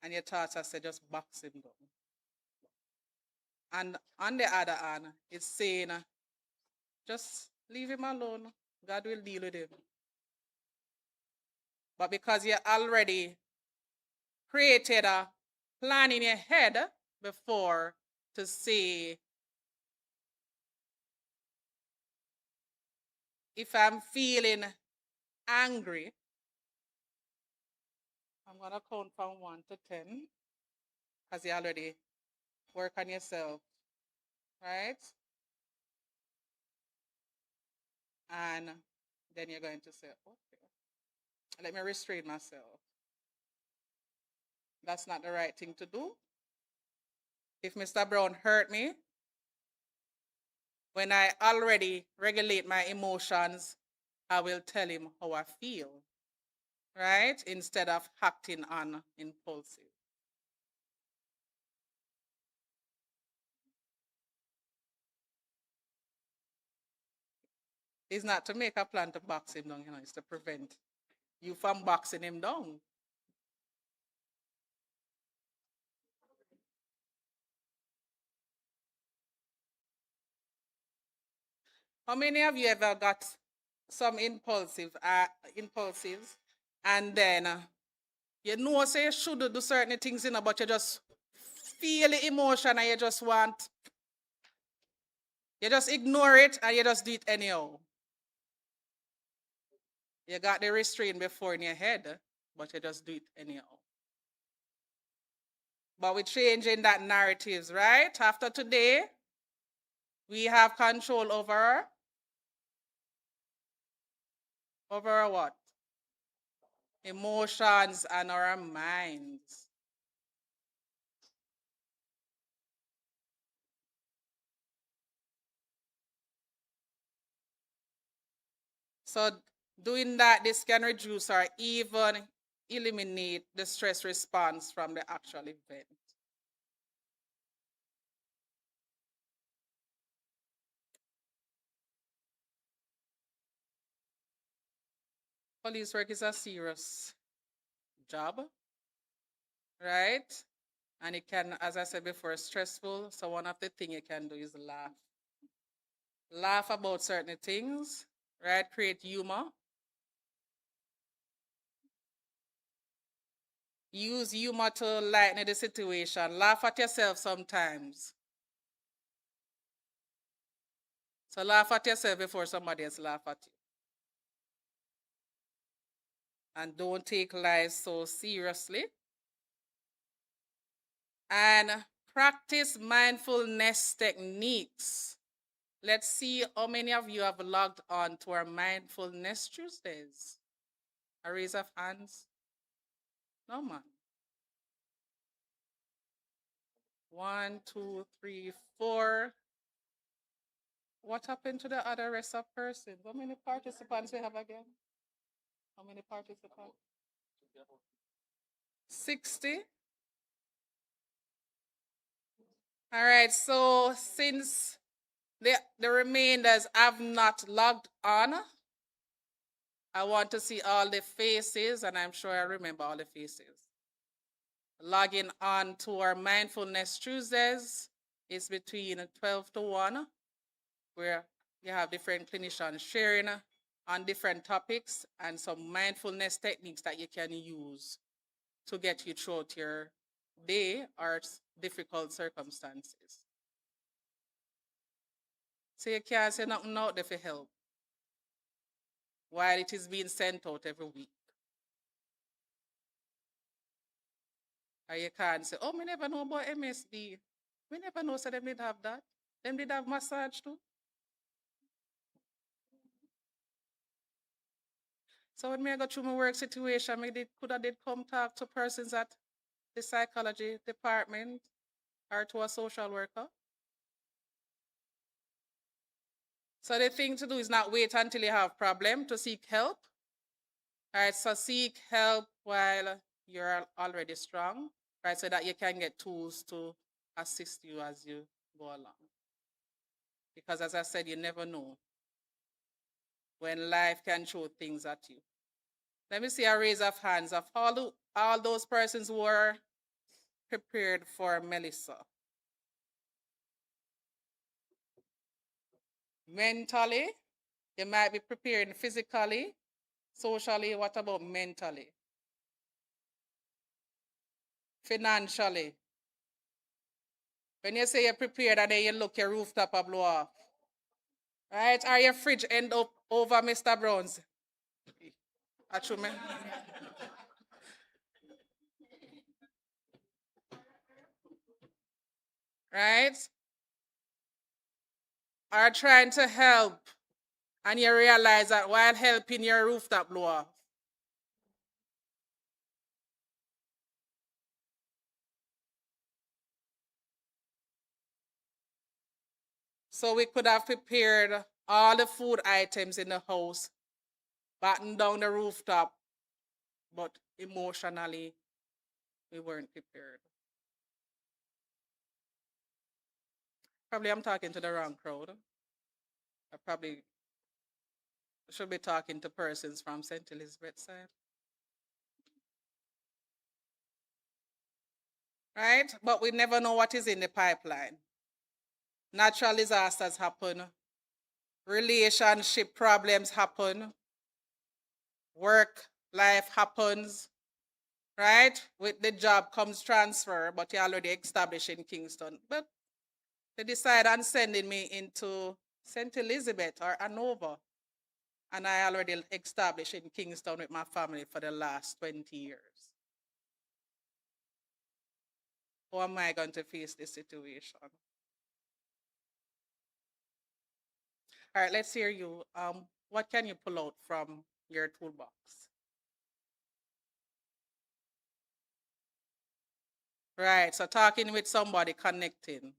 And your thoughts, I said, just box him down. And on the other hand, it's saying, just leave him alone. God will deal with him. But because you already created a plan in your head before to say, if I'm feeling angry, I'm going to count from 1 to 10 because you already work on yourself, right? And then you're going to say, okay, let me restrain myself. That's not the right thing to do. If Mr. Brown hurt me, when I already regulate my emotions, I will tell him how I feel, right? Instead of acting on impulsive. It's not to make a plan to box him down, it's to prevent you from boxing him down. How many of you ever got some impulsives, and then you know say you should do certain things, but you just feel the emotion and you just ignore it and you just do it anyhow. You got the restraint before in your head, but you just do it anyhow. But we're changing that narratives, right? After today, we have control over our what? Emotions and our minds. So doing that, this can reduce or even eliminate the stress response from the actual event. Police work is a serious job, right? And it can, as I said before, stressful. So one of the things you can do is laugh. Laugh about certain things, right? Create humor. Use humor to lighten the situation. Laugh at yourself sometimes. So laugh at yourself before somebody else laugh at you. And don't take life so seriously. And practice mindfulness techniques. Let's see how many of you have logged on to our Mindfulness Tuesdays. A raise of hands? No, man. 1, 2, 3, 4. What happened to the other rest of persons? How many participants we have again? How many participants? 60. All right, so since the remainders have not logged on, I want to see all the faces, and I'm sure I remember all the faces. Logging on to our Mindfulness Tuesdays is between 12 to 1, where you have different clinicians sharing on different topics and some mindfulness techniques that you can use to get you throughout your day or difficult circumstances. So you can't say nothing out there for help while it is being sent out every week. Or you can't say, oh, we never know about MSD. We never know, so them did have that. Them did have massage too. So when I go through my work situation, could have did come talk to persons at the psychology department or to a social worker. So the thing to do is not wait until you have problem to seek help. All right, so seek help while you're already strong, right, so that you can get tools to assist you as you go along. Because as I said, you never know when life can throw things at you. Let me see a raise of hands of all those persons who are prepared for Melissa. Mentally, you might be preparing physically, socially. What about mentally? Financially. When you say you're prepared and then you look, your rooftop a blow off. Right? Or your fridge end up over Mr. Brown's. Actually, right? Or trying to help and you realize that while helping your rooftop blow off. So we could have prepared all the food items in the house, batten down the rooftop, but emotionally, we weren't prepared. Probably I'm talking to the wrong crowd. I probably should be talking to persons from St. Elizabeth side. Right? But we never know what is in the pipeline. Natural disasters happen. Relationship problems happen. Work life happens. Right? With the job comes transfer, but you're already established in Kingston. But they decide on sending me into St. Elizabeth or Anova. And I already established in Kingston with my family for the last 20 years. How am I going to face this situation? All right, let's hear you. What can you pull out from your toolbox? Right, so talking with somebody, connecting.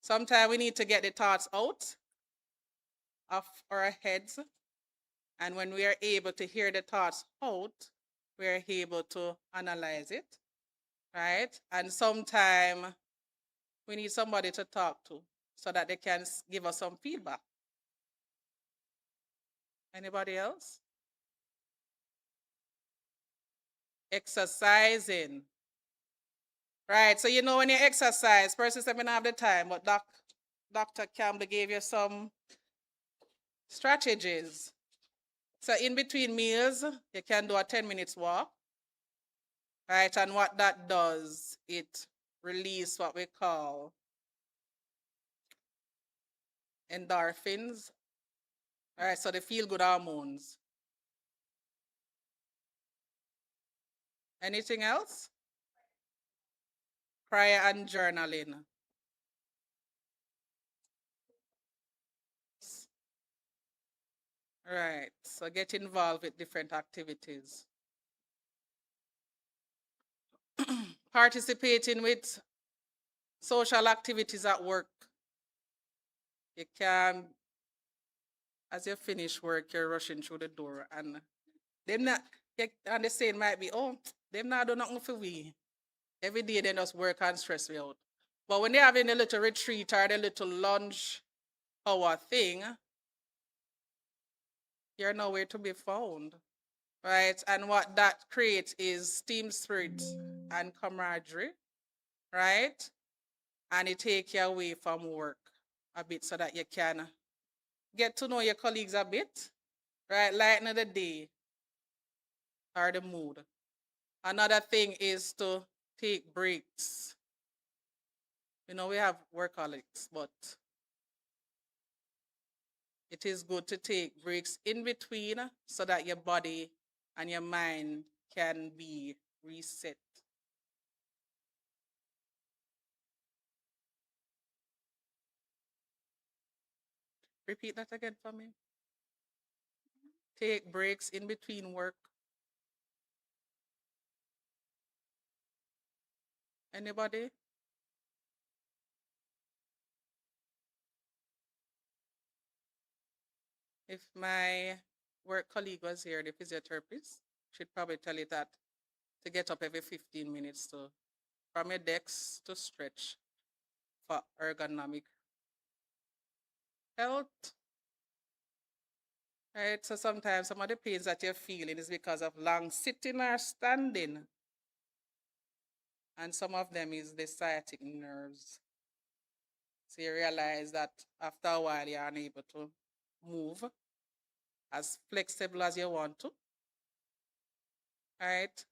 Sometimes we need to get the thoughts out of our heads. And when we are able to hear the thoughts out, we are able to analyze it, right? And sometimes we need somebody to talk to so that they can give us some feedback. Anybody else? Exercising. Right, so you know when you exercise, person said, I don't have the time, but Dr. Campbell gave you some strategies. So in between meals, you can do a 10 minutes walk, right? And what that does, it releases what we call endorphins, all right? So the feel-good hormones. Anything else? Prayer and journaling. Right, so get involved with different activities. Participating with social activities at work. You can, as you finish work, you're rushing through the door and them not, and the saying might be, oh, them not do nothing for we. Every day they just work and stress me out. But when they're having a little retreat or the little lunch hour thing, you're nowhere to be found, right? And what that creates is team spirit and camaraderie, right? And it takes you away from work a bit so that you can get to know your colleagues a bit, right? Lighten the day or the mood. Another thing is to take breaks. You know, we have workaholics, but it is good to take breaks in between so that your body and your mind can be reset. Repeat that again for me. Take breaks in between work. Anybody? If my work colleague was here, the physiotherapist, she'd probably tell you that to get up every 15 minutes to from your desk to stretch for ergonomic health. Right? So sometimes some of the pains that you're feeling is because of long sitting or standing. And some of them is the sciatic nerves. So you realize that after a while you're unable to move as flexible as you want to. Right?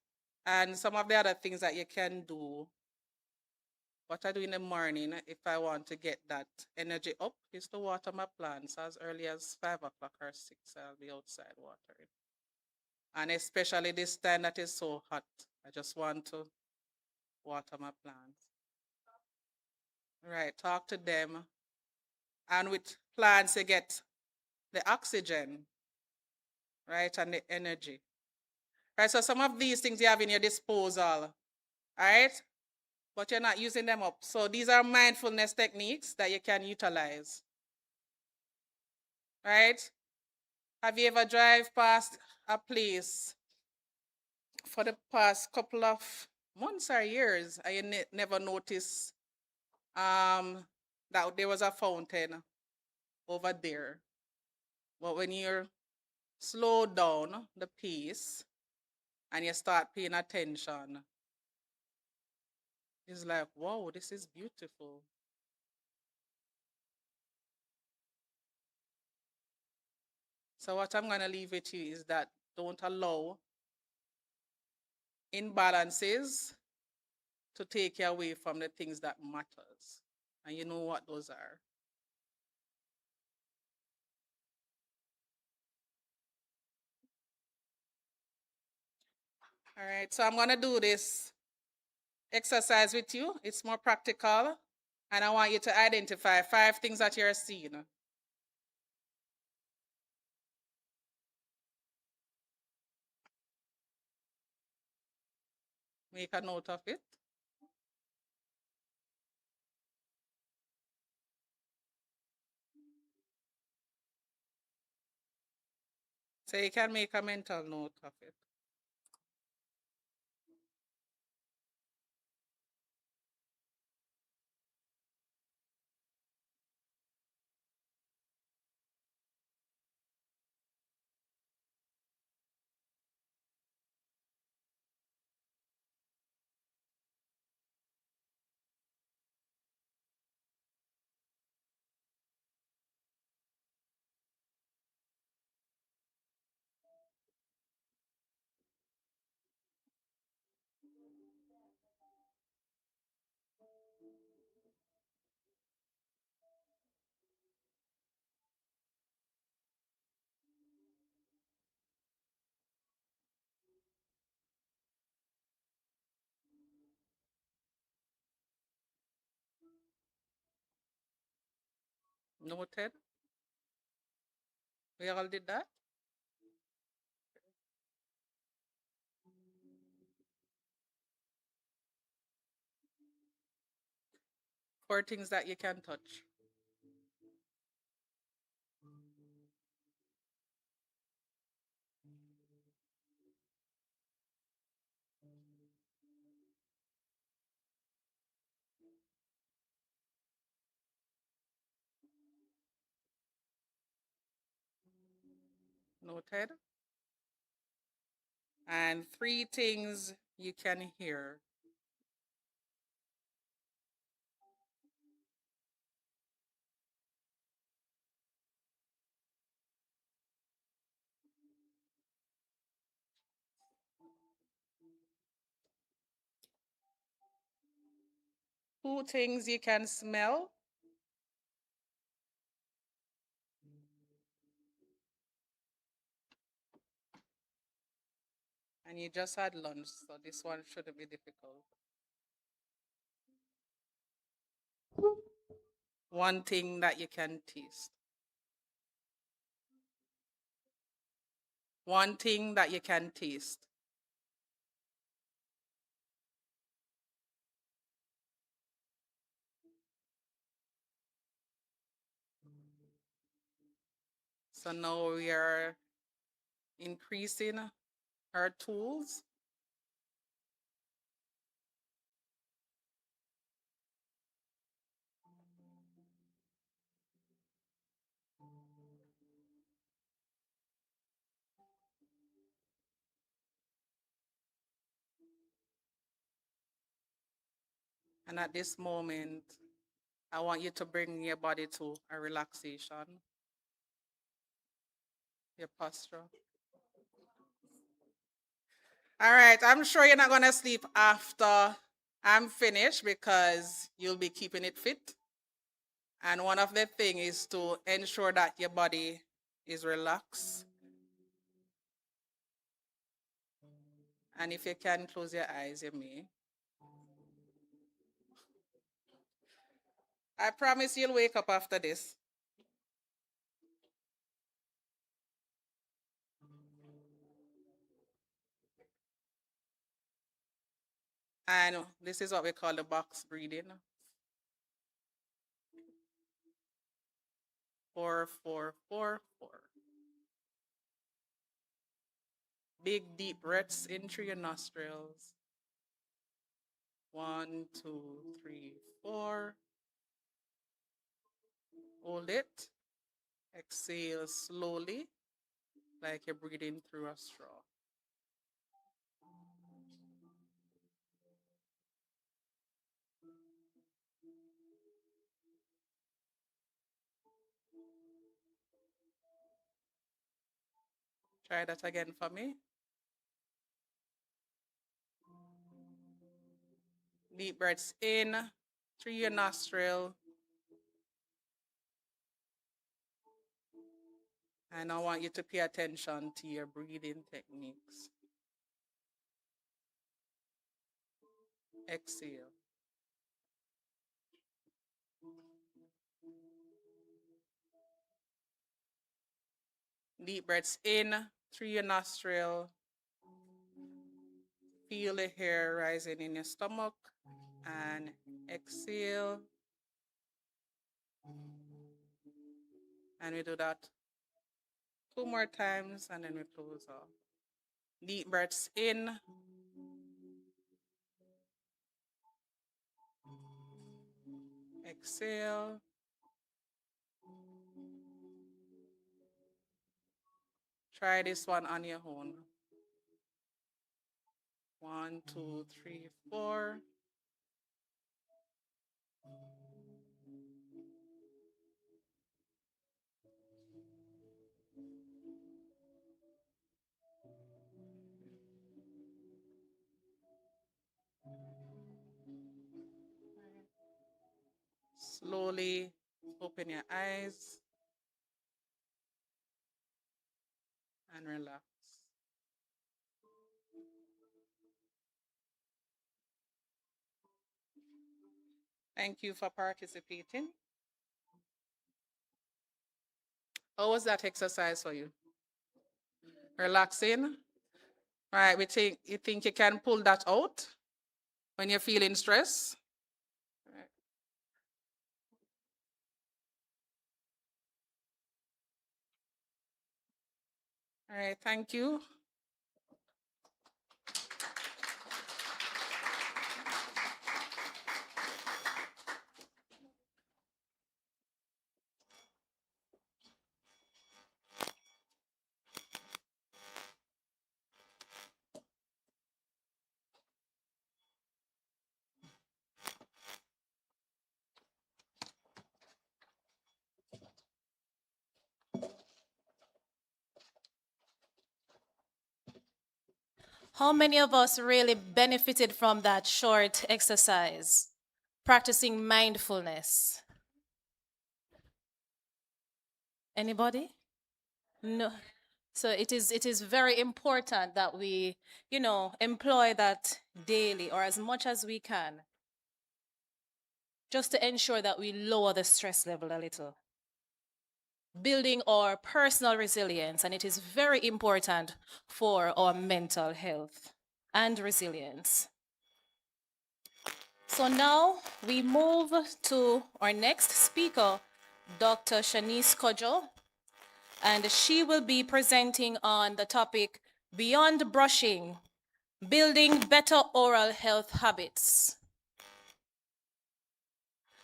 And some of the other things that you can do, what I do in the morning if I want to get that energy up is to water my plants as early as 5 o'clock or 6. I'll be outside watering. And especially this time that is so hot, I just want to water my plants. Right, talk to them. And with plants, you get the oxygen, right, and the energy. Right, so some of these things you have in your disposal, right, but you're not using them up. So these are mindfulness techniques that you can utilize, right? Have you ever drive past a place for the past couple of months or years and you never noticed that there was a fountain over there? But when you slow down the pace and you start paying attention, it's like, wow, this is beautiful. So what I'm going to leave with you is that don't allow imbalances to take you away from the things that matters. And you know what those are. All right, so I'm going to do this exercise with you. It's more practical, and I want you to identify 5 things that you're seeing. Make a note of it. So you can make a mental note of it. Noted. We all did that? Four things that you can touch. Noted. And 3 things you can hear. Two things you can smell. And you just had lunch, so this one shouldn't be difficult. One thing that you can taste. One thing that you can taste. So now we are increasing our tools. And at this moment, I want you to bring your body to a relaxation, your posture. All right, I'm sure you're not going to sleep after I'm finished because you'll be keeping it fit. And one of the things is to ensure that your body is relaxed. And if you can close your eyes, you may. I promise you'll wake up after this. And this is what we call the box breathing. 4, 4, 4, 4. Big deep breaths in through your nostrils. 1, 2, 3, 4. Hold it. Exhale slowly, like you're breathing through a straw. Try that again for me. Deep breaths in through your nostril. And I want you to pay attention to your breathing techniques. Exhale. Deep breaths in through your nostril. Feel the hair rising in your stomach. And exhale. And we do that 2 more times and then we close off. Deep breaths in. Exhale. Try this one on your own. 1, 2, 3, 4. Slowly open your eyes and relax. Thank you for participating. How was that exercise for you? Relaxing? Right, you think you can pull that out when you're feeling stress? All right, thank you. How many of us really benefited from that short exercise? Practicing mindfulness. Anybody? No. So it is very important that we, employ that daily or as much as we can, just to ensure that we lower the stress level a little. Building our personal resilience, and it is very important for our mental health and resilience. So now we move to our next speaker, Dr. Shanice Kojo, and she will be presenting on the topic Beyond Brushing, Building Better Oral Health Habits.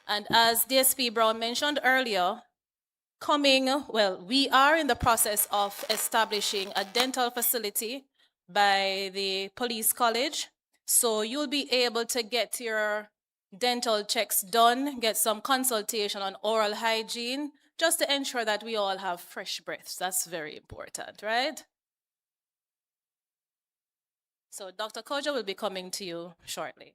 And as DSP Brown mentioned earlier, we are in the process of establishing a dental facility by the police college. So you'll be able to get your dental checks done, get some consultation on oral hygiene, just to ensure that we all have fresh breaths. That's very important, right? So Dr. Kojo will be coming to you shortly.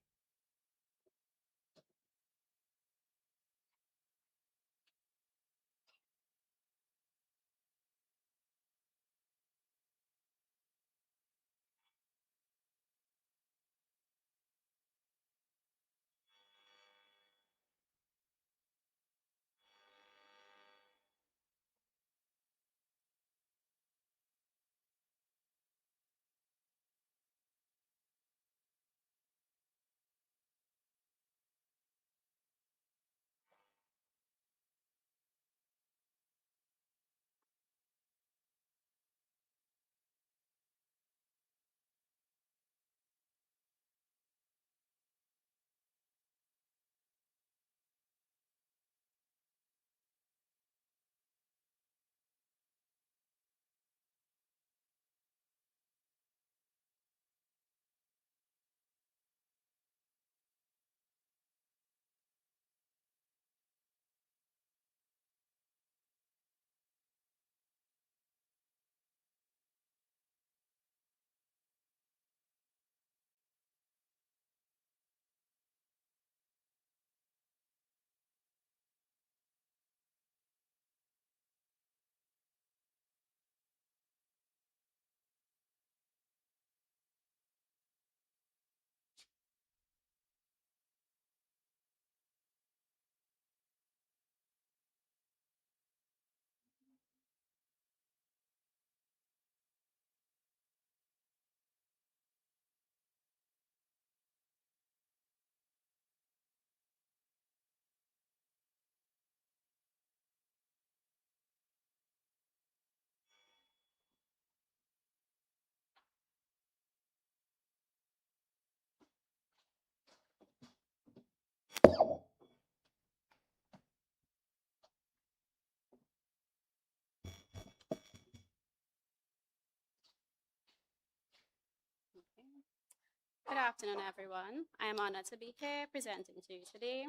Good afternoon, everyone. I am honored to be here presenting to you today.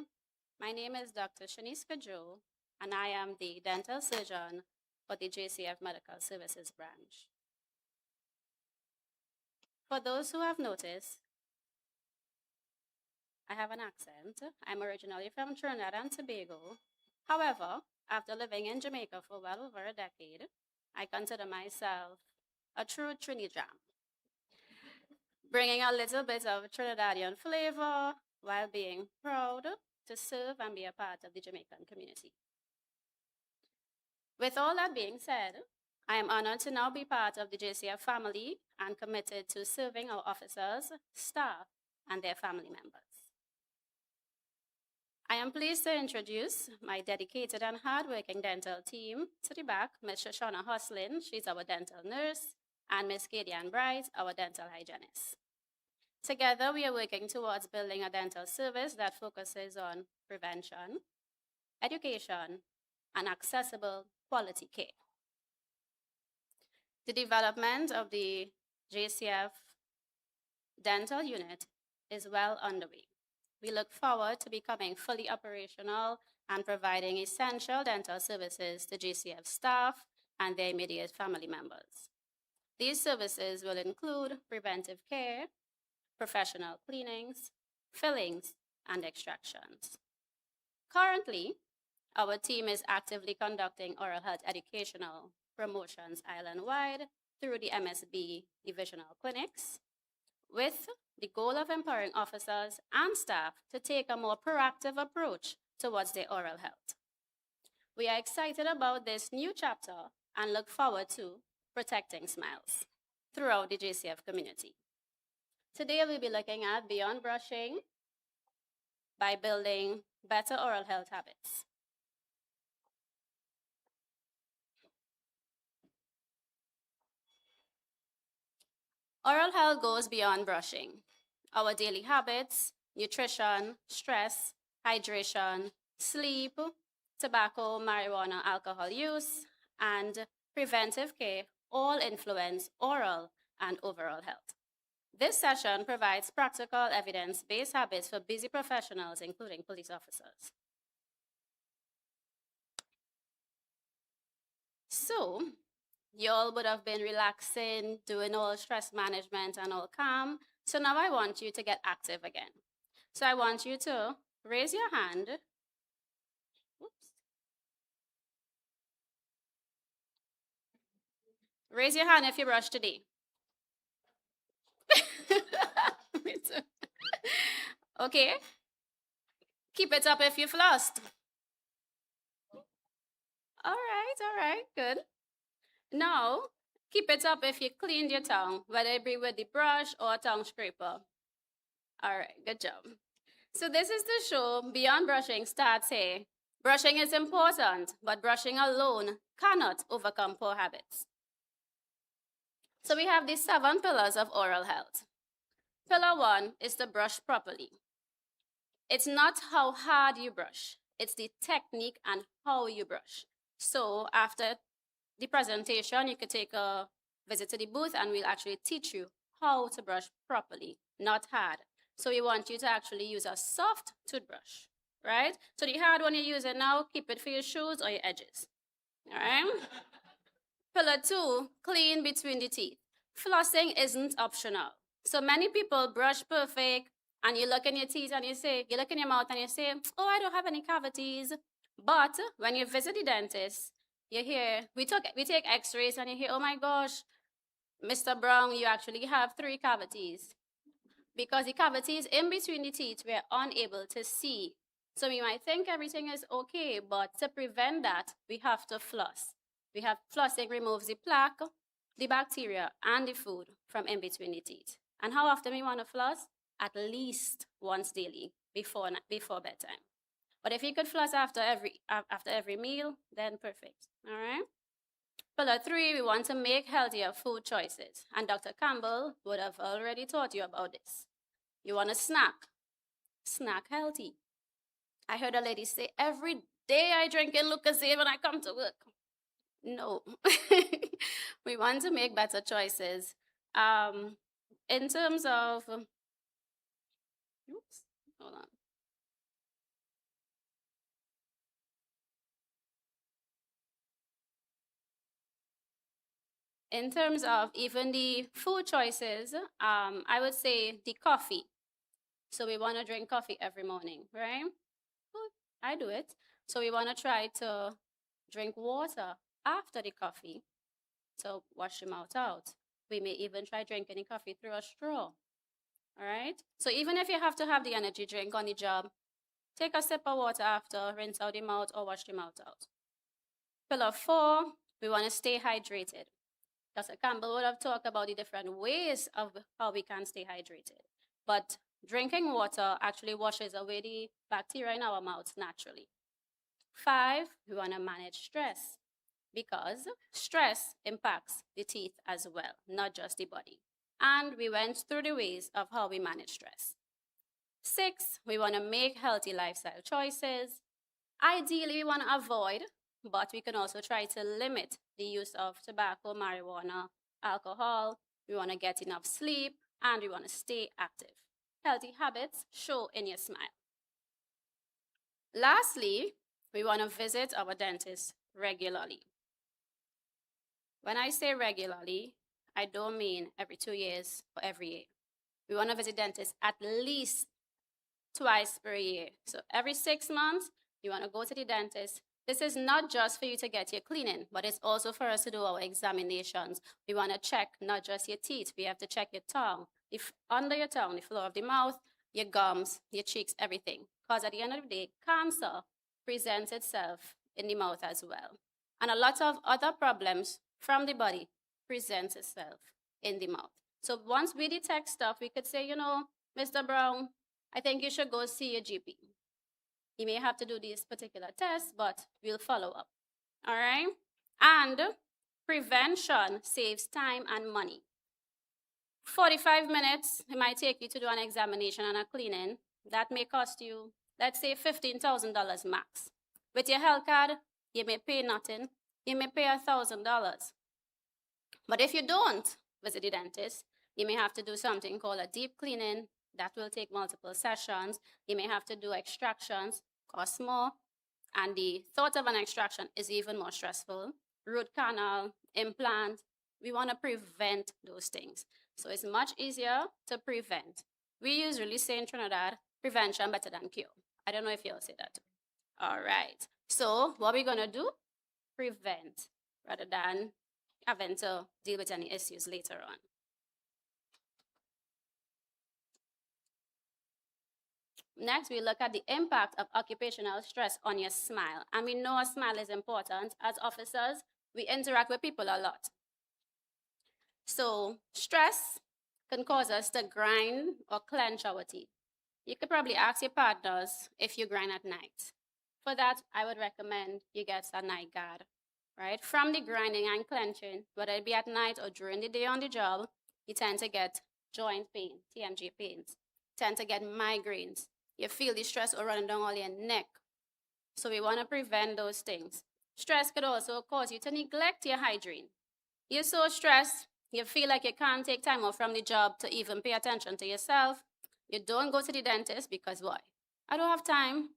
My name is Dr. Shanice Kajo, and I am the dental surgeon for the JCF Medical Services branch. For those who have noticed, I have an accent. I'm originally from Trinidad and Tobago. However, after living in Jamaica for well over a decade, I consider myself a true Trinidad, bringing a little bit of Trinidadian flavor while being proud to serve and be a part of the Jamaican community. With all that being said, I am honored to now be part of the JCF family and committed to serving our officers, staff, and their family members. I am pleased to introduce my dedicated and hardworking dental team. To the back, Ms. Shoshana Hoslin, she's our dental nurse, and Ms. Kadian Bright, our dental hygienist. Together, we are working towards building a dental service that focuses on prevention, education, and accessible quality care. The development of the JCF dental unit is well underway. We look forward to becoming fully operational and providing essential dental services to JCF staff and their immediate family members. These services will include preventive care, professional cleanings, fillings, and extractions. Currently, our team is actively conducting oral health educational promotions island-wide through the MSB divisional clinics, with the goal of empowering officers and staff to take a more proactive approach towards their oral health. We are excited about this new chapter and look forward to protecting smiles throughout the JCF community. Today, we'll be looking at beyond brushing by building better oral health habits. Oral health goes beyond brushing. Our daily habits, nutrition, stress, hydration, sleep, tobacco, marijuana, alcohol use, and preventive care all influence oral and overall health. This session provides practical evidence-based habits for busy professionals, including police officers. So, you all would have been relaxing, doing all stress management and all calm. So now I want you to get active again. So I want you to raise your hand. Oops. Raise your hand if you brush today. Me too. Okay. Keep it up if you flossed. All right, good. Now, keep it up if you cleaned your tongue, whether it be with the brush or a tongue scraper. All right, good job. So this is to show beyond brushing starts here. Brushing is important, but brushing alone cannot overcome poor habits. So we have these 7 pillars of oral health. Pillar 1 is to brush properly. It's not how hard you brush, it's the technique and how you brush. So after the presentation, you could take a visit to the booth and we'll actually teach you how to brush properly, not hard. So we want you to actually use a soft toothbrush, right? So the hard one you're using now, keep it for your shoes or your edges, all right? Pillar 2, clean between the teeth. Flossing isn't optional. So many people brush perfect and you look in your teeth and you look in your mouth and you say, oh, I don't have any cavities. But when you visit the dentist, you hear, we take x-rays and you hear, oh my gosh, Mr. Brown, you actually have 3 cavities. Because the cavities in between the teeth we're unable to see. So we might think everything is okay, but to prevent that, we have to floss. Flossing removes the plaque, the bacteria, and the food from in between the teeth. And how often we want to floss? At least once daily before bedtime. But if you could floss after every meal, then perfect, all right? Pillar 3, we want to make healthier food choices. And Dr. Campbell would have already taught you about this. You want to snack healthy. I heard a lady say, every day I drink in Lucozade when I come to work. No, we want to make better choices. In terms of Oops, hold on. In terms of even the food choices, I would say the coffee. So we want to drink coffee every morning, right? Good. I do it. So we want to try to drink water after the coffee to wash the mouth out. We may even try drinking the coffee through a straw. All right? So even if you have to have the energy drink on the job, take a sip of water after, rinse out the mouth or wash the mouth out. Pillar 4, we want to stay hydrated. Dr. Campbell would have talked about the different ways of how we can stay hydrated. But drinking water actually washes away the bacteria in our mouths naturally. 5, we want to manage stress because stress impacts the teeth as well, not just the body. And we went through the ways of how we manage stress. 6, we want to make healthy lifestyle choices. Ideally, we want to avoid, but we can also try to limit the use of tobacco, marijuana, alcohol. We want to get enough sleep, and we want to stay active. Healthy habits show in your smile. Lastly, we want to visit our dentist regularly. When I say regularly, I don't mean every 2 years or every year. We want to visit dentists at least twice per year. So every 6 months, you want to go to the dentist. This is not just for you to get your cleaning, but it's also for us to do our examinations. We want to check not just your teeth, we have to check your tongue, under your tongue, the floor of the mouth, your gums, your cheeks, everything. Because at the end of the day, cancer presents itself in the mouth as well. And a lot of other problems from the body presents itself in the mouth. So once we detect stuff, we could say, Mr. Brown, I think you should go see your GP. You may have to do these particular tests, but we'll follow up. All right? And prevention saves time and money. 45 minutes, it might take you to do an examination and a cleaning. That may cost you, let's say, $15,000 max. With your health card, you may pay nothing. You may pay $1,000. But if you don't visit the dentist, you may have to do something called a deep cleaning. That will take multiple sessions. You may have to do extractions, cost more. And the thought of an extraction is even more stressful. Root canal, implant, we want to prevent those things. So it's much easier to prevent. We usually say in Trinidad, prevention better than cure. I don't know if you'll say that too. All right. So what we're going to do, prevent rather than having to deal with any issues later on. Next, we look at the impact of occupational stress on your smile. And we know a smile is important. As officers, we interact with people a lot. So stress can cause us to grind or clench our teeth. You could probably ask your partners if you grind at night. For that, I would recommend you get a night guard, right? From the grinding and clenching, whether it be at night or during the day on the job, you tend to get joint pain, TMJ pains, tend to get migraines. You feel the stress running down all your neck. So we want to prevent those things. Stress could also cause you to neglect your hygiene. You're so stressed, you feel like you can't take time off from the job to even pay attention to yourself. You don't go to the dentist because why? I don't have time.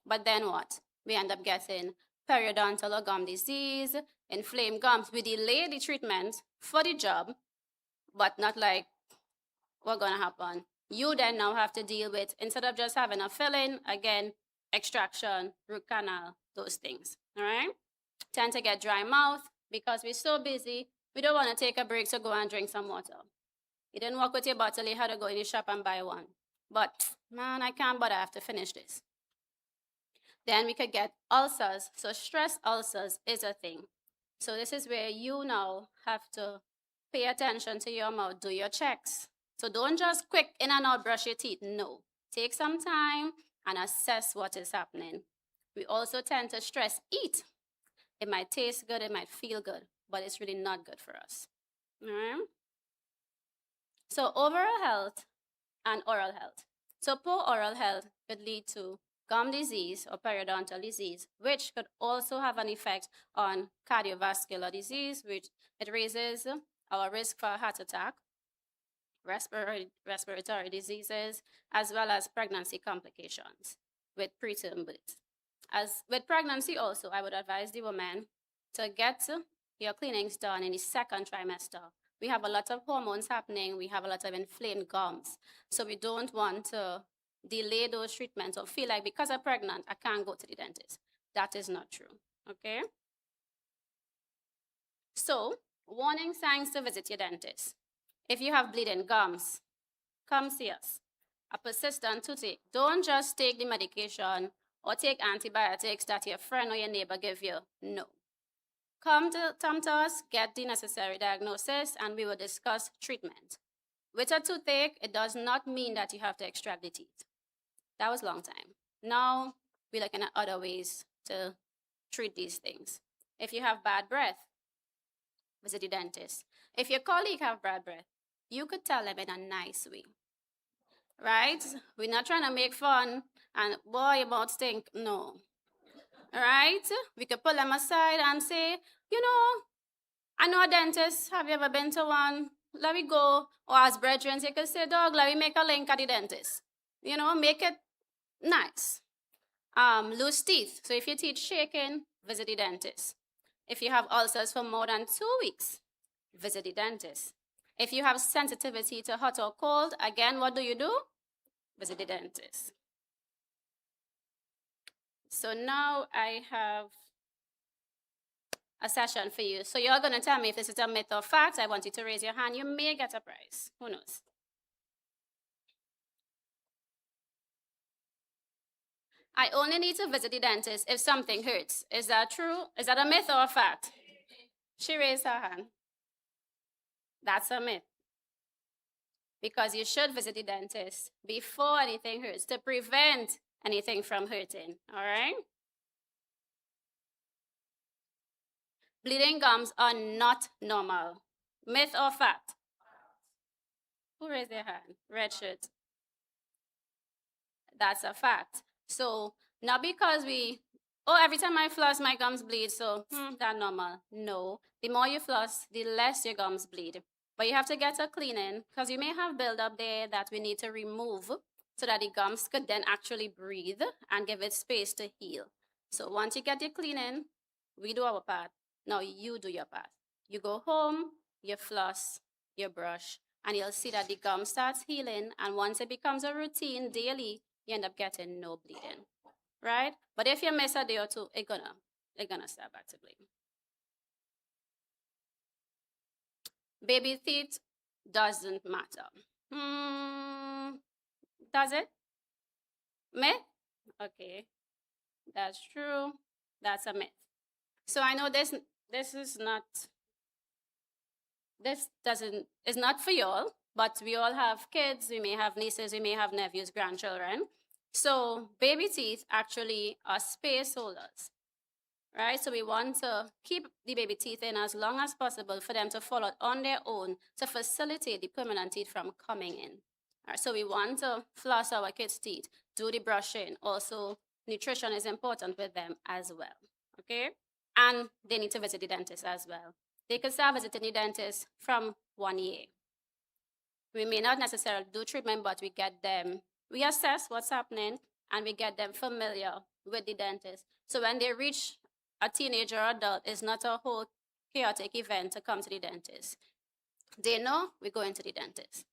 But then what? We end up getting periodontal or gum disease, inflamed gums. We delay the treatment for the job, but not like what's going to happen. You then now have to deal with, instead of just having a filling, again, extraction, root canal, those things, all right? Tend to get dry mouth because we're so busy, we don't want to take a break to go and drink some water. You didn't walk with your bottle, you had to go in the shop and buy one. But, man, I can't bother, I have to finish this. Then we could get ulcers. So stress ulcers is a thing. So this is where you now have to pay attention to your mouth, do your checks. So don't just quick in and out brush your teeth. No. Take some time and assess what is happening. We also tend to stress eat. It might taste good, it might feel good, but it's really not good for us. All right? So overall health and oral health. So poor oral health could lead to gum disease or periodontal disease, which could also have an effect on cardiovascular disease, which it raises our risk for a heart attack. respiratory diseases, as well as pregnancy complications with preterm birth. As with pregnancy also, I would advise the woman to get your cleanings done in the second trimester. We have a lot of hormones happening. We have a lot of inflamed gums. So we don't want to delay those treatments or feel like because I'm pregnant, I can't go to the dentist. That is not true, okay? So, warning signs to visit your dentist. If you have bleeding gums, come see us. A persistent toothache, don't just take the medication or take antibiotics that your friend or your neighbor give you. No. Come to us, get the necessary diagnosis, and we will discuss treatment. With a toothache, it does not mean that you have to extract the teeth. That was a long time. Now, we're looking at other ways to treat these things. If you have bad breath, visit the dentist. If your colleague have bad breath, you could tell them in a nice way, right? We're not trying to make fun and, boy, your mouth stink. No, right? We could pull them aside and say, you know, I know a dentist. Have you ever been to one? Let me go. Or as brethren, you could say, dog, let me make a link at the dentist. You know, make it nice. Loose teeth. So if your teeth shaking, visit the dentist. If you have ulcers for more than 2 weeks, visit the dentist. If you have sensitivity to hot or cold, again, what do? Visit the dentist. So now I have a session for you. So you're going to tell me if this is a myth or fact. I want you to raise your hand. You may get a prize. Who knows? I only need to visit the dentist if something hurts. Is that true? Is that a myth or a fact? She raised her hand. That's a myth. Because you should visit the dentist before anything hurts to prevent anything from hurting. All right? Bleeding gums are not normal. Myth or fact? Who raised their hand? Red shirt. That's a fact. So, not because every time I floss, my gums bleed, so that's normal. No. The more you floss, the less your gums bleed. But you have to get a cleaning because you may have buildup there that we need to remove so that the gums could then actually breathe and give it space to heal. So once you get your cleaning, we do our part. Now you do your part. You go home, you floss, you brush, and you'll see that the gum starts healing. And once it becomes a routine daily, you end up getting no bleeding, right? But if you miss a day or two, it's gonna start back to bleed. Baby teeth doesn't matter. Does it? Myth? Okay, that's true. That's a myth. So I know this is not for y'all, but we all have kids, we may have nieces, we may have nephews, grandchildren. So baby teeth actually are space holders, right? So we want to keep the baby teeth in as long as possible for them to fall out on their own to facilitate the permanent teeth from coming in. All right, so we want to floss our kids' teeth, do the brushing. Also, nutrition is important with them as well, okay? And they need to visit the dentist as well. They can start visiting the dentist from 1 year. We may not necessarily do treatment, but we assess what's happening, and we get them familiar with the dentist. So when they reach a teenager or adult, it's not a whole chaotic event to come to the dentist. They know we're going to the dentist.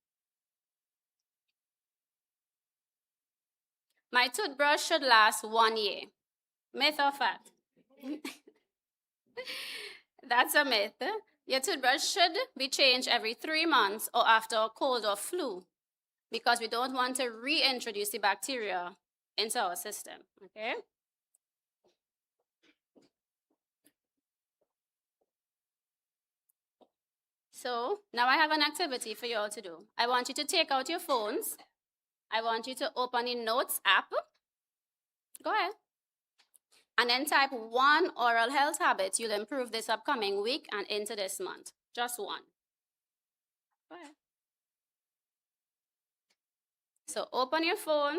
My toothbrush should last 1 year. Myth or fact? That's a myth. Your toothbrush should be changed every 3 months or after a cold or flu because we don't want to reintroduce the bacteria into our system, okay? So now I have an activity for you all to do. I want you to take out your phones. I want you to open the Notes app. Go ahead. And then type 1 oral health habit you'll improve this upcoming week and into this month. Just one. Go ahead. So open your phone.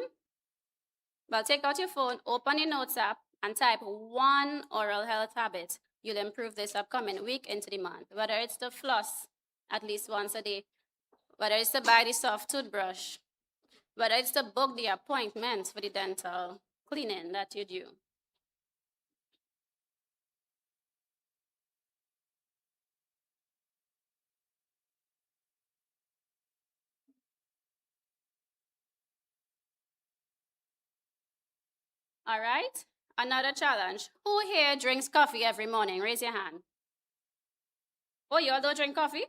Well, take out your phone, open your Notes app, and type 1 oral health habit you'll improve this upcoming week into the month. Whether it's to floss at least once a day. whether it's to buy the soft toothbrush, whether it's to book the appointments for the dental cleaning that you do. All right, another challenge. Who here drinks coffee every morning? Raise your hand. Oh, you all don't drink coffee?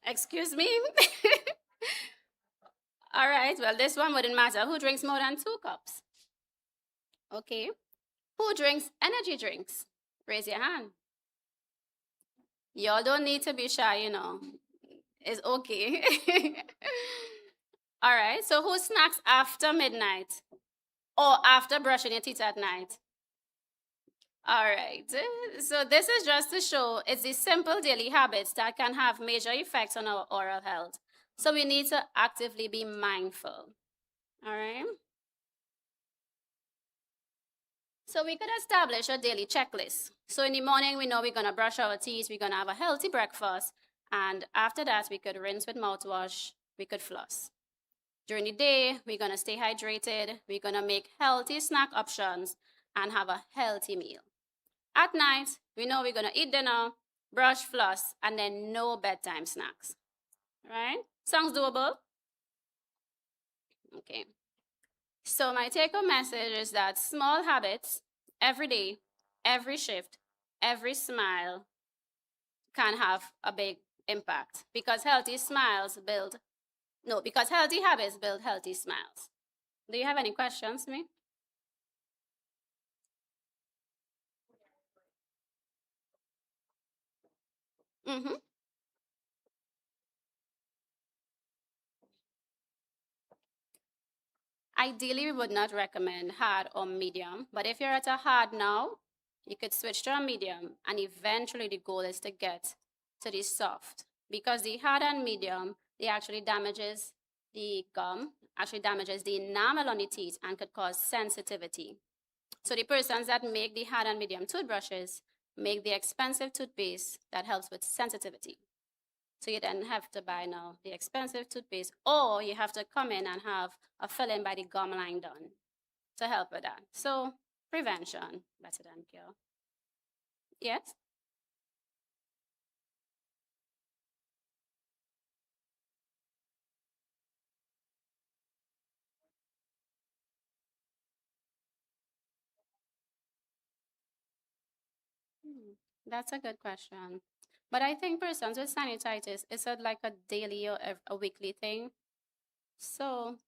Excuse me? All right, well, this one wouldn't matter. Who drinks more than 2 cups? Okay. Who drinks energy drinks? Raise your hand. Y'all don't need to be shy, you know. It's okay. All right, so who snacks after midnight or after brushing your teeth at night? All right, so this is just to show it's the simple daily habits that can have major effects on our oral health. So we need to actively be mindful. All right. So we could establish a daily checklist. So in the morning, we know we're going to brush our teeth, we're going to have a healthy breakfast, and after that, we could rinse with mouthwash, we could floss. During the day, we're going to stay hydrated, we're going to make healthy snack options, and have a healthy meal. At night, we know we're going to eat dinner, brush, floss, and then no bedtime snacks. Right? Sounds doable? Okay. So my take-home message is that small habits, every day, every shift, every smile can have a big impact because healthy habits build healthy smiles. Do you have any questions for me? Mm-hmm. Ideally, we would not recommend hard or medium, but if you're at a hard now, you could switch to a medium, and eventually the goal is to get to the soft. Because the hard and medium, they actually damages the gum, actually damages the enamel on the teeth, and could cause sensitivity. So the persons that make the hard and medium toothbrushes make the expensive toothpaste that helps with sensitivity. So you then have to buy now the expensive toothpaste, or you have to come in and have a fill-in by the gum line done to help with that. So prevention, better than cure. Yes? That's a good question. But I think persons with sinusitis, it's like a daily or a weekly thing. So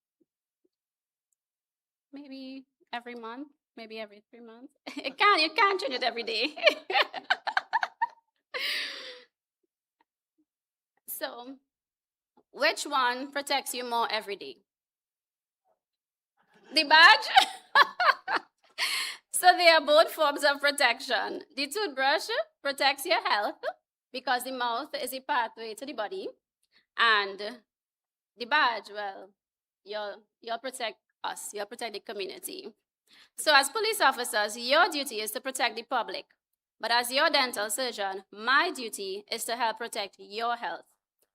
maybe every month, maybe every 3 months. You can't change it every day. So which one protects you more every day? The badge? So they are both forms of protection. The toothbrush protects your health because the mouth is a pathway to the body. And the badge, well, you'll protect us, you'll protect the community. So as police officers, your duty is to protect the public. But as your dental surgeon, my duty is to help protect your health,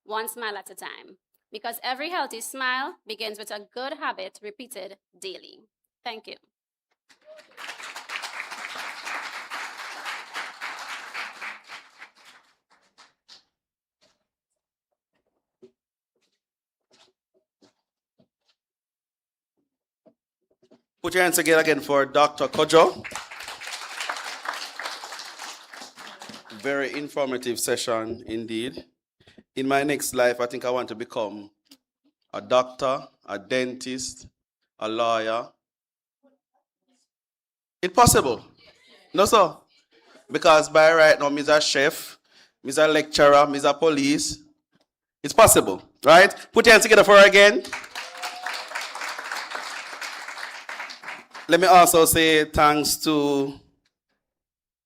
one smile at a time. Because every healthy smile begins with a good habit repeated daily. Thank you. Put your hands together again for Dr. Kojo. Very informative session indeed. In my next life, I think I want to become a doctor, a dentist, a lawyer. It's possible. No, sir. Because by right now, I'm a chef, I'm a lecturer, I'm a police. It's possible, right? Put your hands together for her again. Let me also say thanks to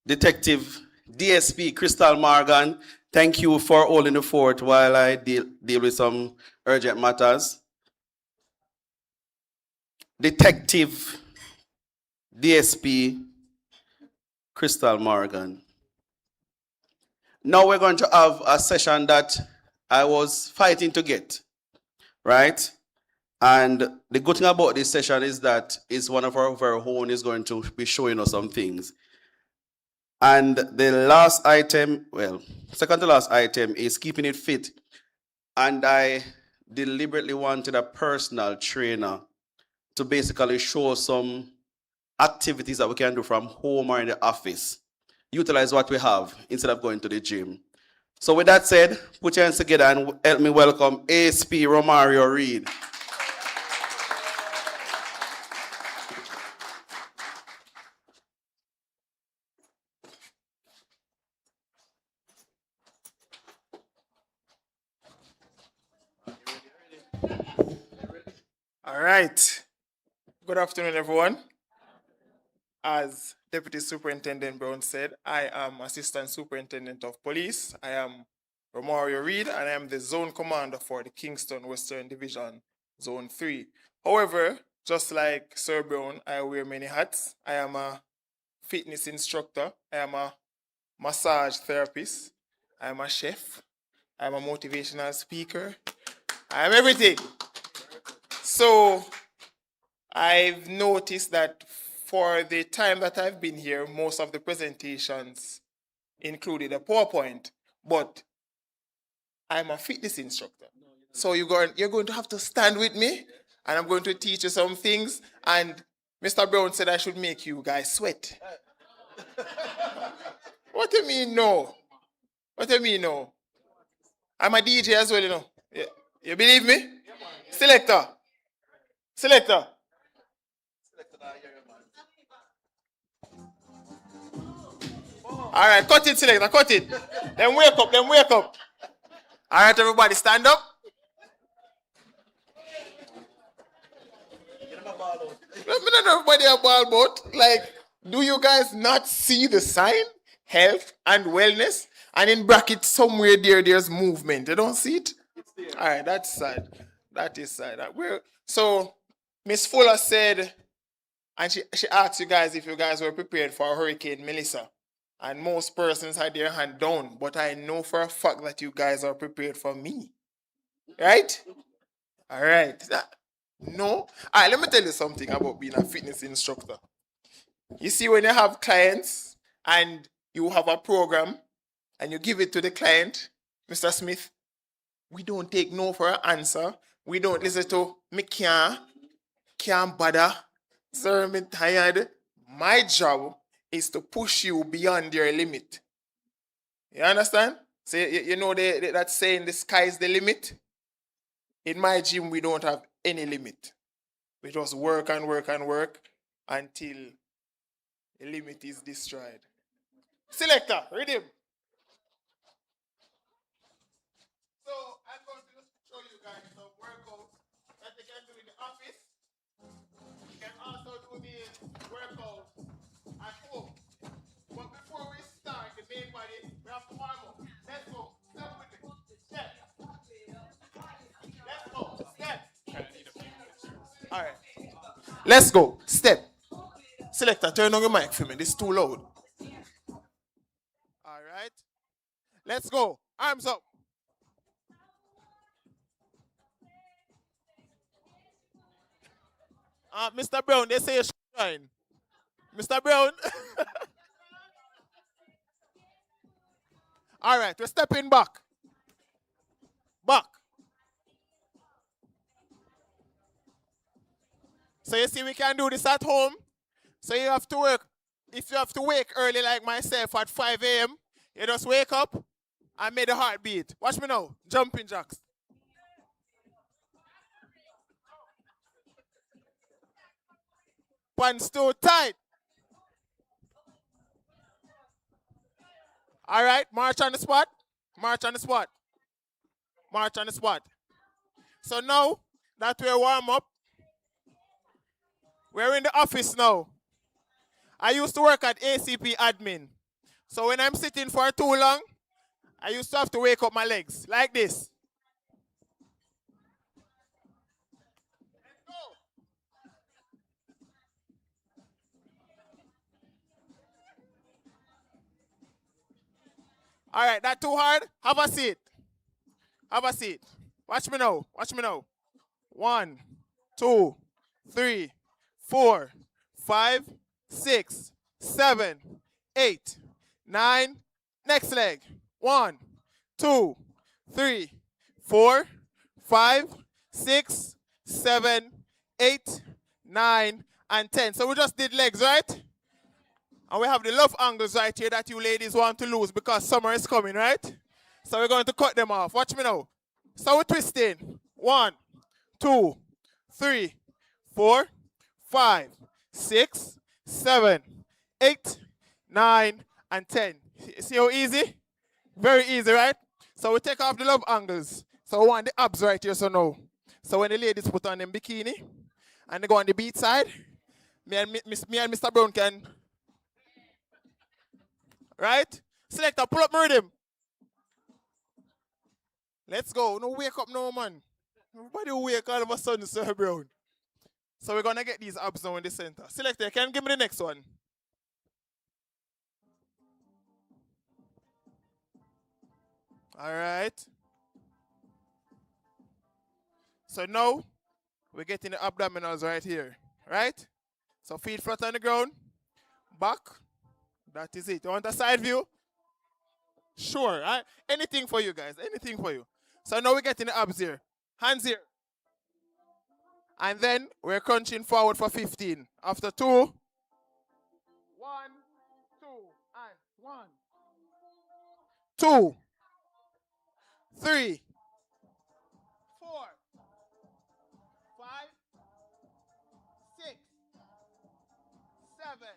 Detective DSP Crystal Morgan. Thank you for holding the fort while I deal with some urgent matters. Detective DSP Crystal Morgan. Now we're going to have a session that I was fighting to get, right? And the good thing about this session is that it's one of our very own is going to be showing us some things. And the last item, well, second to last item is keeping it fit. And I deliberately wanted a personal trainer to basically show some activities that we can do from home or in the office. Utilize what we have instead of going to the gym. So with that said, put your hands together and help me welcome ASP Romario Reed. All right. Good afternoon, everyone. As Deputy Superintendent Brown said, I am Assistant Superintendent of Police. I am Romario Reed, and I am the Zone Commander for the Kingston Western Division, Zone 3. However, just like Sir Brown, I wear many hats. I am a fitness instructor. I am a massage therapist. I am a chef. I am a motivational speaker. I am everything. So I've noticed that for the time that I've been here, most of the presentations included a PowerPoint, but I'm a fitness instructor. So you're going to have to stand with me, and I'm going to teach you some things. And Mr. Brown said I should make you guys sweat. What do you mean no? What do you mean no? I'm a DJ as well, you know. You believe me? Selector. Selector. All right, cut it, selector, cut it. Then wake up, then wake up. All right, everybody, stand up. Not everybody a ball boat. Like, do you guys not see the sign? Health and wellness. And in brackets somewhere there's movement. You don't see it? All right, that's sad. That is sad. So, Miss Fuller said, and she asked you guys if you guys were prepared for Hurricane Melissa. And most persons had their hand down. But I know for a fact that you guys are prepared for me. Right? All right. No? All right, let me tell you something about being a fitness instructor. You see, when you have clients and you have a program and you give it to the client, Mr. Smith, we don't take no for an answer. We don't listen to me can't bother. Sir, me tired. My job is to push you beyond your limit. You understand? So you know that saying the sky is the limit? In my gym, we don't have any limit. We just work and work and work until the limit is destroyed. Selector, read him. So I'm going to show you guys some workouts that you can do in the office. You can also do the workout at home. But before we start the main body, we have to warm up. Let's go. Step with me. Step. Let's go. Step. All right. Let's go. Step. Selector, turn on your mic for me. This is too loud. All right. Let's go. Arms up. Mr. Brown, they say you should join. Mr. Brown. All right, we're stepping back. Back. So you see, we can do this at home. So you have to work. If you have to wake early like myself at 5 a.m., you just wake up and make the heart beat. Watch me now. Jumping jacks. Pants too tight. All right, march on the spot. March on the spot. March on the spot. So now that we're warm up, we're in the office now. I used to work at ACP admin. So when I'm sitting for too long, I used to have to wake up my legs like this. All right, that too hard? Have a seat. Have a seat. Watch me now. Watch me now. 1, 2, 3, 4, 5, 6, 7, 8, 9. Next leg. 1, 2, 3, 4, 5, 6, 7, 8, 9, and 10. So we just did legs, right? And we have the love angles right here that you ladies want to lose because summer is coming, right? So we're going to cut them off. Watch me now. So we're twisting. 1, 2, 3, 4, 5, 6, 7, 8, 9, and 10. See how easy? Very easy, right? So we take off the love angles. So we want the abs right here, so now. So when the ladies put on them bikini and they go on the beach side, me and Mr. Brown can, right? Selector, pull up my rhythm. Let's go. No wake up no, man. Everybody wake all of a sudden, Sir Brown. So we're going to get these abs now in the center. Selector, can you give me the next one? All right. So now we're getting the abdominals right here, right? So feet flat on the ground, back. That is it. You want a side view? Sure. Right? Anything for you guys. Anything for you. So now we're getting the abs here. Hands here. And then we're crunching forward for 15. After 2. 1, 2, and 1. 2, 3, 4, 5, 6, 7,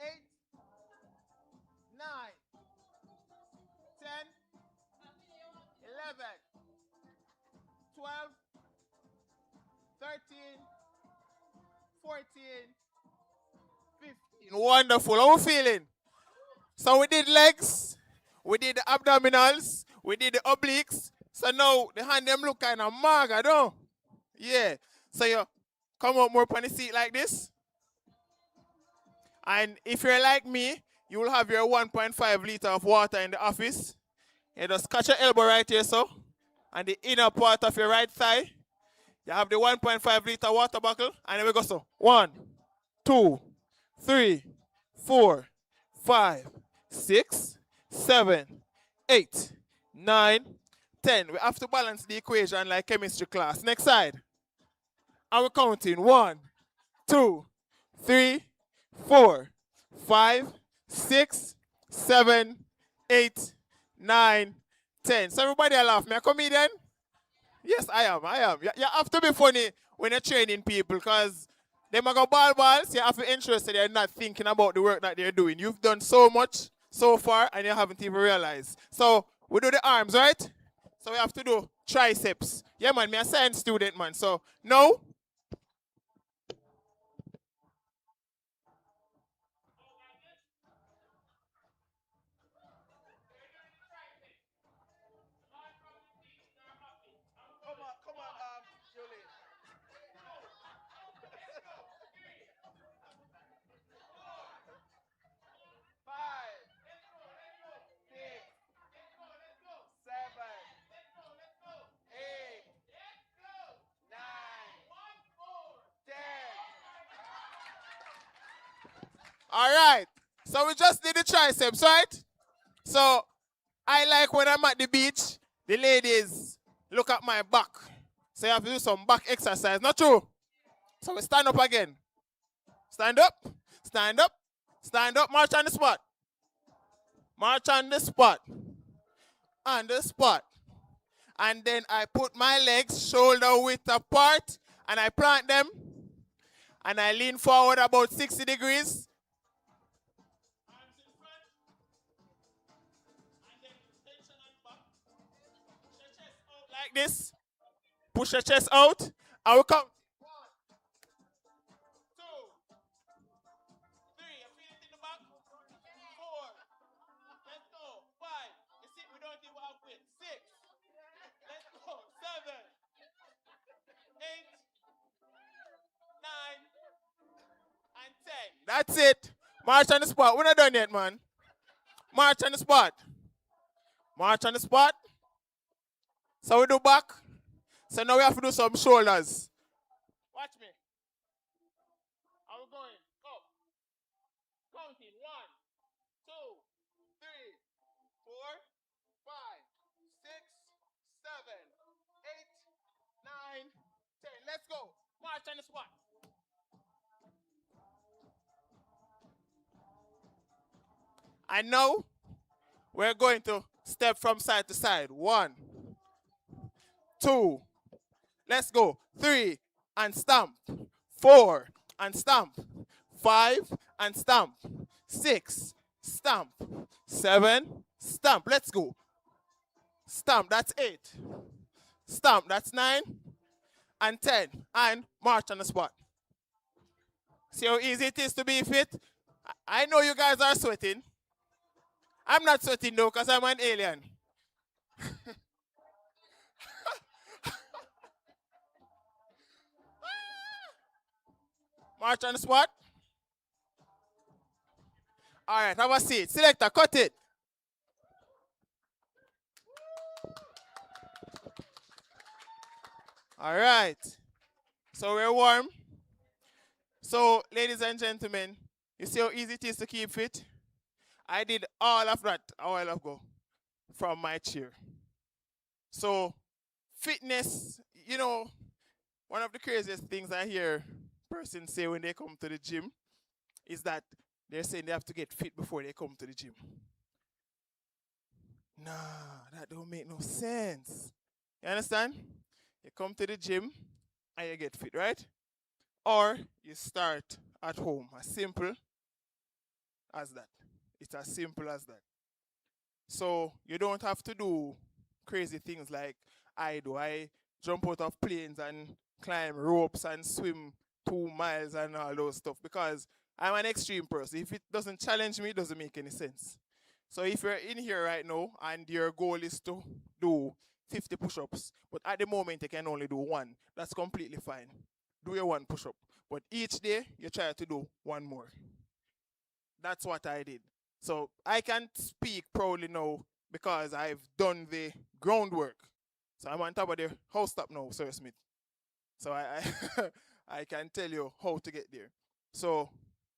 8, 9, 10, 11, 12, 13, 14, 15. Wonderful. How are we feeling? So we did legs, we did the abdominals, we did the obliques. So now the hand them look kind of maga, don't? Yeah. So you come up more on the seat like this. And if you're like me, you will have your 1.5 liter of water in the office. You just catch your elbow right here, so. And the inner part of your right thigh. You have the 1.5 liter water bottle. And then we go so. 1, 2, 3, 4, 5, 6, 7, 8, 9, 10. We have to balance the equation like chemistry class. Next side. And we're counting. 1, 2, 3, 4, 5, 6, 7, 8, 9, 10. So everybody laugh. Me a comedian? Yes, I am. You have to be funny when you're training people because they might go balls. You have to ensure that they're not thinking about the work that they're doing. You've done so much so far and you haven't even realized. So we do the arms, right? So we have to do triceps. Yeah, man, me a science student, man. So now, all right. So we just did the triceps, right? So I like when I'm at the beach, the ladies look at my back. So you have to do some back exercise. Not true? So we stand up again. Stand up. Stand up. Stand up. March on the spot. March on the spot. On the spot. And then I put my legs shoulder width apart and I plant them. And I lean forward about 60 degrees. Like this. Push your chest out. I will count. 1, 2, 3. You feel it in the back? 4. Let's go. 5. You see, we don't even have weight. 6. Let's go. 7. 8. 9. And 10. That's it. March on the spot. We're not done yet, man. March on the spot. March on the spot. So we do back. So now we have to do some shoulders. Watch me. I'm going. Go. Counting. 1, 2, 3, 4, 5, 6, 7, 8, 9, 10. Let's go. March on the spot. And now we're going to step from side to side. 1, 2, let's go. 3 and stamp. 4 and stamp. 5 and stamp. 6, stamp. 7, stamp. Let's go. Stamp, that's 8. Stamp, that's 9. And 10. And march on the spot. See how easy it is to be fit? I know you guys are sweating. I'm not sweating though because I'm an alien. March on the spot. All right, have a seat. Selector, cut it. All right. So we're warm. So, ladies and gentlemen, you see how easy it is to keep fit? I did all of that a while ago from my chair. So, fitness, you know, one of the craziest things I hear persons say when they come to the gym is that they're saying they have to get fit before they come to the gym. Nah, that don't make no sense. You understand? You come to the gym and you get fit, right? Or you start at home. As simple as that. It's as simple as that. So you don't have to do crazy things like I do. I jump out of planes and climb ropes and swim 2 miles and all those stuff because I'm an extreme person. If it doesn't challenge me, it doesn't make any sense. So if you're in here right now and your goal is to do 50 push-ups, but at the moment you can only do 1, that's completely fine. Do your 1 push-up. But each day you try to do 1 more. That's what I did. So I can speak proudly now because I've done the groundwork. So I'm on top of the house top now, Sir Smith. So I I can tell you how to get there. So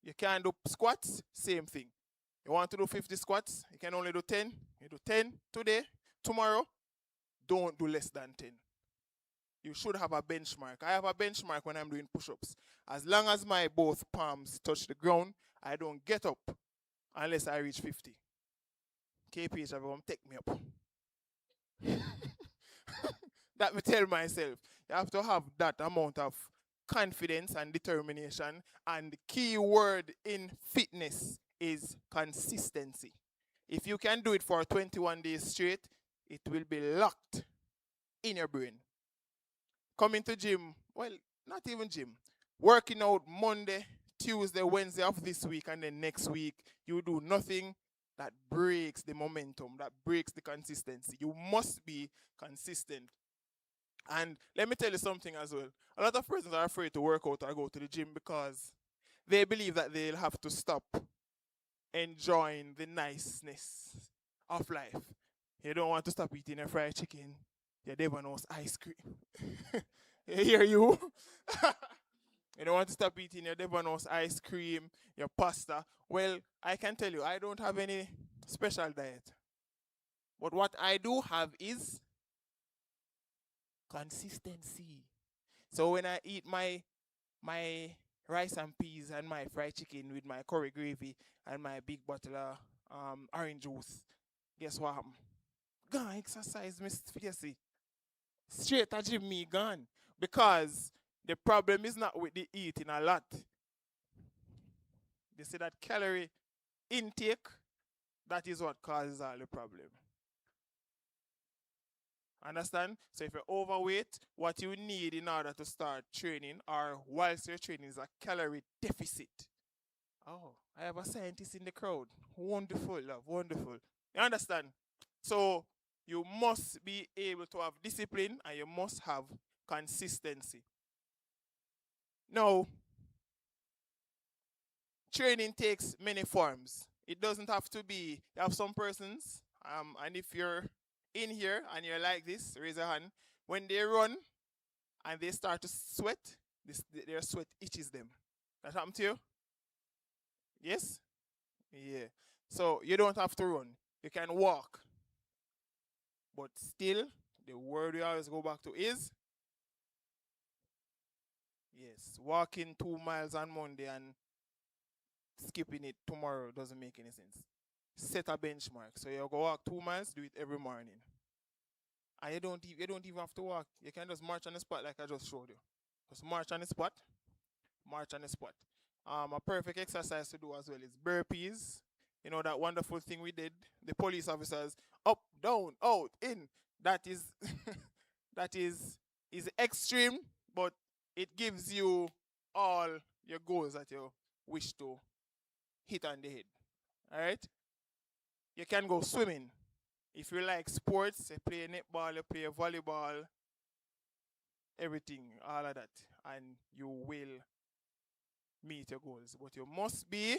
you can do squats, same thing. You want to do 50 squats, you can only do 10. You do 10 today, tomorrow, don't do less than 10. You should have a benchmark. I have a benchmark when I'm doing push-ups. As long as my both palms touch the ground, I don't get up unless I reach 50. KPH, everyone, take me up. That me tell myself. You have to have that amount of confidence and determination. And the key word in fitness is consistency. If you can do it for 21 days straight, it will be locked in your brain. Coming to gym, well, not even gym. Working out Monday, Tuesday, Wednesday of this week, and then next week, you do nothing. That breaks the momentum, that breaks the consistency. You must be consistent. And let me tell you something as well. A lot of persons are afraid to work out or go to the gym because they believe that they'll have to stop enjoying the niceness of life. You don't want to stop eating a fried chicken. Your neighbor knows ice cream. You hear you? You don't want to stop eating your Devanos ice cream, your pasta. Well, I can tell you, I don't have any special diet. But what I do have is consistency. So when I eat my rice and peas and my fried chicken with my curry gravy and my big bottle of orange juice, guess what happened? Gone exercise, Miss Fiesi. Straight to gym me gone. Because the problem is not with the eating a lot. They say that calorie intake, that is what causes all the problem. Understand? So if you're overweight, what you need in order to start training or whilst you're training is a calorie deficit. Oh, I have a scientist in the crowd. Wonderful, love, wonderful. You understand? So you must be able to have discipline and you must have consistency. Now, training takes many forms. It doesn't have to be, you have some persons, and if you're in here and you're like this, raise your hand. When they run and they start to sweat, their sweat itches them. That happened to you? Yes? Yeah. So you don't have to run. You can walk. But still, the word we always go back to is, yes, walking 2 miles on Monday and skipping it tomorrow doesn't make any sense. Set a benchmark. So you go walk 2 miles, do it every morning. And you don't even have to walk. You can just march on the spot like I just showed you. Just march on the spot. March on the spot. A perfect exercise to do as well is burpees. You know that wonderful thing we did. The police officers up, down, out, in. That is that is extreme, but it gives you all your goals that you wish to hit on the head. All right. You can go swimming. If you like sports, you play netball, you play volleyball, everything, all of that, and you will meet your goals. But you must be,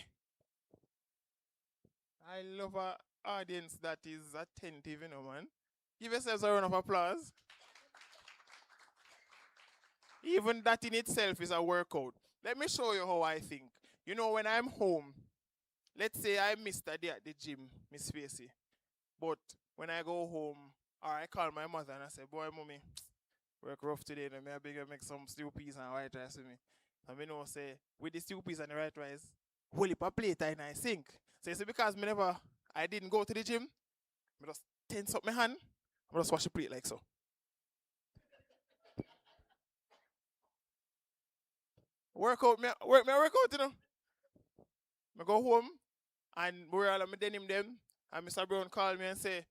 I love an audience that is attentive, you know, man. Give yourselves a round of applause. Even that in itself is a workout. Let me show you how I think. You know, when I'm home, let's say I missed a day at the gym, Miss Facey. But when I go home, or I call my mother and I say, boy, mommy, work rough today, and I beg you make some stew peas and white rice with me. And me know say, with the stew peas and the white rice, whole heap of plate and I sink. So you see, because I didn't go to the gym, I just tense up my hand, I just wash the plate like so. Work out, work out, you know. I go home, and we're all my denim them, and Mr. Brown called me and say,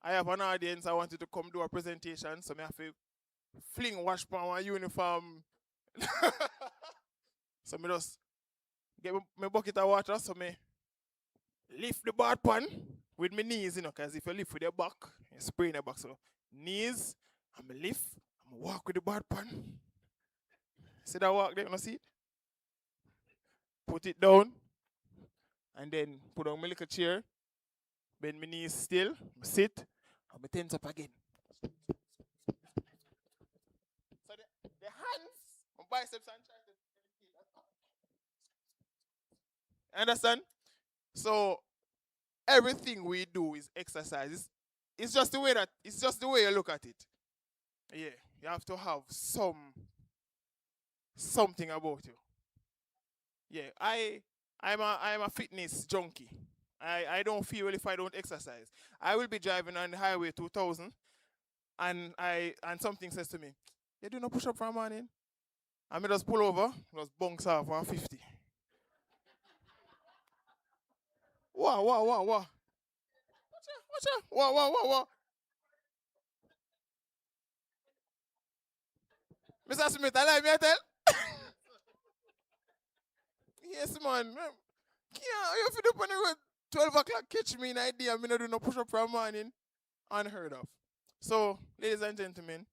I have an audience, I wanted to come do a presentation, so I have to fling wash pan my uniform. So I just get my bucket of water, so I lift the bath pan with my knees, you know, because if you lift with your back, you spray in your back. So knees, I'm lift, I'm walk with the bath pan. See that walk there, you know, see it? Put it down, and then put on my little chair, bend my knees still, sit, and I tense up again. So the hands, my biceps and triceps. Understand? So everything we do is exercise. It's just the way you look at it. Yeah, you have to have something about you. Yeah, I'm a fitness junkie. I don't feel well if I don't exercise. I will be driving on the highway 2000 and something says to me, you do no push up for a morning? And I just pull over, just bounce off 150. Wow. Watch out. Wow. Mr. Smith, I like me, I tell. Yes, man. Yeah, you fit up on the road 12 o'clock, catch me in idea, I'm not do no push up for a morning. Unheard of. So, ladies and gentlemen,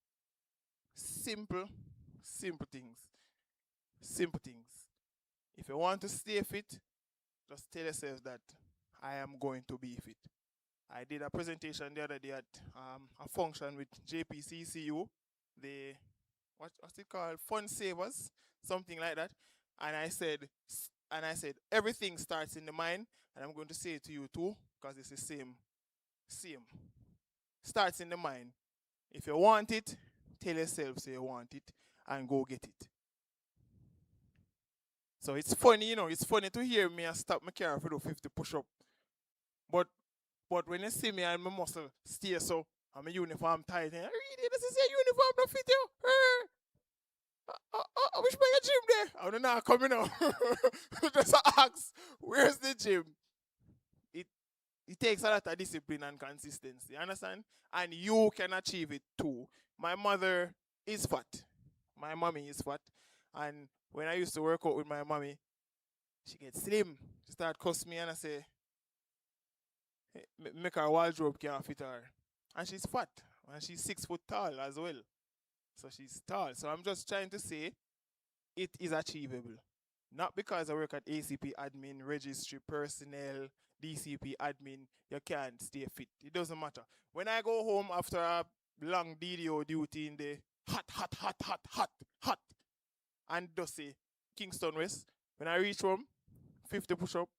simple things. Simple things. If you want to stay fit, just tell yourself that I am going to be fit. I did a presentation the other day at a function with JPCCU, the what's it called? Fund savers, something like that. And I said everything starts in the mind, and I'm going to say it to you too, because it's the same. Starts in the mind. If you want it, tell yourself say you want it and go get it. So it's funny, it's funny to hear me and stop my car for do 50 push-up. But when you see me and my muscle stay so, and my uniform tight, and really, this is your uniform don't fit you. I wish my gym there. I don't know coming out. Just ask, where's the gym? It takes a lot of discipline and consistency, understand? And you can achieve it too. My mother is fat. My mommy is fat. And when I used to work out with my mommy, she gets slim. She start cuss me and I say, make her wardrobe can't fit her. And she's fat. And she's 6 foot tall as well. So she's tall. So I'm just trying to say it is achievable. Not because I work at ACP admin, registry, personnel, DCP admin, you can't stay fit. It doesn't matter. When I go home after a long DDO duty in the hot, and dusty Kingston West, when I reach home, 50 push-up,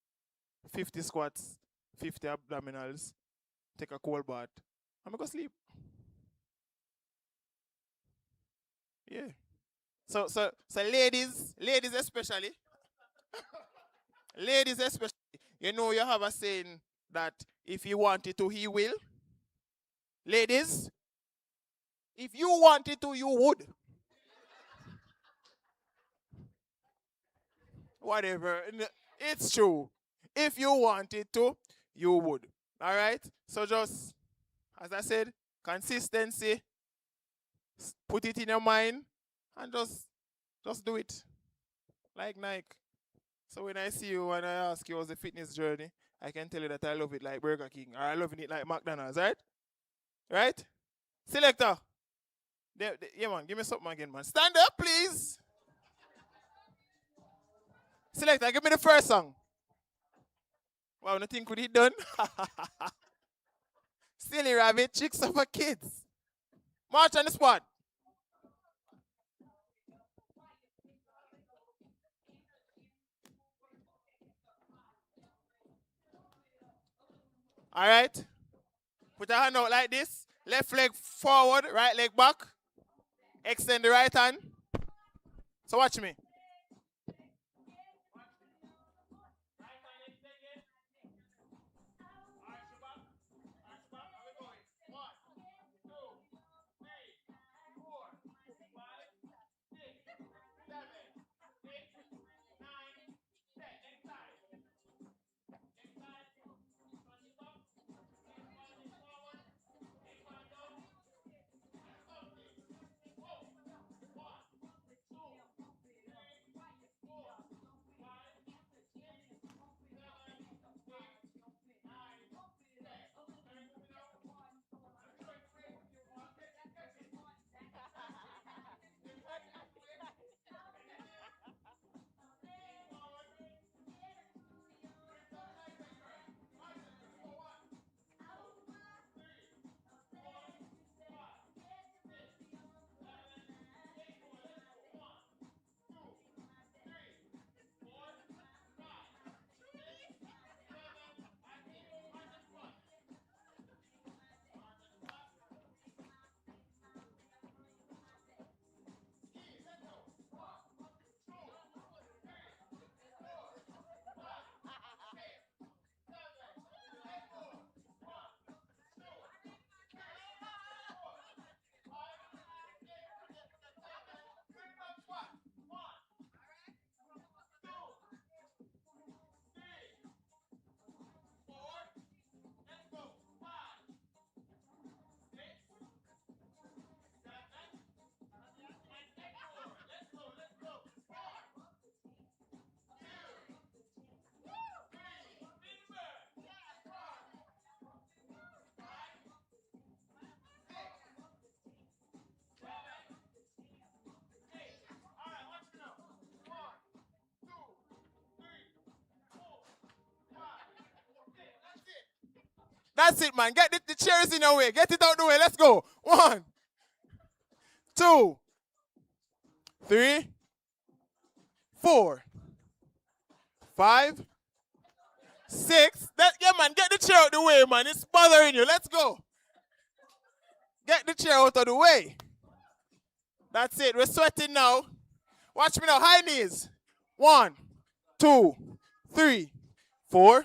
50 squats, 50 abdominals, take a cold bath, I'm gonna go sleep. Yeah. So ladies especially, ladies especially, you know you have a saying that if you want it to, he will. Ladies, if you wanted to, you would. Whatever. It's true. If you wanted to, you would. All right? So just, as I said, consistency, put it in your mind, and just do it. Like Nike. So when I see you and I ask you how's the fitness journey, I can tell you that I love it like Burger King, or I love it like McDonald's, right? Right? Selector. Yeah, man, give me something again, man. Stand up, please. Selector, give me the first song. Wow, nothing could he done? Silly rabbit, chicks of a kids. March on the spot. All right. Put your hand out like this. Left leg forward, right leg back. Extend the right hand. So watch me. That's it, man. Get the chairs in your way. Get it out the way. Let's go. 1, 2, 3, 4, 5, 6. Yeah, man. Get the chair out the way, man. It's bothering you. Let's go. Get the chair out of the way. That's it. We're sweating now. Watch me now. High knees. 1, 2, 3, 4,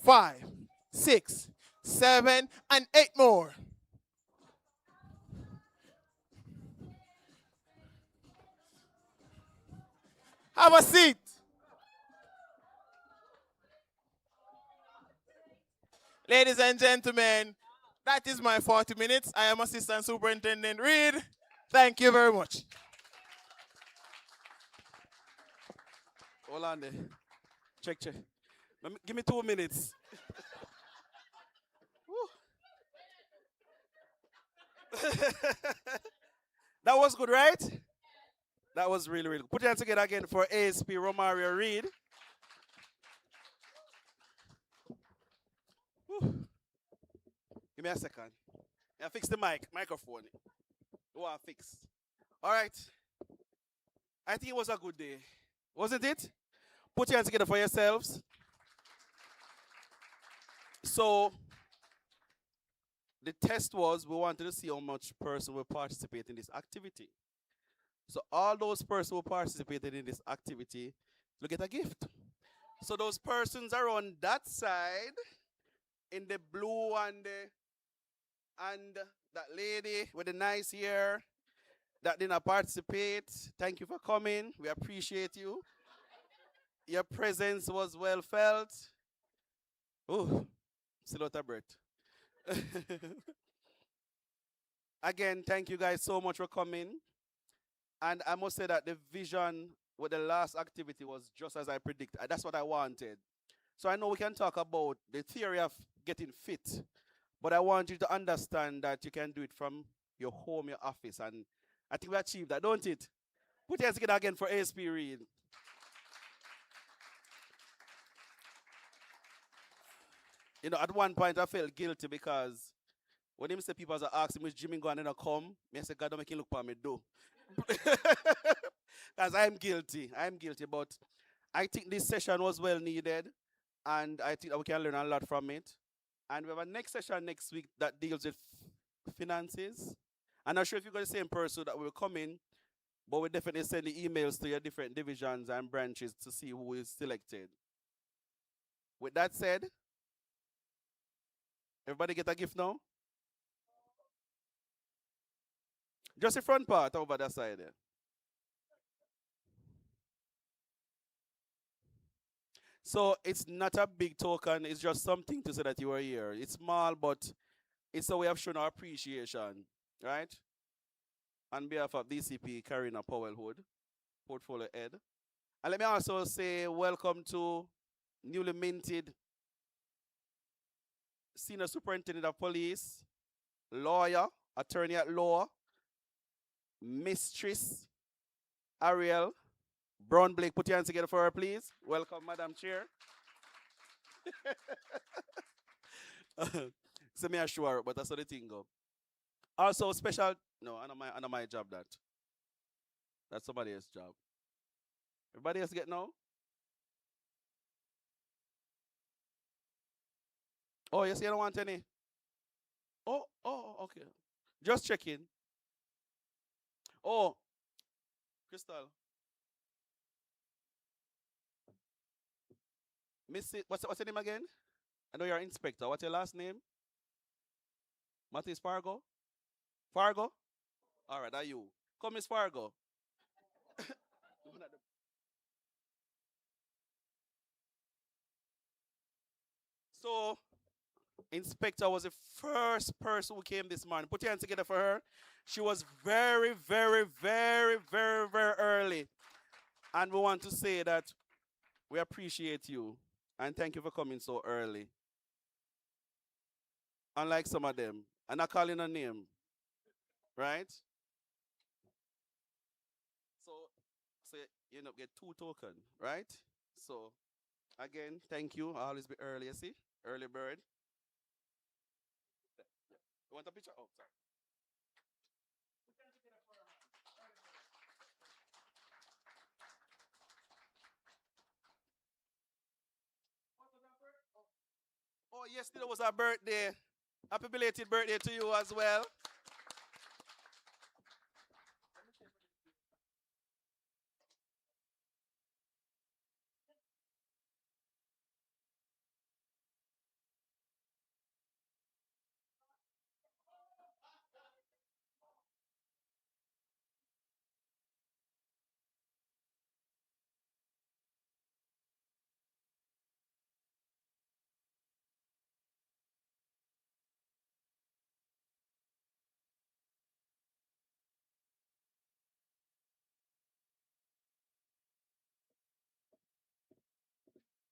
5, 6, 7, and 8 more. Have a seat. Ladies and gentlemen, that is my 40 minutes. I am Assistant Superintendent Reed. Thank you very much. Hold on there. Check. Give me 2 minutes. That was good, right? That was really, really good. Put your hands together again for ASP Romario Reed. Whew. Give me a second. I fix the microphone. Oh, I fix. All right. I think it was a good day. Wasn't it? Put your hands together for yourselves. So the test was we wanted to see how much person will participate in this activity. So all those persons who participated in this activity will get a gift. So those persons are on that side in the blue and that lady with the nice hair that didn't participate. Thank you for coming. We appreciate you. Your presence was well felt. Oh, still out of breath. Again, thank you guys so much for coming. And I must say that the vision with the last activity was just as I predicted. That's what I wanted. So I know we can talk about the theory of getting fit, but I want you to understand that you can do it from your home, your office. And I think we achieved that, don't it? Put your hands together again for ASP Read. You know, at one point I felt guilty because when him say people are asking me, Jimmy go and then I come, me say, God don't make him look for me do. Because I'm guilty. But I think this session was well needed. And I think that we can learn a lot from it. And we have a next session next week that deals with finances. I'm not sure if you're going to the same person that will come in, but we definitely send the emails to your different divisions and branches to see who is selected. With that said, everybody get a gift now? Just the front part over that side there. So it's not a big token, it's just something to say that you are here. It's small, but it's a way of showing our appreciation, right? On behalf of DCP Karina Powell Hood, Portfolio Head. And let me also say welcome to newly minted Senior Superintendent of Police, lawyer, attorney at law, Mistress Ariel Brown Blake. Put your hands together for her, please. Welcome, Madam Chair. So me assure, but that's how the thing go. Also special, no, I know my job that. That's somebody else's job. Everybody else get now? Oh, yes, you don't want any? Oh, okay. Just checking. Oh, Crystal. Missy, what's your name again? I know you're an inspector. What's your last name? Matthews Fargo? Fargo? All right, that you. Come, Miss Fargo. So, Inspector was the first person who came this morning. Put your hands together for her. She was very, very, very, very, very early. And we want to say that we appreciate you. And thank you for coming so early. Unlike some of them. I'm not calling a name. Right? So you know, get 2 tokens, right? So again, thank you. I'll always be early, you see? Early bird. You want a picture? Oh, sorry. Oh, yesterday was our birthday. Happy belated birthday to you as well.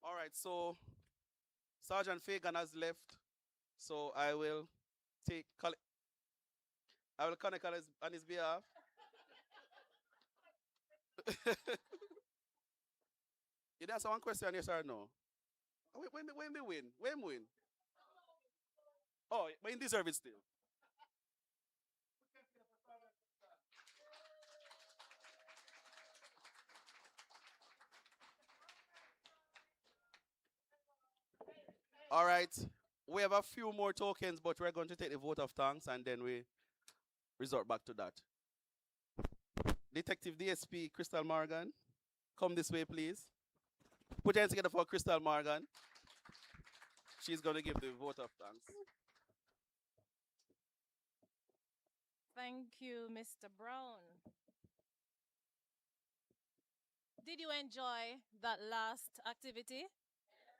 All right, so Sergeant Fagan has left, so I will connect on his behalf. You answer one question, yes or no? When they win? When win? Oh, but you deserve it still. All right. We have a few more tokens, but we're going to take the vote of thanks and then we resort back to that. Detective DSP Crystal Morgan, come this way, please. Put your hands together for Crystal Morgan. She's going to give the vote of thanks. Thank you, Mr. Brown. Did you enjoy that last activity?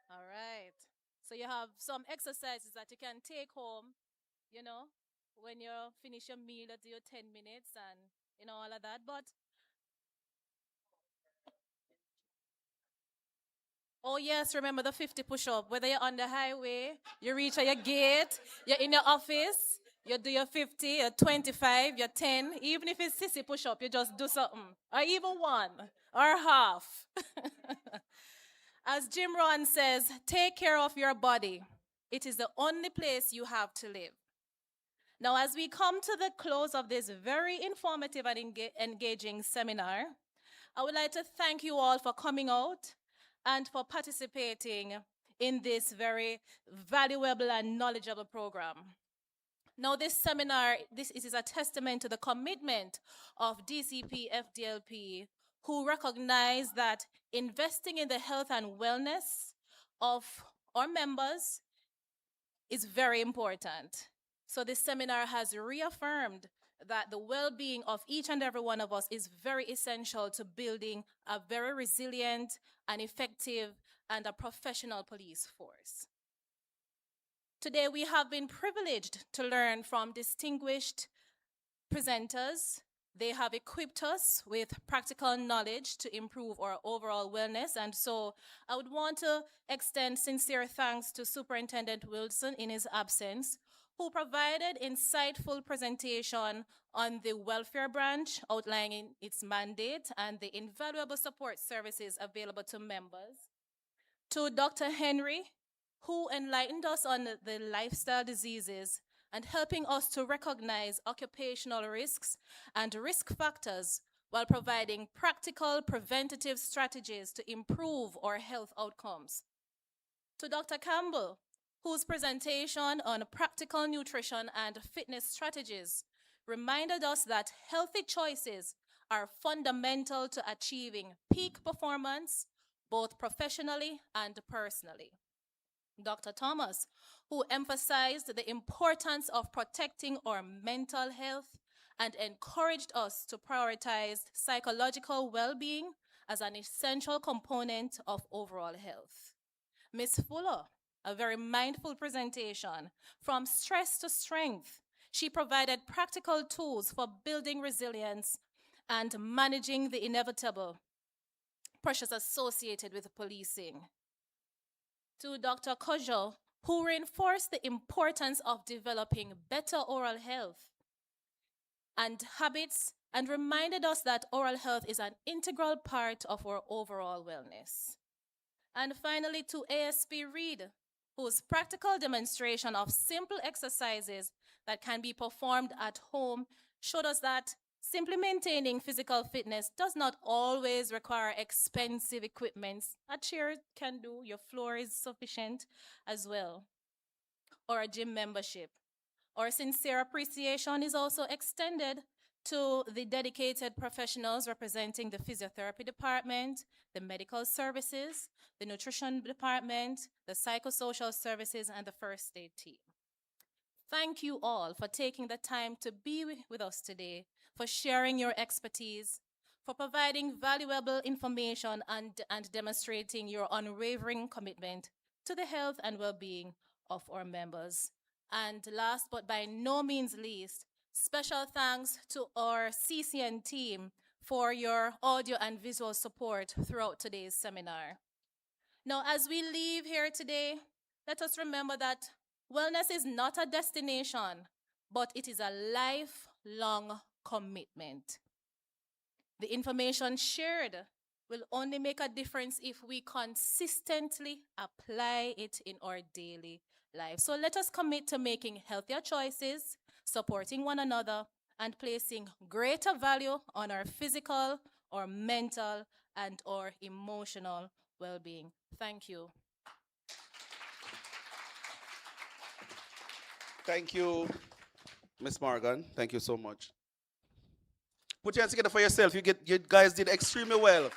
All right. So you have some exercises that you can take home, you know, when you finish your meal at your 10 minutes and, all of that. But, oh yes, remember the 50 push-up. Whether you're on the highway, you reach at your gate, you're in your office, you do your 50, your 25, your 10. Even if it's sissy push-up, you just do something. Or even one, or half. As Jim Rohn says, take care of your body. It is the only place you have to live. Now, as we come to the close of this very informative and engaging seminar, I would like to thank you all for coming out and for participating in this very valuable and knowledgeable program. Now, this seminar, this is a testament to the commitment of DCP FDLP, who recognize that investing in the health and wellness of our members is very important. So this seminar has reaffirmed that the well-being of each and every one of us is very essential to building a very resilient and effective and a professional police force. Today, we have been privileged to learn from distinguished presenters. They have equipped us with practical knowledge to improve our overall wellness. And so I would want to extend sincere thanks to Superintendent Wilson in his absence, who provided insightful presentation on the welfare branch, outlining its mandate and the invaluable support services available to members. To Dr. Henry, who enlightened us on the lifestyle diseases and helping us to recognize occupational risks and risk factors while providing practical preventative strategies to improve our health outcomes. To Dr. Campbell, whose presentation on practical nutrition and fitness strategies reminded us that healthy choices are fundamental to achieving peak performance, both professionally and personally. Dr. Thomas, who emphasized the importance of protecting our mental health and encouraged us to prioritize psychological well-being as an essential component of overall health. Ms. Fuller, a very mindful presentation, from stress to strength. She provided practical tools for building resilience and managing the inevitable pressures associated with policing. To Dr. Kojo, who reinforced the importance of developing better oral health and habits and reminded us that oral health is an integral part of our overall wellness. And finally, to ASP Reed, whose practical demonstration of simple exercises that can be performed at home showed us that simply maintaining physical fitness does not always require expensive equipment. A chair can do, your floor is sufficient as well, or a gym membership. Our sincere appreciation is also extended to the dedicated professionals representing the physiotherapy department, the medical services, the nutrition department, the psychosocial services, and the first aid team. Thank you all for taking the time to be with us today, for sharing your expertise, for providing valuable information and demonstrating your unwavering commitment to the health and well-being of our members. And last but by no means least, special thanks to our CCN team for your audio and visual support throughout today's seminar. Now, as we leave here today, let us remember that wellness is not a destination, but it is a lifelong commitment. The information shared will only make a difference if we consistently apply it in our daily life. So let us commit to making healthier choices, supporting one another, and placing greater value on our physical, our mental, and our emotional well-being. Thank you. Thank you, Miss Morgan. Thank you so much. Put your hands together for yourself. You guys did extremely well.